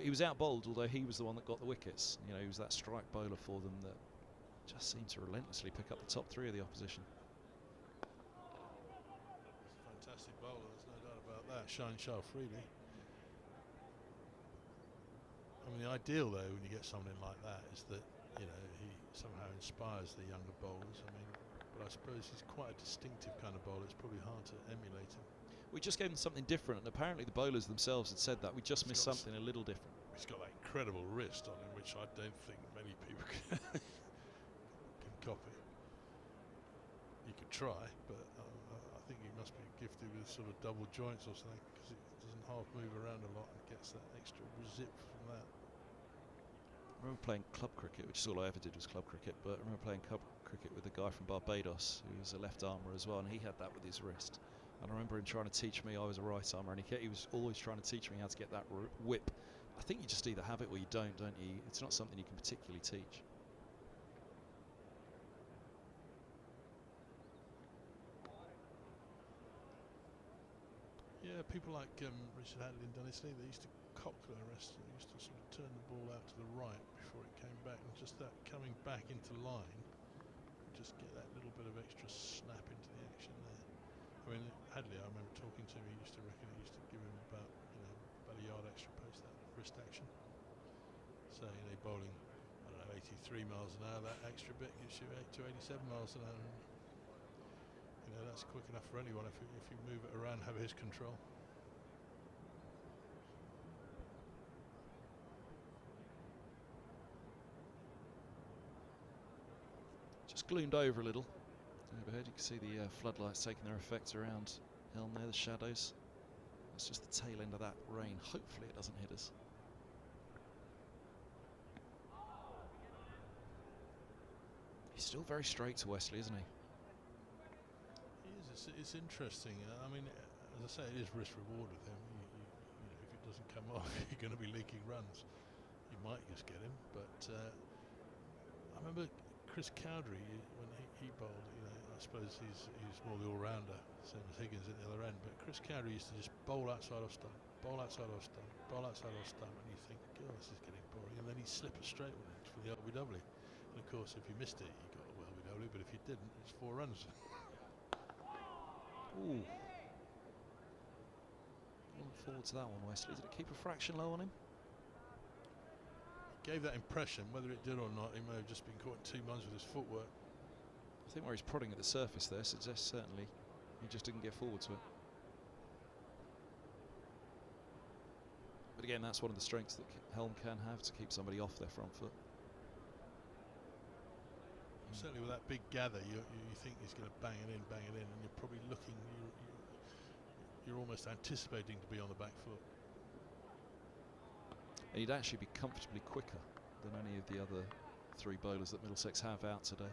he was out-bowled, although he was the one that got the wickets. He was that strike bowler for them that just seemed to relentlessly pick up the top 3 of the opposition. It's a fantastic bowler, there's no doubt about that. Shaheen Sharafridi. I mean, the ideal though when you get someone in like that is that he somehow inspires the younger bowlers. I mean, but I suppose he's quite a distinctive kind of bowler. It's probably hard to emulate him. We just gave him something different, and apparently the bowlers themselves had said that. We just missed something a little different. He's got that incredible wrist on him, which I don't think many people can copy. You could try, but I think he must be gifted with sort of double joints or something, because it doesn't half move around a lot and gets that extra zip from that. I remember playing club cricket, which is all I ever did was club cricket, but I remember playing club cricket with a guy from Barbados who was a left armour as well, and he had that with his wrist. And I remember him trying to teach me. I was a right armour, and he was always trying to teach me how to get that whip. I think you just either have it or you don't you? It's not something you can particularly teach. Yeah, people like Richard Hadley and Dennis Lee, they used to cock their wrist, and they used to sort of turn the ball out to the right before it came back, and just that coming back into line, just get that little bit of extra snap into the action there. I mean, Hadley, I remember talking to him, he used to reckon it used to give him about a yard extra post that wrist action. So, bowling, I don't know, 83 miles an hour, that extra bit gives you 8 to 87 miles an hour. That's quick enough for anyone if you move it around, have his control. Just gloomed over a little. Overhead, you can see the floodlights taking their effect around Helm there, the shadows. It's just the tail end of that rain. Hopefully it doesn't hit us. He's still very straight to Wesley, isn't he? He is. It's interesting. I mean, as I say, it is risk reward with him. You know, if it doesn't come off, you're going to be leaking runs. You might just get him, but I remember Chris Cowdery when he bowled. You know, I suppose he's more the all-rounder, same as Higgins at the other end. But Chris Cowdery used to just bowl outside off stump, bowl outside off stump, bowl outside off stump, and you think, God, this is getting boring. And then he'd slip it straight with it for the LBW. And of course, if you missed it, you got a LBW. But if you didn't, it's 4 runs. Ooh. Looking forward to that one, Wesley. Did it keep a fraction low on him? Gave that impression. Whether it did or not, he may have just been caught in 2 months with his footwork. I think where he's prodding at the surface there suggests certainly he just didn't get forward to it. But again, that's one of the strengths that Helm can have, to keep somebody off their front foot. Certainly with that big gather, you think he's going to bang it in, and you're probably looking, you're almost anticipating to be on the back foot. And he'd actually be comfortably quicker than any of the other 3 bowlers that Middlesex have out today.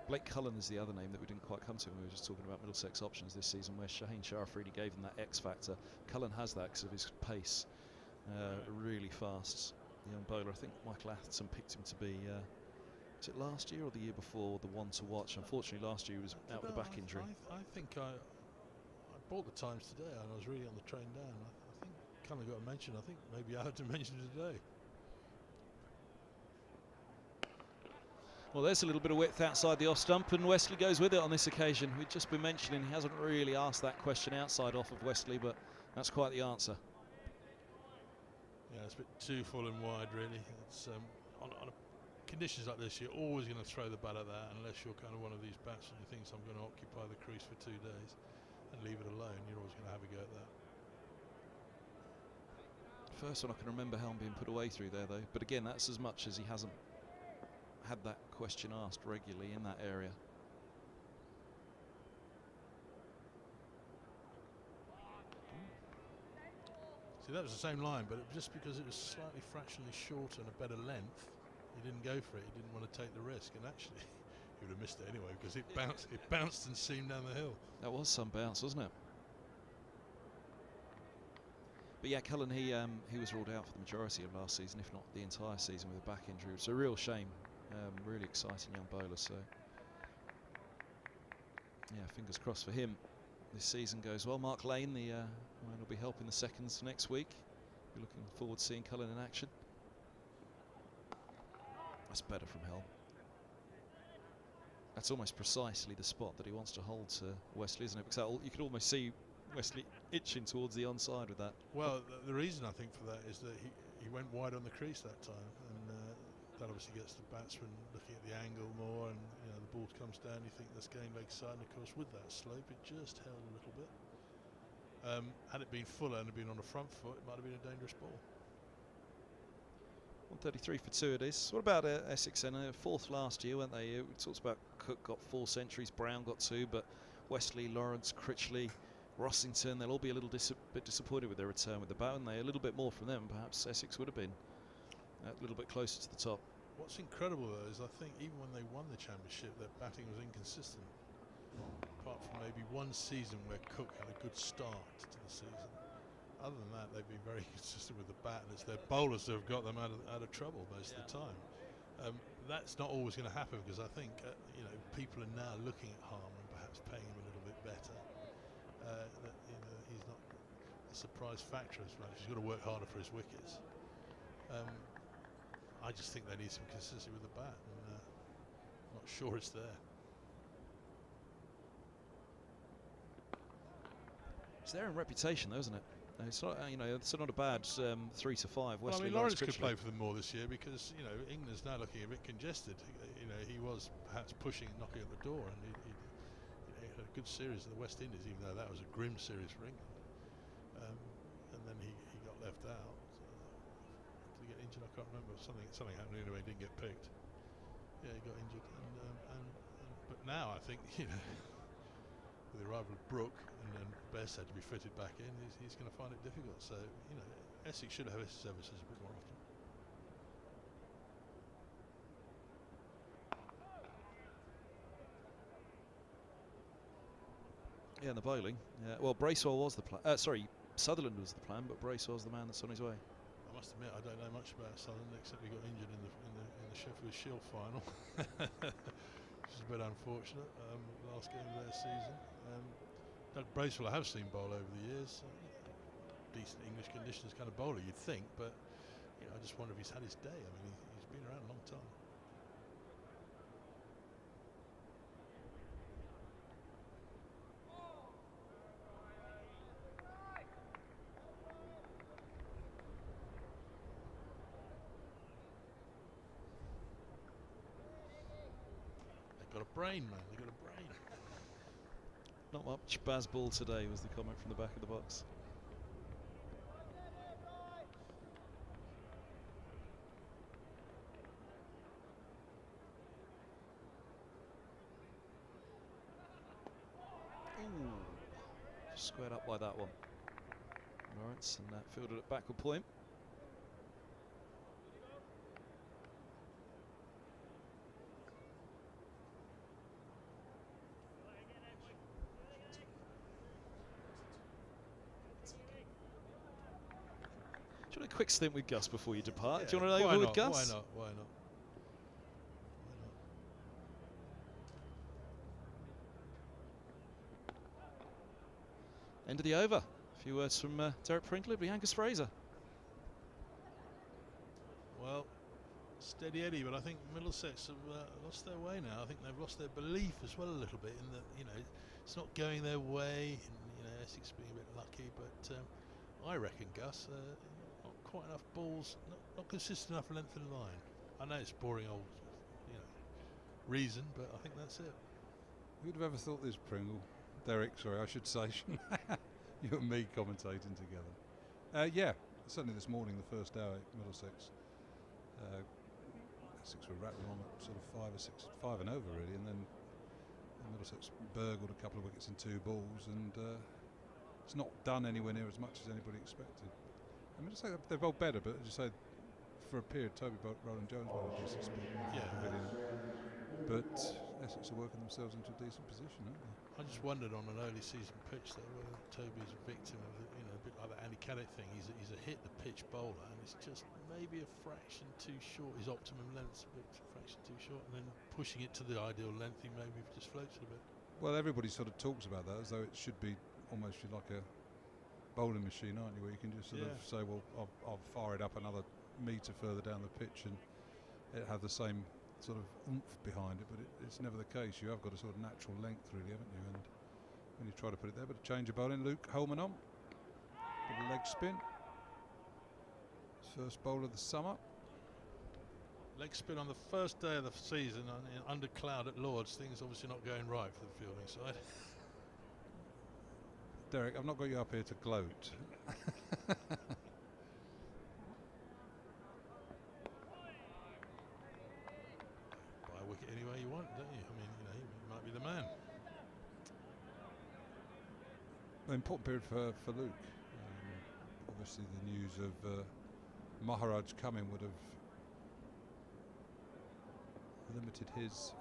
Blake Cullen is the other name that we didn't quite come to when we were just talking about Middlesex options this season, where Shaheen Sharafridi gave them that X factor. Cullen has that because of his pace, really fast. The young bowler, I think Michael Atherton picked him to be, was it last year or the year before, the one to watch? Unfortunately, last year he was out with a back injury. I think I bought the Times today, and I was reading on the train down. I think Cullen got a mention. I think maybe Atherton mentioned it today. Well, there's a little bit of width outside the off stump, and Wesley goes with it on this occasion. We've just been mentioning he hasn't really asked that question outside off of Wesley, but that's quite the answer. Yeah, it's a bit too full and wide, really. It's on conditions like this, you're always going to throw the bat at that, unless you're kind of one of these batsmen who thinks I'm going to occupy the crease for 2 days and leave it alone. You're always going to have a go at that. First one I can remember Helm being put away through there, though. But again, that's as much as he hasn't had that question asked regularly in that area. See, that was the same line, but just because it was slightly fractionally shorter and a better length, he didn't go for it. He didn't want to take the risk, and actually he would have missed it anyway because it bounced and seamed down the hill. That was some bounce, wasn't it? But yeah, Cullen, he was ruled out for the majority of last season, if not the entire season, with a back injury. It's a real shame. Really exciting young bowler, so yeah, fingers crossed for him. This season goes well. Mark Lane, the man will be helping the seconds next week. We're looking forward to seeing Cullen in action. That's better from Helm. That's almost precisely the spot that he wants to hold to Wesley, isn't it? Because you could almost see Wesley itching towards the onside with that. Well, the reason I think for that is that he went wide on the crease that time, and that obviously gets the batsman looking at the angle more, and you know, the ball comes down, you think that's going leg side, and of course with that slope it just held a little bit. Had it been fuller and had been on the front foot, it might have been a dangerous ball. 133 for 2 it is. What about Essex then? 4th last year, weren't they? We talked about Cook got 4 centuries, Brown got 2, but Wesley, Lawrence, Critchley, Rossington, they'll all be a little bit disappointed with their return with the bat, and they a little bit more from them. Perhaps Essex would have been a little bit closer to the top. What's incredible though is I think even when they won the championship, their batting was inconsistent. Apart from maybe one season where Cook had a good start to the season. Other than that, they've been very consistent with the bat, and it's their bowlers that have got them out of trouble most of the time. That's not always going to happen, because I think you know, people are now looking at Harman and perhaps paying him a little bit better. That, you know, he's not a surprise factor as much. He's got to work harder for his wickets. I just think they need some consistency with the bat, and I'm not sure it's there. It's their own reputation, though, isn't it? It's not, you know, it's not a bad 3 to 5. Well, I mean, Lawrence could play for them more this year, because you know England's now looking a bit congested. You know, he was perhaps pushing, knocking at the door, and he had a good series in the West Indies, even though that was a grim series for England. And then he got left out. Did he get injured? I can't remember. Something happened anyway. He didn't get picked. Yeah, he got injured. But now I think, you know, with the arrival arrival of Brook and then Best had to be fitted back in, he's going to find it difficult. So, you know, Essex should have his services a bit more often. Yeah, and the bowling. Well, Bracewell was the plan. Sorry, Sutherland was the plan, but Bracewell's the man that's on his way. I must admit, I don't know much about Sutherland except he got injured in the Sheffield Shield final, which is a bit unfortunate. Last game of their season. Doug Bracewell I have seen bowl over the years. Decent English conditions kind of bowler, you'd think, but you know, I just wonder if he's had his day. I mean, he's been around a long time. They've got a brain, man. They've got a brain. Not much Bazball today was the comment from the back of the box. Ooh, squared up by that one. Lawrence, and that fielded at backward point. Do you want a quick stint with Gus before you depart? Yeah, do you want to why over not? with Gus? Why not? Why not? End of the over. A few words from Derek Prinkley, Angus Fraser. Well, steady Eddie, but I think Middlesex have lost their way now. I think they've lost their belief as well a little bit in that, you know, it's not going their way, and, you know, Essex being a bit lucky, but I reckon, Gus, not quite enough balls, not consistent enough length and line. I know it's boring old, you know, reason, but I think that's it. Who'd have ever thought this, Pringle? Derek, sorry, I should say. You and me commentating together. Yeah, certainly this morning, the first hour at Middlesex. Essex were rattling on at sort of 5 and over really, and then Middlesex burgled a couple of wickets in 2 balls, and it's not done anywhere near as much as anybody expected. I mean, they're both better, but as you say, for a period, Toby Roland Jones won a decent spin, pavilion. But Essex are working themselves into a decent position, aren't they? I just wondered on an early season pitch there whether Toby's a victim of the, you know, a bit like the Andy Caddick thing. He's a hit the pitch bowler, and it's just maybe a fraction too short. His optimum length's a bit fraction too short, and then pushing it to the ideal length, he maybe just floats it a bit. Well, everybody sort of talks about that as though it should be almost like a bowling machine, aren't you? Where you can just sort of say, well, I'll fire it up another metre further down the pitch, and it have the same sort of oomph behind it, but it's never the case. You have got a sort of natural length, really, haven't you? And when you try to put it there, but a change of bowling. Luke Holman on, with a leg spin. First bowl of the summer. Leg spin on the first day of the season under cloud at Lord's. Things obviously not going right for the fielding side. Derek, I've not got you up here to gloat. Wicket any way you want, don't you? I mean, you know, you might be the man. An important period for Luke. Obviously, the news of Maharaj coming would have limited his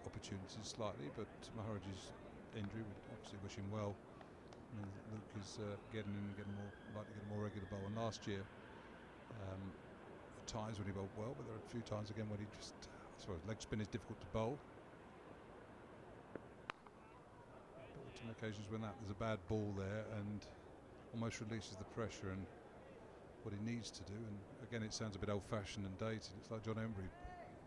opportunities slightly, but Maharaj's injury would obviously wish him well. And Luke is getting likely to get a more regular bowl. And last year, at times when he bowled well, but there are a few times again when he just. I suppose leg spin is difficult to bowl. But on some occasions when there's a bad ball there and almost releases the pressure and what he needs to do. And again, it sounds a bit old-fashioned and dated. It's like John Embry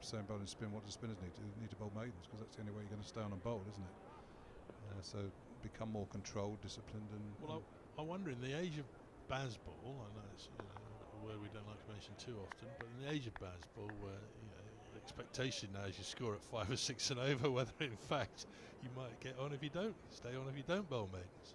saying bowling spin. What do spinners need to do? They need to bowl maidens, because that's the only way you're going to stay on and bowl, isn't it? So become more controlled, disciplined, and. Well, I wonder in the age of Bazball, I know it's a word we don't like to mention too often, but in the age of Bazball, where expectation now is you score at 5 or 6 and over, whether in fact you might get on if you don't, stay on if you don't bowl maidens.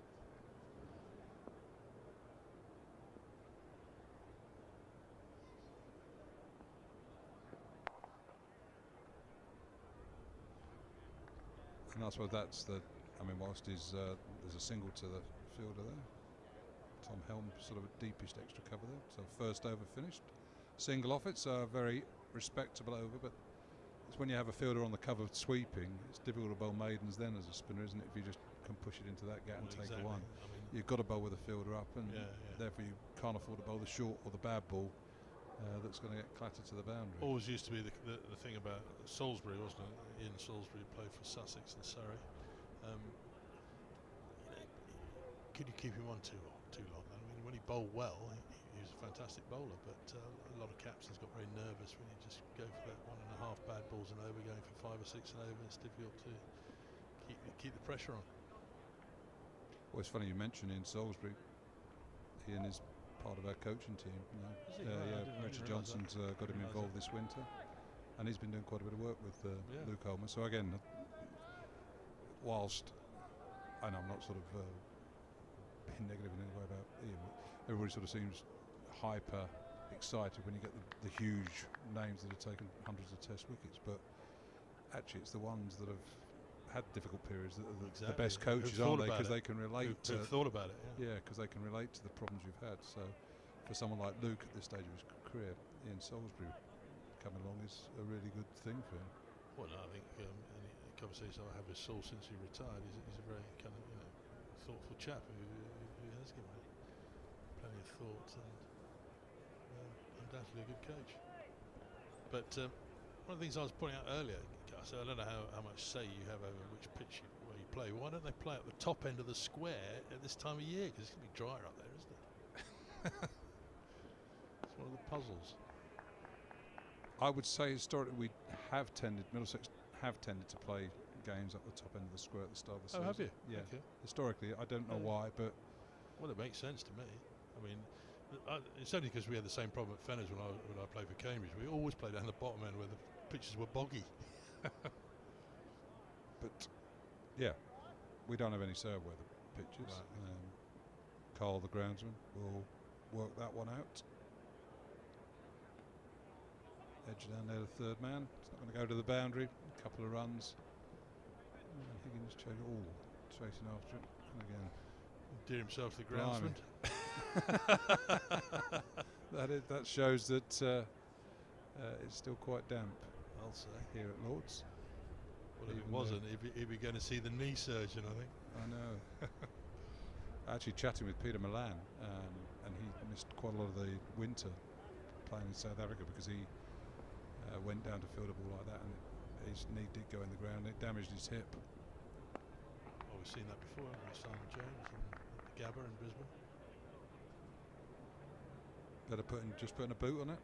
And I suppose that's the I mean, whilst there's a single to the fielder there. Tom Helm sort of a deepish extra cover there. So first over finished. Single off it, so a very respectable over, but it's when you have a fielder on the cover sweeping, it's difficult to bowl maidens then as a spinner, isn't it? If you just can push it into that gap and take a one. I mean, You've got to bowl with a fielder up, and therefore you can't afford to bowl the short or the bad ball that's going to get clattered to the boundary. always used to be the thing about Salisbury, wasn't it? Ian Salisbury played for Sussex and Surrey. Could you keep him on too long? I mean, when he bowled well, he was a fantastic bowler, but a lot of captains got very nervous when you just go for that 1.5 bad balls and over, going for 5 or 6 and over. It's difficult to keep the pressure on. Well, it's funny you mention Ian Salisbury. Ian is part of our coaching team. Richard Johnson's got him involved this winter, and he's been doing quite a bit of work with Luke Holman. So again, whilst I know I'm not sort of being negative in any way about Ian, everybody sort of seems hyper excited when you get the huge names that have taken hundreds of test wickets, but actually it's the ones that have had difficult periods that are the best coaches, aren't they? Because they can relate to thought about it. Because they can relate to the problems you've had. So for someone like Luke at this stage of his career, Ian Salisbury coming along is a really good thing for him. Well, no, I think any conversation I have with Saul since he retired, he's a very kind of thoughtful chap who has given it plenty of thought, and undoubtedly a good coach. But one of the things I was pointing out earlier, I don't know how much say you have over which pitch where you play. Why don't they play at the top end of the square at this time of year? Because it's going to be drier up there, isn't it? It's one of the puzzles. I would say historically Middlesex have tended to play games at the top end of the square at the start of the season. Oh, have you? Yeah. Okay. Historically, I don't know why, but Well, it makes sense to me. I mean, it's only because we had the same problem at Fenners when I played for Cambridge. We always played down the bottom end where the pitches were boggy. But yeah, we don't have any say over where the pitch is. Right. Carl, the groundsman, will work that one out. Edge down there, the third man. It's not going to go to the boundary. A couple of runs. Higgins chasing after it. And again, Dear himself to the groundsman. that shows that it's still quite damp. I'll say. Here at Lord's. Well, if it wasn't, he'd be going to see the knee surgeon, I think. I know. Actually chatting with Peter Milan, and he missed quite a lot of the winter playing in South Africa because he went down to field a ball like that, and his knee did go in the ground. It damaged his hip. Oh, we've seen that before, haven't we? Simon Jones and Gabba in Brisbane. Better just putting a boot on it.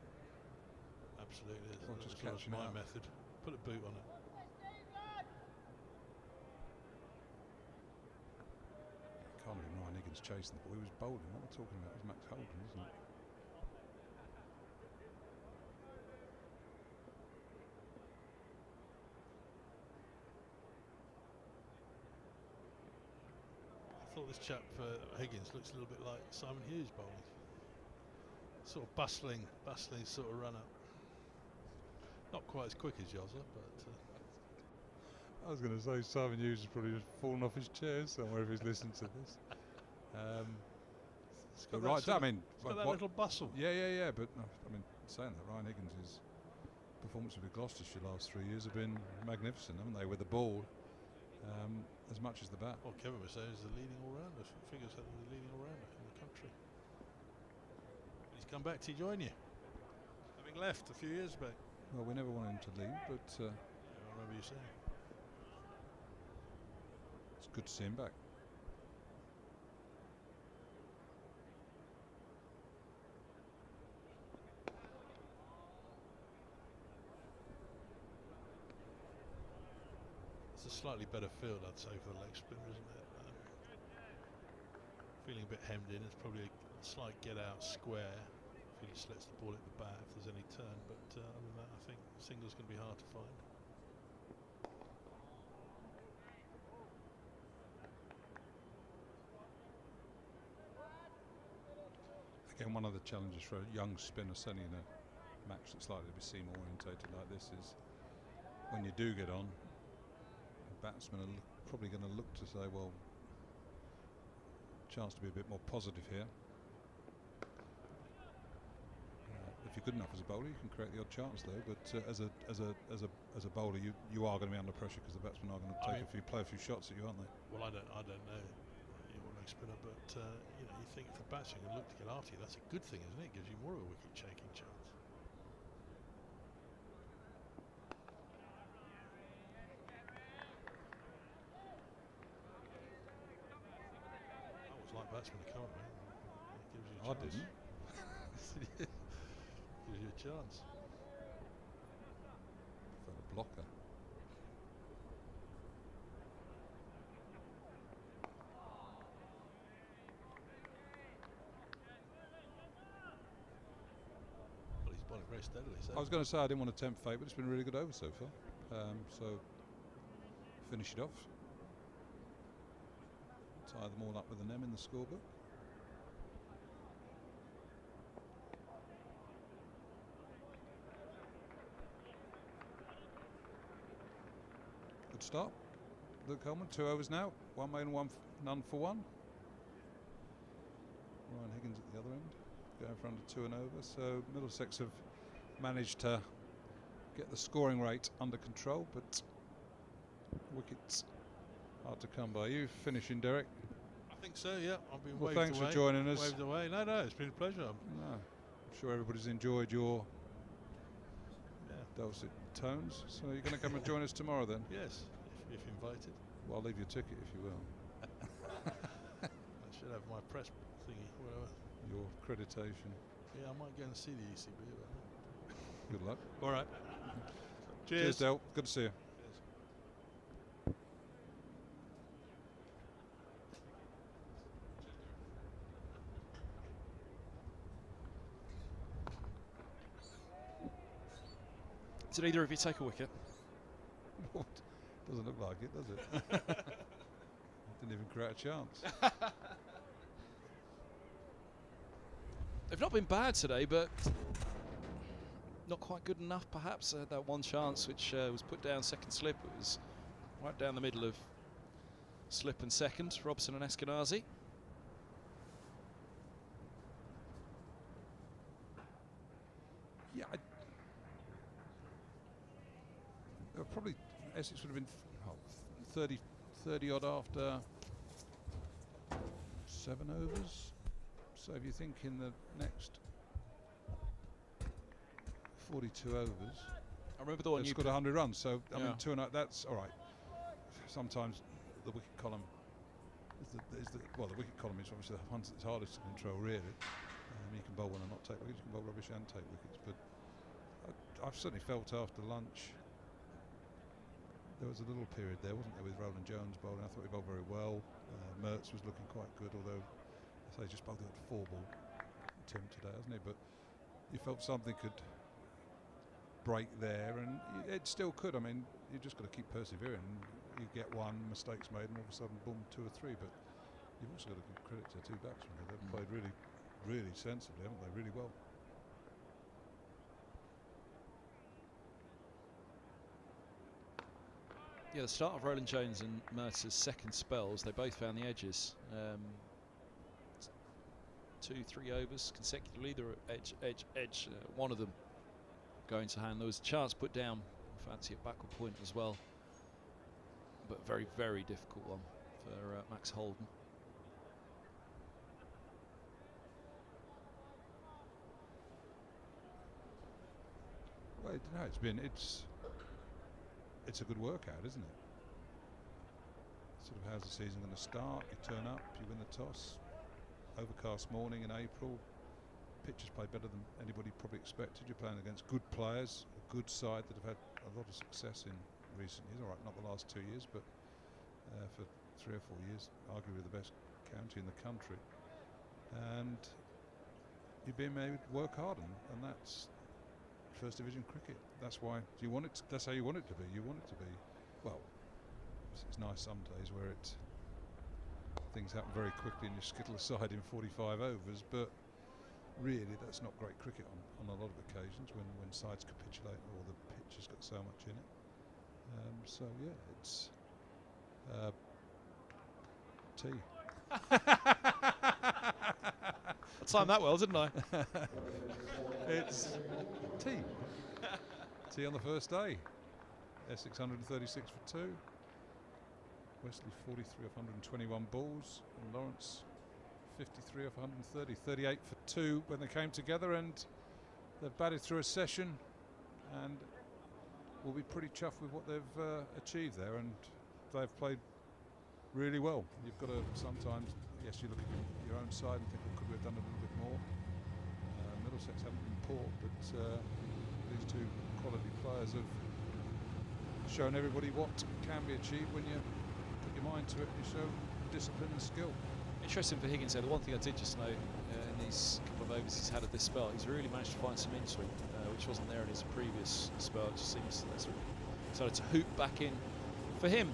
Absolutely. Or just That's catching my it up. method. Put a boot on it. Can't believe Ryan Higgins chasing the ball. He was bowling. What am I talking about? It was Max Holden, isn't it? I thought this chap Higgins looks a little bit like Simon Hughes bowling. Sort of bustling sort of run up. Not quite as quick as Jozza, but. I was going to say Simon Hughes has probably just fallen off his chair somewhere if he's listened to this. It's got Right, that I mean, it's got that little bustle. Yeah. But no, I mean, saying that, Ryan Higgins' performance with Gloucestershire last 3 years have been magnificent, haven't they? With the ball, as much as the bat. Well, Kevin was saying he's the leading all-rounder. Figures that the leading all-rounder in the country. He's come back to join you, having left a few years back. Well, we never wanted him to leave, but I remember you saying. it's good to see him back. It's a slightly better field, I'd say, for the leg spinner, isn't it? Feeling a bit hemmed in. It's probably a slight get-out square if he just lets the ball hit the bat if there's any turn. But other than that, I think single's going to be hard to find. Again, one of the challenges for a young spinner, certainly in a match that's likely to be seam orientated like this, is when you do get on, the batsmen are probably going to look to say, well, chance to be a bit more positive here. If you're good enough as a bowler, you can create the odd chance though. But as a bowler, you are going to be under pressure because the batsmen are going to play a few shots at you, aren't they? Well, I don't know. You're a leg spinner, but you know, you think if the batsman can look to get after you, that's a good thing, isn't it? It gives you more of a wicket taking chance. I always like batsmen to come at me. It gives you a chance. I didn't. Gives you a chance. For the blocker. Well, he's bowling very steadily. So I was going to say I didn't want to tempt fate, but it's been a really good over so far. So finish it off. Tie them all up with an M in the scorebook. Good start. Luke Coleman, 2 overs now. 1 made and none for 1. Ryan Higgins at the other end, going for under 2 and over. So Middlesex have managed to get the scoring rate under control, but wickets hard to come by. You finishing, Derek? I think so. Yeah, I've been Well, waved thanks away. for joining us. Waved away. No, it's been a pleasure. No, I'm sure everybody's enjoyed your dulcet tones. So you're going to come and join us tomorrow then? Yes, if invited. Well, I'll leave your ticket if you will. I should have my press thingy, whatever. Your accreditation. Yeah, I might go and see the ECB about that. Good luck. All right. Cheers, Del. Good to see you. Did either of you take a wicket? Doesn't look like it, does it? Didn't even create a chance. They've not been bad today, but not quite good enough perhaps. That one chance which was put down second slip, it was right down the middle of slip and second, Robson and Eskenazi. Yeah, probably Essex would have been 30 odd after 7 overs. So if you think in the next 42 overs, I remember the one they've you scored 100 runs. So I mean, Yeah. 2 and 0, that's all right. Sometimes the wicket column well, the wicket column is obviously the one that's hardest to control, really. You can bowl one and not take wickets. You can bowl rubbish and take wickets. But I've certainly felt after lunch. There was a little period there, wasn't there, with Roland Jones bowling. I thought he bowled very well. Mertz was looking quite good, although I say just bowled that 4-ball attempt today, hasn't he? But you felt something could break there, and it still could. I mean, you just got to keep persevering. You get one, mistakes made, and all of a sudden, boom, 2 or 3. But you've also got to give credit to 2 batsmen. They've played really, really sensibly, haven't they? Really well. Yeah, the start of Roland Jones and Mertz's second spells, they both found the edges. 2-3 overs consecutively, they were edge, one of them going to hand. There was a chance put down, fancy at backward point as well, but very, very difficult one for Max Holden. Well, no, it's a good workout, isn't it? Sort of, how's the season going to start? You turn up, you win the toss. Overcast morning in April. Pitch has played better than anybody probably expected. You're playing against good players, a good side that have had a lot of success in recent years. All right, not the last 2 years, but for 3 or 4 years, arguably the best county in the country. And you're being made work hard, and that's First Division cricket. That's why you want it. That's how you want it to be. You want it to be. Well, it's nice some days where things happen very quickly and you skittle aside in 45 overs. But really, that's not great cricket on a lot of occasions when sides capitulate or the pitch has got so much in it. So yeah, Tea. I timed that well, didn't I? It's tea. Tea on the first day. Essex 136 for 2. Wesley 43 off 121 balls. And Lawrence 53 off 130. 38 for 2 when they came together, and they've batted through a session and will be pretty chuffed with what they've achieved there, and they've played really well. You've got to sometimes, yes, you look at your own side and think, well, could we have done a little bit more? Middlesex haven't been poor, but these two quality players have shown everybody what can be achieved when you put your mind to it and you show discipline and skill. Interesting for Higgins there. The one thing I did just know in these couple of overs he's had at this spell, he's really managed to find some in-swing, which wasn't there in his previous spell. It just seems that's decided to hoop back in for him.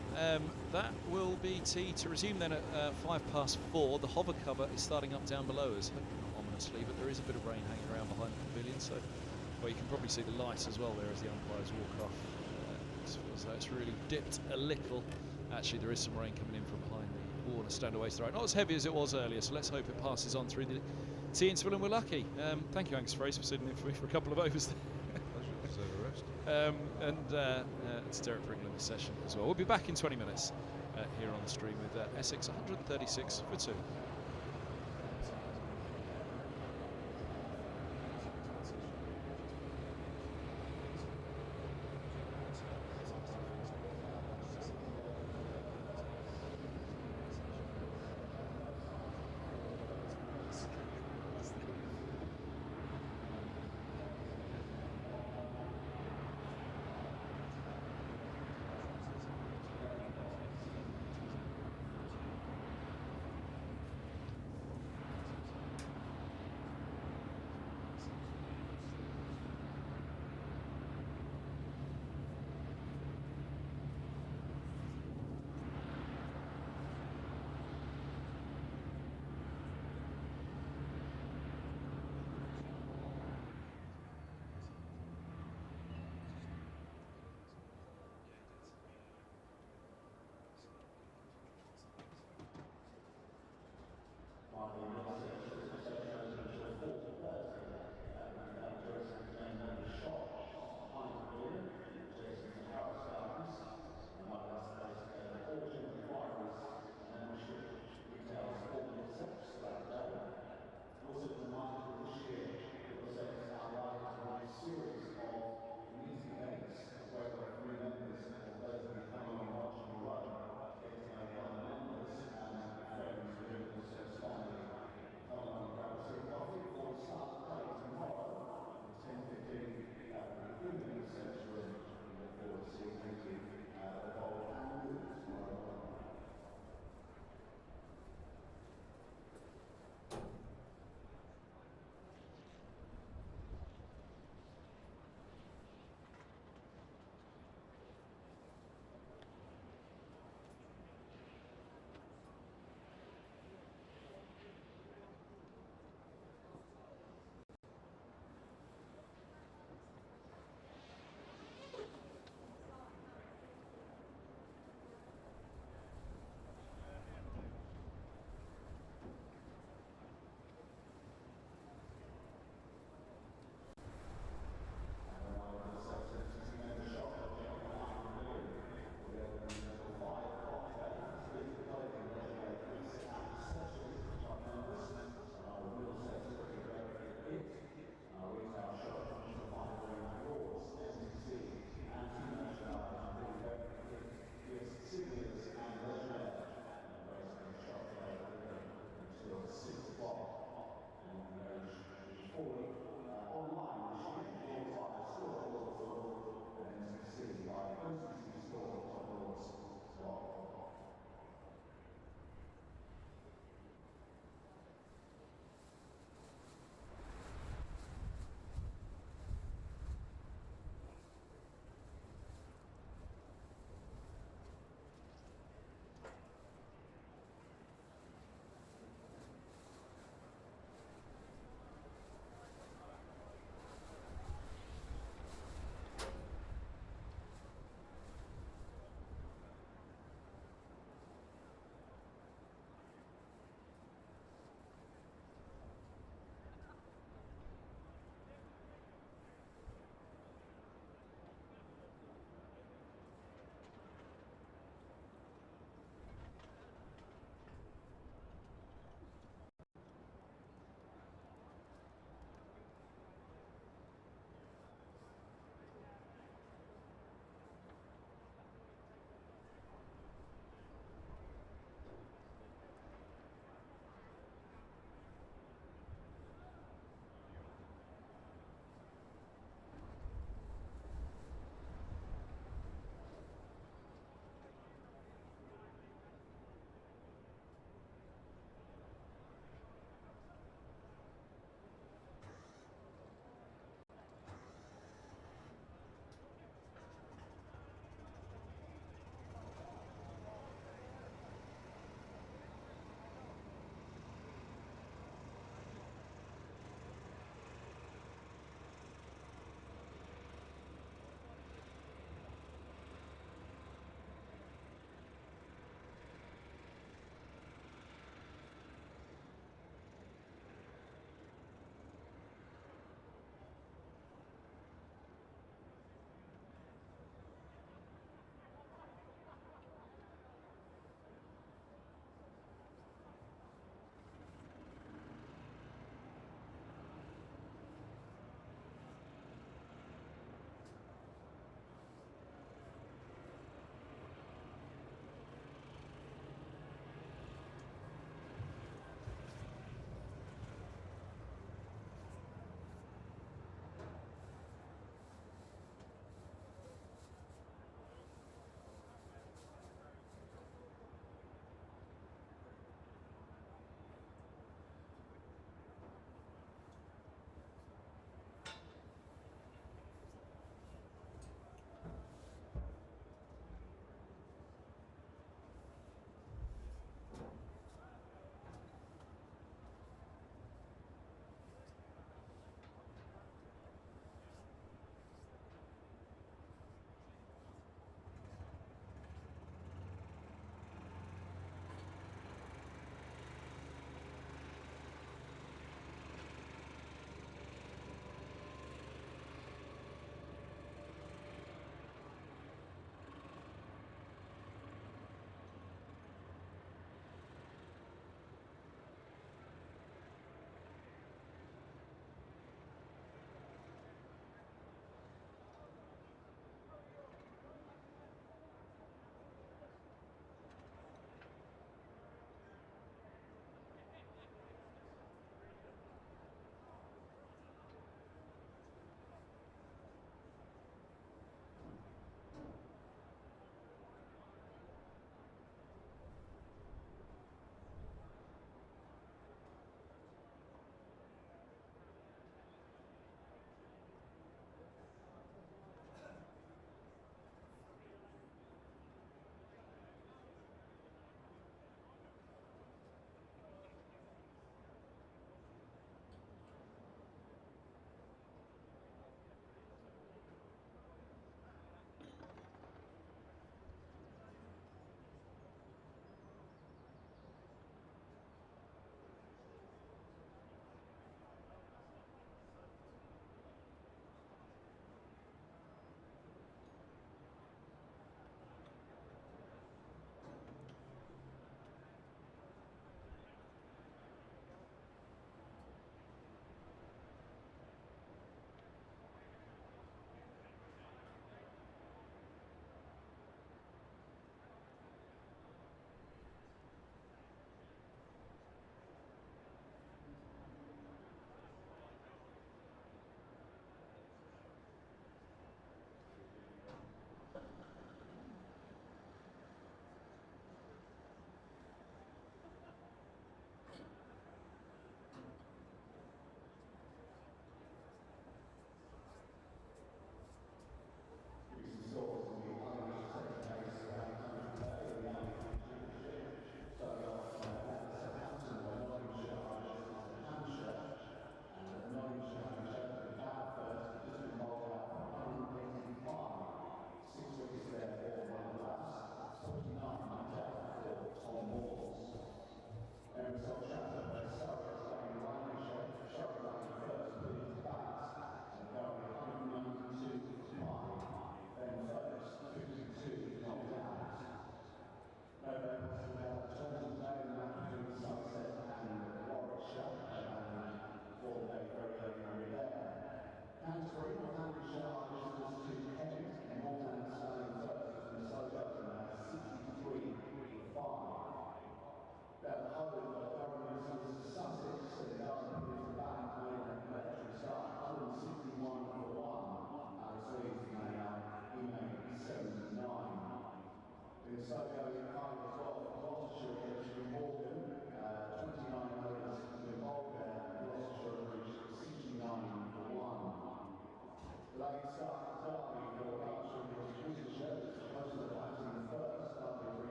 That will be tea to resume then at 4:05. The hover cover is starting up down below us, ominously, but there is a bit of rain hanging around behind the pavilion, so well, you can probably see the light as well there as the umpires walk off. It feels like it's really dipped a little. Actually, there is some rain coming in from behind the Warner stand away strike. Not as heavy as it was earlier, so let's hope it passes on through the tee interval and we're lucky. Thank you, Angus Fraser, for sitting in for me for a couple of overs there. Pleasure, deserve a rest. It's Derek Pringle in the session as well. We'll be back in 20 minutes here on the stream with Essex 136 for 2.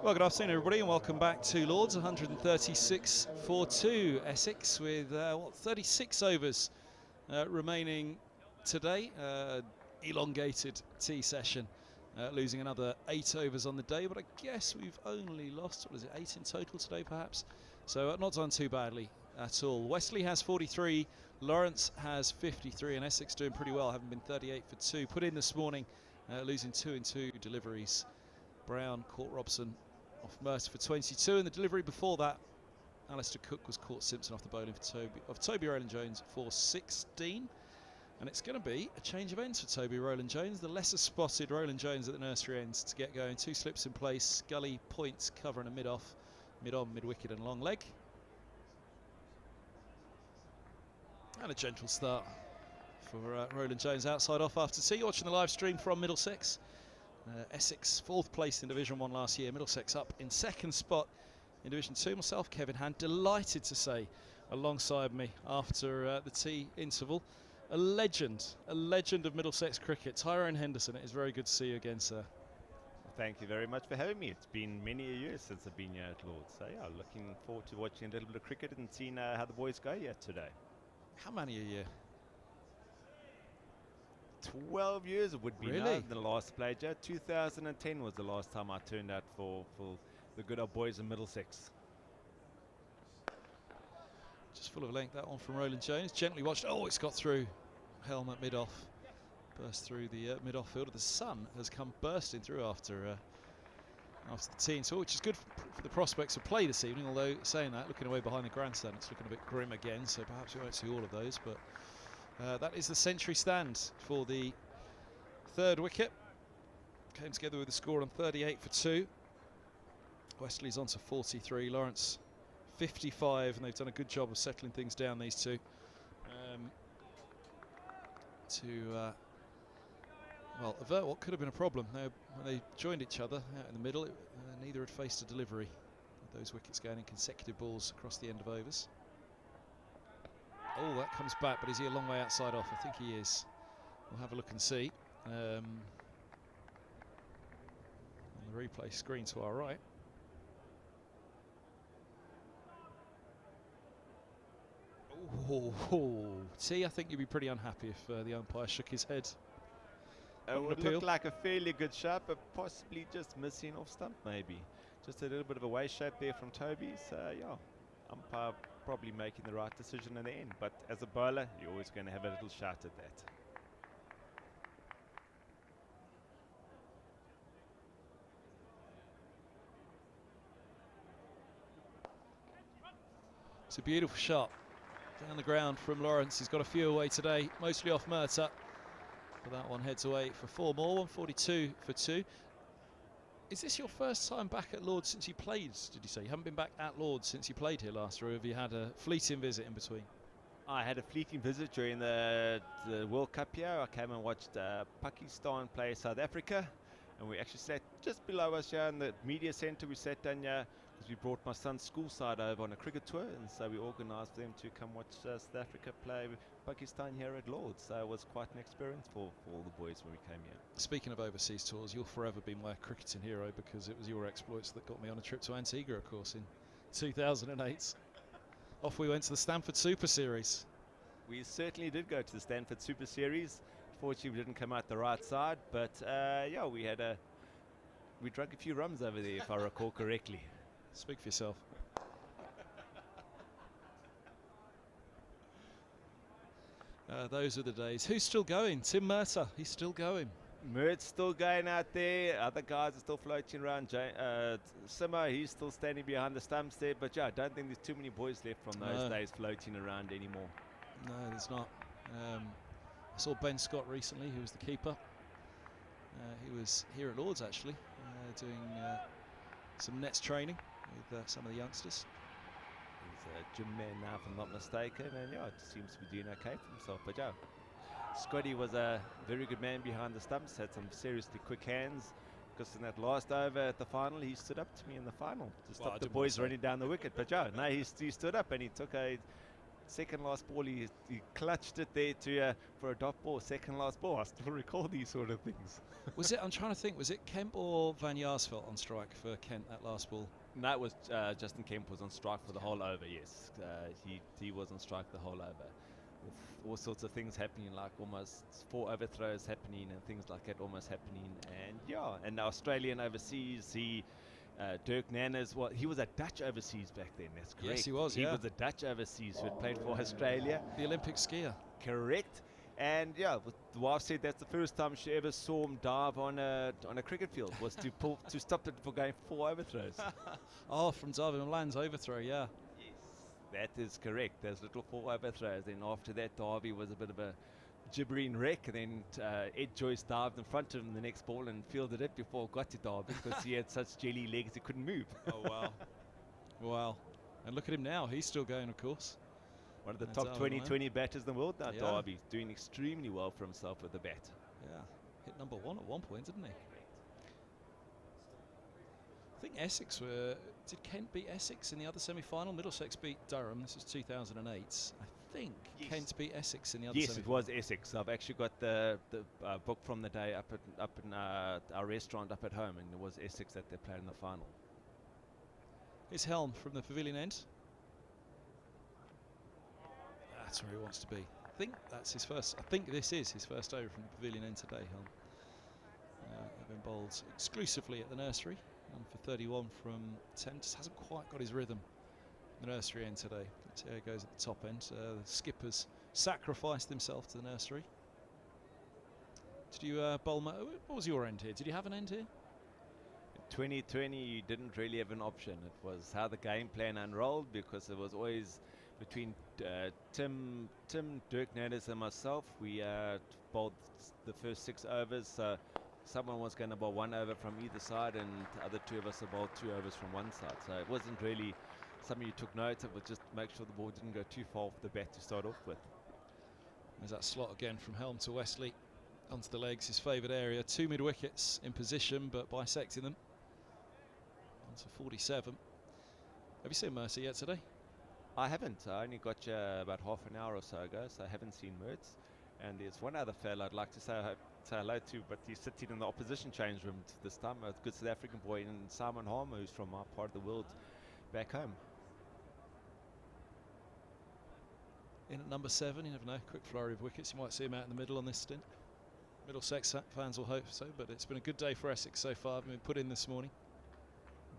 Well, good afternoon, everybody, and welcome back to Lords. 136 for 2 Essex with 36 overs remaining today. Elongated tea session, losing another 8 overs on the day, but I guess we've only lost, 8 in total today, perhaps? So not done too badly at all. Wesley has 43, Lawrence has 53, and Essex doing pretty well, having been 38 for 2. Put in this morning, losing 2 in 2 deliveries. Brown caught Robson off Mercer for 22, and the delivery before that, Alistair Cook was caught Simpson off the bowling for Toby Rowland-Jones for 16. And it's going to be a change of ends for Toby Rowland-Jones, the lesser spotted Rowland-Jones at the nursery ends to get going. 2 slips in place, gully, points, cover and a mid-off, mid-on, mid-wicket and long leg. And a gentle start for Rowland-Jones outside off after tea. Watching the live stream from Middlesex. Essex 4th place in Division 1 last year. Middlesex up in 2nd spot in Division 2. Myself, Kevin Hand, delighted to say alongside me after the tea interval, a legend of Middlesex cricket, Tyrone Henderson. It is very good to see you again, sir. Thank you very much for having me. It's been many years since I've been here at Lords. So yeah, looking forward to watching a little bit of cricket and seeing how the boys go here today. How many a year? 12 years it would be really? Now than the last played here. 2010 was the last time I turned out for the good old boys in Middlesex. Just full of length, that one from Rowland-Jones. Gently watched. Oh, it's got through. Helmet mid-off. Burst through the mid-off fielder. The sun has come bursting through after the tea interval, which is good for the prospects of play this evening. Although, saying that, looking away behind the grandstand, it's looking a bit grim again, so perhaps we won't see all of those. But that is the century stand for the 3rd wicket. Came together with a score on 38 for 2. Wesley's on to 43, Lawrence 55, and they've done a good job of settling things down, these two, to well, avert what could have been a problem. When they joined each other out in the middle, neither had faced a delivery, with those wickets going in consecutive balls across the end of overs. Oh, that comes back, but is he a long way outside off? I think he is. We'll have a look and see. On the replay screen to our right. Oh, T, I think you'd be pretty unhappy if the umpire shook his head. It would look like a fairly good shot, but possibly just missing off stump maybe. Just a little bit of a way shape there from Toby. So yeah, umpire probably making the right decision in the end, but as a bowler you're always going to have a little shot at that. It's a beautiful shot down the ground from Lawrence. He's got a few away today, mostly off Mercer, but that one heads away for 4 more. 142 for 2. Is this your first time back at Lords since you played, did you say? You haven't been back at Lords since you played here last, or have you had a fleeting visit in between? I had a fleeting visit during the World Cup here. I came and watched Pakistan play South Africa, and we actually sat just below us here in the media centre. We sat down here because we brought my son's school side over on a cricket tour, and so we organised them to come watch South Africa play Pakistan here at Lords. So it was quite an experience for all the boys when we came here. Speaking of overseas tours, you'll forever be my cricketing hero, because it was your exploits that got me on a trip to Antigua, of course, in 2008. Off we went to the Stanford Super Series. We certainly did go to the Stanford Super Series. Fortunately, we didn't come out the right side, but yeah, we drank a few rums over there, if I recall correctly. Speak for yourself. Those are the days. Who's still going? Tim Mercer. He's still going. Mert's still going out there. Other guys are still floating around. Simmer, he's still standing behind the stumps there. But yeah, I don't think there's too many boys left from those days floating around anymore. No, there's not. I saw Ben Scott recently, who was the keeper. He was here at Lords, actually, doing some nets training with some of the youngsters. He's a gym man now, if I'm not mistaken, and yeah, it seems to be doing okay for himself. But yeah, Scotty was a very good man behind the stumps, had some seriously quick hands, because in that last over at the final, he stood up to me in the final to stop the boys running down the wicket. But yeah, no, he stood up and he took a second last ball, he clutched it there to for a dot ball, second last ball. I still recall these sort of things. Was it? I'm trying to think. Was it Kemp or Van Jaarsveld on strike for Kent that last ball? No, it was Justin Kemp was on strike for the whole over. Yes, he was on strike the whole over. With all sorts of things happening, like almost 4 overthrows happening and things like that almost happening. And yeah, and the Australian overseas, Dirk Nanners, he was a Dutch overseas back then. That's correct. Yes, he was. He was a Dutch overseas who had played for Australia. The Olympic skier. Correct. And yeah, the wife said that's the first time she ever saw him dive on a cricket field, was to stop it for going 4 overthrows. Oh, from diving on Land's overthrow, yeah. Yes, that is correct. There's little 4 overthrows. Then after that, Derby was a bit of a gibbering wreck. And then Ed Joyce dived in front of him the next ball and fielded it before it got to Derby because he had such jelly legs he couldn't move. Oh, wow. Wow. And look at him now. He's still going, of course. One of the top 20 batters in the world now, yeah. Derby, doing extremely well for himself with the bat. Yeah, hit number 1 at one point, didn't he? I think Essex did Kent beat Essex in the other semi-final? Middlesex beat Durham, this was 2008. I think Kent beat Essex in the other semi-final. Yes, it was Essex. I've actually got the book from the day up in our restaurant up at home, and it was Essex that they played in the final. Here's Helm from the pavilion end. That's where he wants to be. I think that's his first. I think this is his first over from the pavilion end today. Helm. Having bowled exclusively at the nursery, and for 31 from 10, just hasn't quite got his rhythm. The nursery end today. Let's see how it goes at the top end. The skipper's sacrificed himself to the nursery. Did you bowl? What was your end here? Did you have an end here? In 2020, you didn't really have an option. It was how the game plan unrolled, because it was always between Tim, Dirk Nanners and myself. We bowled the first 6 overs, so someone was going to bowl 1 over from either side, and the other 2 of us bowled 2 overs from one side. So it wasn't really something you took note of, but just make sure the ball didn't go too far off the bat to start off with. There's that slot again from Helm to Wesley onto the legs, his favourite area. 2 mid wickets in position, but bisecting them. Onto 47. Have you seen Mercer yet today? I haven't. I only got you about half an hour or so ago, so I haven't seen Mertz. And there's one other fella I'd like to say hello to, but he's sitting in the opposition change room this time. A good South African boy, and Simon Harmer, who's from my part of the world back home. In at number 7, you never know, quick flurry of wickets. You might see him out in the middle on this stint. Middlesex fans will hope so, but it's been a good day for Essex so far. I've been put in this morning.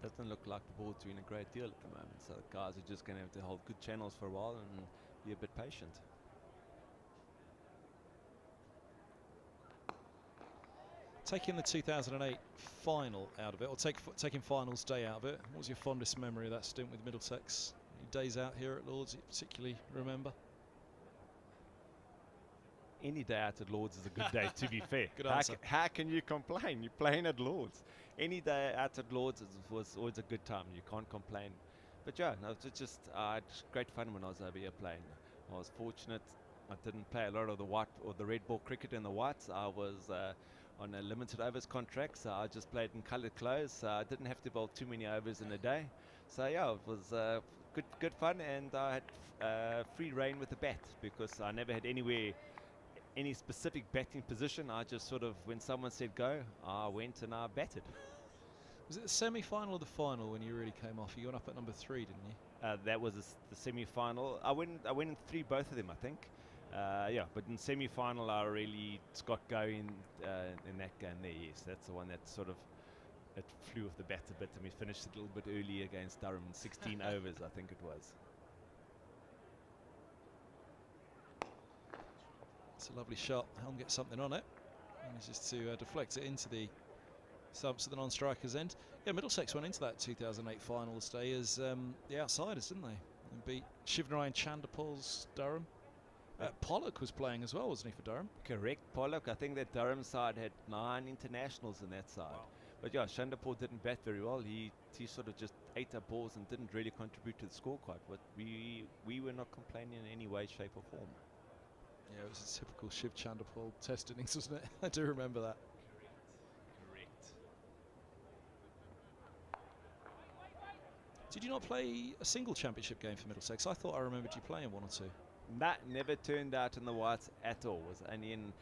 Doesn't look like the ball's doing a great deal at the moment, so the guys are just going to have to hold good channels for a while and be a bit patient. Taking the 2008 final out of it, or taking finals day out of it, what was your fondest memory of that stint with Middlesex? Any days out here at Lords you particularly remember? Any day out at Lords is a good day, to be fair. Good answer. How can you complain? You're playing at Lords. Any day out at Lords was always a good time. You can't complain. But yeah, no, it's just I had great fun when I was over here playing. I was fortunate. I didn't play a lot of the white or the red ball cricket in the whites. I was on a limited overs contract, so I just played in coloured clothes. So I didn't have to bowl too many overs in a day. So yeah, it was good fun, and I had free reign with the bat because I never had any specific batting position. I just sort of, when someone said go, I went and I batted. Was it the semi-final or the final when you really came off? You went up at number 3, didn't you? That was the semi-final. I went in 3 both of them, I think. Yeah, but in semi-final I really got going in that game there. Yes, that's the one that sort of it flew off the bat a bit, and we finished a little bit early against Durham, 16 overs I think it was. It's a lovely shot. Helm gets something on it. Manages to deflect it into the subs at the non-strikers end. Yeah, Middlesex went into that 2008 finals day as the outsiders, didn't they? And beat Shivnarine Chanderpaul's Durham. Pollock was playing as well, wasn't he, for Durham? Correct, Pollock. I think that Durham side had 9 internationals in that side. Wow. But yeah, Chanderpaul didn't bat very well. He sort of just ate up balls and didn't really contribute to the scorecard. But we were not complaining in any way, shape or form. Yeah, it was a typical Shiv Chanderpaul test innings, wasn't it? I do remember that. Correct. Did you not play a single championship game for Middlesex? I thought I remembered you playing one or two. That never turned out in the whites at all. It was only in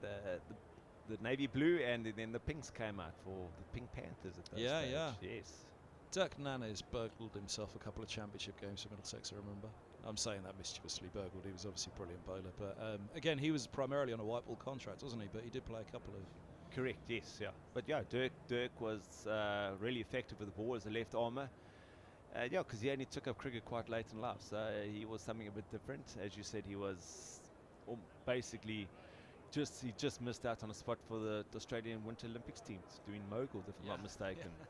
the navy blue, and then the pinks came out for the Pink Panthers at that stage. Yeah. Yes. Dirk Nannes burgled himself a couple of championship games for Middlesex, I remember. I'm saying that mischievously, burgled. He was obviously a brilliant bowler. But again, he was primarily on a white ball contract, wasn't he? But he did play a couple of... Correct, yes, yeah. But yeah, Dirk was really effective with the ball as a left armour. Yeah, because he only took up cricket quite late in life, so he was something a bit different. As you said, he was basically he just missed out on a spot for the Australian Winter Olympics team, doing moguls, if I'm not mistaken. Yeah.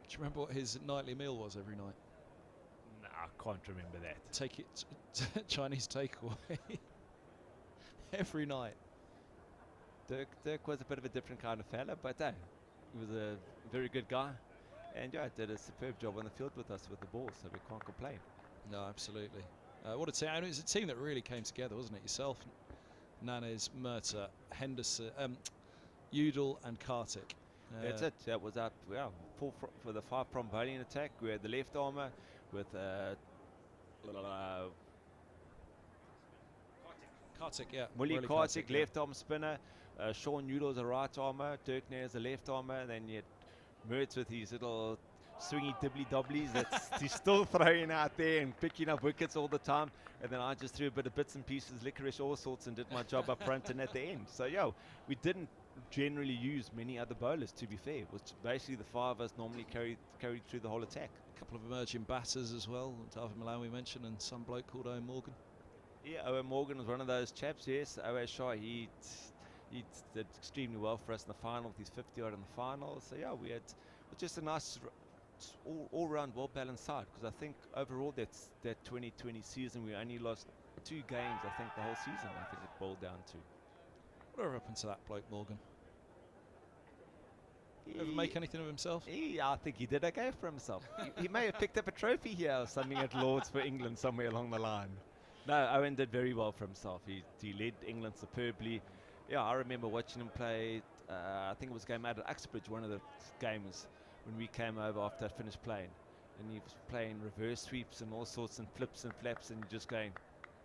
Do you remember what his nightly meal was every night? No, I can't remember that. Take it Chinese takeaway every night. Dirk was a bit of a different kind of fella, but he was a very good guy. And yeah, did a superb job on the field with us with the ball, so we can't complain. No, absolutely. What a team! It was a team that really came together, wasn't it? Yourself, Nannes, Murtagh, Henderson, Udall, and Kartik. That's it. That was up. Yeah, for the 5-prong bowling attack. We had the left armour with Kartik, yeah. Willie Kartik, left arm spinner. Sean Udall's a right armour. Dirk Nair's a left armour. And then you had Mertz with his little swingy dibbly-dobblies that he's still throwing out there and picking up wickets all the time. And then I just threw a bit of bits and pieces, licorice, all sorts, and did my job up front and at the end. So, yeah, we didn't generally use many other bowlers, to be fair. It was basically the 5 of us normally carried through the whole attack. A couple of emerging batters as well. David Malone we mentioned, and some bloke called Owen Morgan. Yeah, Owen Morgan was one of those chaps, yes. Owen Shah, he did extremely well for us in the final with his 50-odd in the final. So, yeah, we had just a nice all-round well-balanced side, because I think overall that 2020 season we only lost 2 games, I think, the whole season, I think it boiled down to. Whatever happened to that bloke Morgan? Ever make anything of himself? I think he did okay for himself. he may have picked up a trophy here or something at Lords for England somewhere along the line. No, Owen did very well for himself. He led England superbly. Yeah, I remember watching him play, I think it was game out at Uxbridge, one of the games when we came over after I finished playing. And he was playing reverse sweeps and all sorts and flips and flaps, and just going,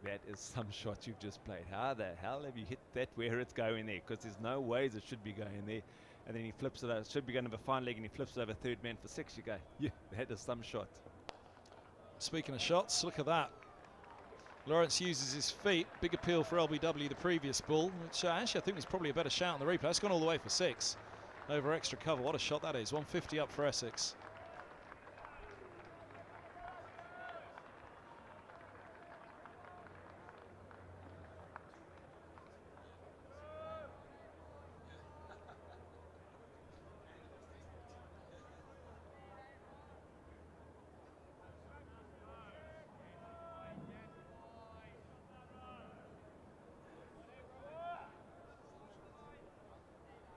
that is some shot you've just played. How the hell have you hit that where it's going there? Because there's no ways it should be going there. And then he flips it out. It should be going over fine leg, and he flips it over third man for 6. You go, yeah, that is some shot. Speaking of shots, look at that. Lawrence uses his feet. Big appeal for LBW, the previous ball, which actually I think was probably a better shout on the replay. It's gone all the way for 6 over extra cover. What a shot that is. 150 up for Essex.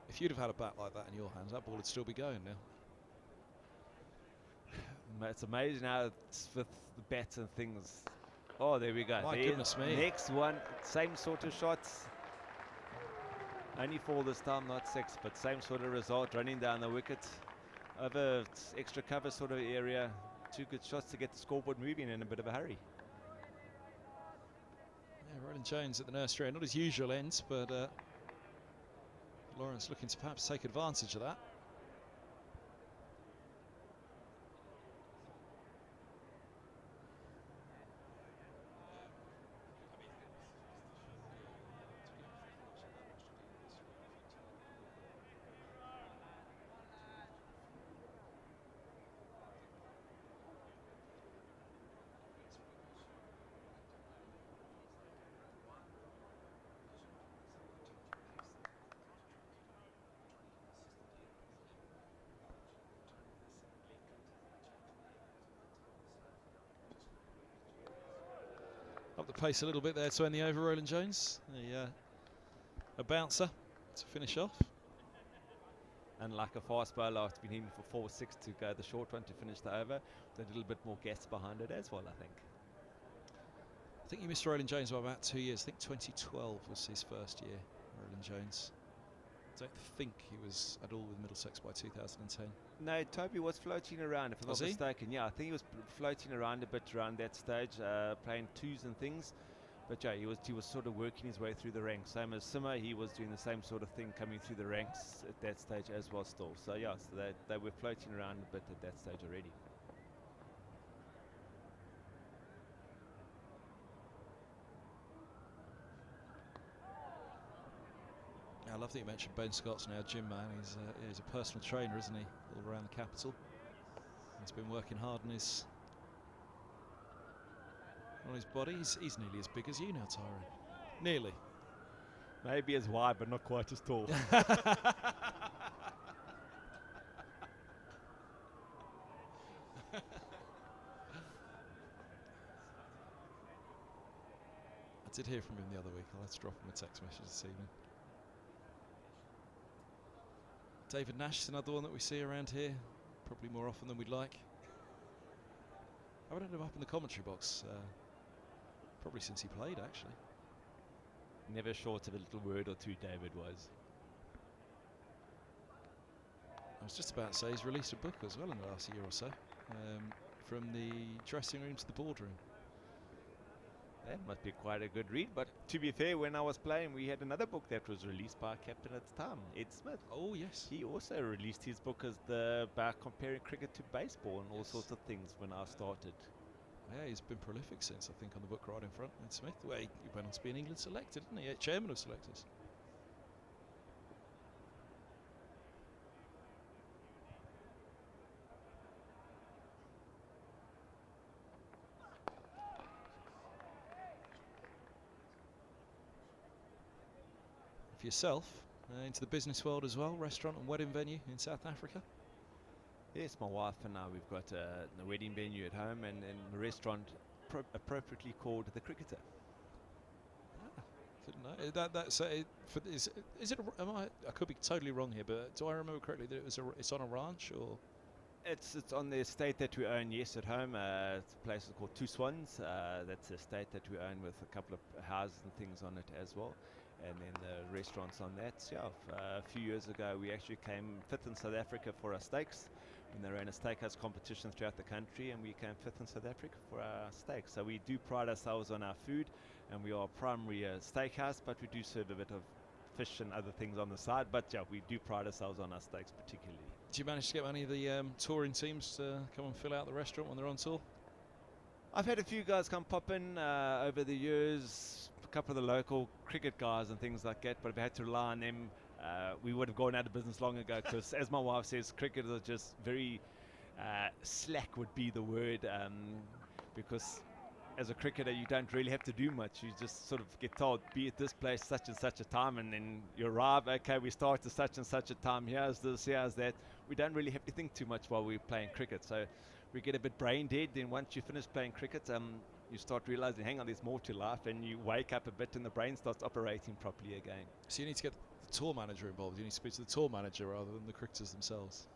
If you'd have had a bat like that in your hands, that ball would still be going now. It's amazing how it's with the bats and things. Oh, there we go. My goodness me. Next one, same sort of shots. Only 4 this time, not 6, but same sort of result, running down the wicket. Over extra cover sort of area. 2 good shots to get the scoreboard moving in a bit of a hurry. Yeah, Roland Jones at the nursery, not his usual ends, but Lawrence looking to perhaps take advantage of that. Up the pace a little bit there to end the over, Roland Jones. A bouncer to finish off. And like a fast bowler, after being hitting for 4-6 to go the short one to finish the over, with a little bit more gas behind it as well, I think. I think you missed Roland Jones by about 2 years. I think 2012 was his first year, Roland Jones. don't think he was at all with Middlesex by 2010. No, Toby was floating around, if I'm not mistaken. Yeah, I think he was floating around a bit around that stage, playing twos and things. But yeah, he was sort of working his way through the ranks. Same as Simmer, he was doing the same sort of thing, coming through the ranks at that stage as well still. So yeah, so they were floating around a bit at that stage already. I love that you mentioned Ben Scott's now gym man. He's a personal trainer, isn't he? All around the capital. He's been working hard on his body. He's nearly as big as you now, Tyrone. Nearly. Maybe as wide, but not quite as tall. I did hear from him the other week. I'll have to drop him a text message this evening. David Nash is another one that we see around here, probably more often than we'd like. I haven't had him up in the commentary box, probably since he played, actually. Never short of a little word or two, David was. I was just about to say he's released a book as well in the last year or so, from the dressing room to the boardroom. That must be quite a good read, but to be fair, when I was playing, we had another book that was released by our captain at the time, Ed Smith. Oh, yes. He also released his book about comparing cricket to baseball and all sorts of things when I started. Yeah, he's been prolific since, I think, on the book right in front, Ed Smith. Well, he went on to be an England selector, didn't he? Chairman of selectors. For yourself, into the business world as well, restaurant and wedding venue in South Africa? Yes, my wife and I, we've got a wedding venue at home and a restaurant appropriately called The Cricketer. Ah, didn't know. Is it? I could be totally wrong here, but do I remember correctly that it's on a ranch or? It's on the estate that we own, yes, at home. It's a place called Two Swans. That's the estate that we own with a couple of houses and things on it as well. And then the restaurants on that. Yeah, a few years ago we actually came fifth in South Africa for our steaks. When they ran a steakhouse competition throughout the country, and we came fifth in South Africa for our steaks. So we do pride ourselves on our food, and we are primary steakhouse, but we do serve a bit of fish and other things on the side. But yeah, we do pride ourselves on our steaks particularly. Did you manage to get any of the touring teams to come and fill out the restaurant when they're on tour? I've had a few guys come pop in over the years, a couple of the local cricket guys and things like that, but I've had to rely on them. We would have gone out of business long ago because, as my wife says, cricketers are just very slack would be the word, because as a cricketer you don't really have to do much. You just sort of get told, be at this place such and such a time, and then you arrive, okay, we start at such and such a time, here's this, here's that. We don't really have to think too much while we're playing cricket, so we get a bit brain dead. Then once you finish playing cricket, you start realizing, hang on, there's more to life, and you wake up a bit and the brain starts operating properly again. So you need to get the tour manager involved. You need to speak to the tour manager rather than the cricketers themselves.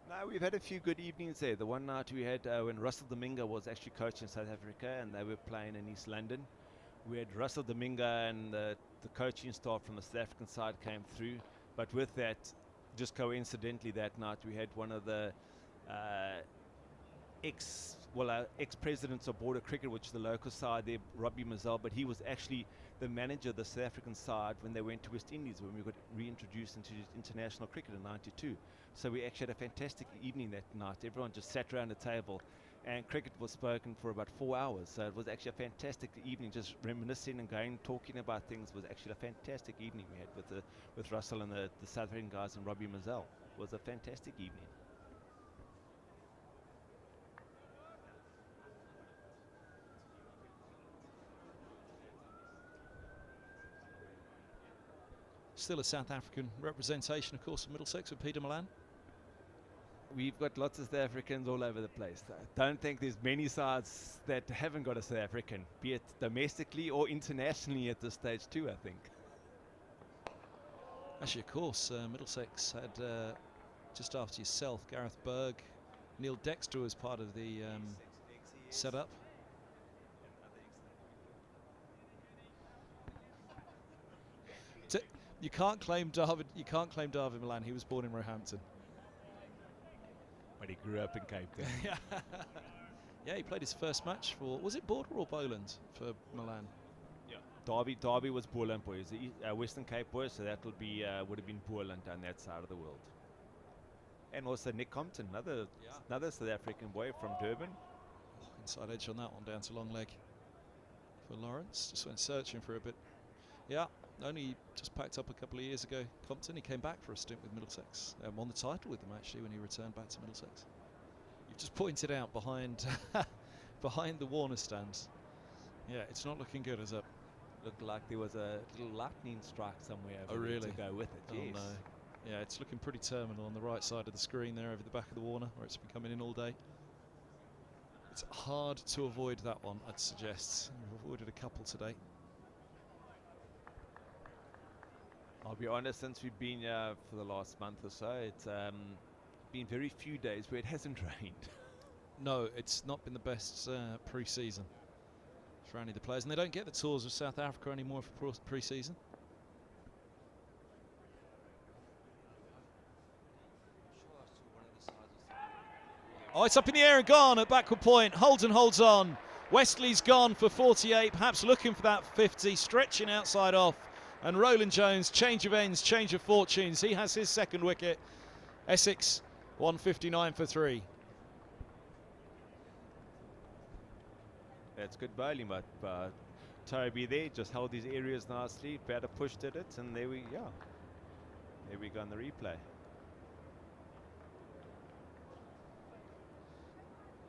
No, we've had a few good evenings there. The one night we had when Russell Dominga was actually coaching South Africa and they were playing in East London. We had Russell Dominga and the coaching staff from the South African side came through. But with that, just coincidentally that night, we had one of the ex-presidents of Border Cricket, which is the local side there, Robbie Mazel, but he was actually the manager of the South African side when they went to West Indies, when we got reintroduced into international cricket in '92. So we actually had a fantastic evening that night. Everyone just sat around the table and cricket was spoken for about 4 hours. So it was actually a fantastic evening, just reminiscing and going, talking about things. Was actually a fantastic evening we had with Russell and the South African guys and Robbie Mazel. It was a fantastic evening. Still a South African representation, of course, of Middlesex with Peter Milan. We've got lots of South Africans all over the place. I don't think there's many sides that haven't got a South African, be it domestically or internationally at this stage too, I think. Actually, of course, Middlesex had, just after yourself, Gareth Berg, Neil Dexter was part of the setup. You can't claim David. You can't claim David Milan. He was born in Roehampton. But he grew up in Cape Town. Yeah. Yeah, he played his first match for, was it Border or Boland for Milan? Yeah. Derby was Boland boys, the Western Cape boys, so that would have been Boland on that side of the world. And also Nick Compton, another South African boy from Durban. Oh, inside edge on that one, down to long leg for Lawrence. Just went searching for a bit. Yeah, only just packed up a couple of years ago. Compton, he came back for a stint with Middlesex. Won the title with them actually when he returned back to Middlesex. You've just pointed out behind behind the Warner stands. Yeah, it's not looking good, is it? Looked like there was a little lightning strike somewhere Oh, really? to go with it. Oh, Yes. no. Yeah, it's looking pretty terminal on the right side of the screen there over the back of the Warner, where it's been coming in all day. It's hard to avoid that one, I'd suggest. We've avoided a couple today. I'll be honest, since we've been here for the last month or so, it's been very few days where it hasn't rained. No, it's not been the best pre-season for any of the players, and they don't get the tours of South Africa anymore for pre-season. Oh, it's up in the air and gone at backward point. Holden holds on. Wesley's gone for 48, perhaps looking for that 50, stretching outside off. And Roland Jones, change of ends, change of fortunes. He has his second wicket. Essex, 159 for 3. That's good bowling, but Toby there just held his areas nicely. Batter pushed at it, and there we go on the replay.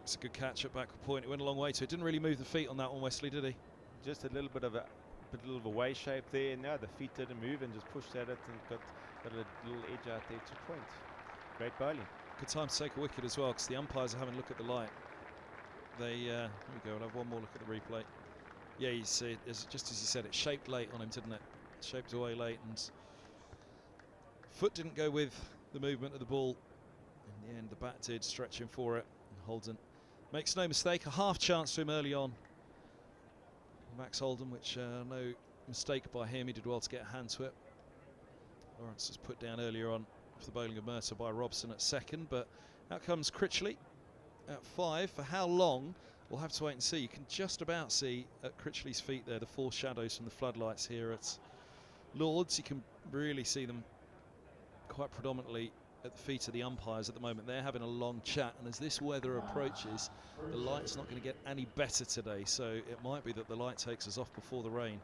It's a good catch at backward point. It went a long way, so it didn't really move the feet on that one, Wesley, did he? Just a little bit of a way shape there. Now the feet didn't move and just pushed at it and got a little edge out there to point. Great bowling. Good time to take a wicket as well, because the umpires are having a look at the light. They, here we go, we'll have one more look at the replay. Yeah, you see it, just as you said, it shaped late on him, didn't it? Shaped away late, and foot didn't go with the movement of the ball. In the end, the bat did, stretching for it. And Holden makes no mistake, a half chance to him early on. Max Holden, which no mistake by him, he did well to get a hand to it. Lawrence was put down earlier on for the bowling of Mercer by Robson at second, but out comes Critchley at 5. For how long, we'll have to wait and see. You can just about see at Critchley's feet there the foreshadows from the floodlights here at Lords. You can really see them quite predominantly at the feet of the umpires at the moment. They're having a long chat, and as this weather approaches, the light's not going to get any better today, so it might be that the light takes us off before the rain.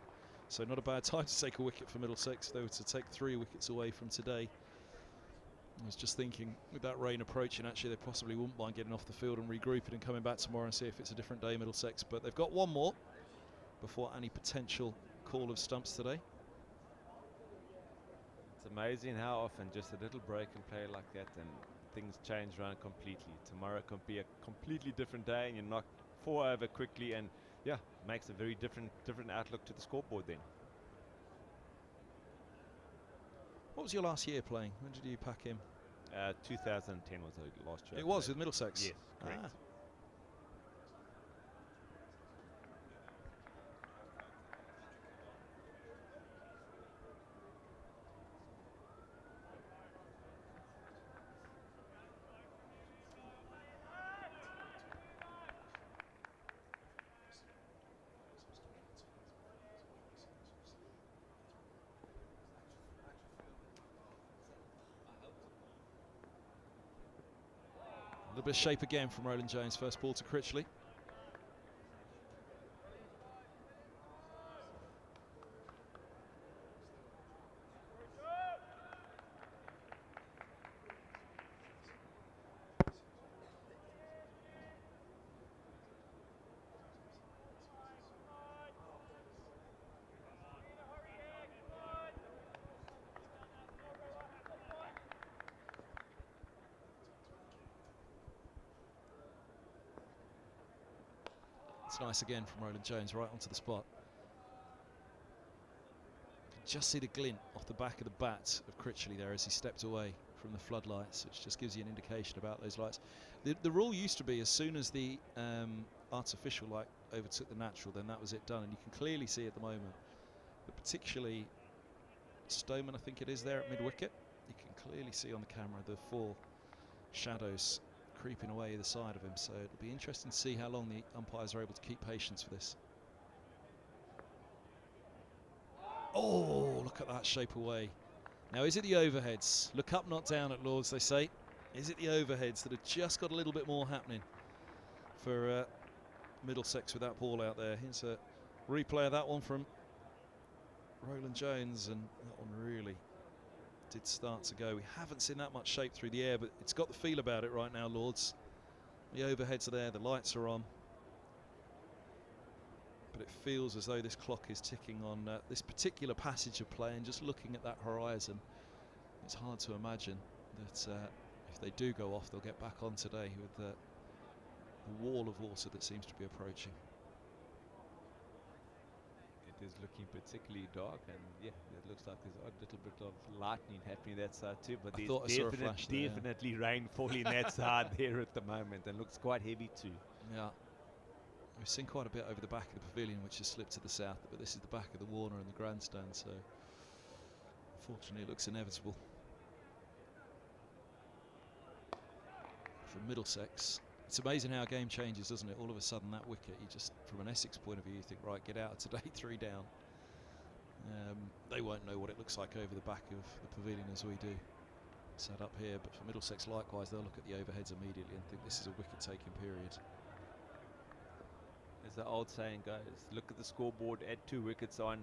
So not a bad time to take a wicket for Middlesex, though, to take 3 wickets away from today. I was just thinking, with that rain approaching, actually they possibly wouldn't mind getting off the field and regrouping and coming back tomorrow and see if it's a different day, Middlesex. But they've got one more before any potential call of stumps today. It's amazing how often just a little break in play like that and things change around completely. Tomorrow can be a completely different day and you knock 4 over quickly, and yeah, makes a very different outlook to the scoreboard then. What was your last year playing? When did you pack him? 2010 was the last year. It was with Middlesex? Yes, correct. Ah. A little bit of shape again from Roland Jones. First ball to Critchley. It's nice again from Roland Jones, right onto the spot. You can just see the glint off the back of the bat of Critchley there as he stepped away from the floodlights, which just gives you an indication about those lights. The rule used to be as soon as the artificial light overtook the natural, then that was it done, and you can clearly see at the moment that particularly Stoneman, I think it is, there at mid-wicket. You can clearly see on the camera the 4 shadows creeping away either side of him, so it'll be interesting to see how long the umpires are able to keep patience for this. Oh, look at that shape away. Now, is it the overheads? Look up, not down at Lords, they say. Is it the overheads that have just got a little bit more happening for Middlesex with that ball out there? Here's a replay of that one from Roland Jones, and that one really did start to go. We haven't seen that much shape through the air, but it's got the feel about it right now, Lords. The overheads are there, the lights are on. But it feels as though this clock is ticking on this particular passage of play, and just looking at that horizon, it's hard to imagine that if they do go off, they'll get back on today with the wall of water that seems to be approaching. It is looking particularly dark, and yeah, it looks like there's a little bit of lightning happening that side too, but there's definitely rain falling that side there at the moment, and looks quite heavy too. Yeah. We've seen quite a bit over the back of the pavilion, which has slipped to the south, but this is the back of the Warner and the grandstand, so unfortunately it looks inevitable. For Middlesex, it's amazing how a game changes, doesn't it? All of a sudden that wicket, you just, from an Essex point of view, you think, right, get out of today, 3 down. They won't know what it looks like over the back of the pavilion as we do, set up here, but for Middlesex likewise, they'll look at the overheads immediately and think this is a wicket-taking period. As the old saying goes, look at the scoreboard, add 2 wickets on,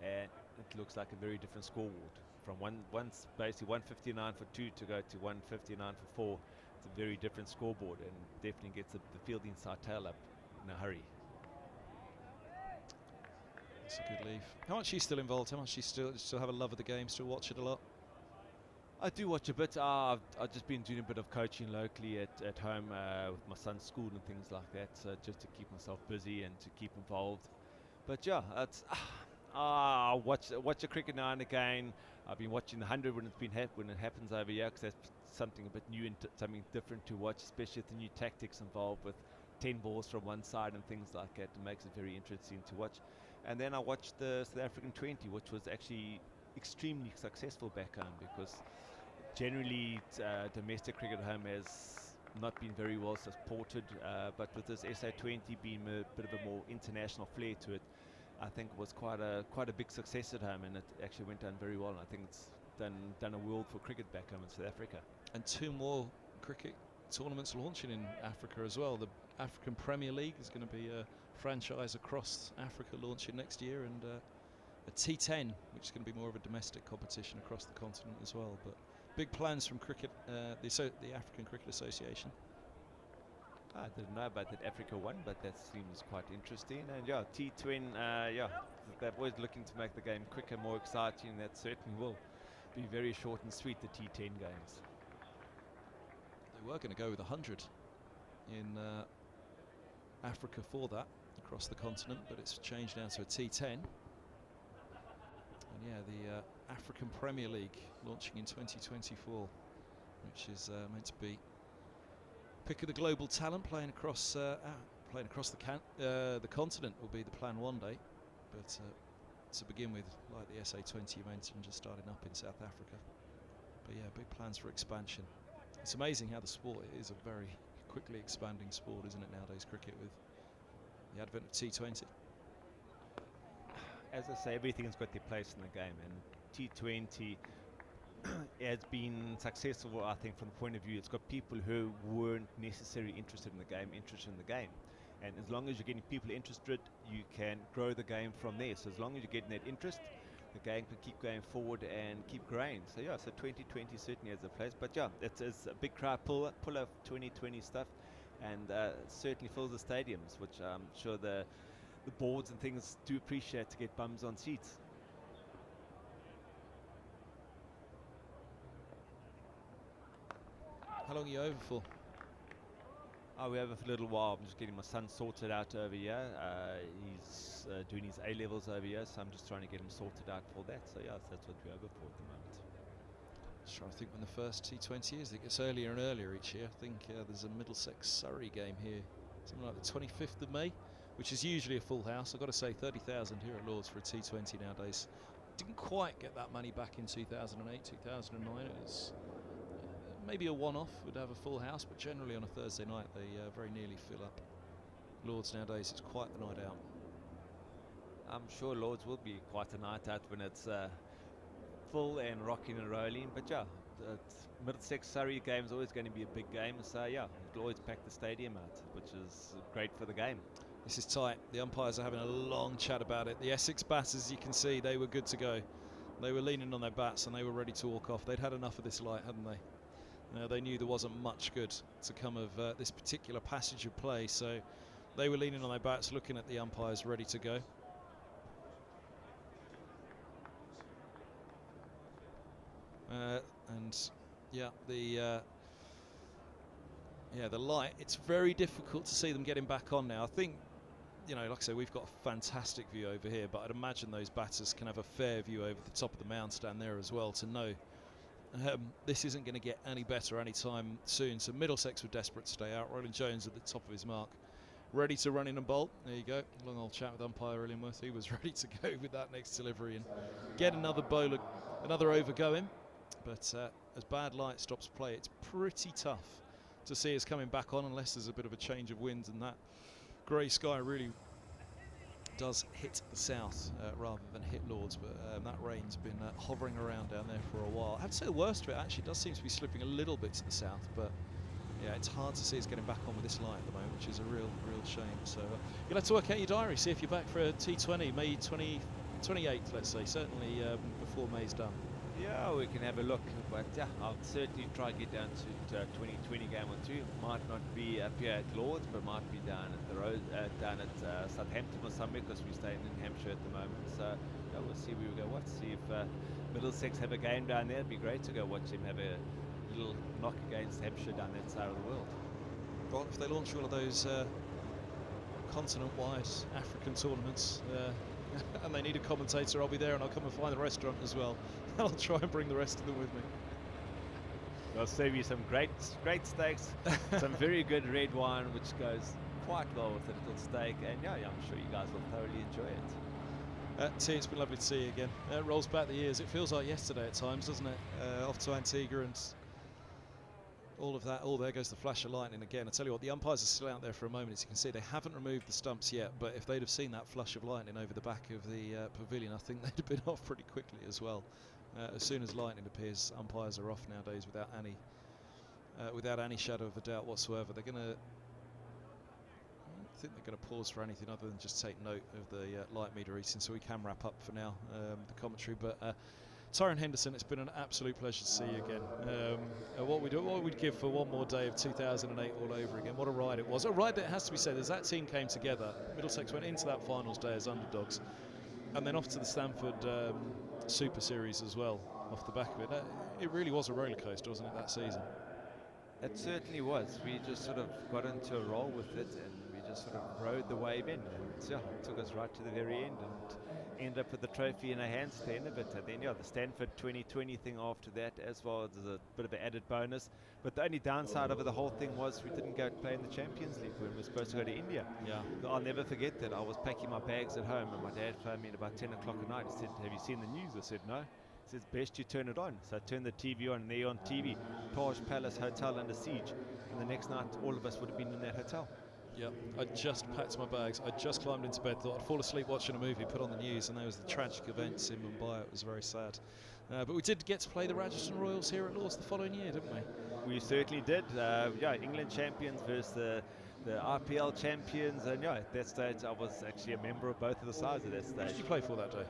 and it looks like a very different scoreboard. From basically 159 for 2 to go to 159 for 4. It's a very different scoreboard, and definitely gets the fielding side tail up in a hurry. That's a good leave. How much are you still involved? How much do you still have a love of the game? Still watch it a lot? I do watch a bit. I've just been doing a bit of coaching locally at home with my son's school and things like that, so just to keep myself busy and to keep involved. But yeah, it's I watch the cricket now and again. I've been watching the 100 when it happens over here, because that's something a bit new and something different to watch, especially with the new tactics involved with 10 balls from one side and things like that. It makes it very interesting to watch. And then I watched the South African 20, which was actually extremely successful back home, because generally domestic cricket at home has not been very well supported, but with this SA20 being a bit of a more international flair to it, I think it was quite a big success at home, and it actually went down very well. And I think it's done a world for cricket back home in South Africa. And 2 more cricket tournaments launching in Africa as well. The African Premier League is going to be a franchise across Africa launching next year, and a T10, which is going to be more of a domestic competition across the continent as well. But big plans from cricket, the African Cricket Association. I didn't know about that Africa one, but that seems quite interesting. And yeah, T20, they're always looking to make the game quicker, more exciting. That certainly will be very short and sweet, the T10 games. They were going to go with 100 in Africa for that, across the continent, but it's changed now to a T10. And yeah, the African Premier League launching in 2024, which is meant to be pick of the global talent playing across the continent will be the plan one day, but to begin with, like the SA20 you mentioned, just starting up in South Africa. But yeah, big plans for expansion. It's amazing how the sport is a very quickly expanding sport, isn't it, nowadays, cricket, with the advent of T20. As I say, everything's got their place in the game, and T20 has been successful, I think, from the point of view it's got people who weren't necessarily interested in the game, and as long as you're getting people interested, you can grow the game from there. So as long as you're getting that interest, the game can keep going forward and keep growing. So yeah, so 2020 certainly has a place, but yeah, it's a big crowd pull of 2020 stuff, and certainly fills the stadiums, which I'm sure the boards and things do appreciate, to get bums on seats. How long are you over for? We're over for a little while. I'm just getting my son sorted out over here. He's doing his A-levels over here, so I'm just trying to get him sorted out for that. So yeah, that's what we're over for at the moment. Just trying to think when the first T20 is. It gets earlier and earlier each year. I think there's a Middlesex Surrey game here, something like the 25th of May, which is usually a full house. I've got to say, 30,000 here at Lords for a T20 nowadays. didn't quite get that money back in 2008, 2009. It was maybe a one-off, would have a full house, but generally on a Thursday night they very nearly fill up. Lords nowadays, it's quite the night out. I'm sure Lords will be quite a night out when it's full and rocking and rolling. But yeah, the Middlesex Surrey game is always going to be a big game. So yeah, it'll always pack the stadium out, which is great for the game. This is tight. The umpires are having a long chat about it. The Essex batters, you can see, they were good to go. They were leaning on their bats and they were ready to walk off. They'd had enough of this light, hadn't they? They knew there wasn't much good to come of this particular passage of play, so they were leaning on their bats, looking at the umpires, ready to go. And yeah, the light, it's very difficult to see them getting back on now. I think, you know, like I say, we've got a fantastic view over here, but I'd imagine those batters can have a fair view over the top of the mound stand there as well to know this isn't going to get any better anytime soon. So Middlesex were desperate to stay out. Roland Jones at the top of his mark, ready to run in and bolt. There you go. Long old chat with umpire Illingworth. He was ready to go with that next delivery and get another bowler, another over going. But as bad light stops play, it's pretty tough to see us coming back on unless there's a bit of a change of wind, and that grey sky really does hit the south rather than hit Lords. But that rain's been hovering around down there for a while. I have to say the worst of it actually does seem to be slipping a little bit to the south, but yeah, it's hard to see us getting back on with this light at the moment, which is a real shame. So you'll have to work out your diary, see if you're back for a T20, May 28th, let's say, certainly before May's done. Yeah, we can have a look, but yeah, I'll certainly try to get down to 2020 game or two. Might not be up here at Lords, but might be down at the road, down at Southampton or somewhere, because we're staying in Hampshire at the moment. So yeah, we'll see where we go. Watch, see if Middlesex have a game down there. It'd be great to go watch him have a little knock against Hampshire down that side of the world. Well, if they launch all of those continent-wide African tournaments and they need a commentator, I'll be there, and I'll come and find the restaurant as well. I'll try and bring the rest of them with me. I'll serve you some great steaks, some very good red wine, which goes quite well with a little steak, and yeah, I'm sure you guys will thoroughly enjoy it. T, it's been lovely to see you again. It rolls back the years. It feels like yesterday at times, doesn't it? Off to Antigua and all of that. Oh, there goes the flash of lightning again. I tell you what, the umpires are still out there for a moment. As you can see, they haven't removed the stumps yet, but if they'd have seen that flash of lightning over the back of the pavilion, I think they'd have been off pretty quickly as well. As soon as lightning appears, umpires are off nowadays without any shadow of a doubt whatsoever. I don't think they're going to pause for anything other than just take note of the light meter reading, so we can wrap up for now the commentary. But Tyrone Henderson, it's been an absolute pleasure to see you again. What we'd give for one more day of 2008 all over again. What a ride it was. A ride that has to be said, as that team came together, Middlesex went into that finals day as underdogs, and then off to the Stanford Super Series as well, off the back of it. It really was a roller coaster, wasn't it, that season? It certainly was. We just sort of got into a roll with it, and we just sort of rode the wave in. And yeah, it took us right to the very end, and ended up with the trophy in our hands at the end of it. And then yeah, the Stanford 2020 thing after that as well as a bit of an added bonus. But the only downside of the whole thing was we didn't go play in the Champions League when we were supposed to go to India. Yeah. I'll never forget that. I was packing my bags at home, and my dad phoned me at about 10 o'clock at night. He said, "Have you seen the news?" I said, "No." He says, "Best you turn it on." So I turned the TV on, and there on TV, Taj Palace Hotel under siege. And the next night, all of us would have been in that hotel. Yep, I just packed my bags. I just climbed into bed, thought I'd fall asleep watching a movie, put on the news, and there was the tragic events in Mumbai. It was very sad. But we did get to play the Rajasthan Royals here at Lords the following year, didn't we? We certainly did. Yeah, England champions versus the RPL champions, and yeah, at that stage I was actually a member of both of the sides at that stage. Who did you play for that day?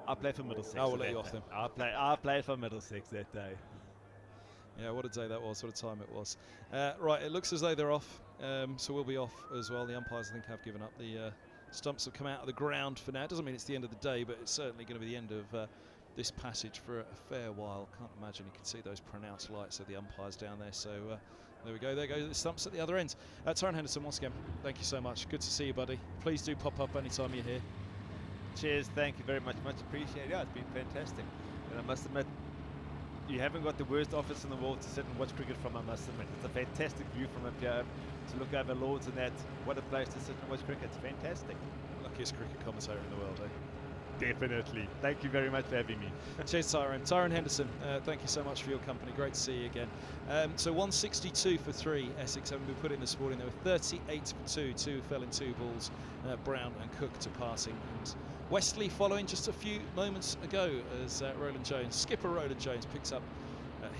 I played for Middlesex. I will let you off then. I played for Middlesex that day. Yeah, what a day that was, what a time it was. Right, it looks as though they're off, so we'll be off as well. The umpires, I think, have given up. The stumps have come out of the ground for now. It doesn't mean it's the end of the day, but it's certainly going to be the end of this passage for a fair while. Can't imagine you can see those pronounced lights of the umpires down there. So there we go. There go the stumps at the other end. Tyrone Henderson, once again, thank you so much. Good to see you, buddy. Please do pop up anytime you're here. Cheers, thank you very much, much appreciated. Yeah, it's been fantastic. And I must admit, you haven't got the worst office in the world to sit and watch cricket from, I must admit. It's a fantastic view from up here to look over Lords and that. What a place to sit and watch cricket. It's fantastic. Luckiest cricket commentator in the world, eh? Definitely. Thank you very much for having me. Cheers, Tyrone. Tyrone Henderson, thank you so much for your company. Great to see you again. So 162 for 3, Essex having been put in this morning. There were 38 for 2. 2 fell in 2 balls, Brown and Cook to passing. And Westley following just a few moments ago as skipper Roland Jones picks up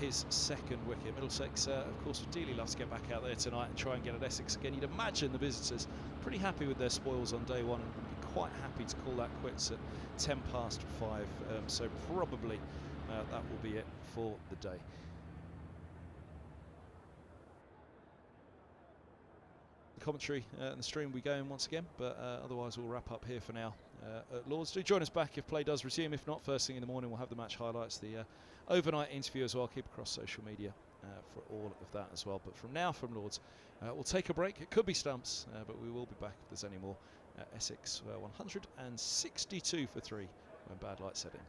his second wicket. Middlesex, of course, would dearly love to get back out there tonight and try and get at Essex again. You'd imagine the visitors pretty happy with their spoils on day one and would be quite happy to call that quits at 5 so probably that will be it for the day. The commentary and the stream will be going once again, but otherwise we'll wrap up here for now at Lords. Do join us back if play does resume. If not, first thing in the morning we'll have the match highlights, the overnight interview as well. Keep across social media for all of that as well. But from now, from Lords, we'll take a break. It could be stumps, but we will be back if there's any more. Essex 162 for 3 when bad light set in.